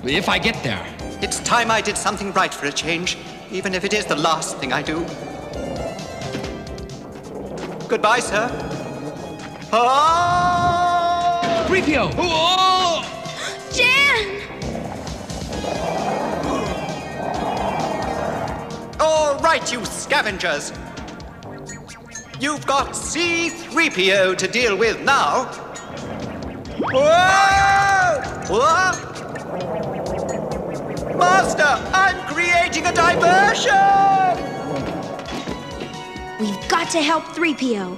if I get there. It's time I did something right for a change, even if it is the last thing I do. Goodbye, sir. Oh! 3PO! Oh! Jan! All right, you scavengers. You've got C-3PO to deal with now. Whoa! What? Master, I'm creating a diversion! We've got to help 3PO.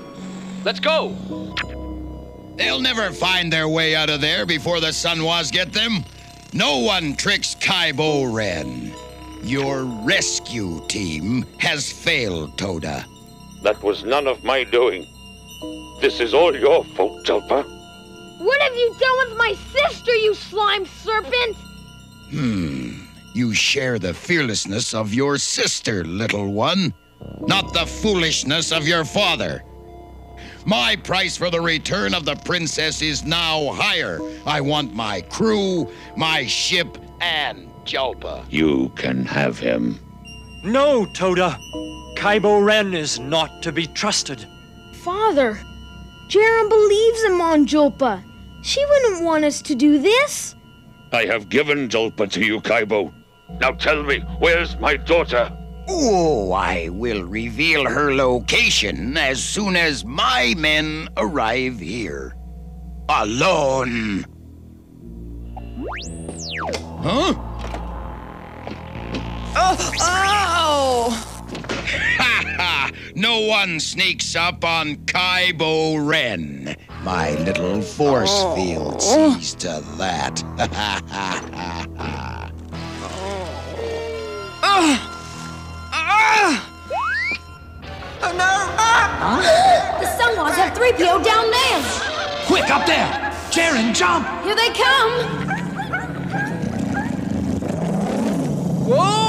Let's go! They'll never find their way out of there before the Sunwas get them. No one tricks Kybo Ren. Your rescue team has failed, Toda. That was none of my doing. This is all your fault, Jalpa. What have you done with my sister, you slime serpent? You share the fearlessness of your sister, little one, not the foolishness of your father. My price for the return of the princess is now higher. I want my crew, my ship, and Jalpa. You can have him. No, Toda. Kybo Ren is not to be trusted. Father, Jaren believes in Mon Julpa. She wouldn't want us to do this. I have given Jalpa to you, Kybo. Now tell me, where's my daughter? Oh, I will reveal her location as soon as my men arrive here. Alone. Huh? Oh! Ha ha! No one sneaks up on Kybo Ren. My little force field sees to that. Oh no! The Sunwars have 3PO down there! Quick, up there! Jaren, jump! Here they come! Whoa!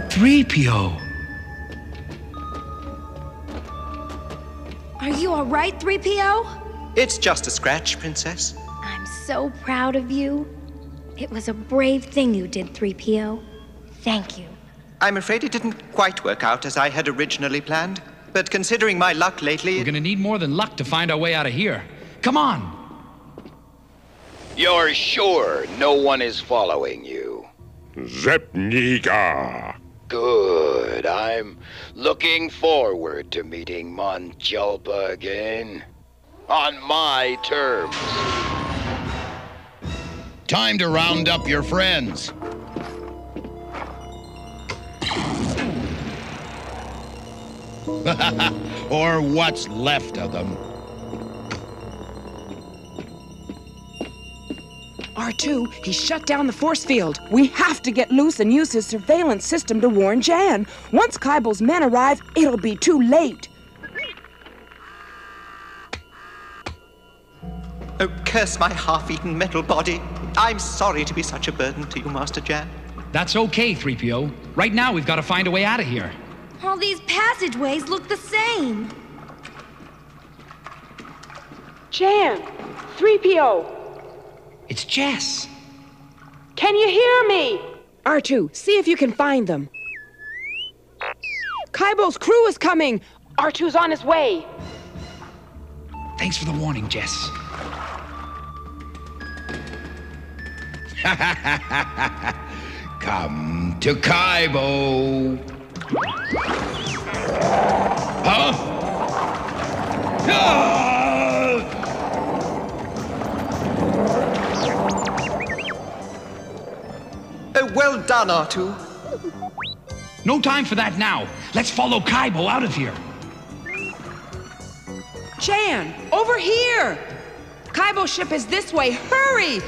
3PO. Are you all right, 3PO? It's just a scratch, Princess. I'm so proud of you. It was a brave thing you did, 3PO. Thank you. I'm afraid it didn't quite work out as I had originally planned. But considering my luck lately... We're gonna need more than luck to find our way out of here. Come on! You're sure no one is following you? Zepniga. Good. I'm looking forward to meeting Mon Julpa again. On my terms. Time to round up your friends. Or what's left of them. R2, he shut down the force field. We have to get loose and use his surveillance system to warn Jan. Once Kybo's men arrive, it'll be too late. Oh, curse my half-eaten metal body. I'm sorry to be such a burden to you, Master Jan. That's okay, 3PO. Right now, we've got to find a way out of here. All these passageways look the same. Jan, 3PO. It's Jess. Can you hear me? R2, see if you can find them. Kybo's crew is coming. R2's on his way. Thanks for the warning, Jess. Come to Kybo. Huh? Oh, well done, R2. No time for that now. Let's follow Kybo out of here. Jan, over here! Kybo's ship is this way. Hurry!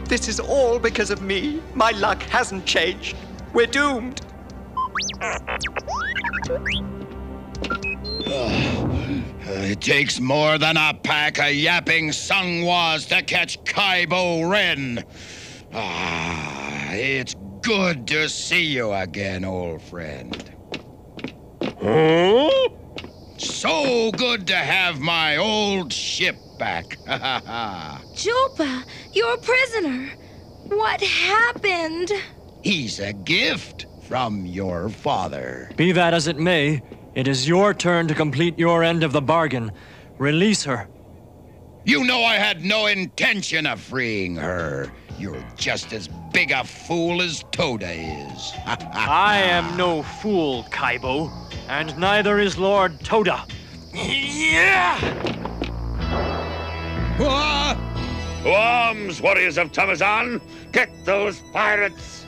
This is all because of me. My luck hasn't changed. We're doomed. It takes more than a pack of yapping Sungwas to catch Kybo Ren. It's good to see you again, old friend. Huh? So good to have my old ship back. Julpa, you're a prisoner. What happened? He's a gift from your father. Be that as it may, it is your turn to complete your end of the bargain. Release her. You know I had no intention of freeing her. You're just as big a fool as Toda is. I am no fool, Kybo, and neither is Lord Toda. Yeah! To arms, warriors of Tamazan! Get those pirates!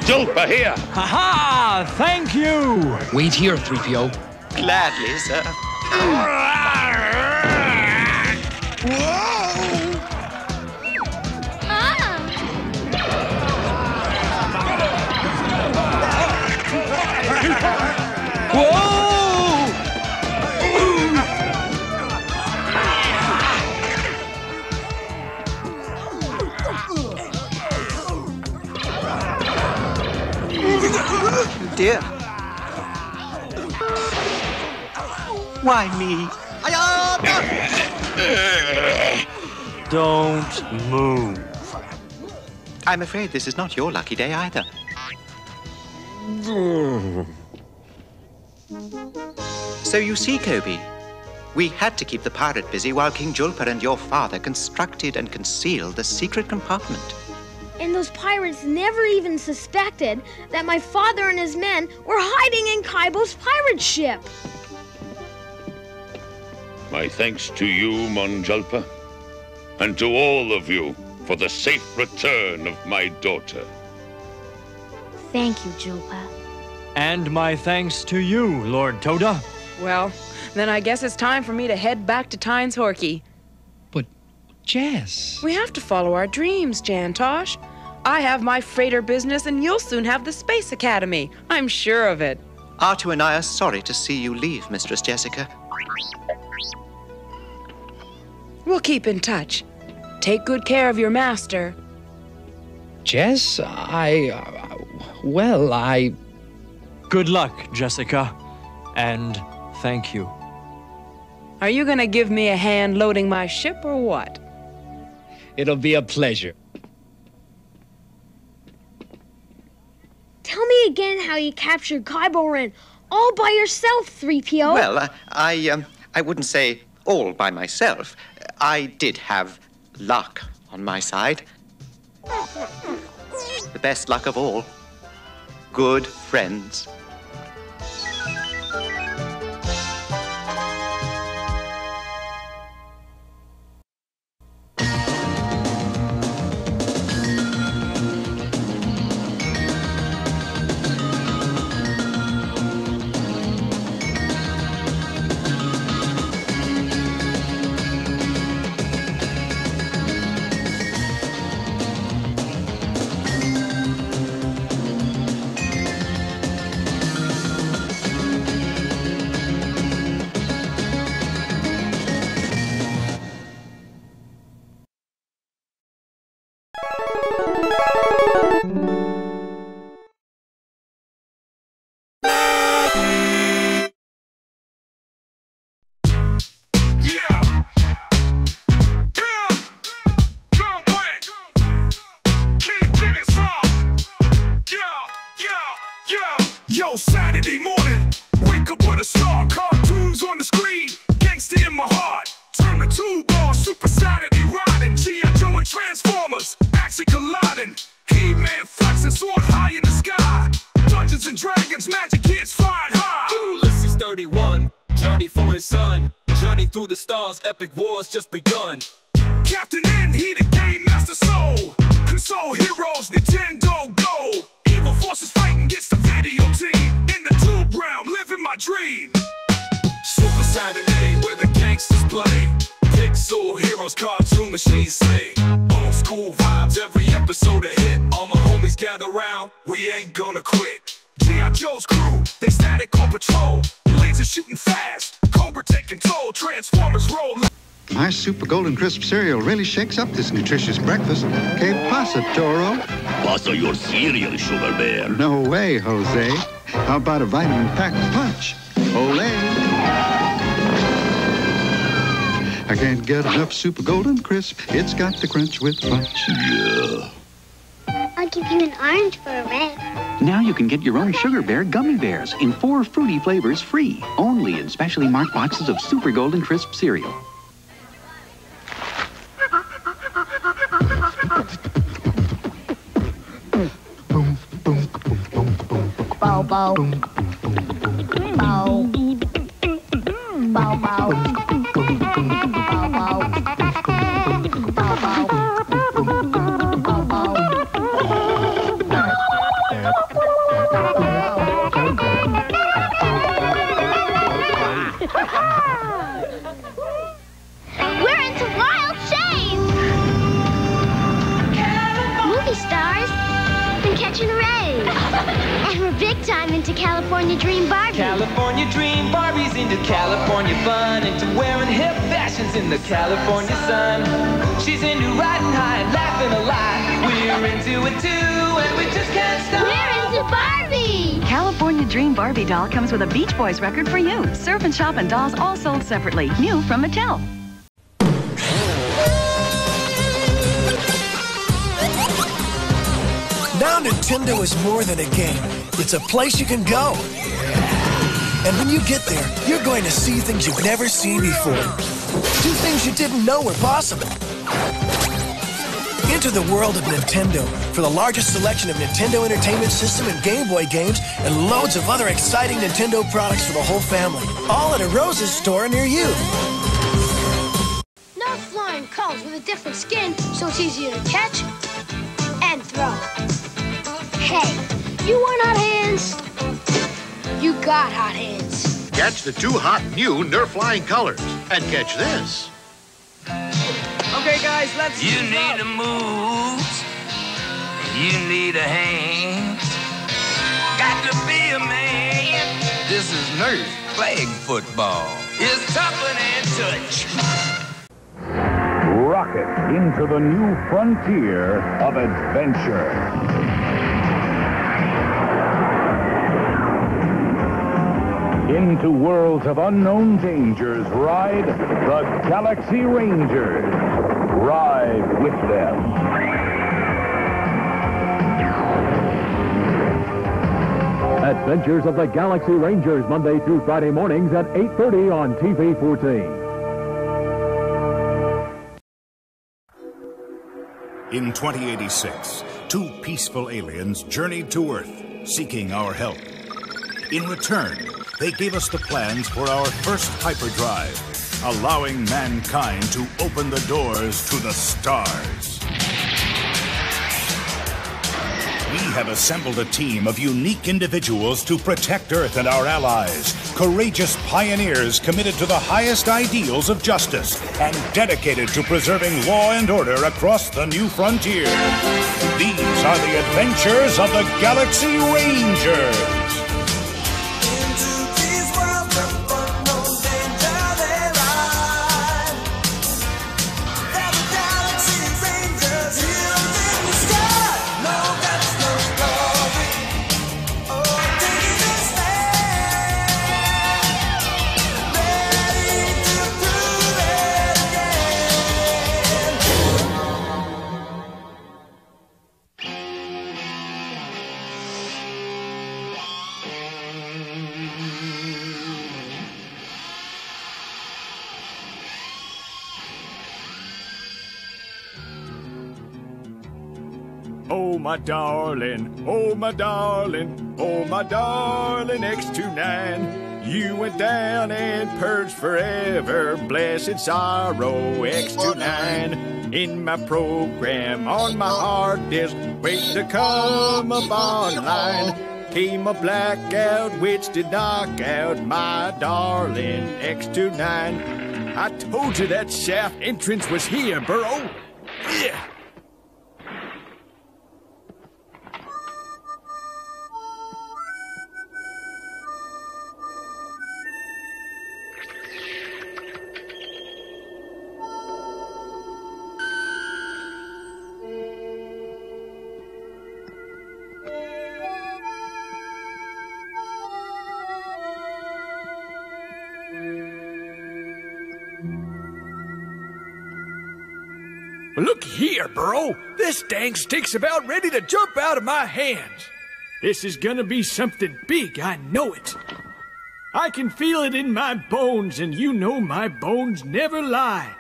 Julpa, here! Ha-ha! Thank you! Wait here, 3PO. Gladly, sir. Dear. Why me? Don't move. I'm afraid this is not your lucky day either. So you see, Kobe, we had to keep the pirate busy while King Julpa and your father constructed and concealed the secret compartment. And those pirates never even suspected that my father and his men were hiding in Kaibo's pirate ship. My thanks to you, Mon Julpa, and to all of you for the safe return of my daughter. Thank you, Julpa. And my thanks to you, Lord Toda. Well, then I guess it's time for me to head back to Tynes Horky. But, Jess... We have to follow our dreams, Jantosh. I have my freighter business, and you'll soon have the Space Academy. I'm sure of it. Artu and I are sorry to see you leave, Mistress Jessica. We'll keep in touch. Take good care of your master. Jess, well, Good luck, Jessica. And thank you. Are you gonna give me a hand loading my ship or what? It'll be a pleasure. Tell me again how you captured Kaibo Ren all by yourself, 3PO. Well, I wouldn't say all by myself. I did have luck on my side. The best luck of all. Good friends. Yo, Saturday morning, wake up with a star, cartoons on the screen, gangsta in my heart, turn the tube on, Super Saturday riding, G.I. Joe and Transformers, action colliding, He-Man flexing, sword high in the sky, Dungeons and Dragons, magic kids flying high. Ulysses 31, journey for his son, journey through the stars, epic wars just begun. Captain N, he the game master soul, console heroes, Nintendo Go. Evil forces fighting against the video team. In the tube realm, living my dream. Super Saturday, where the gangsters play. Pixel heroes, cartoon machines sing. Old school vibes, every episode a hit. All my homies gather round, we ain't gonna quit. G.I. Joe's crew, they static on patrol. Laser shooting fast, Cobra taking toll. Transformers roll. My Super Golden Crisp cereal really shakes up this nutritious breakfast. Que pasa, Toro? Pasa your cereal, Sugar Bear. No way, Jose. How about a vitamin-packed punch? Olé! I can't get enough Super Golden Crisp. It's got the crunch with punch. Yeah. I'll give you an orange for a red. Now you can get your own Sugar Bear gummy bears in 4 fruity flavors free. Only in specially marked boxes of Super Golden Crisp cereal. Bow, bow. Bow. Bow, bow. We're into wild shades! Movie stars and catching rays. And we're big time into California Dream Barbie. California Dream Barbie's into California fun, into wearing hip fashions in the California sun. She's into riding high and laughing a lot. We're into it too, and we just can't stop. We're into Barbie! California Dream Barbie doll comes with a Beach Boys record for you. Surf and Shop and dolls all sold separately. New from Mattel. Now Nintendo is more than a game. It's a place you can go. And when you get there, you're going to see things you've never seen before. Do things you didn't know were possible. Enter the world of Nintendo for the largest selection of Nintendo Entertainment System and Game Boy games and loads of other exciting Nintendo products for the whole family. All at a Rose's store near you. No flying colors with a different skin, so it's easier to catch and throw. Hey, you want hot hands? You got hot hands. Catch the 2 hot new Nerf flying colors. And catch this. Okay, guys, let's... You need a move. You need a hand. Got to be a man. This is Nerf flag football. It's tougher than touch. Rocket into the new frontier of adventure. Into worlds of unknown dangers, ride the Galaxy Rangers. Ride with them. Adventures of the Galaxy Rangers, Monday through Friday mornings at 8:30 on TV 14. In 2086, 2 peaceful aliens journeyed to Earth, seeking our help. In return, they gave us the plans for our first hyperdrive, allowing mankind to open the doors to the stars. We have assembled a team of unique individuals to protect Earth and our allies, courageous pioneers committed to the highest ideals of justice and dedicated to preserving law and order across the new frontier. These are the adventures of the Galaxy Rangers. Oh, my darling, oh, my darling, oh, my darling X29. You went down and purged forever, blessed sorrow X29. In my program, on my hard disk, wait to come up online. Came a blackout which did knock out my darling X29. I told you that shaft entrance was here, Burrow. Yeah. Look here, Burrow. This dang stick's about ready to jump out of my hands. This is gonna be something big, I know it. I can feel it in my bones, and you know my bones never lie.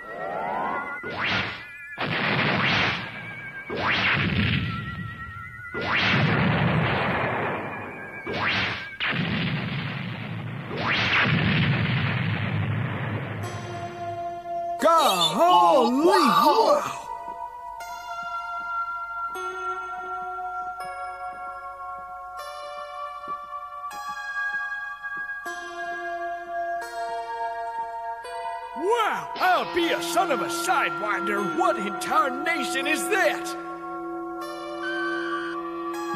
Golly, wow! Wow, I'll be a son of a sidewinder. What in tarnation is that?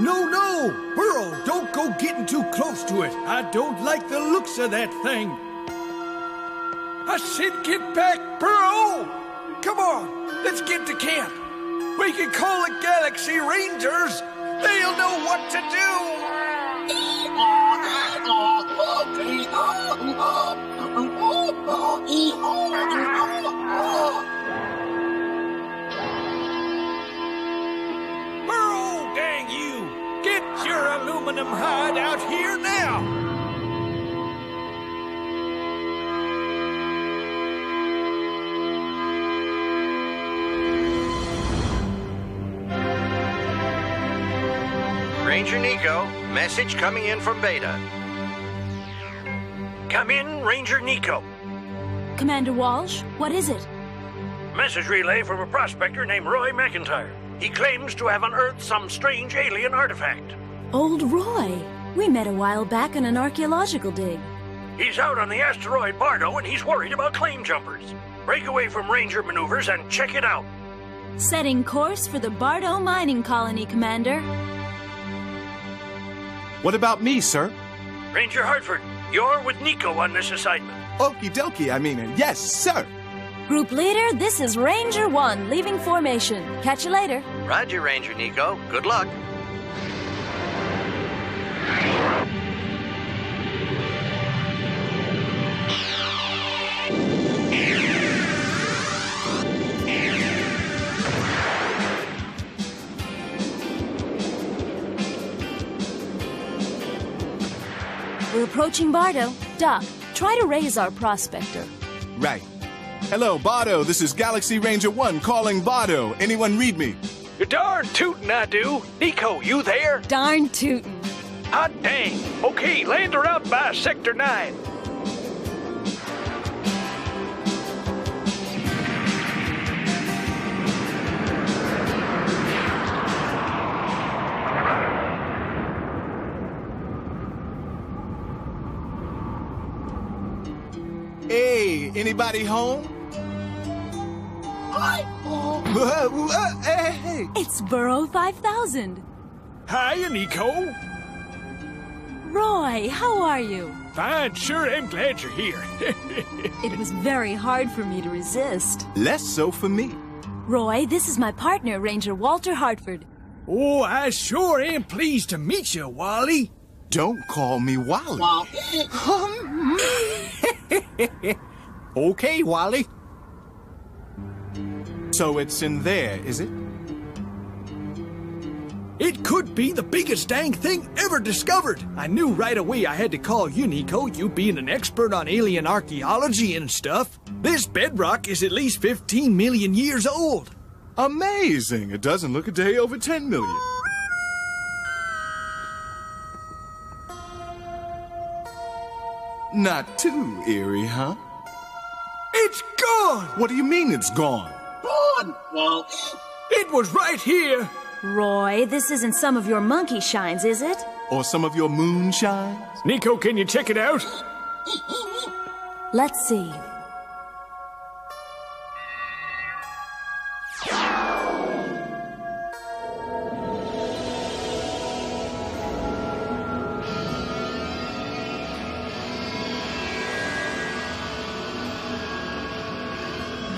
No, Burrow, don't go getting too close to it. I don't like the looks of that thing. I said get back, Burrow! Come on, let's get to camp. We can call the Galaxy Rangers. They'll know what to do. Burrow, dang you! Get your aluminum hide out here now! Ranger Nico, message coming in from Beta. Come in, Ranger Nico. Commander Walsh, what is it? Message relay from a prospector named Roy McIntyre. He claims to have unearthed some strange alien artifact. Old Roy. We met a while back on an archaeological dig. He's out on the asteroid Bardo and he's worried about claim jumpers. Break away from Ranger maneuvers and check it out. Setting course for the Bardo mining colony, Commander. What about me, sir? Ranger Hartford, you're with Nico on this assignment. Okie dokie, I mean, yes, sir. Group leader, this is Ranger 1, leaving formation. Catch you later. Roger, Ranger Nico. Good luck. We're approaching Bardo. Doc, try to raise our prospector. Right. Hello, Bardo. This is Galaxy Ranger 1 calling Bardo. Anyone read me? You're darn tootin' I do. Nico, you there? Darn tootin'. Hot dang. Okay, land her out by Sector 9. Hey, anybody home? Hey. It's Burrow 5000. Hiya, Nico. Roy, how are you? Fine, sure am glad you're here. It was very hard for me to resist. Less so for me. Roy, this is my partner, Ranger Walter Hartford. Oh, I sure am pleased to meet you, Wally. Don't call me Wally. Okay, Wally. So it's in there, is it? It could be the biggest dang thing ever discovered. I knew right away I had to call you, Nico, you being an expert on alien archaeology and stuff. This bedrock is at least 15 million years old. Amazing. It doesn't look a day over 10 million. Not too eerie, huh? It's gone! What do you mean it's gone? Gone! Well, it was right here. Roy, this isn't some of your monkey shines, is it? Or some of your moonshines? Nico, can you check it out? Let's see.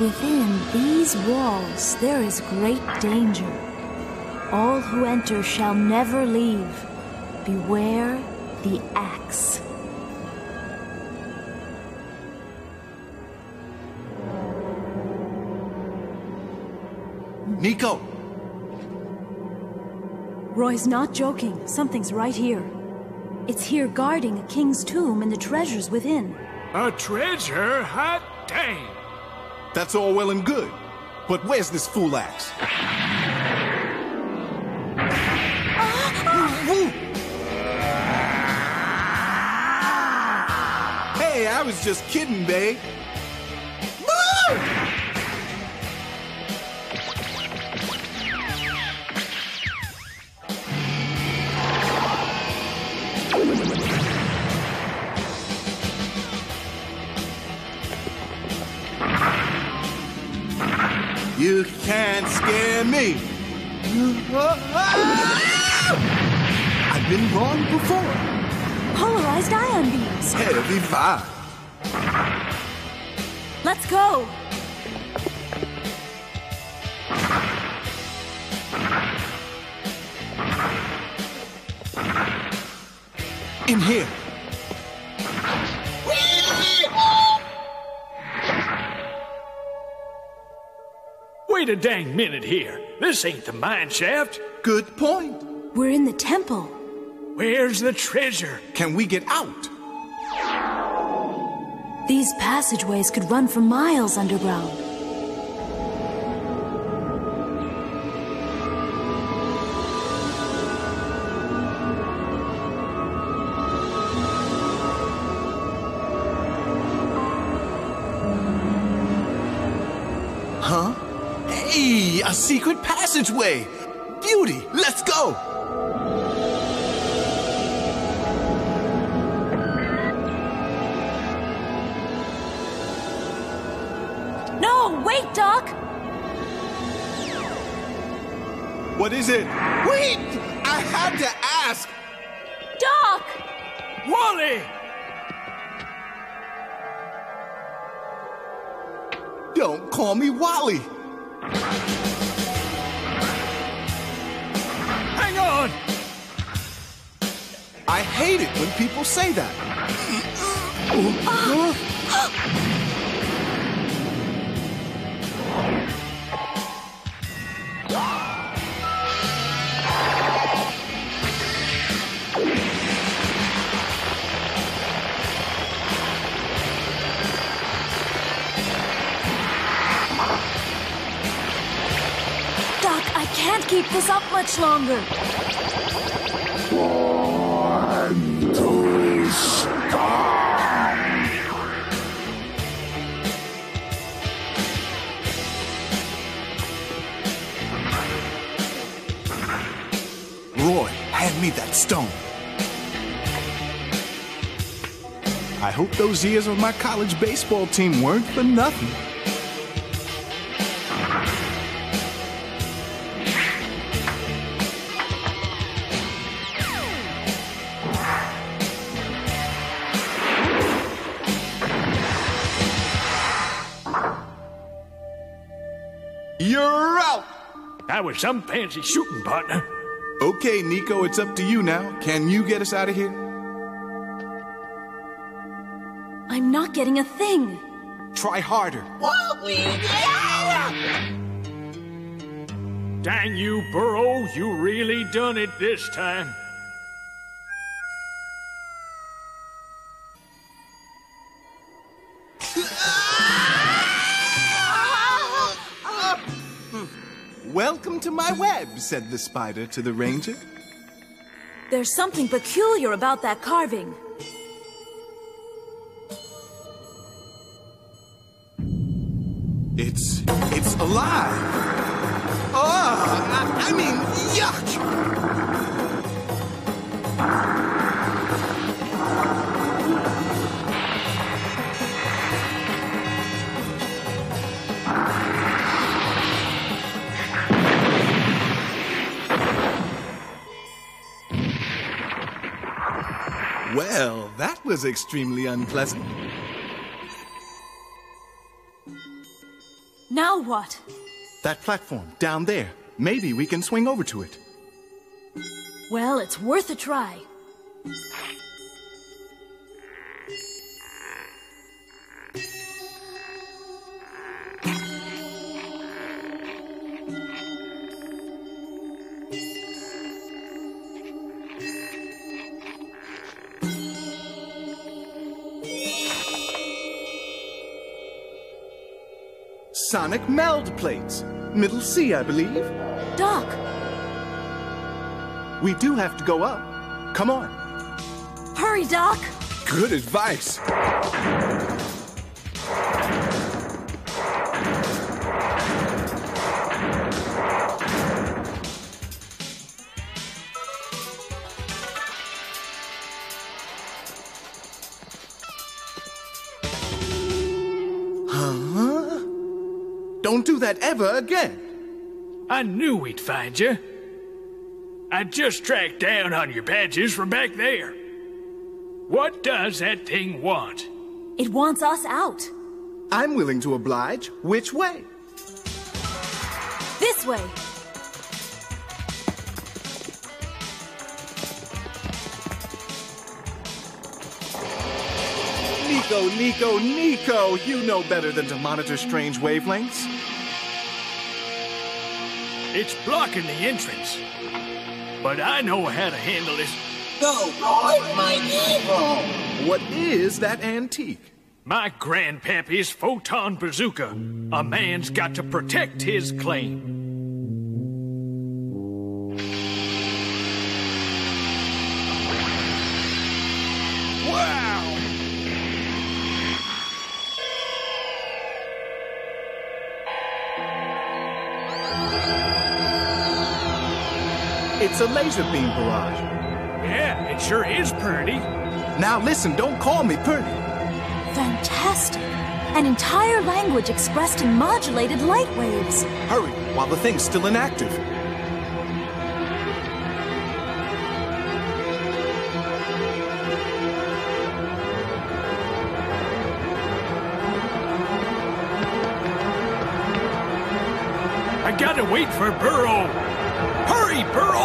Within these walls there is great danger. All who enter shall never leave. Beware the axe. Nico! Roy's not joking. Something's right here. It's here guarding a king's tomb and the treasures within. A treasure? Hot dang! That's all well and good. But where's this fool axe? Hey, I was just kidding, babe. You can't scare me. I've been wrong before. Polarized ion beams. Heavy vibe. Let's go. In here. Wait a dang minute here. This ain't the mine shaft. Good point. We're in the temple. Where's the treasure? Can we get out? These passageways could run for miles underground. a secret passageway. Beauty, let's go. No, wait, Doc! What is it? Wait! I had to ask! Doc! Wally! Don't call me Wally! Hang on! I hate it when people say that. I can't keep this up much longer. 1, 2, stop! Roy, hand me that stone. I hope those years on my college baseball team weren't for nothing. You're out! That was some fancy shooting, partner. Okay, Nico, it's up to you now. Can you get us out of here? I'm not getting a thing. Try harder. Dang you, Burrow. You really done it this time. Welcome to my web, said the spider to the ranger. There's something peculiar about that carving. It's alive. Oh, I mean, yuck! Well, that was extremely unpleasant. Now what? That platform, down there. Maybe we can swing over to it. Well, it's worth a try. Sonic meld plates. Middle C, I believe. Doc! We do have to go up. Come on. Hurry, Doc! Good advice. Don't do that ever again. I knew we'd find you. I just tracked down on your badges from back there. What does that thing want? It wants us out. I'm willing to oblige. Which way? This way. Nico, you know better than to monitor strange wavelengths. It's blocking the entrance. But I know how to handle this. Go, Roy, my evil! What is that antique? My grandpappy's photon bazooka. A man's got to protect his claim. Wow! It's a laser beam barrage. Yeah, it sure is pretty. Now listen, don't call me pretty. Fantastic. An entire language expressed in modulated light waves. Hurry, while the thing's still inactive. I gotta wait for Burrow. Hurry, Burrow!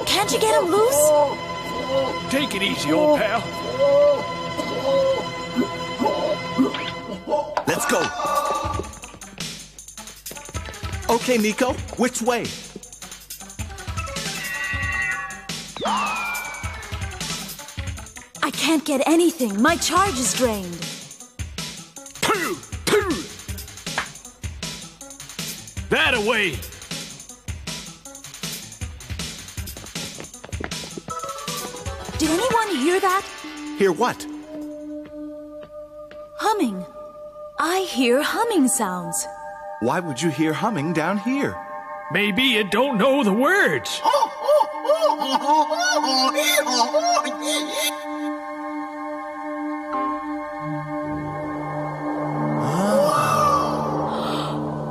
Can't you get him loose? Take it easy, old pal. Let's go. Okay, Nico, which way? I can't get anything. My charge is drained. Pooh! Pooh! That away! Did anyone hear that? Hear what? Humming. I hear humming sounds. Why would you hear humming down here? Maybe you don't know the words.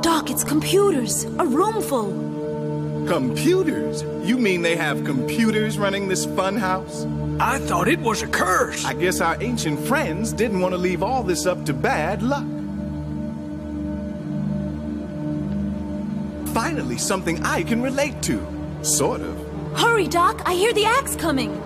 Doc, it's computers. A room full. Computers? You mean they have computers running this fun house? I thought it was a curse. I guess our ancient friends didn't want to leave all this up to bad luck. Finally, something I can relate to. Sort of. Hurry, Doc. I hear the axe coming.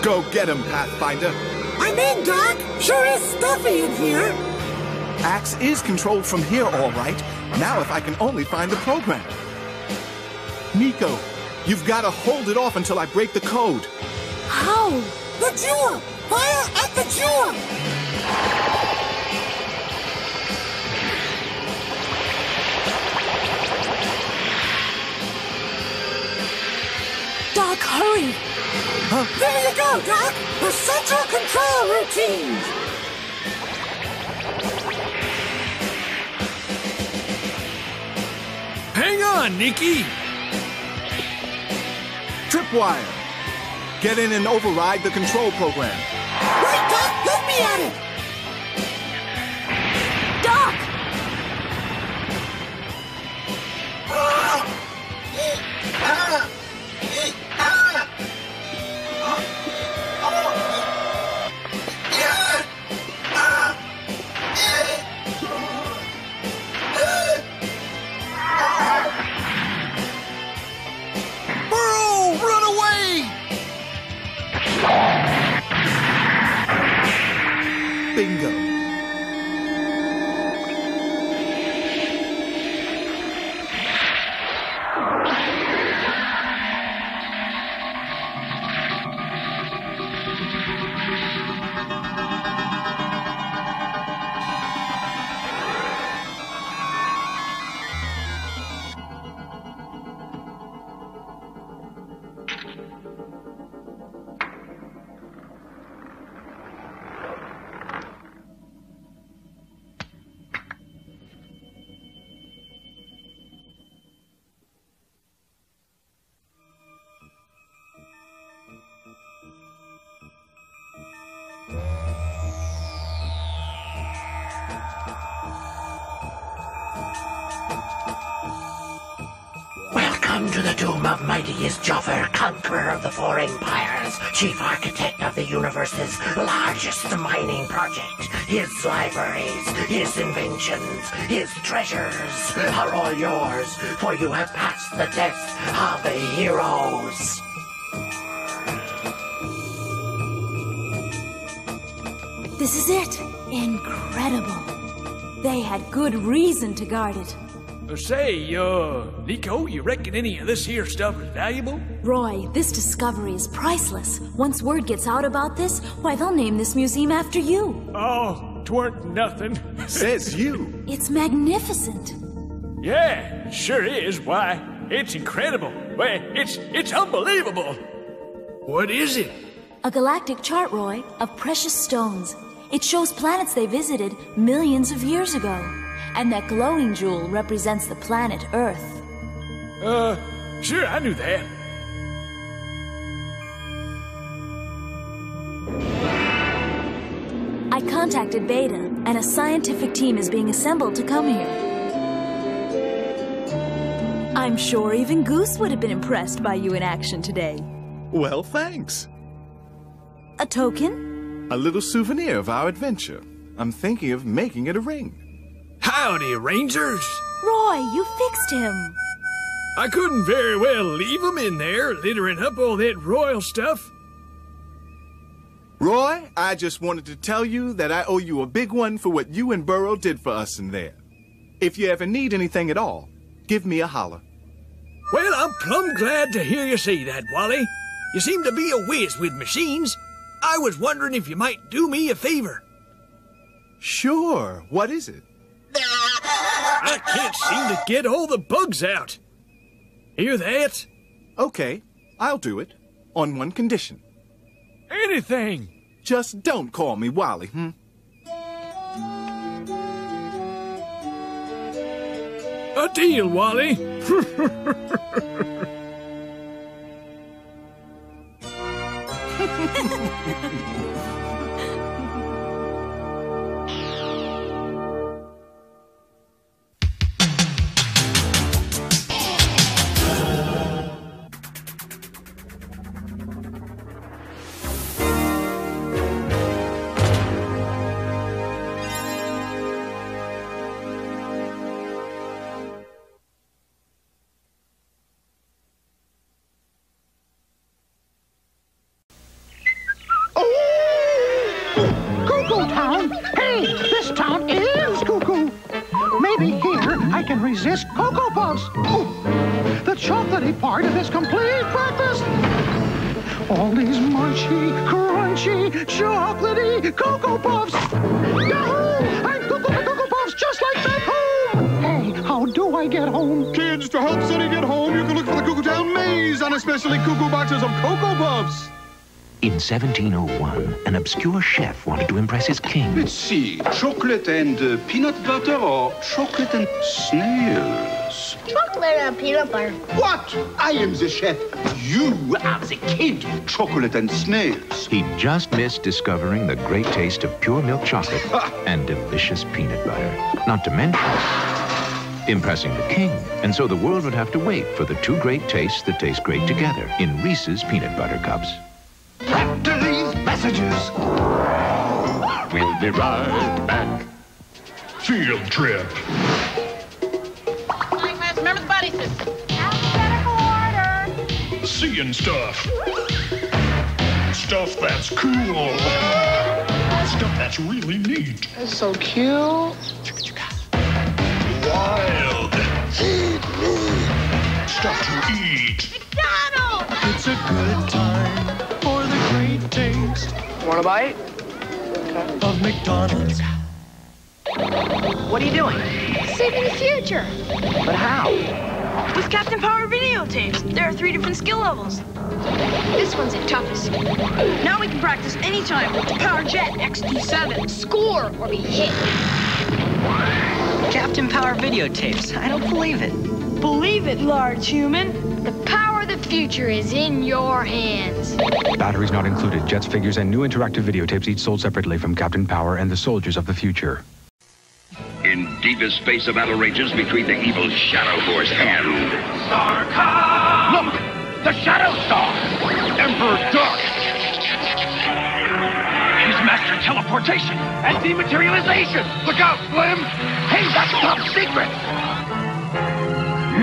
Go get him, Pathfinder. I'm in, Doc. Sure is stuffy in here. Axe is controlled from here, all right. Now if I can only find the program. Nico, you've got to hold it off until I break the code. How? The jewel! Fire at the jewel! Doc, hurry! Huh? There you go, Doc! The central control routine! Hang on, Nikki! Tripwire! Get in and override the control program. Right, Doc! Let me at it! Doc! Bingo. Tomb of Mightiest Joffer, conqueror of the four empires, chief architect of the universe's largest mining project. His libraries, his inventions, his treasures are all yours, for you have passed the test of the heroes. This is it. Incredible. They had good reason to guard it. Say, Nico, you reckon any of this here stuff is valuable? Roy, this discovery is priceless. Once word gets out about this, why, they'll name this museum after you. Oh, 'tweren't nothing. Says you. It's magnificent. Yeah, sure is. Why, it's incredible. Why, it's unbelievable. What is it? A galactic chart, Roy, of precious stones. It shows planets they visited millions of years ago. And that glowing jewel represents the planet Earth. Sure, I knew that. I contacted Beta, and a scientific team is being assembled to come here. I'm sure even Goose would have been impressed by you in action today. Well, thanks. A token? A little souvenir of our adventure. I'm thinking of making it a ring. Howdy, Rangers! Roy, you fixed him. I couldn't very well leave him in there, littering up all that royal stuff. Roy, I just wanted to tell you that I owe you a big one for what you and Burrow did for us in there. If you ever need anything at all, give me a holler. Well, I'm plumb glad to hear you say that, Wally. You seem to be a whiz with machines. I was wondering if you might do me a favor. Sure. What is it? I can't seem to get all the bugs out. Hear that? Okay, I'll do it. On one condition. Anything. Just don't call me Wally, A deal, Wally. Resist Cocoa Puffs. Ooh, the chocolatey part of this complete breakfast. All these munchy, crunchy, chocolatey Cocoa Puffs. Yahoo! I'm Cocoa Puffs just like back home. Hey, how do I get home? Kids, to help Sonny get home, you can look for the Cuckoo Town Maze on especially cuckoo boxes of Cocoa Puffs. In 1701, an obscure chef wanted to impress his king. Let's see, chocolate and peanut butter or chocolate and snails? Chocolate and peanut butter. What? I am the chef. You are the kid. Chocolate and snails. He just missed discovering the great taste of pure milk chocolate and delicious peanut butter. Not to mention impressing the king. And so the world would have to wait for the two great tastes that taste great together in Reese's Peanut Butter Cups. After these messages, we'll be right back. Field trip. Remember the buddy system. Alphabetical order. Seeing stuff. Stuff that's cool. Stuff that's really neat. That's so cute. Wild. Feed me. Stuff to eat. McDonald's! It's a good time for the great taste. Want a bite? Of McDonald's. What are you doing? Saving the future. But how? With Captain Power videotapes. There are 3 different skill levels. This one's the toughest. Now we can practice anytime with the Power Jet XD7. Score or be hit. Captain Power videotapes. I don't believe it. Believe it, large human. The power of the future is in your hands. Batteries not included. Jets figures and new interactive videotapes each sold separately from Captain Power and the Soldiers of the Future. In deepest space, a battle rages between the evil Shadow Force and StarCom! The Shadow Star! Emperor Dark! His master teleportation and dematerialization! Look out, Slim! Hey, that's top secret!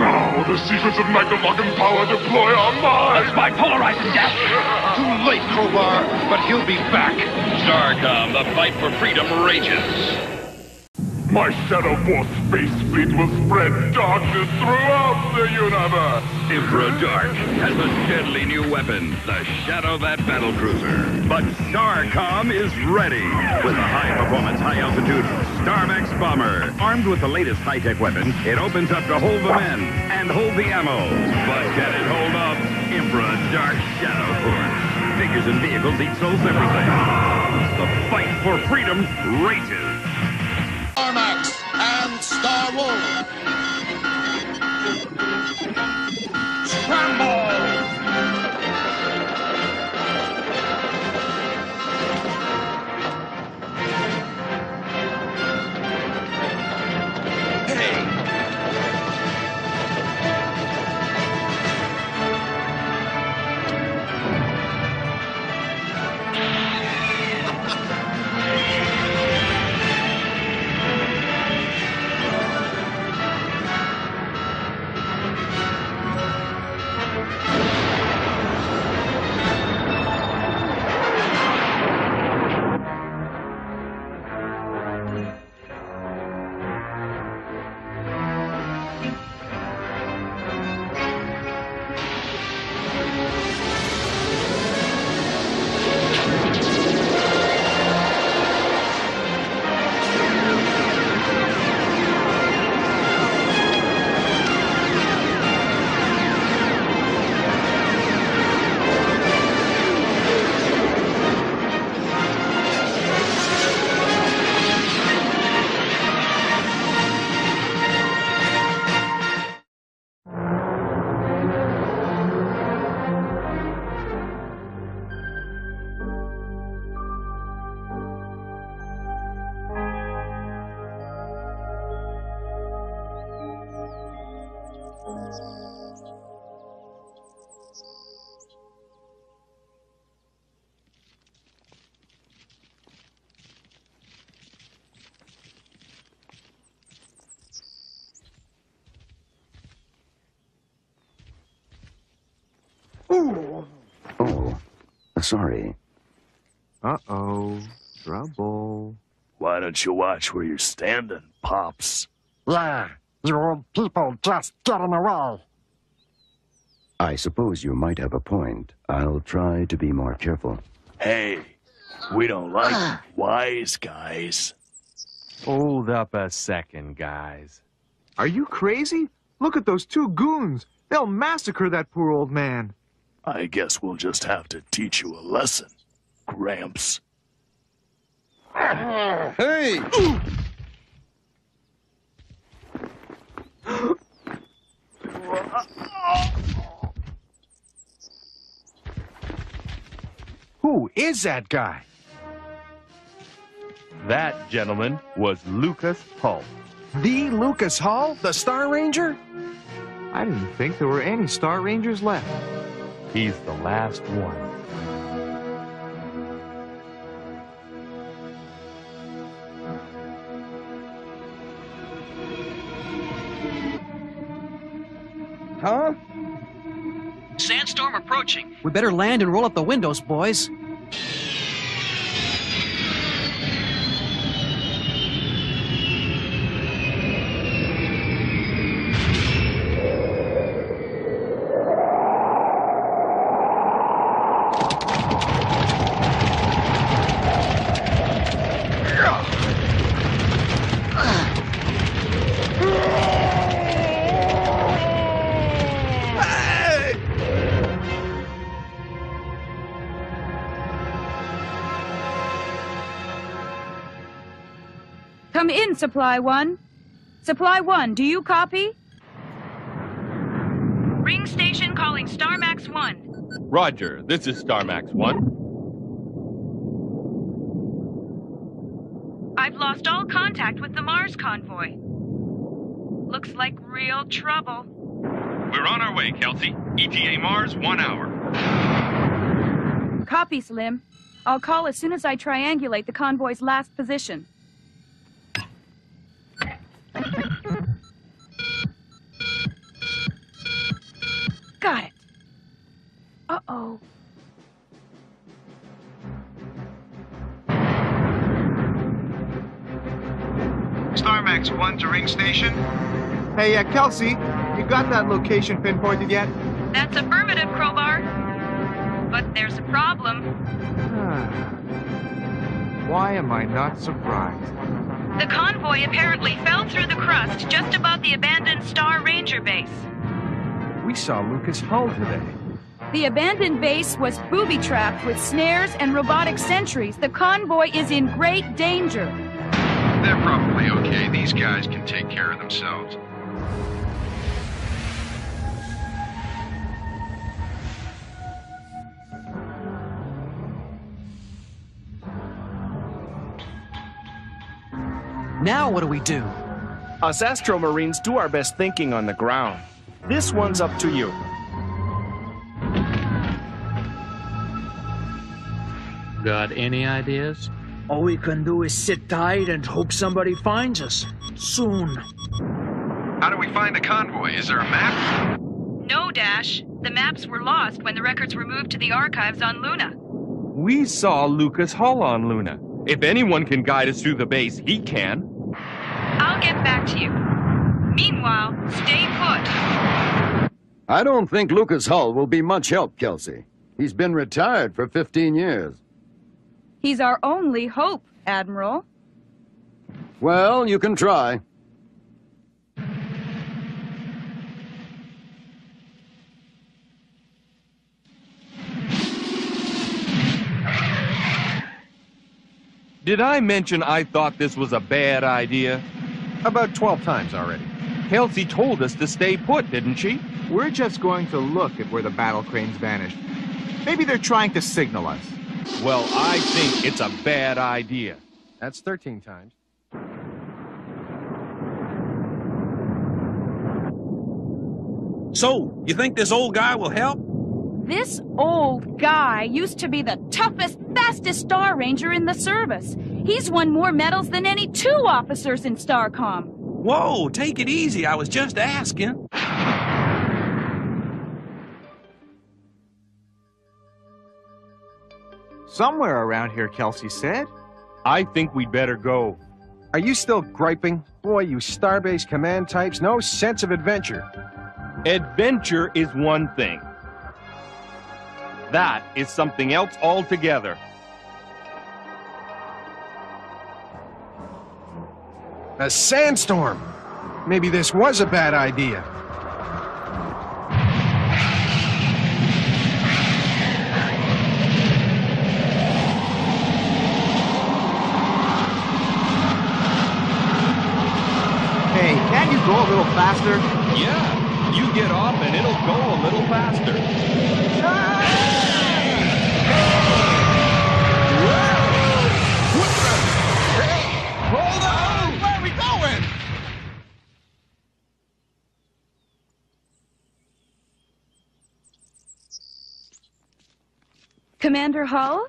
Now the secrets of Magna-locking power deploy are mine! That's my polarizing death! Too late, Crowbar, but he'll be back. StarCom, the fight for freedom rages. My Shadow Force space fleet will spread darkness throughout the universe! Emperor Dark has a deadly new weapon, the Shadow Bat battlecruiser. But StarCom is ready with a high-performance, high-altitude StarMax bomber. Armed with the latest high-tech weapon, it opens up to hold the men and hold the ammo. But can it hold up Emperor Dark's Shadow Force? Figures and vehicles, each sold separately. The fight for freedom rages. StarMax and Star Wolf. Scramble! Oh, sorry. Uh-oh. Trouble. Why don't you watch where you're standing, Pops? Yeah, you old people just get in the way. I suppose you might have a point. I'll try to be more careful. Hey, we don't like wise guys. Hold up a second, guys. Are you crazy? Look at those two goons. They'll massacre that poor old man. I guess we'll just have to teach you a lesson, Gramps. Hey! Who is that guy? That, gentleman, was Lucas Hull. The Lucas Hull? The Star Ranger? I didn't think there were any Star Rangers left. He's the last one. Huh? Sandstorm approaching. We better land and roll up the windows, boys. Come in, Supply One. Supply One, do you copy? Ring station calling StarMax 1. Roger, this is StarMax 1. I've lost all contact with the Mars convoy. Looks like real trouble. We're on our way, Kelsey. ETA Mars, 1 hour. Copy, Slim. I'll call as soon as I triangulate the convoy's last position. Got it. Uh-oh. StarMax 1 to ring station. Hey, Kelsey, you got that location pinpointed yet? That's affirmative, Crowbar. But there's a problem. Why am I not surprised? The convoy apparently fell through the crust just above the abandoned Star Ranger base. We saw Lucas Hull today. The abandoned base was booby-trapped with snares and robotic sentries. The convoy is in great danger. They're probably okay. These guys can take care of themselves. Now what do we do? Us Astro Marines do our best thinking on the ground. This one's up to you. Got any ideas? All we can do is sit tight and hope somebody finds us. Soon. How do we find the convoy? Is there a map? No, Dash. The maps were lost when the records were moved to the archives on Luna. We saw Lucas Hull on Luna. If anyone can guide us through the base, he can. I'll get back to you. Meanwhile, stay put. I don't think Lucas Hull will be much help, Kelsey. He's been retired for 15 years. He's our only hope, Admiral. Well, you can try. Did I mention I thought this was a bad idea? About 12 times already. Kelsey told us to stay put, didn't she? We're just going to look at where the battle cranes vanished. Maybe they're trying to signal us. Well, I think it's a bad idea. That's 13 times. So, you think this old guy will help? This old guy used to be the toughest, fastest Star Ranger in the service. He's won more medals than any 2 officers in StarCom. Whoa, take it easy. I was just asking. Somewhere around here, Kelsey said. I think we'd better go. Are you still griping? Boy, you Starbase command types, no sense of adventure. Adventure is one thing. That is something else altogether. A sandstorm. Maybe this was a bad idea. Hey, can't you go a little faster? Yeah, you get off and it'll go a little faster. Hold on! Where are we going? Commander Hull?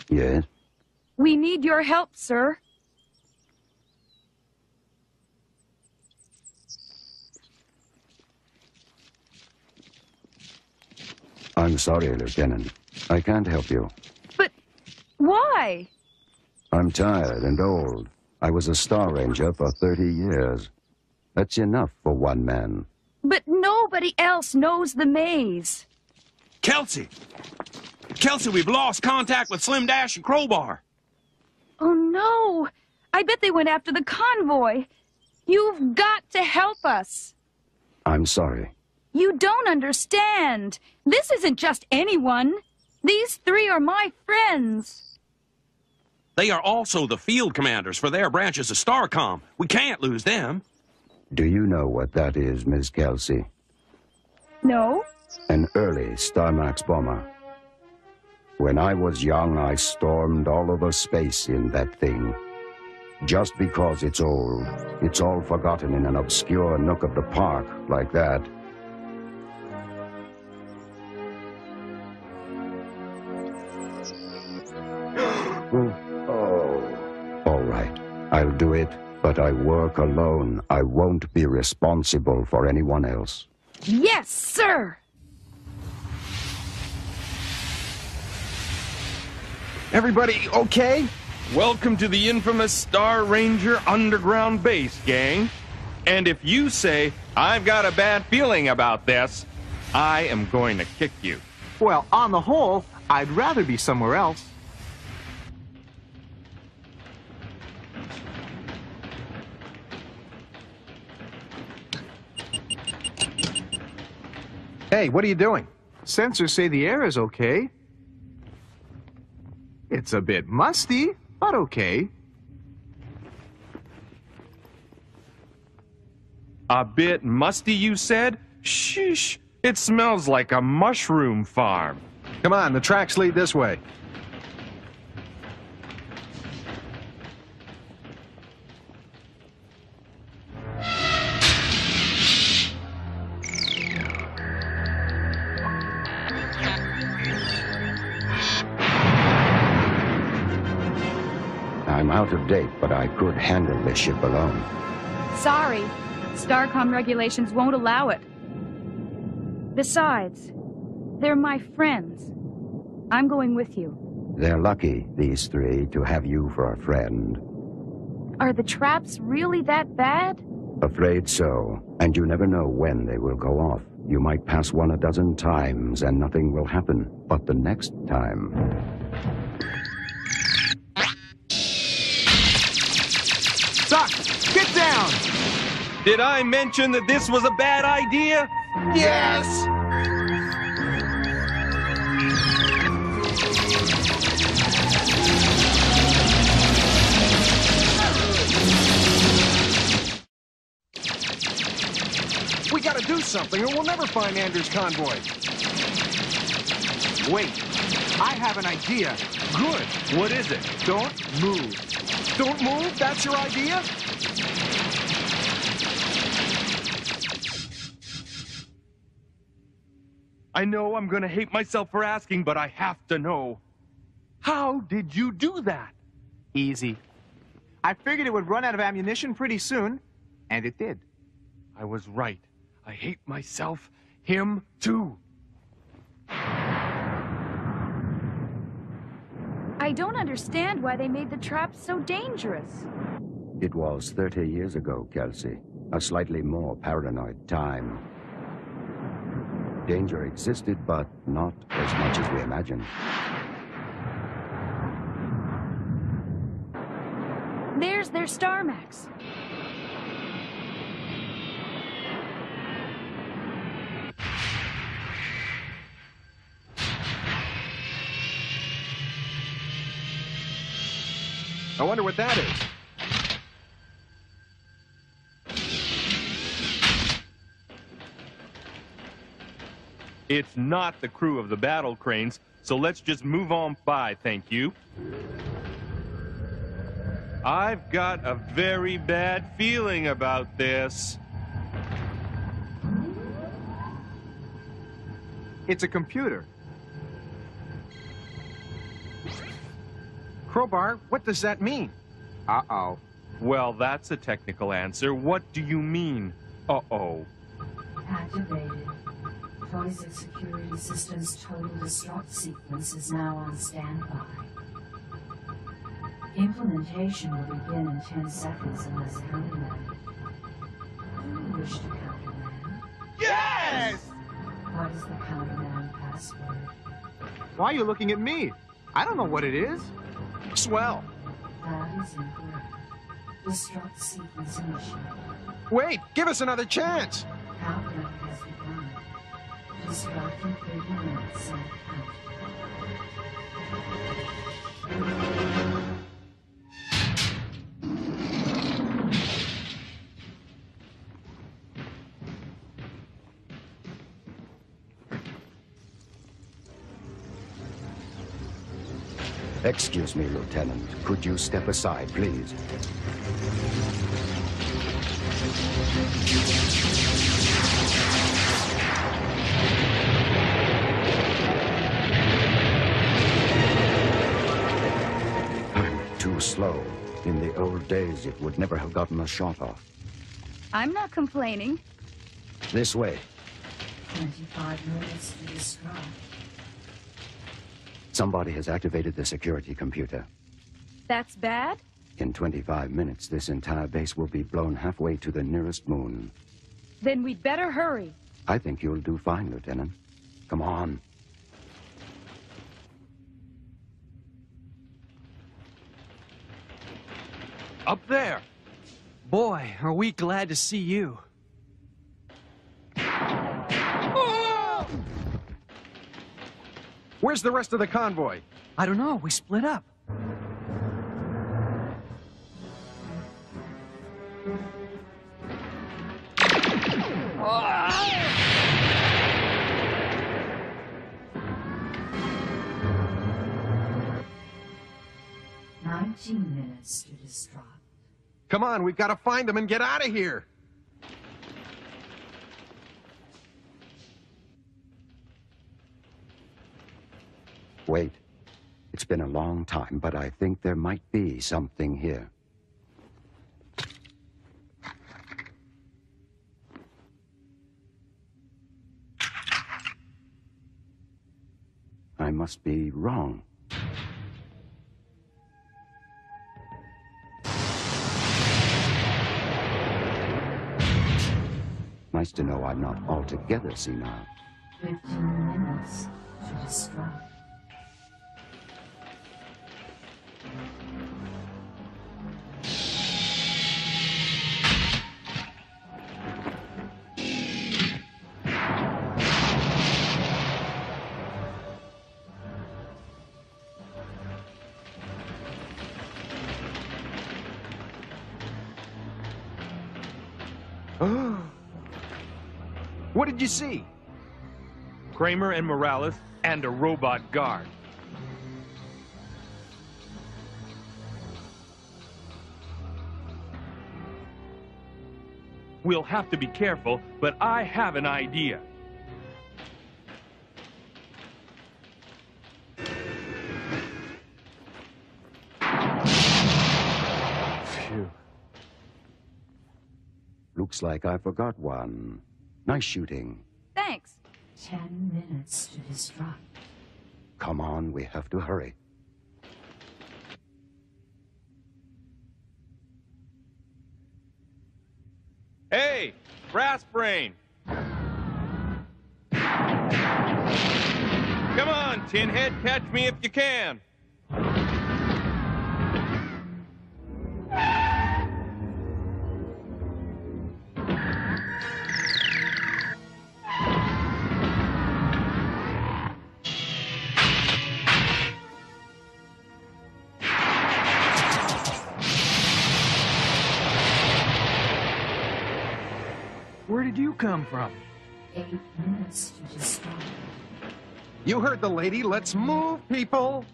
Yes? We need your help, sir. I'm sorry, Lieutenant. I can't help you. But why? I'm tired and old. I was a Star Ranger for 30 years. That's enough for one man. But nobody else knows the maze. Kelsey! Kelsey, we've lost contact with Slim Dash and Crowbar. Oh, no. I bet they went after the convoy. You've got to help us. I'm sorry. You don't understand. This isn't just anyone. These 3 are my friends. They are also the field commanders for their branches of StarCom. We can't lose them. Do you know what that is, Miss Kelsey? No. An early StarMax bomber. When I was young, I stormed all over space in that thing. Just because it's old, it's all forgotten in an obscure nook of the park like that. Oh. All right. I'll do it, but I work alone. I won't be responsible for anyone else. Yes, sir! Everybody okay? Welcome to the infamous Star Ranger Underground Base, gang. And if you say, I've got a bad feeling about this, I am going to kick you. Well, on the whole, I'd rather be somewhere else. Hey, what are you doing? Sensors say the air is okay. It's a bit musty, but okay. A bit musty, you said? Sheesh, it smells like a mushroom farm. Come on, the tracks lead this way. I'm out of date, but I could handle this ship alone. Sorry. StarCom regulations won't allow it. Besides, they're my friends. I'm going with you. They're lucky, these three, to have you for a friend. Are the traps really that bad? Afraid so. And you never know when they will go off. You might pass one a dozen times and nothing will happen. But the next time... Doc, get down! Did I mention that this was a bad idea? Yes! We gotta do something or we'll never find Andrew's convoy. Wait, I have an idea. Good. What is it? Don't move. Don't move? That's your idea? I know I'm gonna hate myself for asking, but I have to know. How did you do that? Easy. I figured it would run out of ammunition pretty soon, and it did. I was right. I hate myself. Him, too. I don't understand why they made the traps so dangerous. It was 30 years ago, Kelsey. A slightly more paranoid time. Danger existed, but not as much as we imagined. There's their StarMax. I wonder what that is. It's not the crew of the battle cranes, so let's just move on by, thank you. I've got a very bad feeling about this. It's a computer. Crowbar, what does that mean? Uh-oh. Well, that's a technical answer. What do you mean, uh-oh? Activated. 26 security systems total destruct sequence is now on standby. Implementation will begin in 10 seconds unless countermanded. Do you wish to countermand? Yes! What is the countermand password? Why are you looking at me? I don't know what it is. Swell. That is incorrect. Destruct sequence initiated. Wait, give us another chance. Countdown has begun. Destruct in 30 minutes and count. Excuse me, Lieutenant. Could you step aside, please? slow. In the old days, it would never have gotten a shot off. I'm not complaining. This way. 25 minutes to describe. Somebody has activated the security computer. That's bad? In 25 minutes, this entire base will be blown halfway to the nearest moon. Then we'd better hurry. I think you'll do fine, Lieutenant. Come on. Up there. Boy, are we glad to see you. Where's the rest of the convoy? I don't know. We split up. Minutes to destruct. Come on, we've got to find them and get out of here. Wait. It's been a long time, but I think there might be something here. I must be wrong. Nice to know I'm not altogether senile. 15 minutes to destruct. What did you see? Kramer and Morales and a robot guard. We'll have to be careful, but I have an idea. Phew. Looks like I forgot one. Nice shooting. Thanks. 10 minutes to destruct. Come on, we have to hurry. Hey, brass brain! Come on, Tinhead, catch me if you can! Where did you come from? 8 minutes to destroy. You heard the lady. Let's move, people.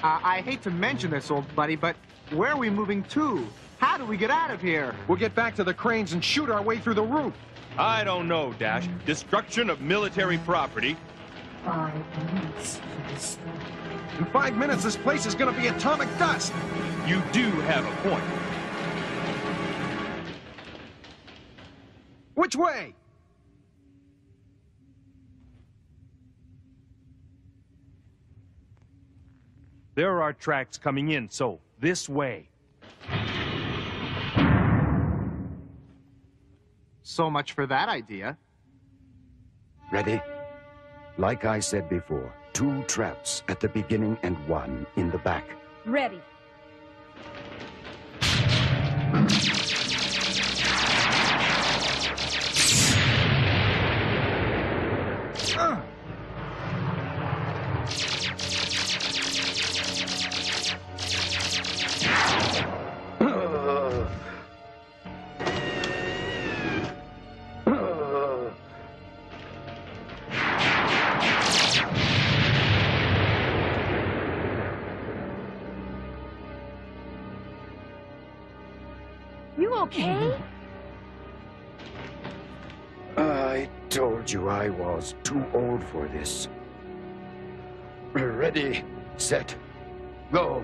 I hate to mention this, old buddy, but where are we moving to? How do we get out of here? We'll get back to the cranes and shoot our way through the roof. I don't know, Dash. Destruction of military property. 5 minutes to destroy. In 5 minutes, this place is going to be atomic dust. You do have a point. Which way? There are tracks coming in, so this way. So much for that idea. Ready? Like I said before, 2 traps at the beginning and 1 in the back. Ready. You okay? I told you I was too old for this. Ready, set, Go.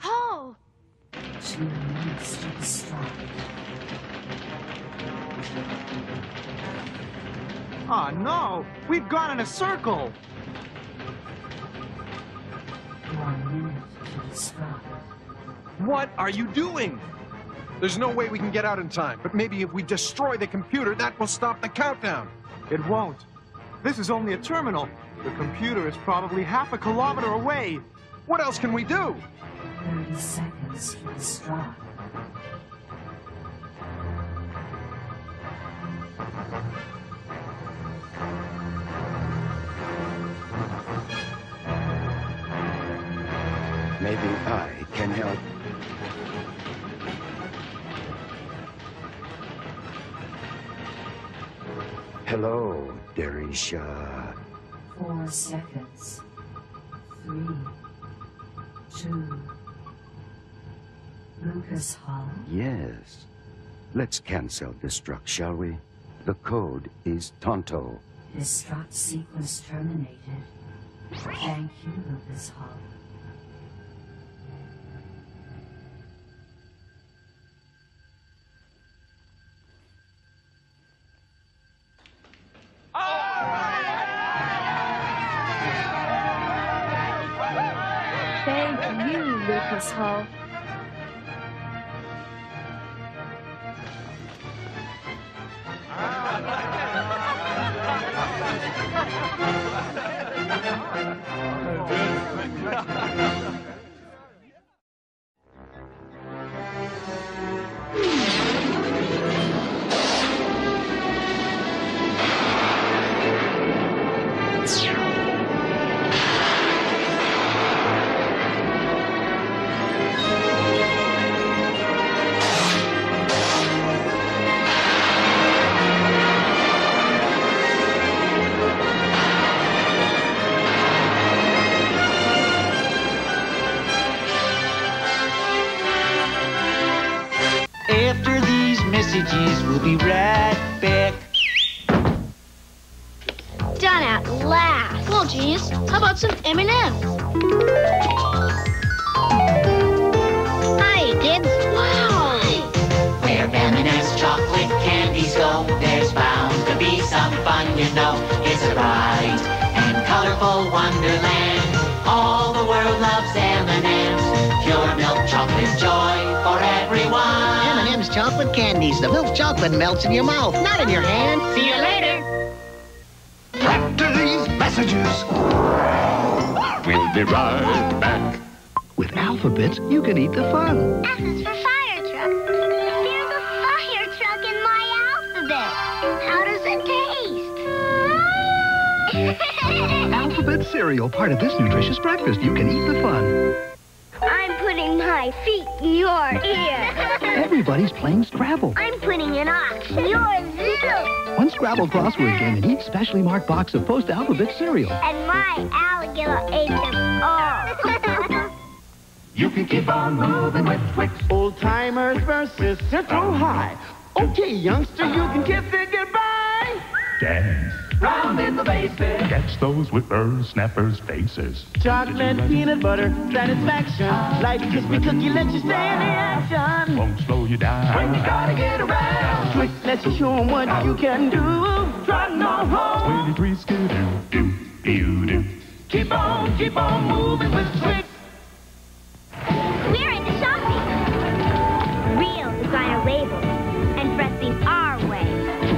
Hall! 2 minutes to the start. Oh, no! We've gone in a circle! 1 minute to the start. What are you doing? There's no way we can get out in time, but maybe if we destroy the computer, that will stop the countdown. It won't. This is only a terminal. The computer is probably half a kilometer away. What else can we do? 30 seconds to the start. Maybe I can help. Hello, Derisha. 4 seconds. 3, 2. Lucas Hall. Yes. Let's cancel destruct, shall we? The code is Tonto. Destruct sequence terminated. Thank you, Lucas Hall. Thank you, Lucas Hall. After these messages, we'll be right back. Done at last. Well, Jayce, how about some M&Ms? Hi, kids. Wow. Where M&M's chocolate candies go, there's bound to be some fun, you know. It's a bright and colorful wonderland. All the world loves M&M's. Pure milk chocolate joy for everyone. M&M's chocolate candies. The milk chocolate melts in your mouth, not in your hand. See you later. After these messages, we'll be right back. With Alphabets, you can eat the fun. F is for fire truck. There's a fire truck in my alphabet. How does it taste? Alphabet cereal, part of this nutritious breakfast. You can eat the fun. I'm putting my feet in your ear. Everybody's playing Scrabble. I'm putting an ox in your zoo. One Scrabble crossword game in each specially marked box of post-alphabet cereal. And my alligator ate them all. You can keep on moving with Twix. Old-timers versus Central High. Okay, youngster, you can kiss it goodbye. Dance. Round in the basement. Catch those whippers, snappers, faces. Chocolate, peanut butter, satisfaction. Like a crispy cookie, let you stay in the action. Won't slow you down. When you gotta get around. Twix lets you show 'em what you can do. Trotting on home. 23 skidoo, do. Keep on moving with Twix. We're into shopping. Real designer labels. And dressing our way.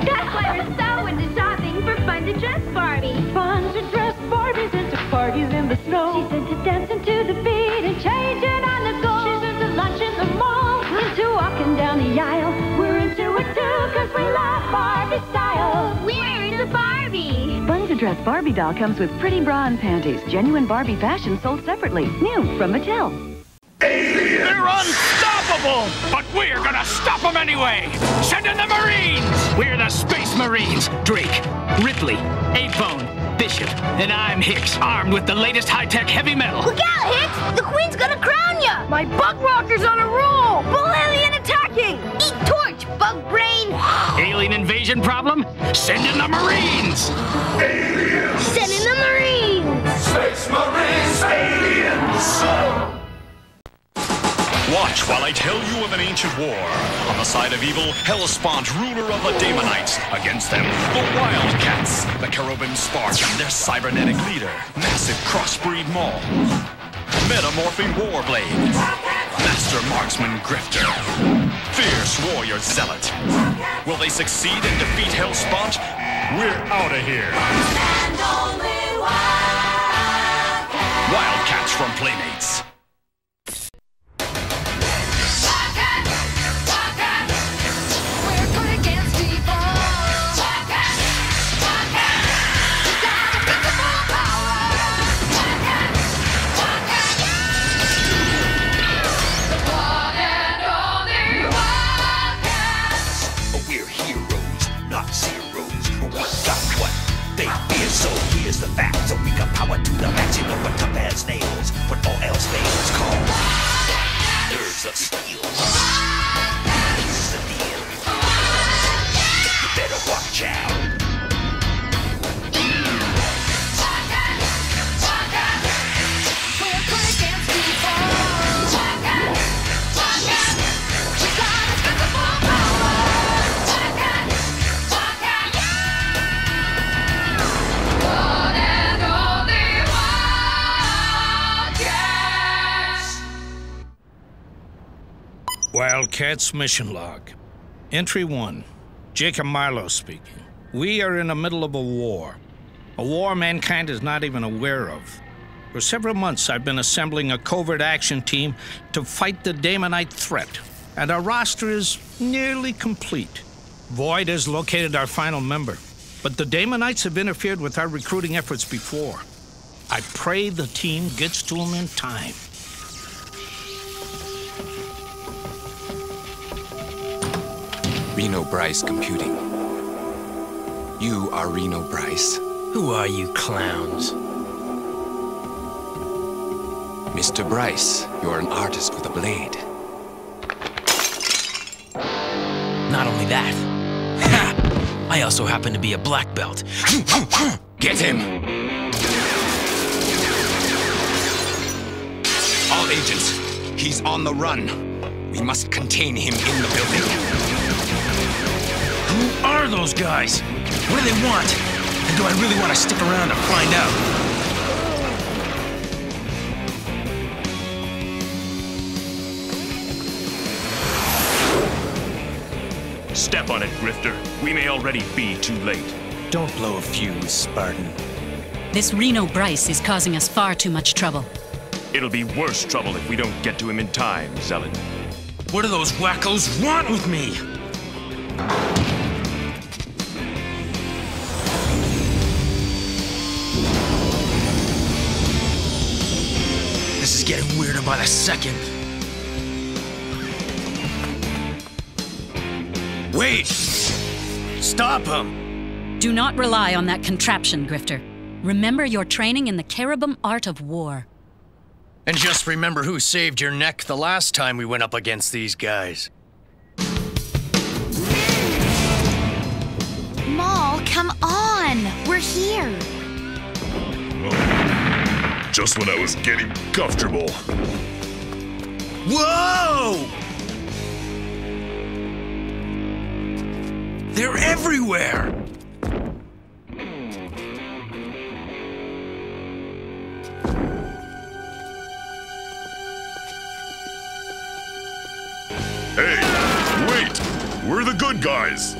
That's why we're so into shopping for fun to dress Barbie. Fun to dress Barbies into parties in the snow. She's into dancing to the beat and changing on the go. She's into lunch in the mall, into walking down the aisle. We're into it too, cause we love Barbie style. We're into Barbie. Fun to dress Barbie doll comes with pretty bra and panties. Genuine Barbie fashion sold separately. New from Mattel. They're unstoppable! trouble. But we're gonna stop them anyway. Send in the Marines. We're the Space Marines. Drake, Ripley, 8-Bone, Bishop, and I'm Hicks, armed with the latest high-tech heavy metal. Look out, Hicks! The Queen's gonna crown ya! My bug walker's on a roll! Bull alien attacking! Eat torch, bug brain! Alien invasion problem? Send in the Marines! Aliens! Send in the Marines! Space Marines! Aliens! Watch while I tell you of an ancient war. On the side of evil, Hellespont, ruler of the Daemonites. Against them, the Wildcats, the Cherubim Spark and their cybernetic leader, massive crossbreed Maul. Metamorphing Warblade, Master Marksman Grifter, Fierce Warrior Zealot. Will they succeed and defeat Hellespont? We're out of here. And only Wildcats from Playmates. So here's the fact, so we got power to the max, you know what tough as nails, when all else fails, call nerves of steel. This is the deal. You better watch out. We're good against people. We got invincible power. Wildcats mission log. Entry 1. Jacob Marlowe speaking. We are in the middle of a war mankind is not even aware of. For several months, I've been assembling a covert action team to fight the Daemonite threat, and our roster is nearly complete. Void has located our final member, but the Daemonites have interfered with our recruiting efforts before. I pray the team gets to them in time. Reno Bryce Computing. You are Reno Bryce. Who are you clowns? Mr. Bryce, you're an artist with a blade. Not only that, ha! I also happen to be a black belt. Get him! All agents, he's on the run. We must contain him in the building. Who are those guys? What do they want? And do I really want to stick around to find out? Step on it, Grifter. We may already be too late. Don't blow a fuse, Spartan. This Reno Bryce is causing us far too much trouble. It'll be worse trouble if we don't get to him in time, Zealot. What do those wackos want with me? This is getting weirder by the second. Wait! Stop him! Do not rely on that contraption, Grifter. Remember your training in the Cherubim art of war. And just remember who saved your neck the last time we went up against these guys. Maul, come on! We're here! Just when I was getting comfortable. Whoa! They're everywhere! Hey, wait! We're the good guys!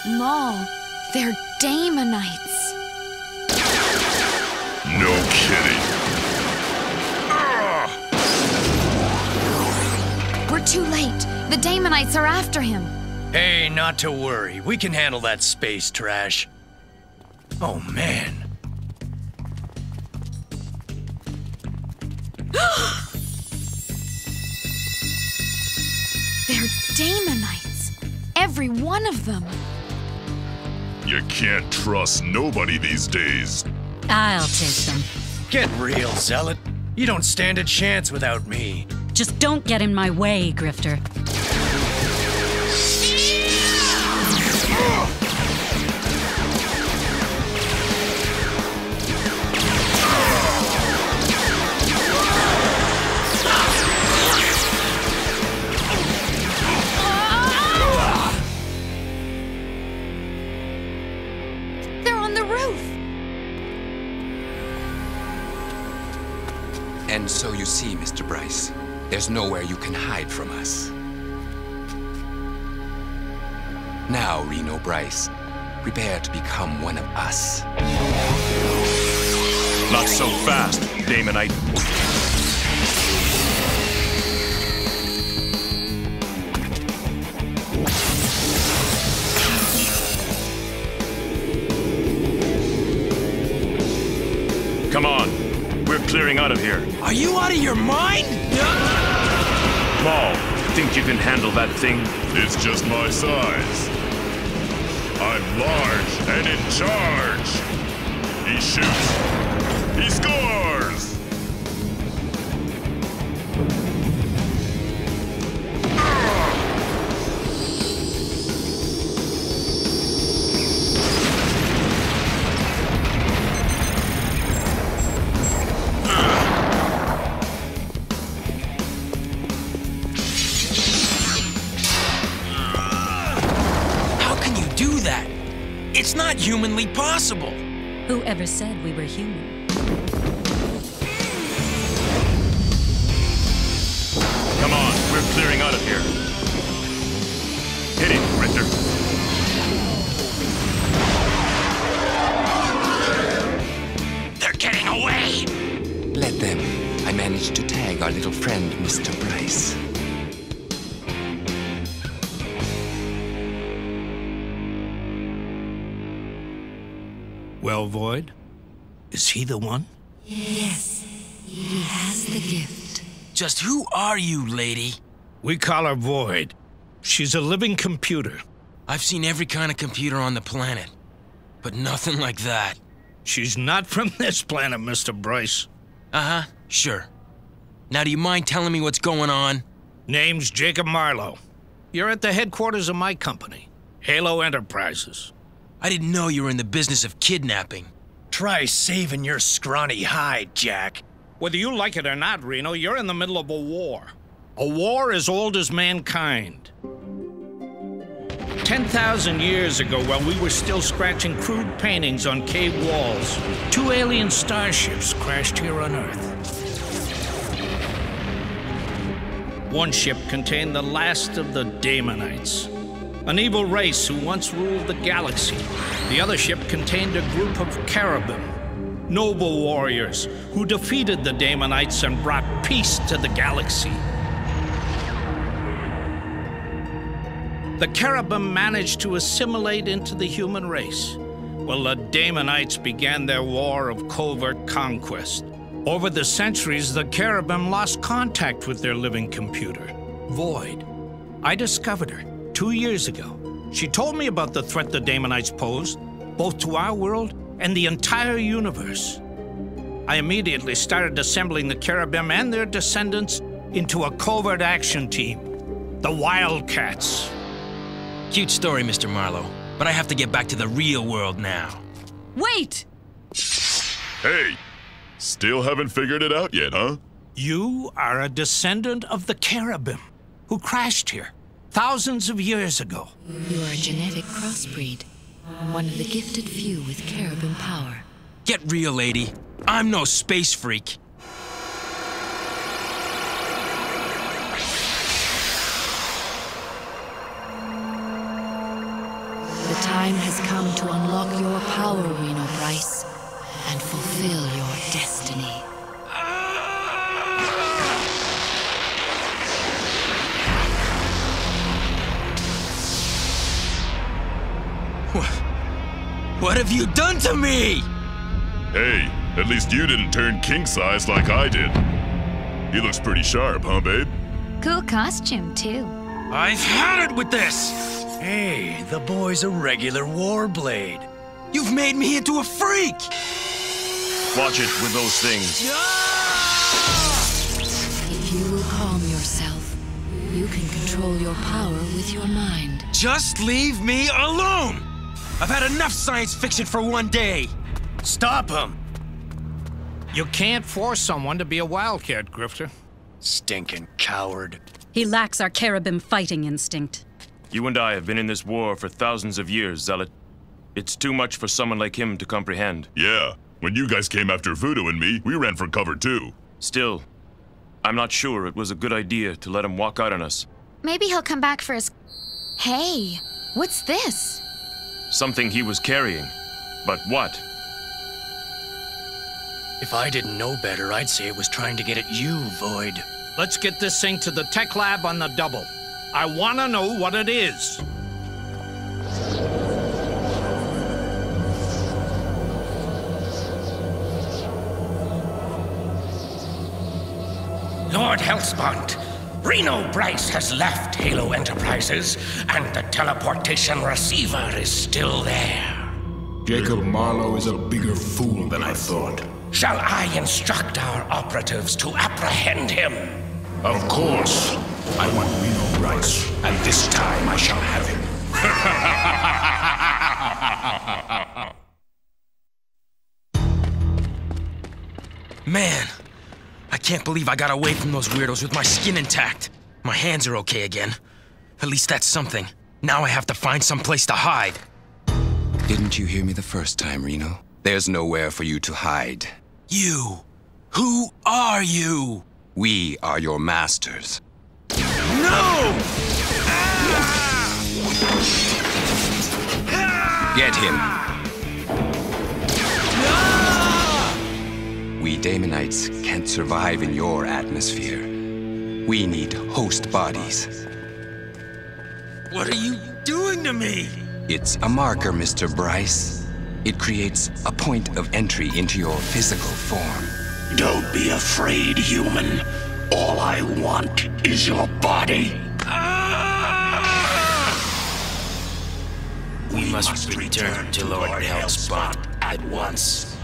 Maul, they're Daemonites. No kidding. We're too late. The Daemonites are after him. Hey, not to worry. We can handle that space trash. Oh, man. They're Damonites. Every one of them. You can't trust nobody these days. I'll take them. Get real, Zealot. You don't stand a chance without me. Just don't get in my way, Grifter. They're on the roof. And so you see, Mr. Bryce, there's nowhere you can hide from us. Now, Reno Bryce, prepare to become one of us. Not so fast, Damonite. Come on. We're clearing out of here. Are you out of your mind? Maul, think you can handle that thing? It's just my size. I'm large and in charge. He shoots. He scores! It's not humanly possible. Whoever said we were human? Come on, we're clearing out of here. Hit him, Richter. They're getting away! Let them. I managed to tag our little friend, Mr. Bryce. Well, Void, is he the one? Yes, he has the gift. Just who are you, lady? We call her Void. She's a living computer. I've seen every kind of computer on the planet, but nothing like that. She's not from this planet, Mr. Bryce. Uh-huh, sure. Now, do you mind telling me what's going on? Name's Jacob Marlowe. You're at the headquarters of my company, Halo Enterprises. I didn't know you were in the business of kidnapping. Try saving your scrawny hide, Jack. Whether you like it or not, Reno, you're in the middle of a war. A war as old as mankind. 10,000 years ago, while we were still scratching crude paintings on cave walls, 2 alien starships crashed here on Earth. One ship contained the last of the Damonites, an evil race who once ruled the galaxy. The other ship contained a group of cherubim, noble warriors who defeated the Damonites and brought peace to the galaxy. The cherubim managed to assimilate into the human race, while the Damonites began their war of covert conquest. Over the centuries, the cherubim lost contact with their living computer, Void. I discovered her 2 years ago. She told me about the threat the Damonites posed, both to our world and the entire universe. I immediately started assembling the cherubim and their descendants into a covert action team, the Wildcats. Cute story, Mr. Marlowe, but I have to get back to the real world now. Wait! Hey, still haven't figured it out yet, huh? You are a descendant of the cherubim who crashed here thousands of years ago. You are a genetic crossbreed, one of the gifted few with cherubim power. Get real, lady. I'm no space freak. The time has come to unlock your power, Reno Bryce, and fulfill your destiny. What have you done to me? Hey, at least you didn't turn king-size like I did. He looks pretty sharp, huh, babe? Cool costume, too. I've had it with this! Hey, the boy's a regular warblade. You've made me into a freak! Watch it with those things. If you will calm yourself, you can control your power with your mind. Just leave me alone! I've had enough science fiction for one day. Stop him! You can't force someone to be a wildcat, Grifter. Stinking coward. He lacks our Carabim fighting instinct. You and I have been in this war for thousands of years, Zealot. It's too much for someone like him to comprehend. Yeah, when you guys came after Voodoo and me, we ran for cover too. Still, I'm not sure it was a good idea to let him walk out on us. Maybe he'll come back for his... Hey, what's this? Something he was carrying. But what? If I didn't know better, I'd say it was trying to get at you, Void. Let's get this thing to the tech lab on the double. I want to know what it is. Lord Hellspawn, Reno Bryce has left Halo Enterprises, and the teleportation receiver is still there. Jacob Marlowe is a bigger fool than I thought. Shall I instruct our operatives to apprehend him? Of course. I want Reno Bryce, and this time I shall have him. Man, I can't believe I got away from those weirdos with my skin intact. My hands are okay again. At least that's something. Now I have to find some place to hide. Didn't you hear me the first time, Reno? There's nowhere for you to hide. You? Who are you? We are your masters. No! Get him. We Damonites can't survive in your atmosphere. We need host bodies. What are you doing to me? It's a marker, Mr. Bryce. It creates a point of entry into your physical form. Don't be afraid, human. All I want is your body. We must return to Lord Hellspawn at once.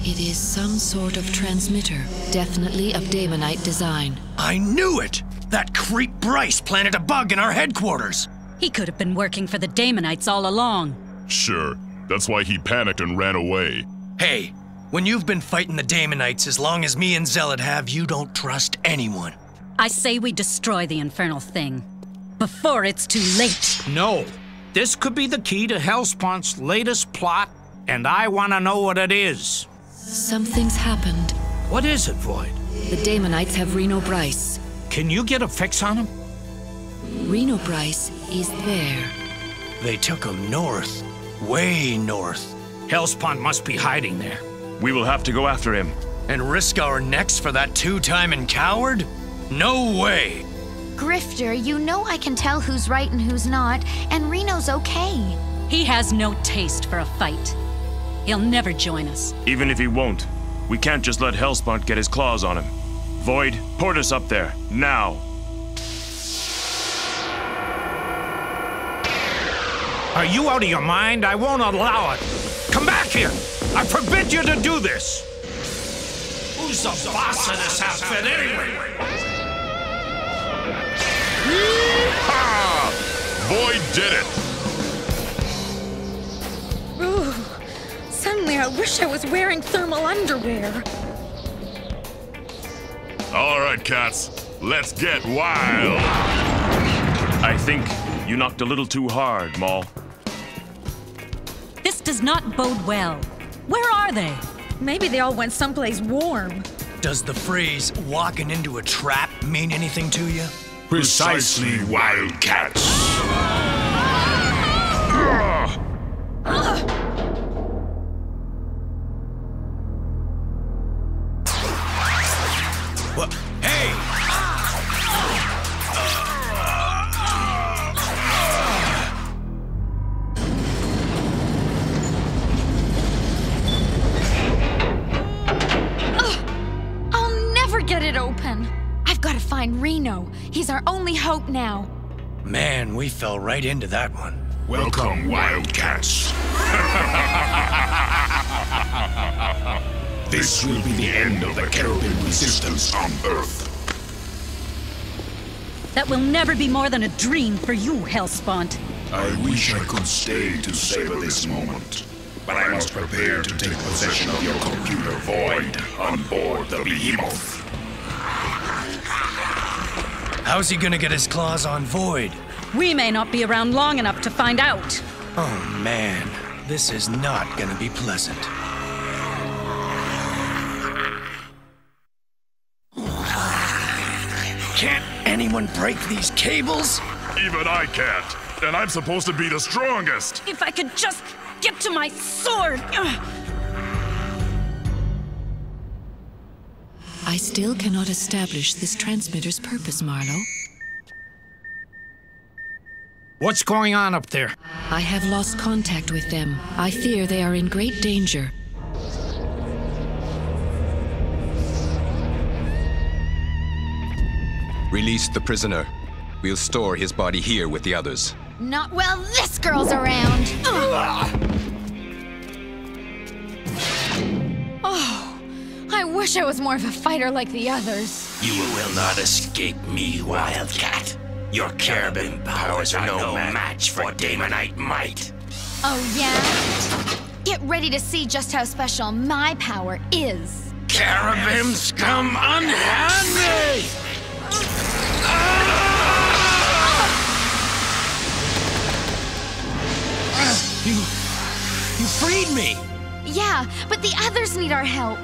It is some sort of transmitter, definitely of Damonite design. I knew it! That creep Bryce planted a bug in our headquarters! He could have been working for the Damonites all along. Sure, that's why he panicked and ran away. Hey, when you've been fighting the Damonites as long as me and Zealot have, you don't trust anyone. I say we destroy the infernal thing. Before it's too late. No. This could be the key to Hellspawn's latest plot, and I want to know what it is. Something's happened. What is it, Void? The Damonites have Reno Bryce. Can you get a fix on him? Reno Bryce is there. They took him north. Way north. Hellspawn must be hiding there. We will have to go after him. And risk our necks for that two-timing coward? No way! Grifter, you know I can tell who's right and who's not, and Reno's okay. He has no taste for a fight. He'll never join us. Even if he won't, we can't just let Hellspawn get his claws on him. Void, port us up there, now! Are you out of your mind? I won't allow it. Come back here! I forbid you to do this! Who's the boss of this outfit anyway? Ha! Void did it! Ooh, suddenly I wish I was wearing thermal underwear. All right, cats, let's get wild. I think you knocked a little too hard, Maul. This does not bode well. Where are they? Maybe they all went someplace warm. Does the phrase walking into a trap mean anything to you? Precisely, wildcats. What? Hey! find Reno. He's our only hope now. Man, we fell right into that one. Welcome, Wildcats. This will be the end of the Cherubim resistance on Earth. That will never be more than a dream for you, Hellspawn. I wish I could stay to savor this moment, but I must prepare to take possession of your computer Void on board the Behemoth. How's he gonna get his claws on Void? We may not be around long enough to find out. Oh man, this is not gonna be pleasant. Can't anyone break these cables? Even I can't. And I'm supposed to be the strongest. If I could just get to my sword. I still cannot establish this transmitter's purpose, Marlowe. What's going on up there? I have lost contact with them. I fear they are in great danger. Release the prisoner. We'll store his body here with the others. Not while this girl's around. Oh, I wish I was more of a fighter like the others. You will not escape me, Wildcat. Your cherubim powers are no match for Daemonite might. Oh, yeah? Get ready to see just how special my power is. Cherubims, come unhand me! You freed me! Yeah, but the others need our help.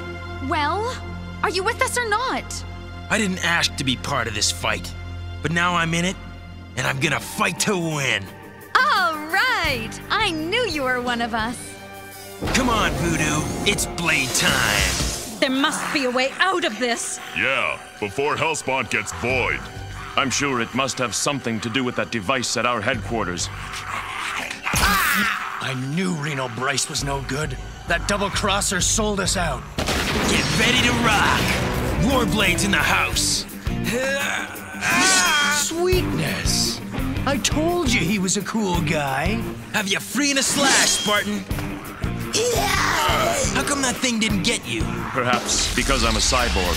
Well, are you with us or not? I didn't ask to be part of this fight, but now I'm in it, and I'm gonna fight to win. All right! I knew you were one of us. Come on, Voodoo. It's blade time. There must be a way out of this. Yeah, before Hellspawn gets Void. I'm sure it must have something to do with that device at our headquarters. I knew Reno Bryce was no good. That double-crosser sold us out. Get ready to rock. Warblade's in the house. Sweetness. I told you he was a cool guy. Have you free in a slash, Spartan? How come that thing didn't get you? Perhaps because I'm a cyborg.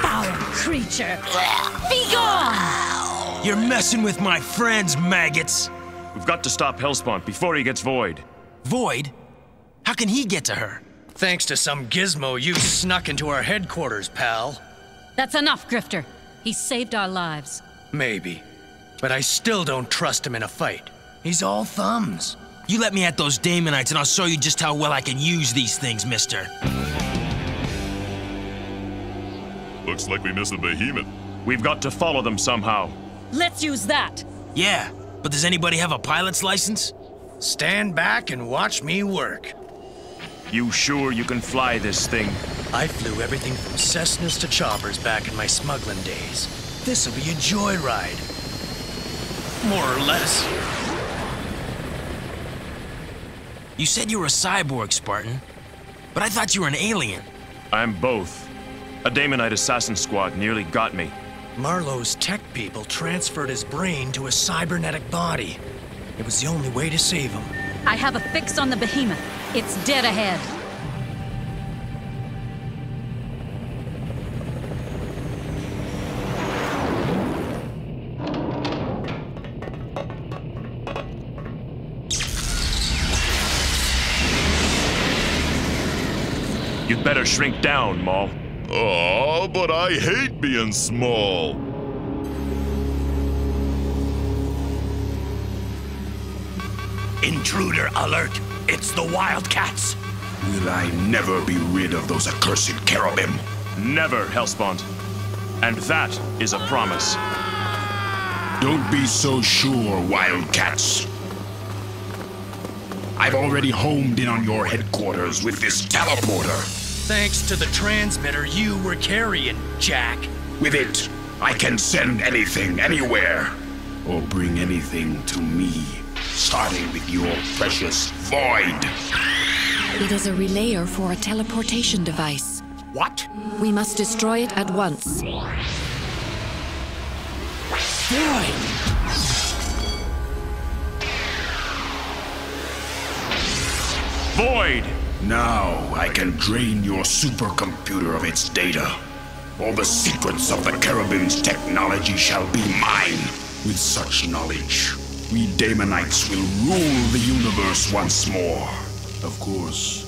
Foul creature. Be gone! You're messing with my friends, maggots. We've got to stop Hellspawn before he gets Void. Void? How can he get to her? Thanks to some gizmo you snuck into our headquarters, pal. That's enough, Grifter. He saved our lives. Maybe. But I still don't trust him in a fight. He's all thumbs. You let me at those Daemonites and I'll show you just how well I can use these things, mister. Looks like we missed the Behemoth. We've got to follow them somehow. Let's use that. Yeah, but does anybody have a pilot's license? Stand back and watch me work. You sure you can fly this thing? I flew everything from Cessnas to choppers back in my smuggling days. This'll be a joyride. More or less. You said you were a cyborg, Spartan, but I thought you were an alien. I'm both. A Daemonite assassin squad nearly got me. Marlowe's tech people transferred his brain to a cybernetic body. It was the only way to save him. I have a fix on the Behemoth. It's dead ahead. You'd better shrink down, Maul. Oh, but I hate being small. Intruder alert! It's the Wildcats! Will I never be rid of those accursed cherubim? Never, Hellspawn. And that is a promise. Don't be so sure, Wildcats. I've already homed in on your headquarters with this teleporter. Thanks to the transmitter you were carrying, Jack. With it, I can send anything, anywhere. Or bring anything to me, starting with your precious Void. It is a relayer for a teleportation device. What? We must destroy it at once. Void! Now I can drain your supercomputer of its data. All the secrets of the Cherubim's technology shall be mine. With such knowledge, we Damonites will rule the universe once more. Of course,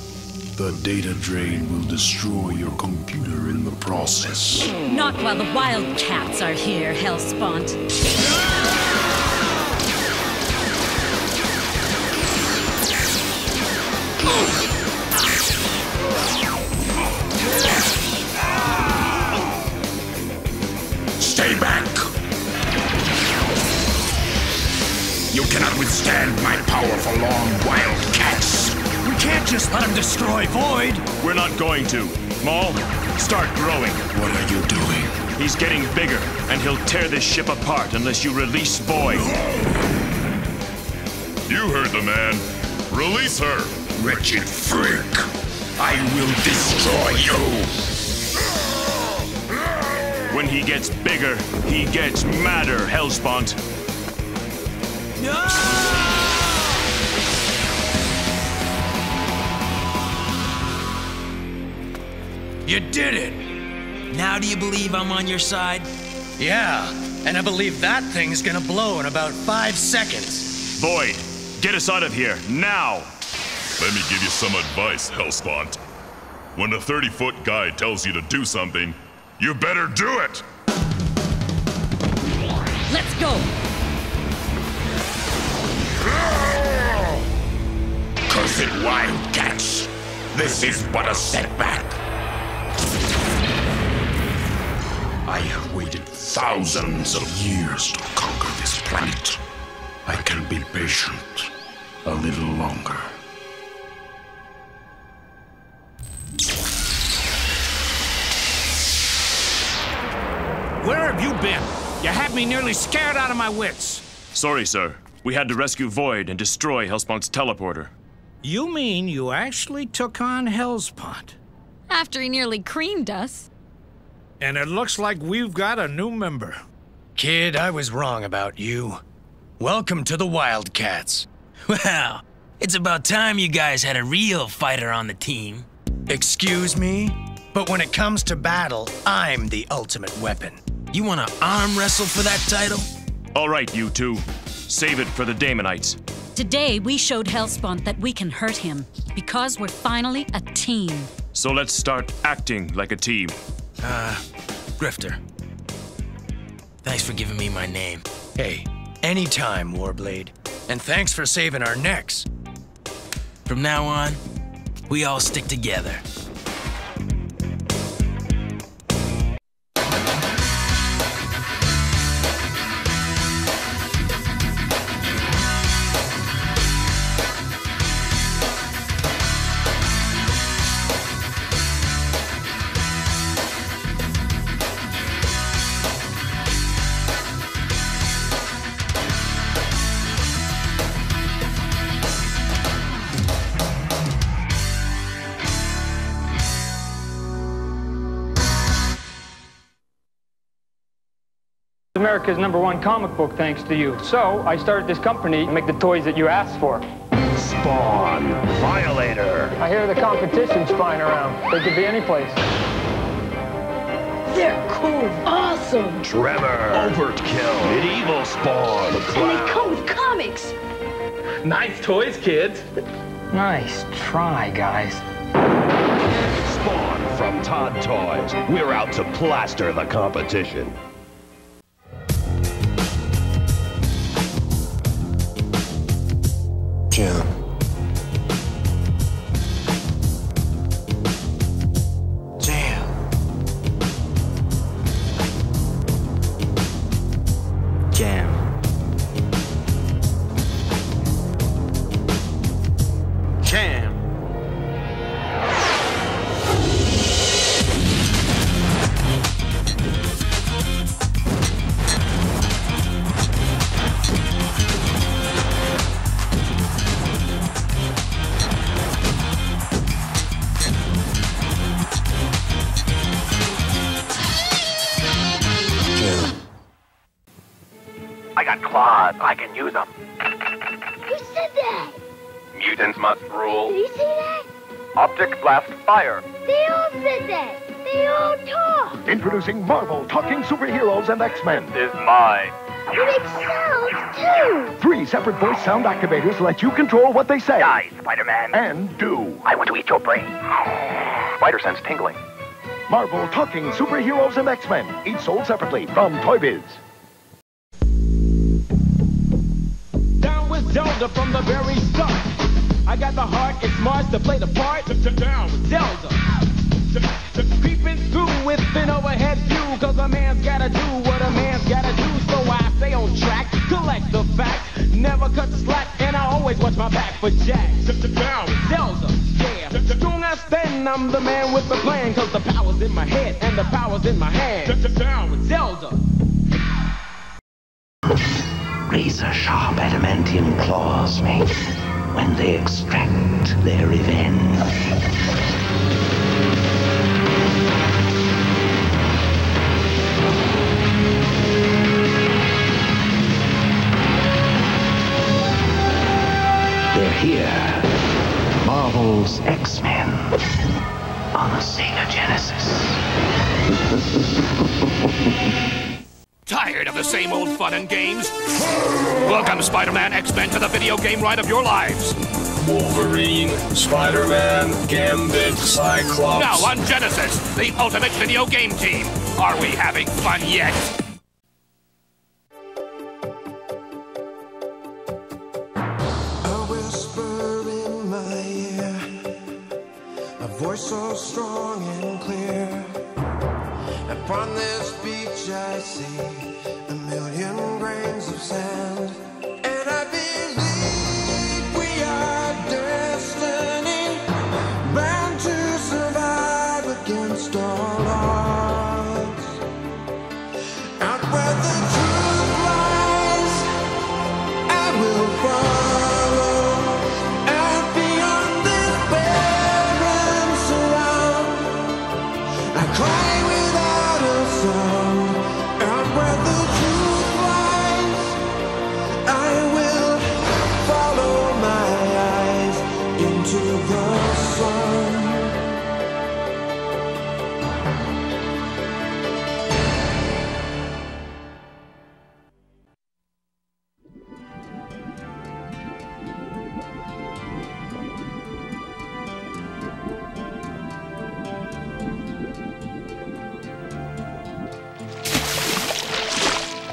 the data drain will destroy your computer in the process. Not while the Wildcats are here, Hellspawn. Stay back! You cannot withstand my power for long, Wildcats! We can't just let him destroy Void! We're not going to. Maul, start growing. What are you doing? He's getting bigger, and he'll tear this ship apart unless you release Void. You heard the man. Release her! Wretched freak! I will destroy you! When he gets bigger, he gets madder, Hellspawn. You did it! Now do you believe I'm on your side? Yeah, and I believe that thing's gonna blow in about 5 seconds. Void, get us out of here, now! Let me give you some advice, Hellspawn. When a 30-foot guy tells you to do something, you better do it! Let's go! Cursed Wildcats! This is but a setback! I have waited thousands of years to conquer this planet. I can be patient a little longer. Where have you been? You had me nearly scared out of my wits. Sorry, sir. We had to rescue Void and destroy Hellspawn's teleporter. You mean you actually took on Hellspawn? After he nearly creamed us. And it looks like we've got a new member. Kid, I was wrong about you. Welcome to the Wildcats. Well, it's about time you guys had a real fighter on the team. Excuse me? But when it comes to battle, I'm the ultimate weapon. You want to arm wrestle for that title? All right, you two. Save it for the Damonites. Today, we showed Hellspawn that we can hurt him, because we're finally a team. So let's start acting like a team. Grifter. Thanks for giving me my name. Hey, anytime, Warblade. And thanks for saving our necks. From now on, we all stick together. America's #1 comic book thanks to you. So I started this company to make the toys that you asked for. Spawn. Violator. I hear the competition's flying around. They could be any place. They're cool. Awesome. Trevor. Overkill. Medieval Spawn. The Clown. And they come with comics. Nice toys, kids. Nice try, guys. Spawn from Todd Toys. We're out to plaster the competition. Jim. Jam. Jam. Jam. claws. I can use them. Who said that? Mutants must rule. Did he say that? Optic blast fire. They all said that. They all talk. Introducing Marvel talking superheroes and X-Men. This is mine. They make sounds, too. 3 separate voice sound activators let you control what they say. Die, Spider-Man. And do. I want to eat your brain. Spider sense tingling. Marvel talking superheroes and X-Men. Each sold separately from Toy Biz. Down with Zelda from the very start. I got the heart, it's Mars to play the part. Down with Zelda. Peeping through with an overhead view, cause a man's gotta do what a man's gotta do. So I stay on track, collect the facts, never cut the slack, and I always watch my back for Jack. Down with Zelda, yeah. Strong I stand, I'm the man with the plan, cause the power's in my head and the power's in my hand. Down with Zelda. Razor-sharp adamantium claws make when they extract their revenge. They're here. Marvel's X-Men on the Sega Genesis. Tired of the same old fun and games? Welcome, Spider-Man X-Men, to the video game ride of your lives. Wolverine, Spider-Man, Gambit, Cyclops. Now on Genesis, the ultimate video game team. Are we having fun yet? Voice so strong and clear. Upon this beach I see a million grains of sand, and I believe we are destiny, bound to survive against all odds. Out where the truth lies, I will follow. Out beyond this barren surround, I cry without a sound. Out where the truth lies, I will follow my eyes into the sun.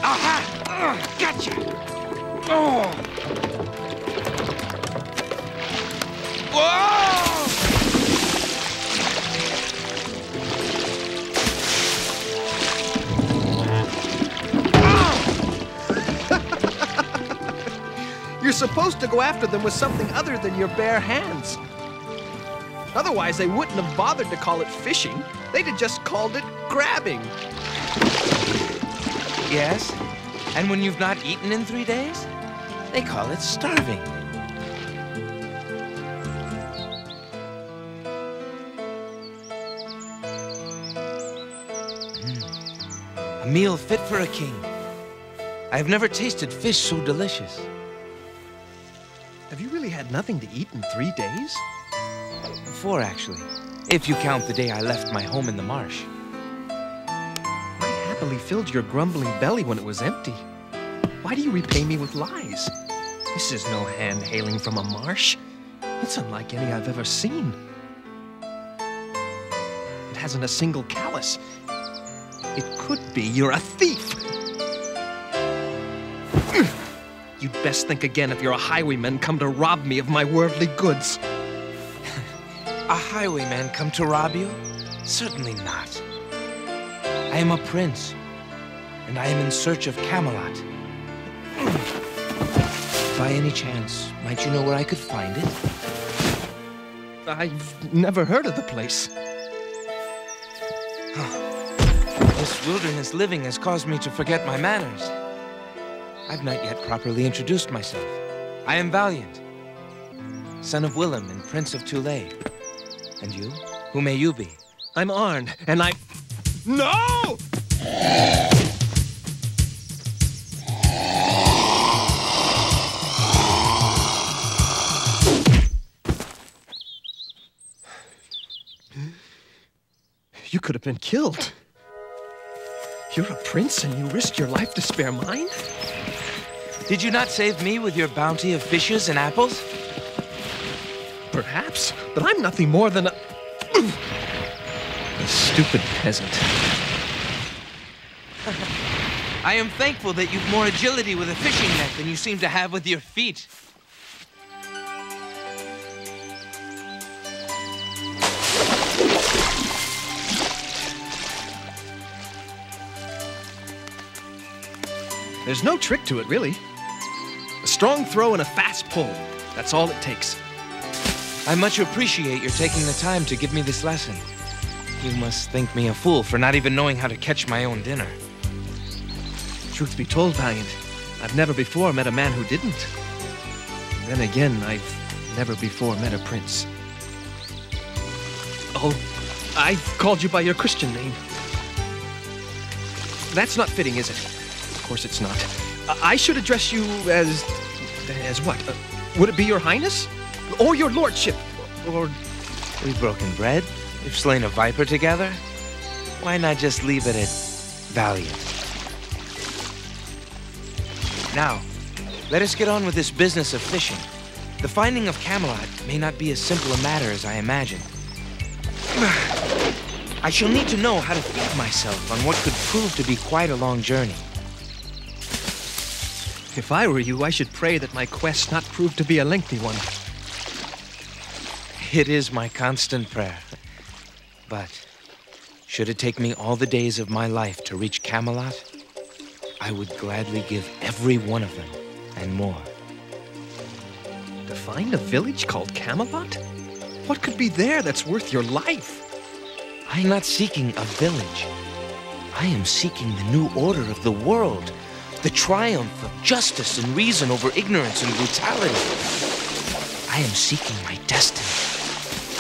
Aha! Gotcha! Oh! Whoa! You're supposed to go after them with something other than your bare hands. Otherwise, they wouldn't have bothered to call it fishing. They'd have just called it grabbing. Yes, and when you've not eaten in 3 days, they call it starving. A meal fit for a king. I have never tasted fish so delicious. Have you really had nothing to eat in 3 days? 4, actually, if you count the day I left my home in the marsh. I happily filled your grumbling belly when it was empty. Why do you repay me with lies? This is no hand-hailing from a marsh. It's unlike any I've ever seen. It hasn't a single callus. It could be you're a thief. You'd best think again if you're a highwayman come to rob me of my worldly goods. A highwayman come to rob you? Certainly not. I am a prince, and I am in search of Camelot. By any chance, might you know where I could find it? I've never heard of the place. This wilderness living has caused me to forget my manners. I've not yet properly introduced myself. I am Valiant, son of Willem and Prince of Tulay. And you? Who may you be? I'm Arn, and I... No! You could have been killed. You're a prince and you risked your life to spare mine? Did you not save me with your bounty of fishes and apples? Perhaps, but I'm nothing more than a stupid peasant. I am thankful that you've more agility with a fishing net than you seem to have with your feet. There's no trick to it, really. A strong throw and a fast pull. That's all it takes. I much appreciate your taking the time to give me this lesson. You must think me a fool for not even knowing how to catch my own dinner. Truth be told, Valiant, I've never before met a man who didn't. And then again, I've never before met a prince. Oh, I've called you by your Christian name. That's not fitting, is it? Of course it's not. I should address you as what? Would it be your highness? Or your lordship? Or... We've broken bread? We've slain a viper together? Why not just leave it at Valiant? Now, let us get on with this business of fishing. The finding of Camelot may not be as simple a matter as I imagined. I shall need to know how to feed myself on what could prove to be quite a long journey. If I were you, I should pray that my quest not prove to be a lengthy one. It is my constant prayer. But should it take me all the days of my life to reach Camelot, I would gladly give every one of them and more. To find a village called Camelot? What could be there that's worth your life? I am not seeking a village. I am seeking the new order of the world. The triumph of justice and reason over ignorance and brutality. I am seeking my destiny.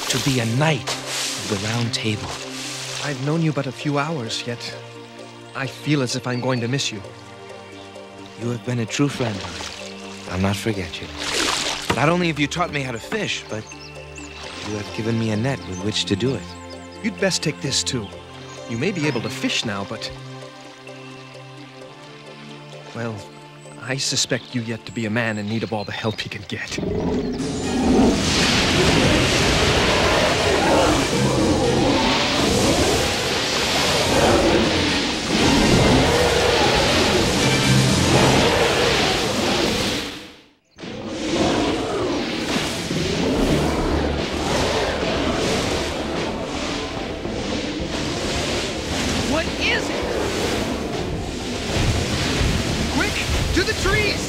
To be a knight of the Round Table. I've known you but a few hours, yet I feel as if I'm going to miss you. You have been a true friend. I'll not forget you. Not only have you taught me how to fish, but you have given me a net with which to do it. You'd best take this too. You may be able to fish now, but... well, I suspect you yet to be a man in need of all the help you can get. What is it? Quick, to the trees!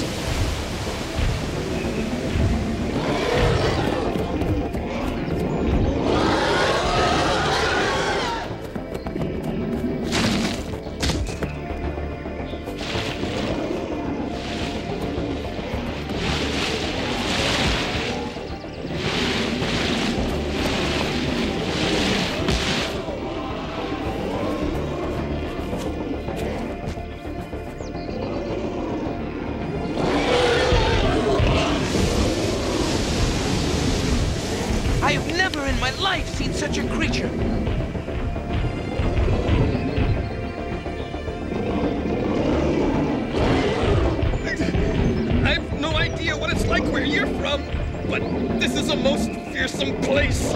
Such a creature. I've no idea what it's like where you're from, but this is a most fearsome place.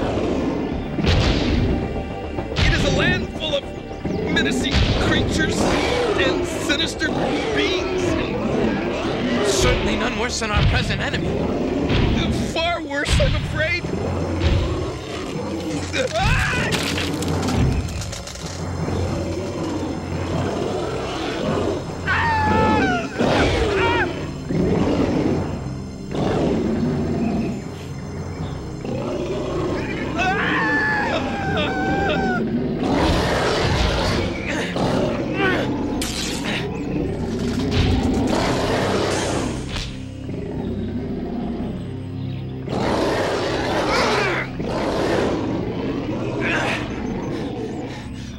It is a land full of menacing creatures and sinister beings. Certainly none worse than our present enemy. Far worse, I'm afraid.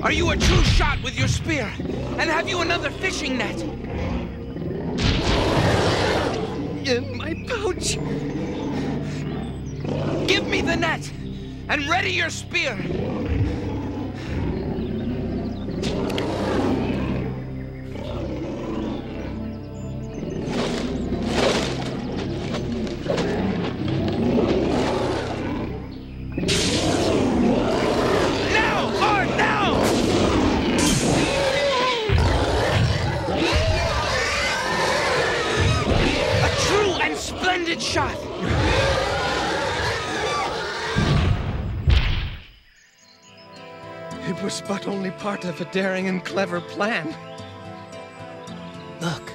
Are you a true shot with your spear? And have you another fishing net? In my pouch. Give me the net, and ready your spear. Splendid shot! It was but only part of a daring and clever plan. Look.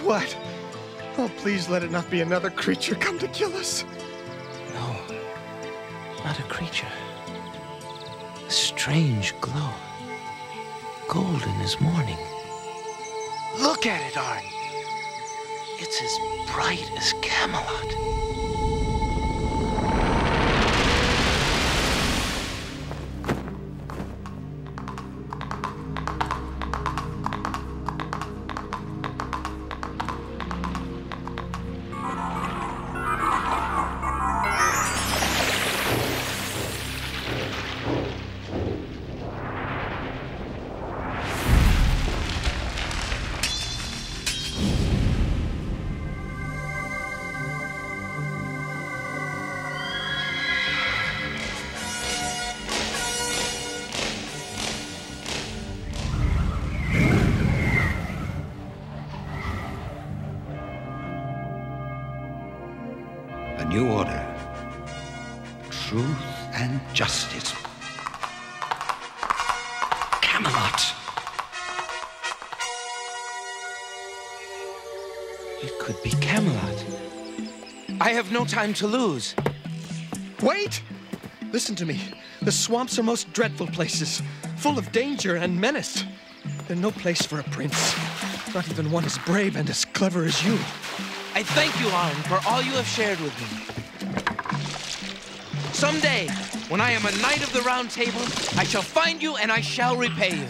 What? Oh, please let it not be another creature come to kill us. No, not a creature. A strange glow. Golden as morning. Look at it, Arn. It's as bright as Camelot. New order. Truth and justice. Camelot. It could be Camelot. I have no time to lose. Wait! Listen to me. The swamps are most dreadful places, full of danger and menace. They're no place for a prince. Not even one as brave and as clever as you. I thank you, Arn, for all you have shared with me. Someday, when I am a knight of the Round Table, I shall find you and I shall repay you.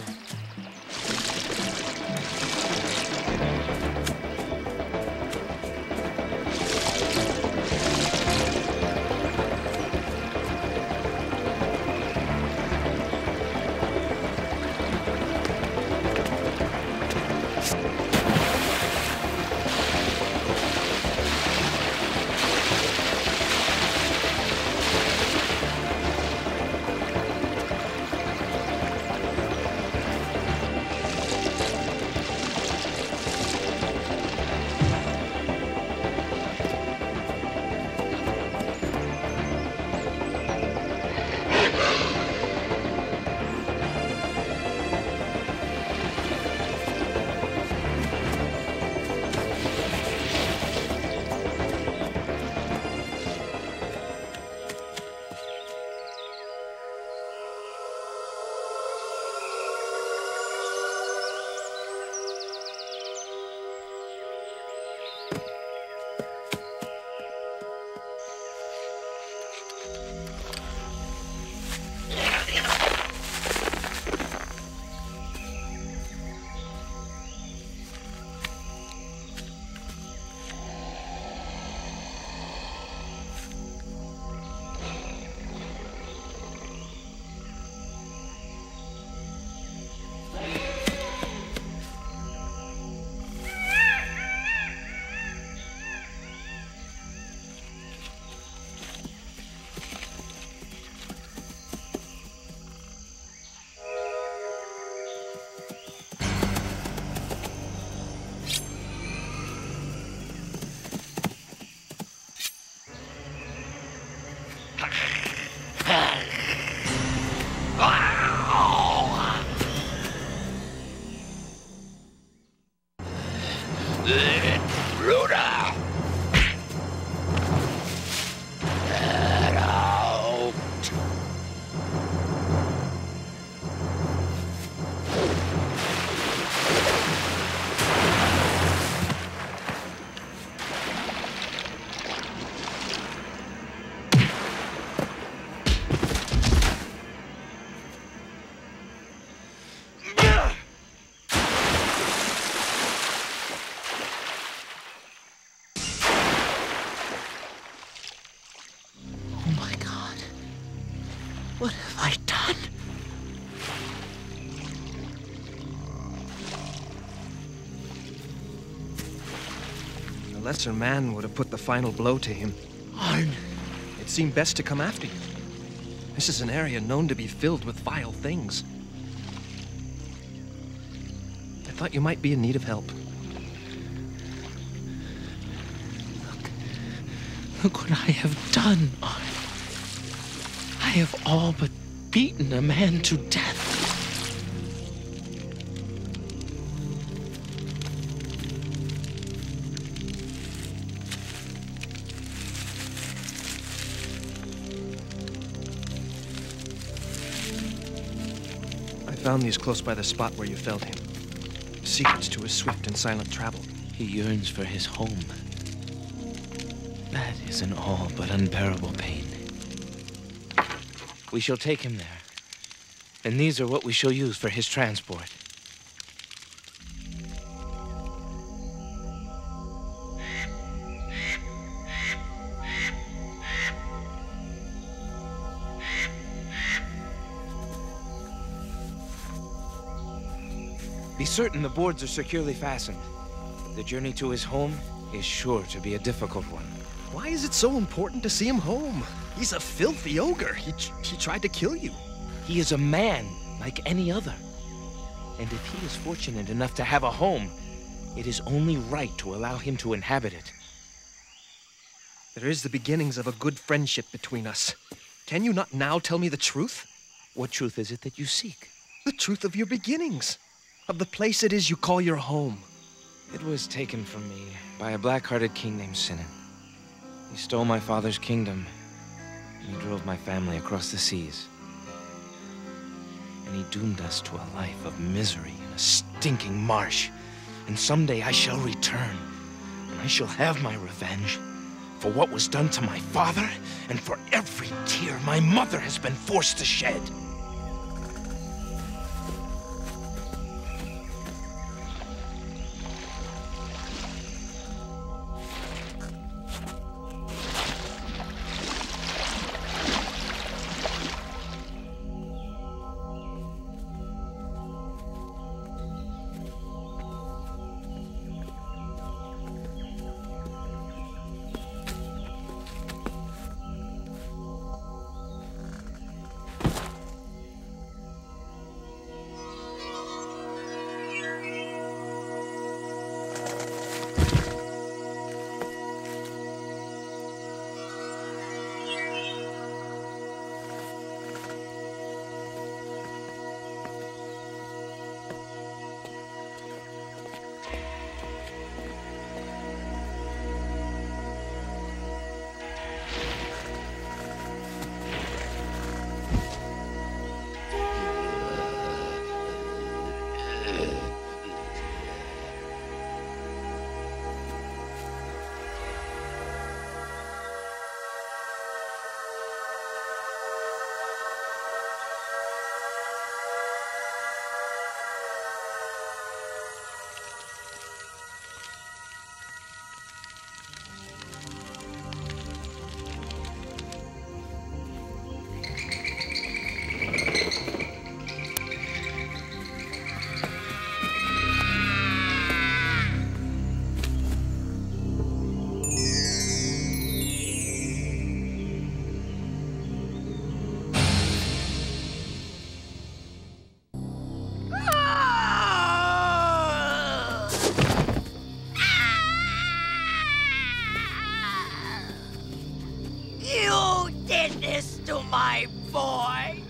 What have I done? A lesser man would have put the final blow to him. Arn! It seemed best to come after you. This is an area known to be filled with vile things. I thought you might be in need of help. Look, Look what I have done, Arn. I have all but beaten a man to death. I found these close by the spot where you felled him. Secrets to his swift and silent travel. He yearns for his home. That is an all but unbearable pain. We shall take him there. And these are what we shall use for his transport. Be certain the boards are securely fastened. The journey to his home is sure to be a difficult one. Why is it so important to see him home? He's a filthy ogre. He tried to kill you. He is a man like any other. And if he is fortunate enough to have a home, it is only right to allow him to inhabit it. There is the beginnings of a good friendship between us. Can you not now tell me the truth? What truth is it that you seek? The truth of your beginnings. Of the place it is you call your home. It was taken from me by a black-hearted king named Sinan. He stole my father's kingdom, and he drove my family across the seas. And he doomed us to a life of misery in a stinking marsh. And someday I shall return, and I shall have my revenge for what was done to my father, and for every tear my mother has been forced to shed. My boy.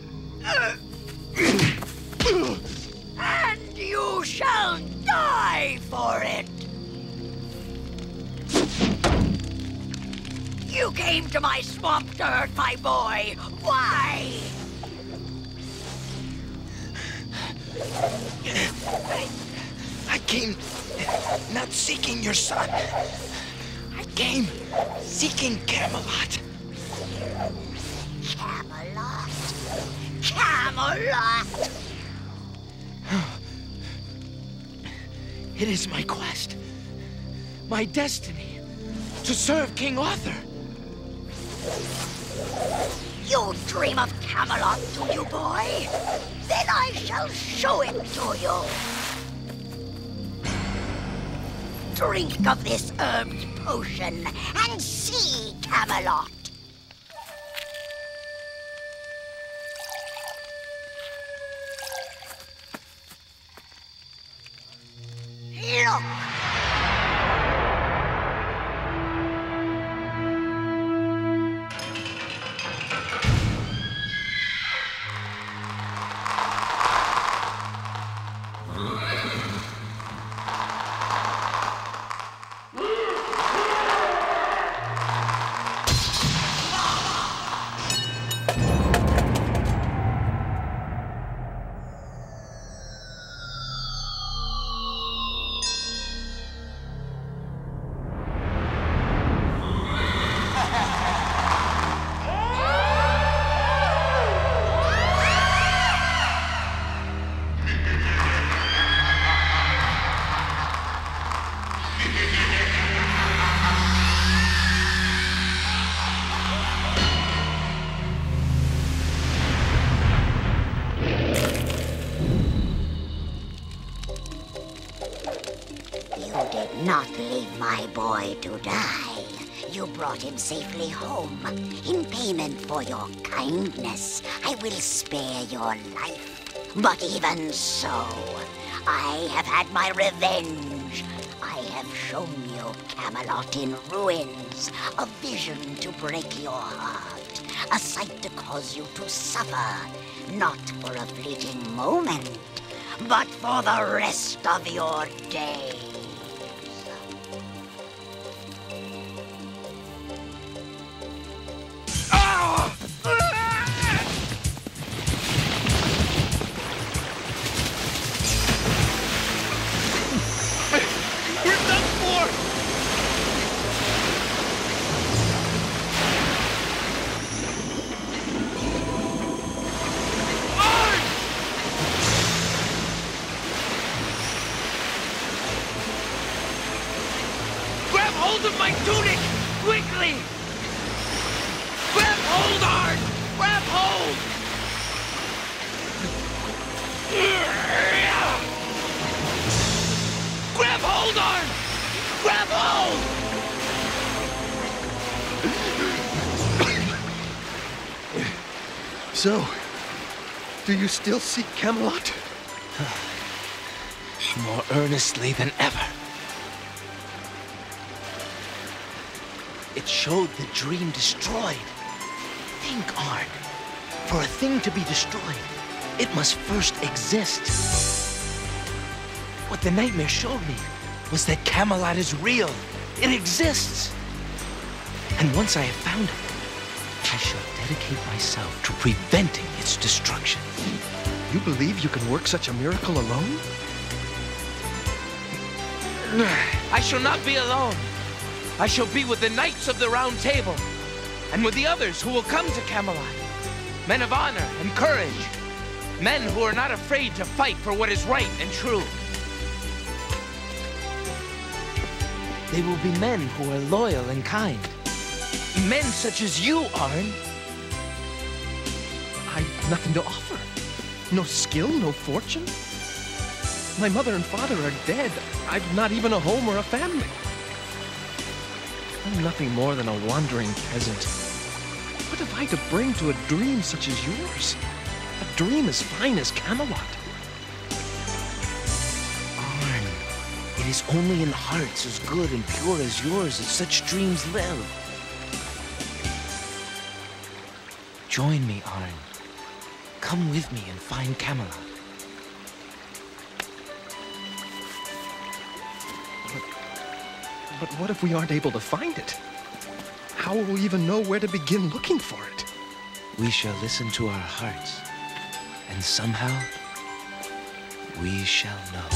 And you shall die for it. You came to my swamp to hurt my boy. Why? I came not seeking your son. I came seeking Camelot. Camelot. Camelot. It is my quest, my destiny, to serve King Arthur. You dream of Camelot, do you, boy? Then I shall show it to you. Drink of this herbed potion and see Camelot. Look! Not leave my boy to die. You brought him safely home. In payment for your kindness, I will spare your life. But even so, I have had my revenge. I have shown you Camelot in ruins, a vision to break your heart, a sight to cause you to suffer, not for a fleeting moment, but for the rest of your days. So, do you still seek Camelot? More earnestly than ever. It showed the dream destroyed. Think, Arn. For a thing to be destroyed, it must first exist. What the nightmare showed me was that Camelot is real. It exists. And once I have found it, I shall dedicate myself to preventing its destruction. You believe you can work such a miracle alone? I shall not be alone. I shall be with the Knights of the Round Table, and with the others who will come to Camelot. Men of honor and courage. Men who are not afraid to fight for what is right and true. They will be men who are loyal and kind. Men such as you, Arn. I've nothing to offer. No skill, no fortune. My mother and father are dead. I've not even a home or a family. I'm nothing more than a wandering peasant. What have I to bring to a dream such as yours? A dream as fine as Camelot. Arn, it is only in hearts as good and pure as yours that such dreams live. Join me, Arn. Come with me and find Camelot. But what if we aren't able to find it? How will we even know where to begin looking for it? We shall listen to our hearts, and somehow we shall know.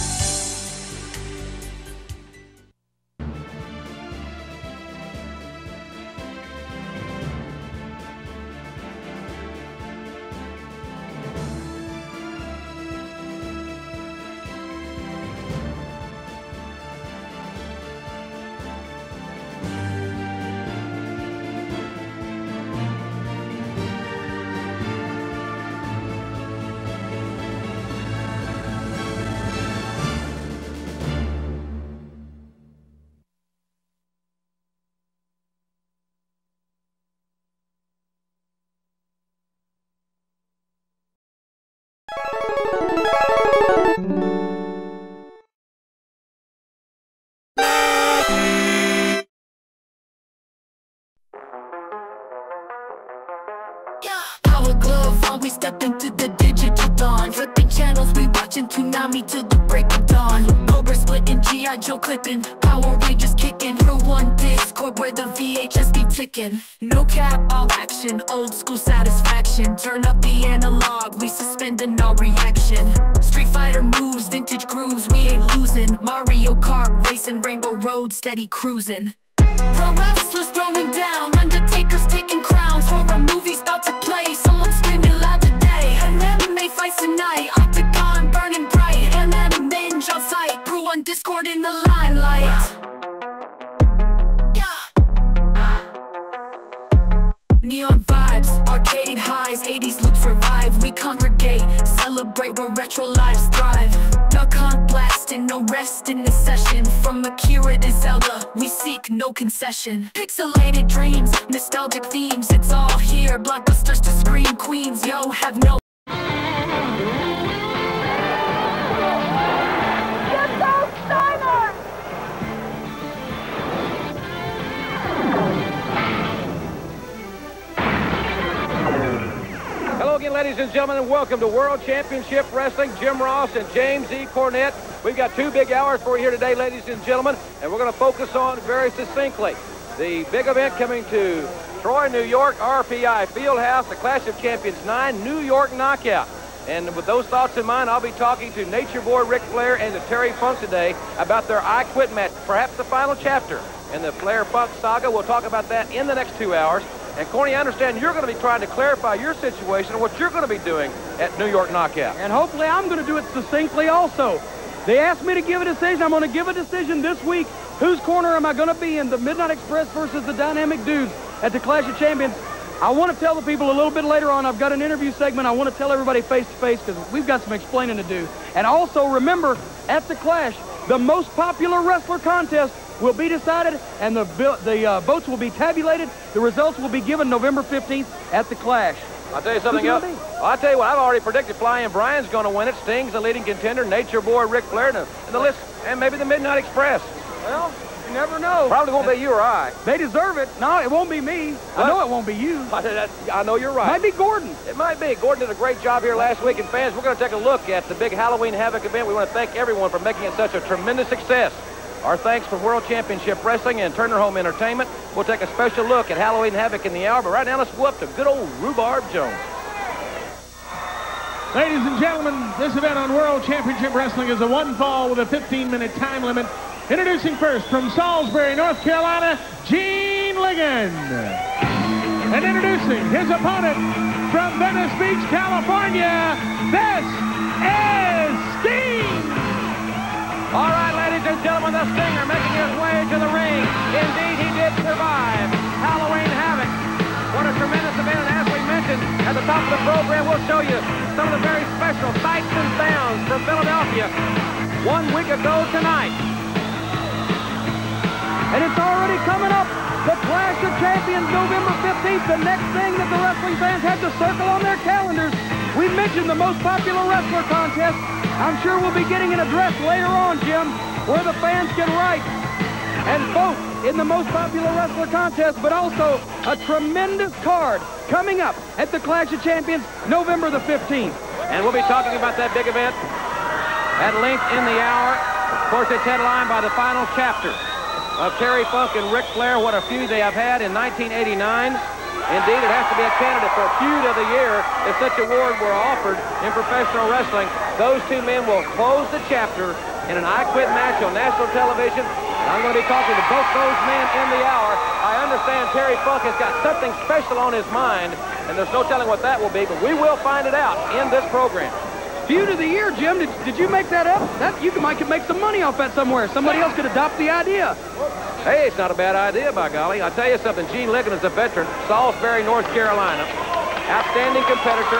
Power glove on, we stepped into the digital dawn. Flipping channels, we watching Toonami till the break of dawn. Cobra split clicking, G.I. Joe clipping, Power Rangers kicking, PRO-1 Discord where the VHS be ticking. No cap, all action, old school satisfaction. Turn up the analog, we suspending our reaction. Street Fighter moves, vintage grooves, we ain't losing. Mario Kart racing, Rainbow Road steady cruising. Pro wrestlers throwing down, Undertaker's taking crowns. Horror movies about to play, someone screaming loud today. And MMA fights tonight, octagon burning bright. And then binge on sight, PRO-1 Discord in the limelight. Neon vibes, arcade highs, 80s loops revive. We congregate, celebrate where retro lives thrive. Duck hunt blasting, no rest in this session. From Akira to Zelda, we seek no concession. Pixelated dreams, nostalgic themes, it's all here. Blockbusters to scream queens, yo, have no. Get those Steiners! Hello again, ladies and gentlemen, and welcome to World Championship Wrestling. Jim Ross and James E. Cornette. We've got 2 big hours for you here today, ladies and gentlemen, and we're going to focus on very succinctly the big event coming to Troy, New York, RPI Fieldhouse, the Clash of Champions 9 New York Knockout. And with those thoughts in mind, I'll be talking to Nature Boy Ric Flair and to Terry Funk today about their I Quit match, perhaps the final chapter in the Flair-Funk saga. We'll talk about that in the next 2 hours. And Corny, I understand you're going to be trying to clarify your situation and what you're going to be doing at New York Knockout. And hopefully I'm going to do it succinctly also. They asked me to give a decision. I'm going to give a decision this week. Whose corner am I going to be in? The Midnight Express versus the Dynamic Dudes at the Clash of Champions. I want to tell the people a little bit later on. I've got an interview segment. I want to tell everybody face to face because we've got some explaining to do. And also remember, at the Clash, the most popular wrestler contest will be decided, and the votes will be tabulated. The results will be given November 15th at the Clash. I'll tell you something else. Well, I'll tell you what, I've already predicted Flying Brian's going to win it. Sting's the leading contender. Nature Boy Ric Flair, and the list, and maybe the Midnight Express. Well, you never know. Probably won't be you or I. They deserve it. No, it won't be me. I know it won't be you. I know you're right. Might be Gordon. It might be. Gordon did a great job here last week. And fans, we're going to take a look at the big Halloween Havoc event. We want to thank everyone for making it such a tremendous success. Our thanks from World Championship Wrestling and Turner Home Entertainment. We'll take a special look at Halloween Havoc in the hour, but right now let's go up to good old Rhubarb Jones. Ladies and gentlemen, this event on World Championship Wrestling is a 1 fall with a 15-minute time limit. Introducing first from Salisbury, North Carolina, Gene Ligon. And introducing his opponent from Venice Beach, California, this is Sting. All right, ladies and gentlemen, the Stinger making his way to the ring. Indeed, he did survive Halloween Havoc. What a tremendous event, and as we mentioned at the top of the program, we'll show you some of the very special sights and sounds from Philadelphia 1 week ago tonight. And it's already coming up. The Clash of Champions, November 15th, the next thing that the wrestling fans had to circle on their calendars. We mentioned the most popular wrestler contest. I'm sure we'll be getting an address later on, Jim, where the fans can write and vote in the most popular wrestler contest, but also a tremendous card coming up at the Clash of Champions, November the 15th. And we'll be talking about that big event at length in the hour. Of course, it's headlined by the final chapter of Terry Funk and Ric Flair. What a feud they have had in 1989. Indeed, it has to be a candidate for Feud of the Year if such award were offered in professional wrestling. Those 2 men will close the chapter in an I Quit match on national television. And I'm going to be talking to both those men in the hour. I understand Terry Funk has got something special on his mind, and there's no telling what that will be, but we will find it out in this program. Feud of the Year, Jim. Did you make that up? You might could make some money off that somewhere. Somebody else could adopt the idea. Hey, it's not a bad idea, by golly. I'll tell you something. Gene Ligon is a veteran, Salisbury, North Carolina. Outstanding competitor,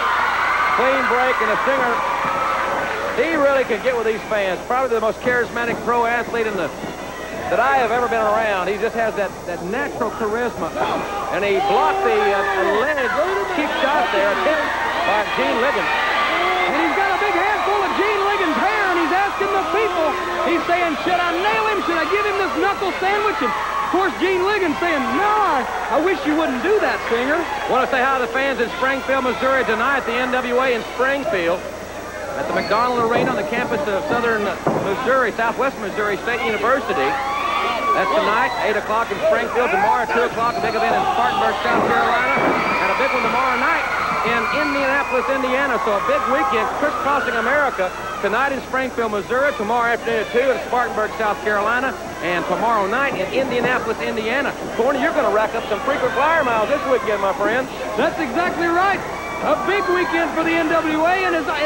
clean break, and a singer. He really can get with these fans. Probably the most charismatic pro athlete that I have ever been around. He just has that natural charisma. And he blocked the alleged cheap shot there, hit by Gene Ligon. And he's got a big handful of Gene Ligon's hair, and he's asking the people. He's saying, should I nail him? Should I give him this knuckle sandwich? And of course, Gene Ligon saying, no, I wish you wouldn't do that, Stinger. Want to say hi to the fans in Springfield, Missouri tonight at the NWA in Springfield. at the McDonald Arena on the campus of Southwest Missouri State University. That's tonight, 8 o'clock in Springfield. Tomorrow, 2 o'clock, a big event in Spartanburg, South Carolina. And a big one tomorrow night in Indianapolis, Indiana. So a big weekend crisscrossing America. Tonight in Springfield, Missouri. Tomorrow afternoon at 2 in Spartanburg, South Carolina. And tomorrow night in Indianapolis, Indiana. Corny, you're going to rack up some frequent flyer miles this weekend, my friend. That's exactly right. A big weekend for the NWA. And as I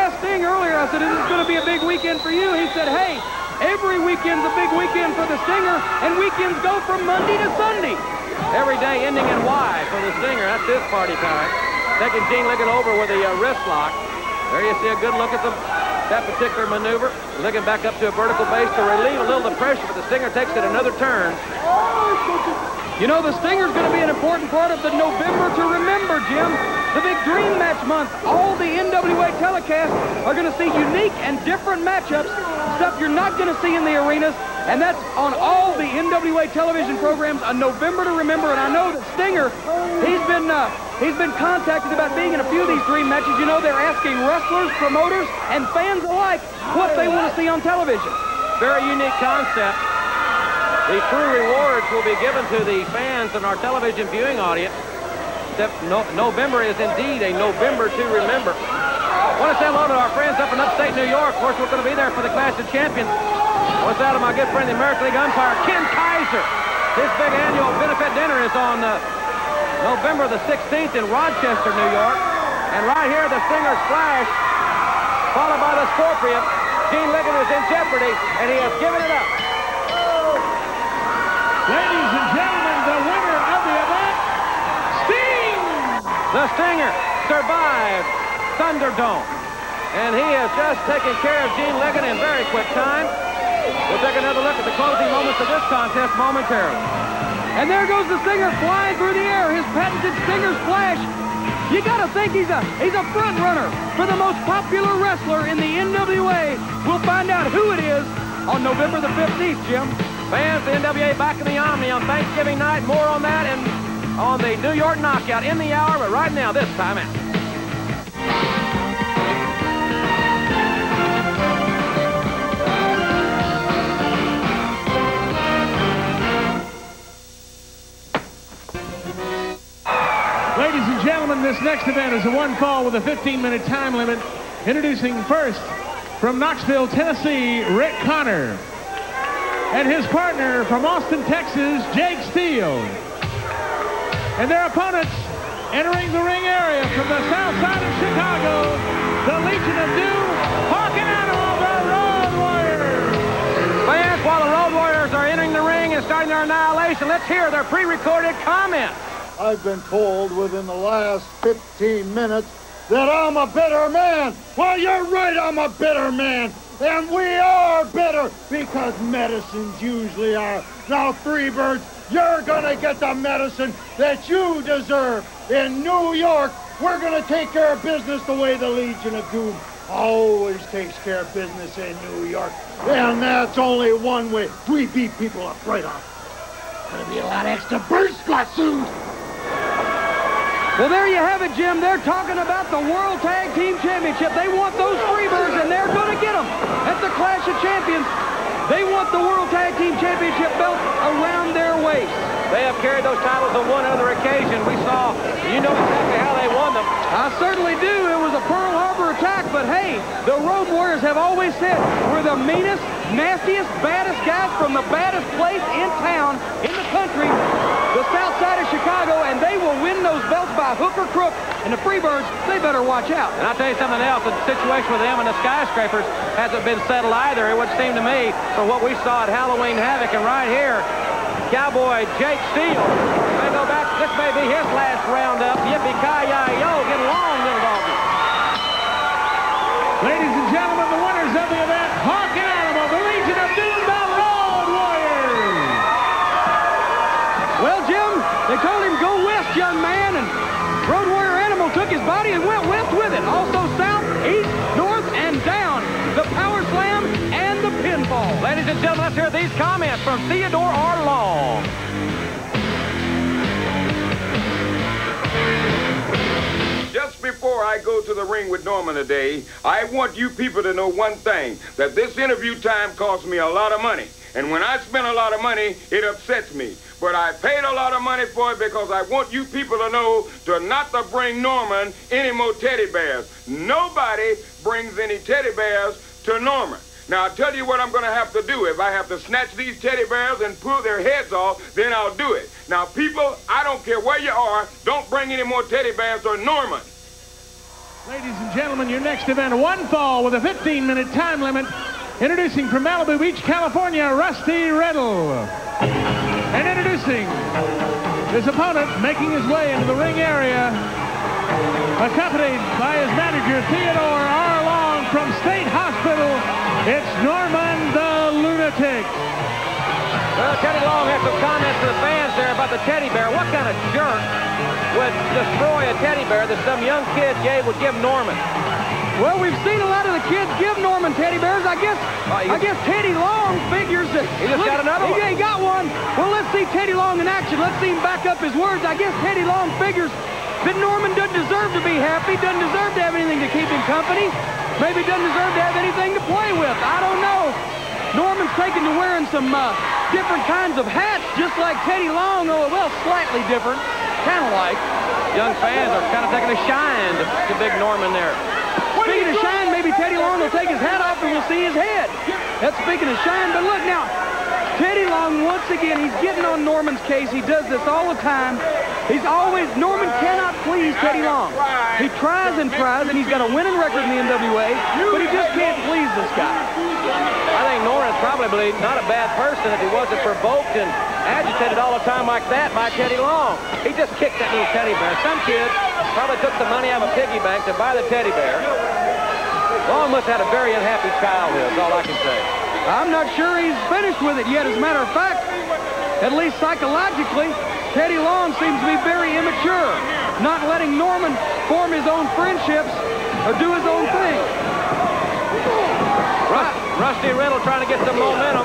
asked Sting earlier, I said, is this going to be a big weekend for you? He said, hey, every weekend's a big weekend for the Stinger, and weekends go from Monday to Sunday. Every day ending in Y for the Stinger. That's his party time. Taking Gene Liggett over with a wrist lock. There you see a good look at that particular maneuver. Liggett back up to a vertical base to relieve a little of the pressure, but the Stinger takes it another turn. You know, the Stinger's going to be an important part of the November to Remember, Jim. The big Dream Match month. All the NWA telecasts are going to see unique and different matchups, stuff you're not going to see in the arenas, and that's on all the NWA television programs on November to Remember. And I know that Stinger, he's been contacted about being in a few of these Dream matches. You know, they're asking wrestlers, promoters, and fans alike what they want to see on television. Very unique concept. The true rewards will be given to the fans and our television viewing audience. November is indeed a November to remember. I want to say hello to our friends up in upstate New York. Of course, we're going to be there for the Clash of Champions. What's out of my good friend, the American League umpire, Ken Kaiser. His big annual benefit dinner is on November the 16th in Rochester, New York. And right here, the Stinger splash, followed by the Scorpion. Gene Liggett is in jeopardy, and he has given it up. Ladies and gentlemen, the winner of the event, Sting! The Stinger survived Thunderdome. And he has just taken care of Gene Liggett in very quick time. We'll take another look at the closing moments of this contest momentarily. And there goes the Stinger flying through the air, his patented Stinger splash. You gotta think he's a front runner for the most popular wrestler in the NWA. We'll find out who it is on November the 15th, Jim. Fans, the NWA back in the Omni on Thanksgiving night. More on that and on the New York Knockout in the hour, but right now, this time out. Ladies and gentlemen, this next event is a one fall with a 15-minute time limit. Introducing first, from Knoxville, Tennessee, Rick Connor. And his partner from Austin, Texas, Jake Steele. And their opponents entering the ring area from the south side of Chicago, the Legion of Doom, Hawk and Animal, the Road Warriors. Fans, while the Road Warriors are entering the ring and starting their annihilation, let's hear their pre-recorded comments. I've been told within the last 15 minutes that I'm a bitter man. Well, you're right, I'm a bitter man. And we are bitter because medicines usually are. Now, Freebirds, you're gonna get the medicine that you deserve. In New York, we're gonna take care of business the way the Legion of Doom always takes care of business in New York. And that's only one way. We beat people up right off. Gonna be a lot of extra bird squat soon. Well, there you have it, Jim. They're talking about the World Tag Team Championship. They want those Freebirds, and they're going to get them at the Clash of Champions. They want the World Tag Team Championship belt around their waist. They have carried those titles on one other occasion. We saw, you know exactly how they won them. I certainly do. It was a Pearl Harbor attack, but hey, the Road Warriors have always said we're the meanest, nastiest, baddest guys from the baddest place in town, in the country, the south side of Chicago, and they will win those belts by hook or crook. And the Freebirds, they better watch out. And I'll tell you something else. The situation with them and the Skyscrapers hasn't been settled either. It would seem to me from what we saw at Halloween Havoc. And right here, Cowboy Jake Steele. They go back. This may be his last roundup. Yippee-ki-yay-yo. Get along, little doggy. Ladies and gentlemen, the winners of the event, Hawk and Animal, the Legion of Doom, the Road Warriors. Well, Jim, they told him go west, young man, and Road Warrior Animal took his body and went west with it. Also south, east, north, and down. The Power Slam and the pinfall. Ladies and gentlemen, let's hear these comments from Theodore R. Long. Just before I go to the ring with Norman today, I want you people to know one thing, that this interview time cost me a lot of money. And when I spend a lot of money, it upsets me. But I paid a lot of money for it because I want you people to know not to bring Norman any more teddy bears. Nobody brings any teddy bears to Norman. Now, I'll tell you what I'm going to have to do. If I have to snatch these teddy bears and pull their heads off, then I'll do it. Now, people, I don't care where you are, don't bring any more teddy bears to Norman. Ladies and gentlemen, your next event, one fall with a 15-minute time limit. Introducing from Malibu Beach, California, Rusty Riddle. And introducing his opponent, making his way into the ring area, accompanied by his manager, Theodore R. Long from State Hospital, it's Norman the Lunatic. Well, Teddy Long had some comments to the fans there about the teddy bear. What kind of jerk would destroy a teddy bear that some young kid, Jay, would give Norman? Well, we've seen a lot of the kids give Norman teddy bears. I guess Teddy Long figures that... He just got another one. He got one. Well, let's see Teddy Long in action. Let's see him back up his words. I guess Teddy Long figures that Norman doesn't deserve to be happy, doesn't deserve to have anything to keep him company, maybe doesn't deserve to have anything to play with. I don't know. Norman's taken to wearing some different kinds of hats, just like Teddy Long. Oh, well, slightly different, kind of like. Young fans are kind of taking a shine to big Norman there. Speaking of shine, maybe Teddy Long will take his hat off and we'll see his head. That's speaking of shine, but look now, Teddy Long, once again, he's getting on Norman's case. He does this all the time. Norman cannot please Teddy Long. He tries and tries, and he's got a winning record in the NWA, but he just can't please this guy. I think Norman's probably not a bad person if he wasn't provoked and agitated all the time like that by Teddy Long. He just kicked that little teddy bear. Some kid probably took the money out of a piggy bank to buy the teddy bear. Long must have had a very unhappy childhood, is all I can say. I'm not sure he's finished with it yet. As a matter of fact, at least psychologically, Teddy Long seems to be very immature, not letting Norman form his own friendships or do his own thing. Rusty Riddle trying to get some momentum.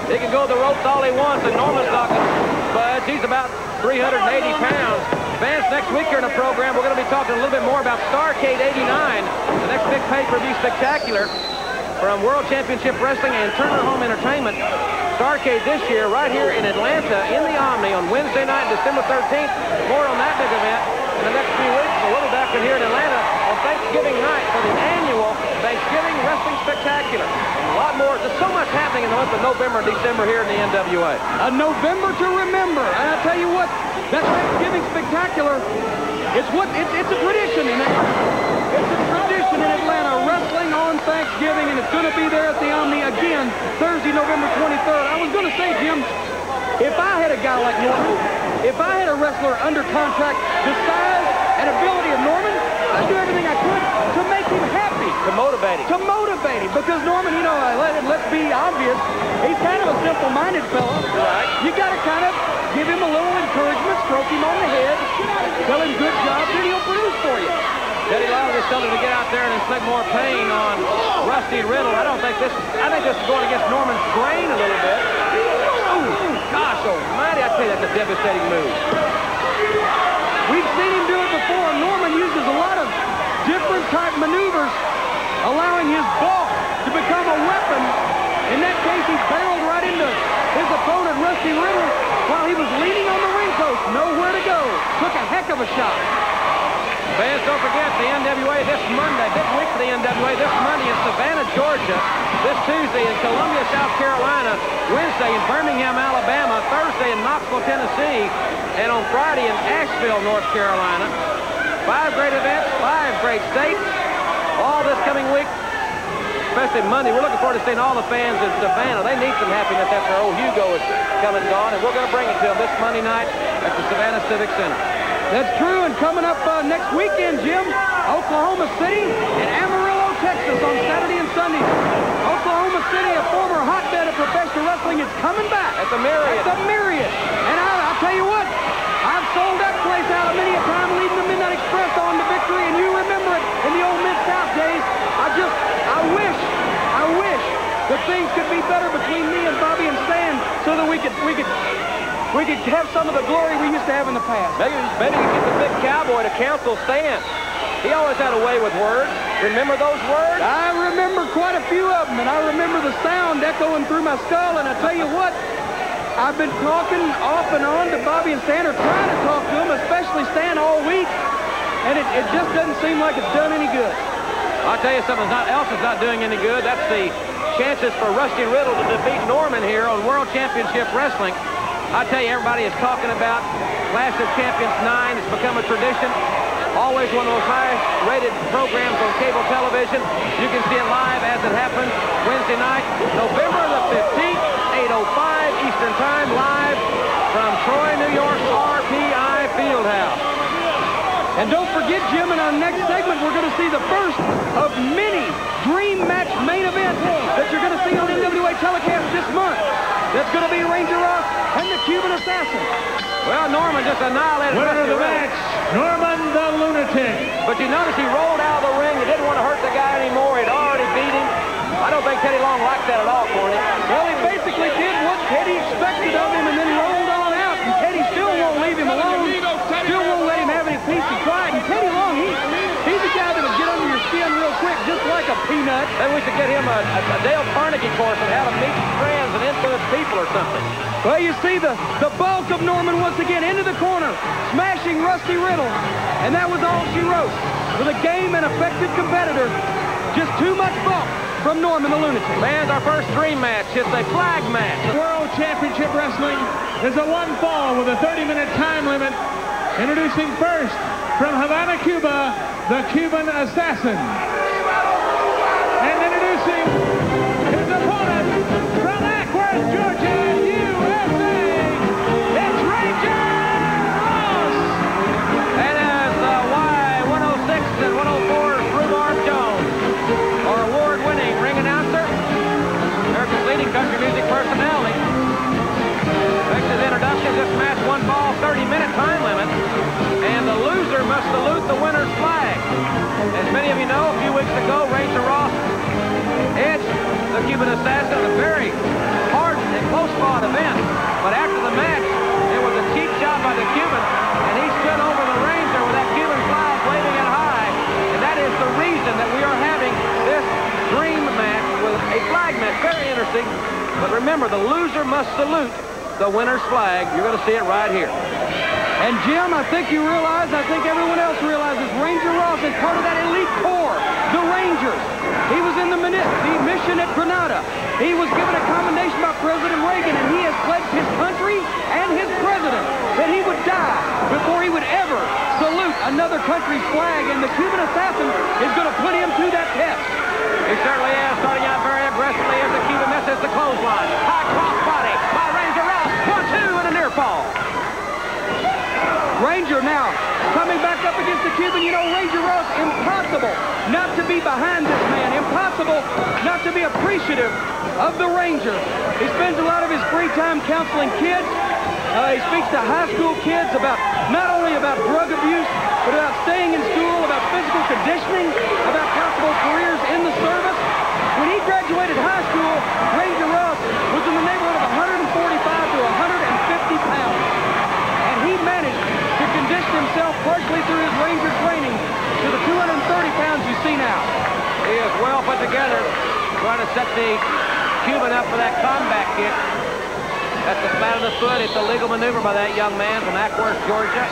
He can go the ropes all he wants, and Norman's not going to budge. He's about 380 pounds. Fans, next week here in the program, we're going to be talking a little bit more about StarCade 89, the next big pay-per-view spectacular from World Championship Wrestling and Turner Home Entertainment. StarCade this year right here in Atlanta in the Omni on Wednesday night, December 13th. More on that big event in the next few weeks. So we'll be back in here in Atlanta on Thanksgiving night for the annual Thanksgiving Wrestling Spectacular. A lot more. There's so much happening in the month of November and December here in the NWA. A November to remember. And I'll tell you what, that Thanksgiving Spectacular, it's a tradition in it. It's a tradition in Atlanta, wrestling on Thanksgiving, and it's going to be there at the Omni again, Thursday, November 23rd. I was going to say, Jim, if I had a guy like Norman, if I had a wrestler under contract the size and ability of Norman, I'd do everything I could to make him happy. To motivate him. To motivate him, because Norman, you know, let's be obvious, he's kind of a simple-minded fella. Right. You got to kind of give him a little encouragement, stroke him on the head, tell him good job, then he'll produce for you. Teddy Long is something to get out there and inflict more pain on Rusty Riddle. I think this is going against Norman's brain a little bit. Ooh, gosh almighty, I tell you, that's a devastating move. We've seen him do it before. Norman uses a lot of different type maneuvers, allowing his bulk to become a weapon. In that case, he barreled right into his opponent, Rusty Riddle, while he was leaning on the ring post. Nowhere to go. Took a heck of a shot. Fans, don't forget the NWA this Monday, big week for the NWA, this Monday in Savannah, Georgia, this Tuesday in Columbia, South Carolina, Wednesday in Birmingham, Alabama, Thursday in Knoxville, Tennessee, and on Friday in Asheville, North Carolina. 5 great events, 5 great states, all this coming week, especially Monday. We're looking forward to seeing all the fans in Savannah. They need some happiness after old Hugo is come and gone, and we're going to bring it to them this Monday night at the Savannah Civic Center. That's true, and coming up next weekend, Jim, Oklahoma City and Amarillo, Texas on Saturday and Sunday. Oklahoma City, a former hotbed of professional wrestling, is coming back. At the Myriad. At the Myriad. And I'll tell you what, I've sold that place out many a time leading the Midnight Express on to victory, and you remember it in the old Mid-South days. I wish that things could be better between me and Bobby and Stan so that we could have some of the glory we used to have in the past. Maybe you get the big cowboy to counsel Stan. He always had a way with words. Remember those words? I remember quite a few of them, and I remember the sound echoing through my skull, and I tell you what, I've been talking off and on to Bobby and Stan, or trying to talk to them, especially Stan, all week, and it just doesn't seem like it's done any good. I'll tell you something else is not doing any good. That's the chances for Rusty Riddle to defeat Norman here on World Championship Wrestling. I tell you, everybody is talking about Clash of Champions 9. It's become a tradition. Always one of those highest-rated programs on cable television. You can see it live as it happens Wednesday night, November the 15th, 8:05 Eastern Time, live from Troy, New York, RPI Fieldhouse. And don't forget, Jim, in our next segment, we're going to see the first of many dream match main events that you're going to see on NWA telecast this month. That's going to be Ranger Ross and the Cuban Assassin. Well, Norman just annihilated winner of the match, Norman the Lunatic. But you notice he rolled out of the ring. He didn't want to hurt the guy anymore. He'd already beat him. I don't think Teddy Long liked that at all, Corny. Well, he basically did what Teddy expected of him and then rolled on out. And Teddy still won't leave him alone. Still won't let him have any peace and quiet. And Teddy Long, he's a guy that will get under your skin real quick, just like a peanut. Maybe we should get him a Dale Carnegie course on how to meet friends and influence people or something. Well, you see the bulk of Norman once again into the corner, smashing Rusty Riddle. And that was all she wrote. With a game and effective competitor, just too much bulk from Norman the Lunatic. Fans, our first dream match. It's a flag match. World Championship Wrestling is a one fall with a 30-minute time limit. Introducing first, from Havana, Cuba, the Cuban Assassin. And introducing his opponent from Ackworth, Georgia, USA, it's Ranger Ross. And as Y106 and 104 Rhubarb Jones, our award-winning ring announcer, America's leading country music personality, makes his introduction. This match, one ball, 30-minute time limit, and the loser must salute the winner's flag. As many of you know, a few weeks ago, Ranger Ross edged the Cuban Assassin in a very hard and close-fought event. But after the match, it was a cheap shot by the Cuban, and he stood over the Ranger with that Cuban flag waving it high. And that is the reason that we are having this dream match with a flag match. Very interesting. But remember, the loser must salute the winner's flag. You're going to see it right here. And Jim, I think you realize, I think everyone else realizes, Ranger Ross is part of that elite corps, the Rangers. He was in the mission at Grenada. He was given a commendation by President Reagan, and he has pledged his country and his president that he would die before he would ever salute another country's flag, and the Cuban Assassin is going to put him to that test. He certainly is, starting out very aggressively as the Cuban misses the clothesline. High cross body by Ranger Ross. 1-2 and a near fall. Ranger now coming back up against the Cuban. You know, Ranger Ross, impossible not to be behind this man. Impossible not to be appreciative of the Ranger. He spends a lot of his free time counseling kids. He speaks to high school kids about not only about drug abuse, but about staying in school, about physical conditioning, about possible careers in the service. When he graduated high school, Ranger Ross was in the neighborhood of 145 to 150 pounds. And he managed to condition himself partially through his Ranger training to the 230 pounds you see now. He is well put together, trying to set the Cuban up for that combat kick. That's the flat of the foot. It's a legal maneuver by that young man from Ackworth, Georgia.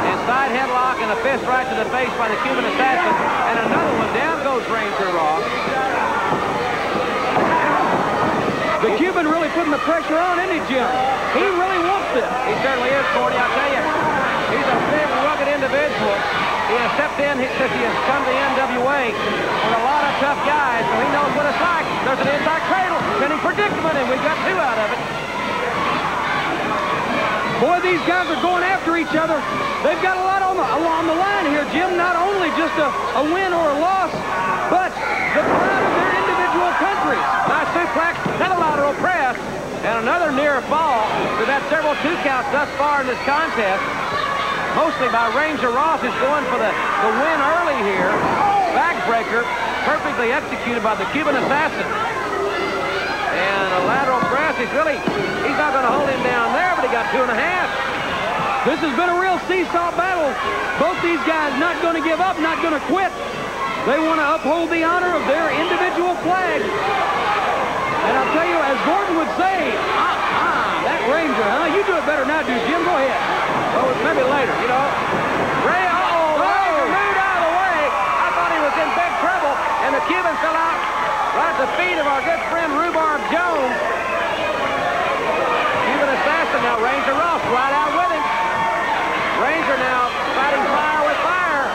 And side headlock and a fist right to the face by the Cuban Assassin. And another one. Down goes Ranger Ross. The Cuban really putting the pressure on, isn't he, Jim? He really wants this. He certainly is, Cordy. I'll tell you, he's a big, rugged individual. He has stepped in since he has come to the NWA with a lot of tough guys, so he knows what it's like. There's an inside cradle, spinning predicament, and we got two out of it. Boy, these guys are going after each other. They've got a lot along the line here, Jim. Not only just a win or a loss, but the pride of their individual countries. Nice suplex, then a lateral press, and another near fall. We've had several 2 counts thus far in this contest, mostly by Ranger Ross, who's going for the win early here. Backbreaker, perfectly executed by the Cuban Assassin. And a lateral press, he's not going to hold him down there, but he got 2.5. This has been a real seesaw battle. Both these guys not going to give up, not going to quit. They want to uphold the honor of their individual flag. And I'll tell you, as Gordon would say, that Ranger, huh? You do it better than I do, Jim. Go ahead. Oh, maybe later, you know. Ranger moved out of the way. I thought he was in big trouble, and the Cuban fell out right at the feet of our good friend Rhubarb Jones. Cuban assassin now, Ranger Ross right out with him. Ranger now fighting fire with fire.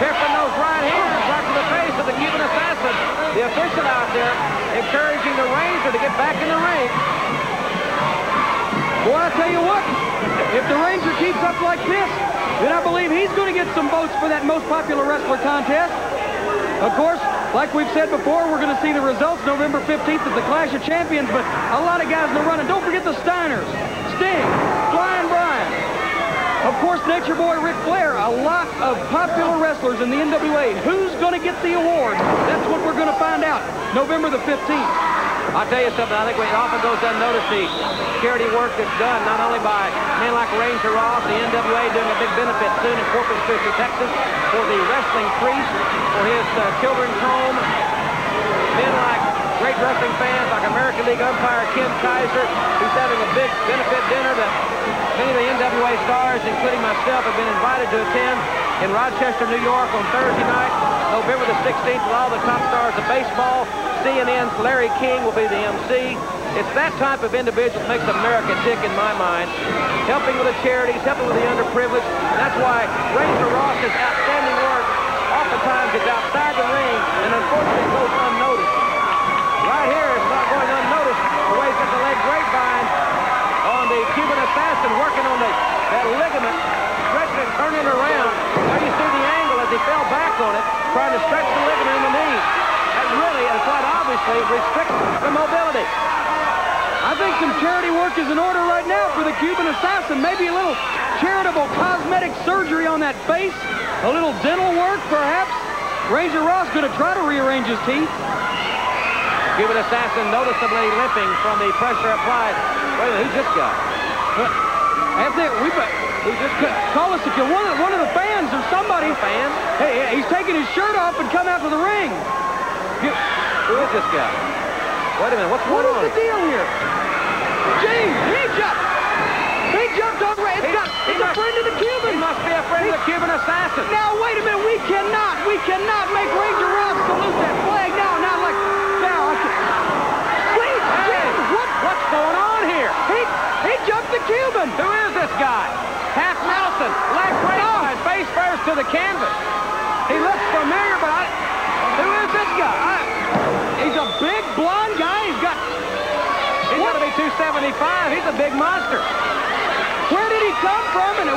Pipping those right hands right to the face of the Cuban assassin. The official out there encouraging the Ranger to get back in the ring. Boy, I tell you what, if the Ranger keeps up like this, then I believe he's going to get some votes for that most popular wrestler contest. Of course, like we've said before, we're going to see the results November 15th at the Clash of Champions, but a lot of guys in the running. Don't forget the Steiners, Sting, Flying Brian. Of course, Nature Boy Ric Flair, a lot of popular wrestlers in the NWA. Who's going to get the award? That's what we're going to find out November the 15th. I'll tell you something, I think it often goes unnoticed, the charity work that's done not only by men like Ranger Ross, the NWA doing a big benefit soon in Corpus Christi, Texas, for the wrestling priest, for his children's home, men like great wrestling fans like American League umpire Ken Kaiser, who's having a big benefit dinner that many of the NWA stars, including myself, have been invited to attend in Rochester, New York on Thursday night, November the 16th, with all the top stars of baseball. CNN's Larry King will be the MC. It's that type of individual that makes America tick in my mind. Helping with the charities, helping with the underprivileged. That's why Ranger Ross's outstanding work oftentimes is outside the ring and unfortunately goes unnoticed. Right here, it's not going unnoticed. The way he's got the leg grapevine on the Cuban assassin, working on that ligament, stretching it, turning it around. There you see the angle as he fell back on it, trying to stretch the ligament in the knee. That really, and quite obviously, restricts the mobility. I think some charity work is in order right now for the Cuban assassin. Maybe a little charitable cosmetic surgery on that face. A little dental work, perhaps. Ranger Ross going to try to rearrange his teeth. Cuban assassin noticeably limping from the pressure applied. Wait a minute, who's this guy? Who's this guy? Call us if you're one of the fans or somebody. Fans? Hey, he's taking his shirt off and come out to the ring. Who is this guy? Wait a minute, what's going on? What is the deal here? James, he jumped. He jumped over. He's a friend of the Cuban. He must be a friend of the Cuban assassin. Now, wait a minute. We cannot make Ranger Ross salute that flag. Now, I can't. Wait, Jim, what's going on here? He jumped the Cuban. Who is this guy? Half Nelson, leg grapevine, face first to the canvas. He looks familiar, but who is this guy? He's a big blonde guy. He's got to be 275. He's a big monster. Where did he come from, and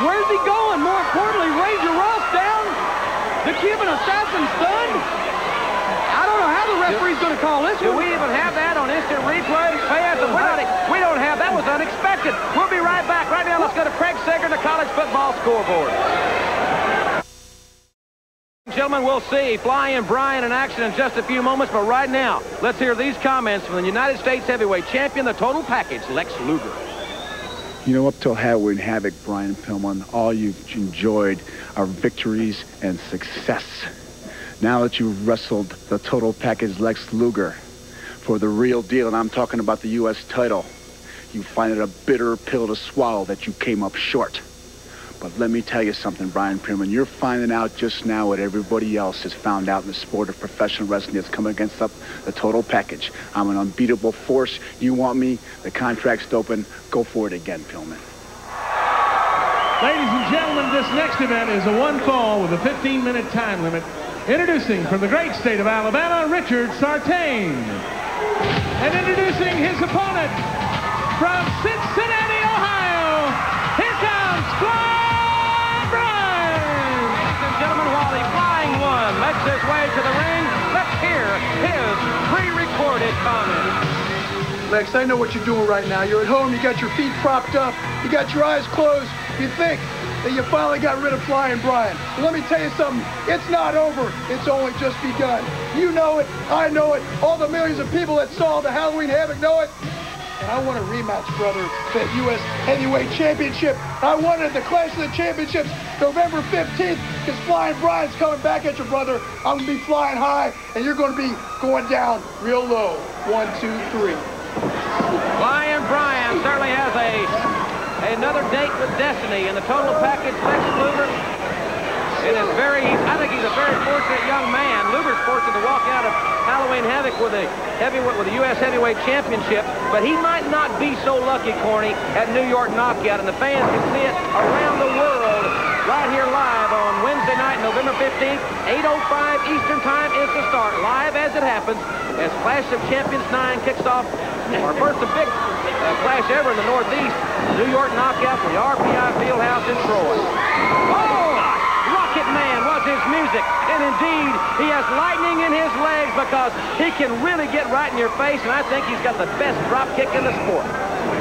where's he going? More importantly, Ranger Ross down. The Cuban assassin stunned. I don't know how the referee's going to call this one. Do we even have that on instant replay? We don't have. That was unexpected. We'll be right back. Right now, let's go to Craig Sager, the college football scoreboard. Gentlemen, we'll see Flying Brian in action in just a few moments, but right now, let's hear these comments from the United States heavyweight champion, the total package, Lex Luger. You know, up till Halloween Havoc, Brian Pillman, all you've enjoyed are victories and success. Now that you've wrestled the total package Lex Luger for the real deal, and I'm talking about the U.S. title, you find it a bitter pill to swallow that you came up short. But let me tell you something, Brian Pillman. You're finding out just now what everybody else has found out in the sport of professional wrestling that's coming against the total package. I'm an unbeatable force. You want me? The contract's open. Go for it again, Pillman. Ladies and gentlemen, this next event is a one fall with a 15-minute time limit. Introducing from the great state of Alabama, Richard Sartain. And introducing his opponent from Cincinnati, Ohio, here comes Flying Brian. Ladies and gentlemen, while the Flying One makes his way to the ring, let's hear his pre-recorded comments. Lex, I know what you're doing right now. You're at home, you got your feet propped up, you got your eyes closed, you think that you finally got rid of Flying Brian. Well, let me tell you something, it's not over, it's only just begun. You know it, I know it, all the millions of people that saw the Halloween Havoc know it. And I want a rematch, brother, for that U.S. Heavyweight Championship. I wanted the Clash of the Championships November 15th, because Flying Brian's coming back at you, brother. I'm going to be flying high, and you're going to be going down real low. 1, 2, 3. Flying Brian certainly has another date with destiny in the total package. Lex Luger. It is I think he's a very fortunate young man. Luger's fortunate to walk out of Halloween Havoc with the U.S. Heavyweight Championship, but he might not be so lucky, Corny, at New York Knockout, and the fans can see it around the world right here live on Wednesday night, November 15th, 8:05 Eastern Time is the start, live as it happens, as Clash of Champions 9 kicks off our first big clash ever in the Northeast, New York Knockout from the RPI Fieldhouse in Troy. Oh! Rocket Man was his music, and indeed, he has lightning in his legs because he can really get right in your face, and I think he's got the best drop kick in the sport.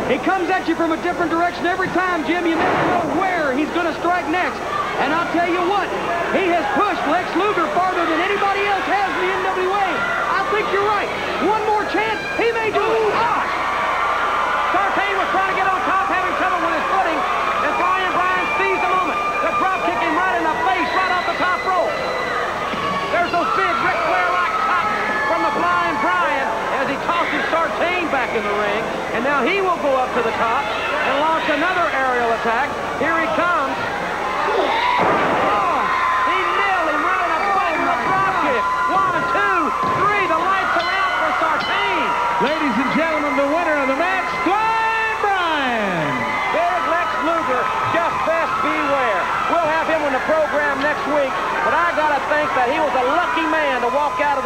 He comes at you from a different direction every time, Jim. You never know where he's going to strike next. And I'll tell you what, he has pushed Lex Luger farther than anybody else has in the NWA. I think you're right. One more chance, he may do it. Gosh! Sartain was trying to get on top, having trouble with his footing, and Flying Brian seized the moment to drop kick him right in the face, right off the top rope. There's those big Ric Flair-like chops from the Flying Brian as he tosses Sartain back in the ring, and now he will go up to the top and launch another aerial attack. Here he comes. Oh, he nailed him right in the face with a drop kick. 1, 2, 3. The lights are out for Sartain. Ladies and gentlemen, the winner of the match, Flying Brian. Big Lex Luger, just best beware. We'll have him on the program next week, but I gotta think that he was a lucky man to walk out of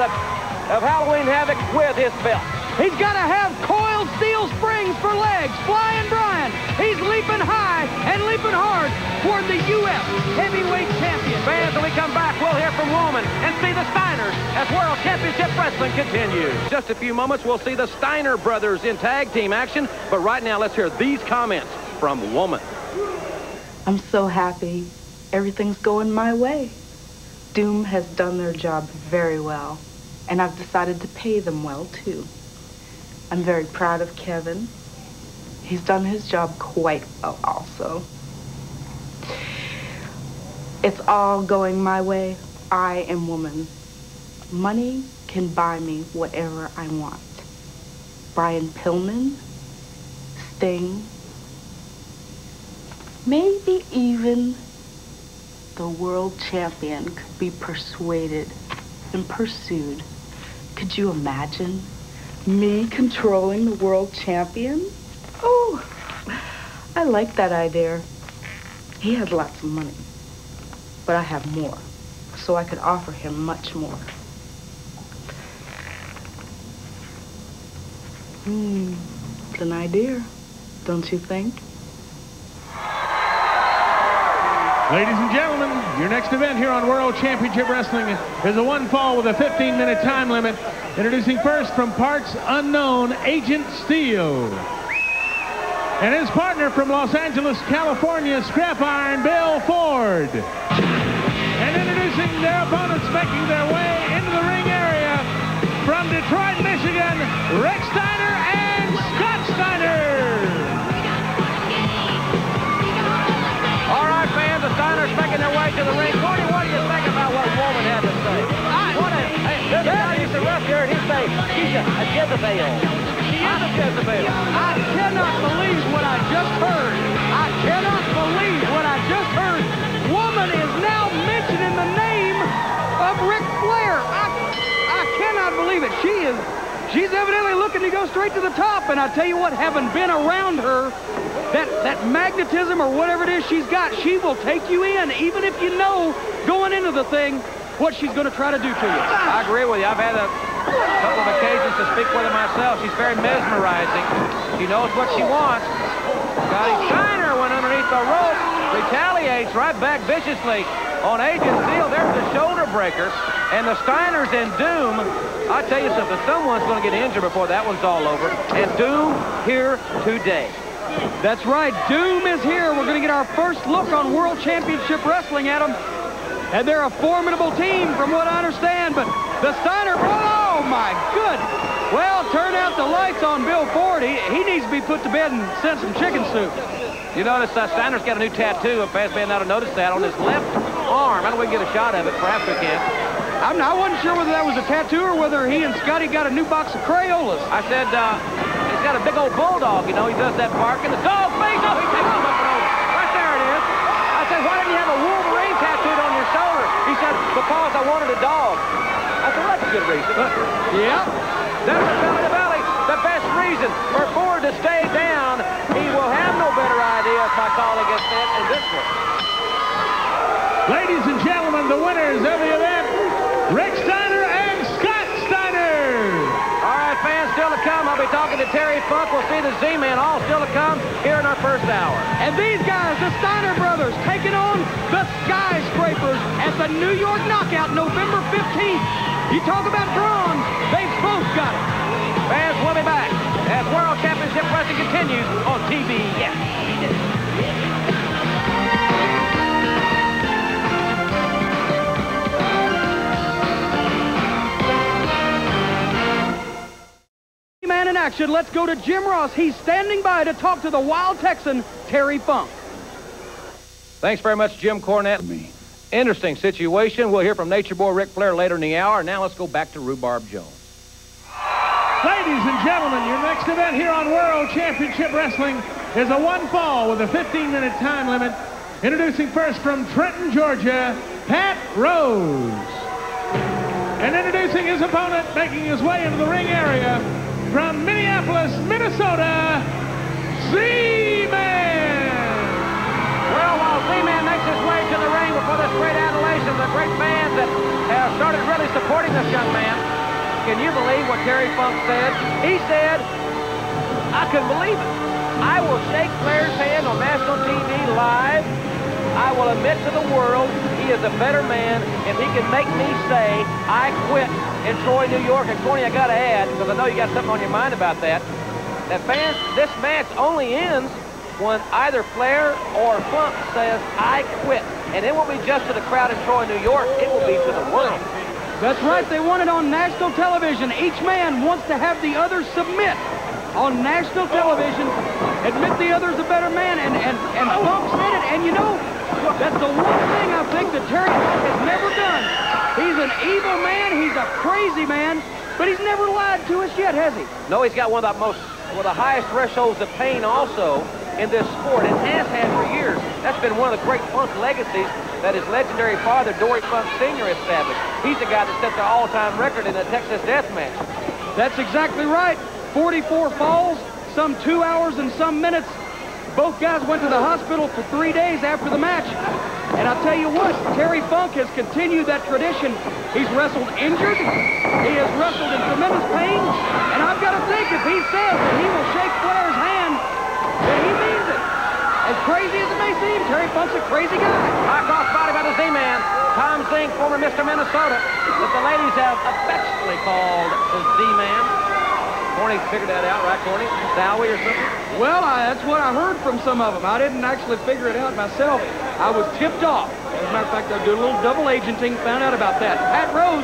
Halloween Havoc with his belt. He's got to have coiled steel springs for legs. Flying Brian, he's leaping high and leaping hard toward the U.S. Heavyweight Champion. Fans, when we come back, we'll hear from Woman and see the Steiners as World Championship Wrestling continues. Just a few moments, we'll see the Steiner brothers in tag team action, but right now, let's hear these comments from Woman. I'm so happy. Everything's going my way. Doom has done their job very well, and I've decided to pay them well, too. I'm very proud of Kevin. He's done his job quite well also. It's all going my way. I am Woman. Money can buy me whatever I want. Brian Pillman, Sting, maybe even the world champion could be persuaded and pursued. Could you imagine? Me controlling the world champion? Oh, I like that idea. He has lots of money, but I have more, so I could offer him much more. It's an idea, don't you think? Ladies and gentlemen, your next event here on World Championship Wrestling is a one fall with a 15-minute time limit. Introducing first from parts unknown, Agent Steel. And his partner from Los Angeles, California, Scrap Iron, Bill Ford. And introducing their opponents making their way into the ring area from Detroit, Michigan, Rex Steiner and Scott Steiner. All right, fans, the Steiners making their way to the ring. Corey, what do you think about what Woman had to say? There's a guy used to rush here and he'd say, she's a Jezebel. She is a Jezebel. I cannot believe what I just heard. I cannot believe what I just heard. Woman is now mentioning the name of Ric Flair. I cannot believe it. She's evidently looking to go straight to the top. And I tell you what, having been around her, that magnetism or whatever it is she's got, she will take you in, even if you know going into the thing what she's going to try to do to you. I agree with you. I've had a couple of occasions to speak with her myself. She's very mesmerizing. She knows what she wants. Scotty Steiner went underneath the rope, retaliates right back viciously on Agent Steel. There's the shoulder breaker. And the Steiners in Doom, I'll tell you something, someone's going to get injured before that one's all over. And Doom here today. That's right. Doom is here. We're going to get our first look on World Championship Wrestling, Adam. And they're a formidable team from what I understand, but the Steiner, oh my goodness. Well, turn out the lights on Bill Ford. He needs to be put to bed and sent some chicken soup. You notice Steiner's got a new tattoo, if fans may not have noticed that, on his left arm. I don't know if we can get a shot of it. Perhaps we can. I wasn't sure whether that was a tattoo or whether he and Scotty got a new box of Crayolas. I said, he's got a big old bulldog, you know. He does that barking. The dog face. Oh, he takes him up and over. Right there it is. I said, why didn't you have a Wolverine tattooed on your shoulder? He said, because I wanted a dog. I said, well, that's a good reason. Yeah. There's the belly to belly. The best reason for Ford to stay down. He will have no better idea if my colleague gets in this one. Ladies and gentlemen, the winners of the event, Rick Steiner and Scott Steiner. All right, fans, still to come. I'll be talking to Terry Funk. We'll see the Z-Man, all still to come here in our first hour. And these guys, the Steiner brothers, taking on the Skyscrapers at the New York Knockout, November 15th. You talk about brawn, they've both got it. Fans, we'll be back as World Championship Wrestling continues on TBS. Man in action, let's go to Jim Ross. He's standing by to talk to the Wild Texan, Terry Funk. Thanks very much, Jim Cornette. Interesting situation. We'll hear from Nature Boy Ric Flair later in the hour. Now let's go back to Rhubarb Jones. Ladies and gentlemen, your next event here on World Championship Wrestling is a one fall with a 15-minute time limit. Introducing first from Trenton, Georgia, Pat Rose. And introducing his opponent, making his way into the ring area, from Minneapolis, Minnesota, Z-Man. Well, while Z-Man makes his way to the ring before this great adulation, the great fans that have started really supporting this young man, can you believe what Terry Funk said? He said, I couldn't believe it. I will shake Flair's hand on national TV live. I will admit to the world he is a better man if he can make me say I quit in Troy, New York. And Corny, I gotta add, because I know you got something on your mind about that, that fans, this match only ends when either Flair or Funk says I quit. And it won't be just to the crowd in Troy, New York, it will be to the world. That's right, they want it on national television. Each man wants to have the other submit on national television, admit the other's a better man, and Funk said it. And you know, that's the one thing I think that Terry Funk has never done. He's an evil man, he's a crazy man, but he's never lied to us yet, has he? No, he's got one of the highest thresholds of pain also in this sport, and has had for years. That's been one of the great Funk legacies that his legendary father, Dory Funk Sr., established. He's the guy that set the all-time record in the Texas Death Match. That's exactly right. 44 falls, some 2 hours and some minutes. Both guys went to the hospital for 3 days after the match. And I'll tell you what, Terry Funk has continued that tradition. He's wrestled injured. He has wrestled in tremendous pain. And I've got to think if he says that he will shake Flair's hand, then he means it. As crazy as it may seem, Terry Funk's a crazy guy. High cross body by the Z-Man. Tom Zink, former Mr. Minnesota, that the ladies have affectionately called the Z-Man. Corny figured that out, right, Corny? Zowie or something? Well, that's what I heard from some of them. I didn't actually figure it out myself. I was tipped off. As a matter of fact, I did a little double agenting, found out about that. Pat Rose,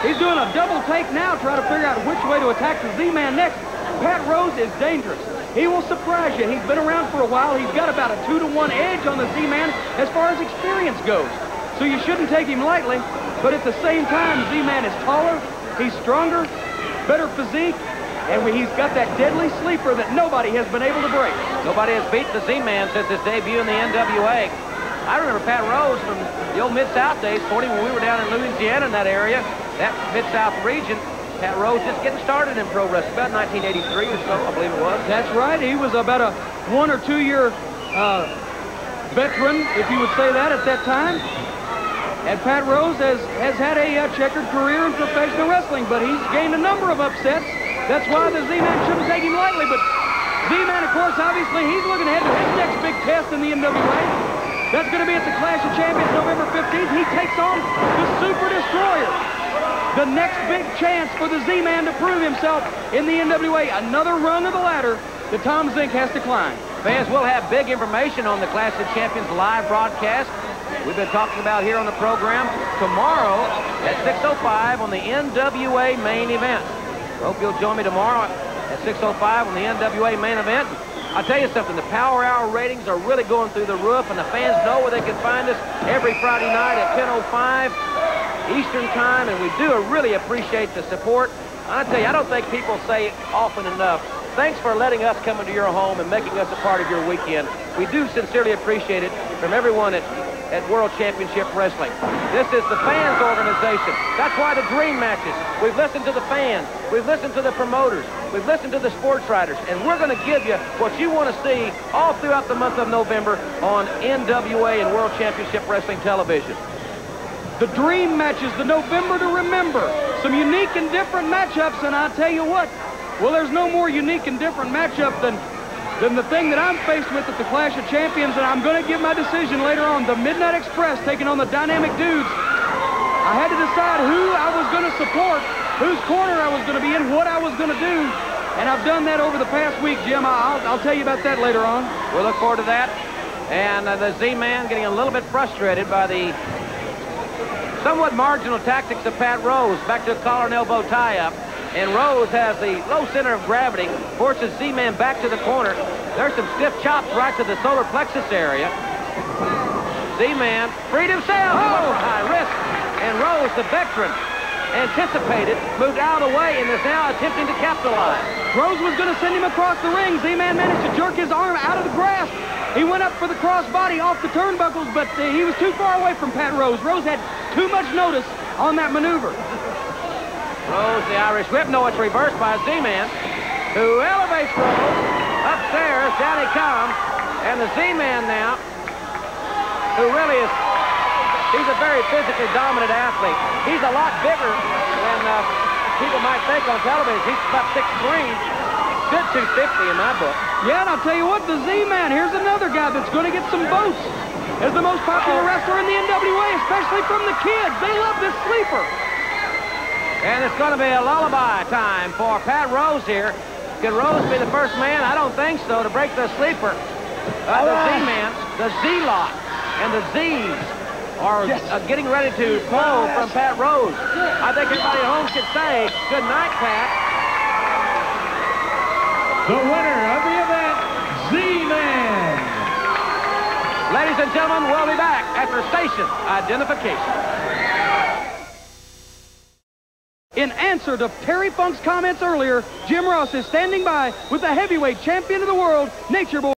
he's doing a double take now, trying to figure out which way to attack the Z-Man next. Pat Rose is dangerous. He will surprise you. He's been around for a while. He's got about a 2-to-1 edge on the Z-Man as far as experience goes. So you shouldn't take him lightly. But at the same time, Z-Man is taller, he's stronger, better physique, and he's got that deadly sleeper that nobody has been able to break. Nobody has beat the Z-Man since his debut in the NWA. I remember Pat Rose from the old Mid-South days, 40, when we were down in Louisiana in that area, that Mid-South region. Pat Rose just getting started in pro wrestling, about 1983 or so, I believe it was. That's right. He was about a 1 or 2 year veteran, if you would say that, at that time. And Pat Rose has had a checkered career in professional wrestling, but he's gained a number of upsets. That's why the Z-Man shouldn't take him lightly. But Z-Man, of course, obviously, he's looking ahead to his next big test in the NWA. That's going to be at the Clash of Champions November 15th. He takes on the Super Destroyer. The next big chance for the Z-Man to prove himself in the NWA. Another rung of the ladder that Tom Zink has to climb. Fans will have big information on the Clash of Champions live broadcast. we've been talking about here on the program tomorrow at 6:05 on the NWA main event. Hope you'll join me tomorrow at 6:05 on the NWA main event. I'll tell you something, the Power Hour ratings are really going through the roof, and the fans know where they can find us every Friday night at 10:05 Eastern Time, and we do really appreciate the support. I tell you, I don't think people say often enough, thanks for letting us come into your home and making us a part of your weekend. We do sincerely appreciate it from everyone at World Championship Wrestling. This is the fans' organization. That's why the dream matches. We've listened to the fans. We've listened to the promoters. We've listened to the sports writers. And we're going to give you what you want to see all throughout the month of November on NWA and World Championship Wrestling Television. The dream matches, the November to remember. Some unique and different matchups, and I'll tell you what, well, there's no more unique and different matchup than the thing that I'm faced with at the Clash of Champions, and I'm going to give my decision later on. The Midnight Express taking on the Dynamic Dudes. I had to decide who I was going to support, whose corner I was going to be in, what I was going to do, and I've done that over the past week, Jim. I'll tell you about that later on. We'll look forward to that. And the Z-Man getting a little bit frustrated by the somewhat marginal tactics of Pat Rose. Back to a collar and elbow tie-up. And Rose has the low center of gravity, forces Z-Man back to the corner. There's some stiff chops right to the solar plexus area. Z-Man freed himself. Oh! High risk. And Rose, the veteran, anticipated, moved out of the way, and is now attempting to capitalize. Rose was going to send him across the ring. Z-Man managed to jerk his arm out of the grasp. He went up for the crossbody off the turnbuckles, but he was too far away from Pat Rose. Rose had too much notice on that maneuver. Rose, the Irish Whip. No, it's reversed by Z-Man, who elevates Rose. Upstairs, down he comes. And the Z-Man now, who really is, he's a very physically dominant athlete. He's a lot bigger than people might think on television. He's about 6'3", good 250 in my book. Yeah, and I'll tell you what, the Z-Man, here's another guy that's going to get some votes as the most popular wrestler in the NWA, especially from the kids. They love this sleeper. And it's going to be a lullaby time for Pat Rose here. Can Rose be the first man? I don't think so, to break the sleeper. The Z-Man, the Z-Lot, and the Z's are getting ready to flow from Pat Rose. I think everybody at home should say, good night, Pat. The winner of the event, Z-Man. Ladies and gentlemen, we'll be back after station identification. In answer to Terry Funk's comments earlier, Jim Ross is standing by with the heavyweight champion of the world, Nature Boy.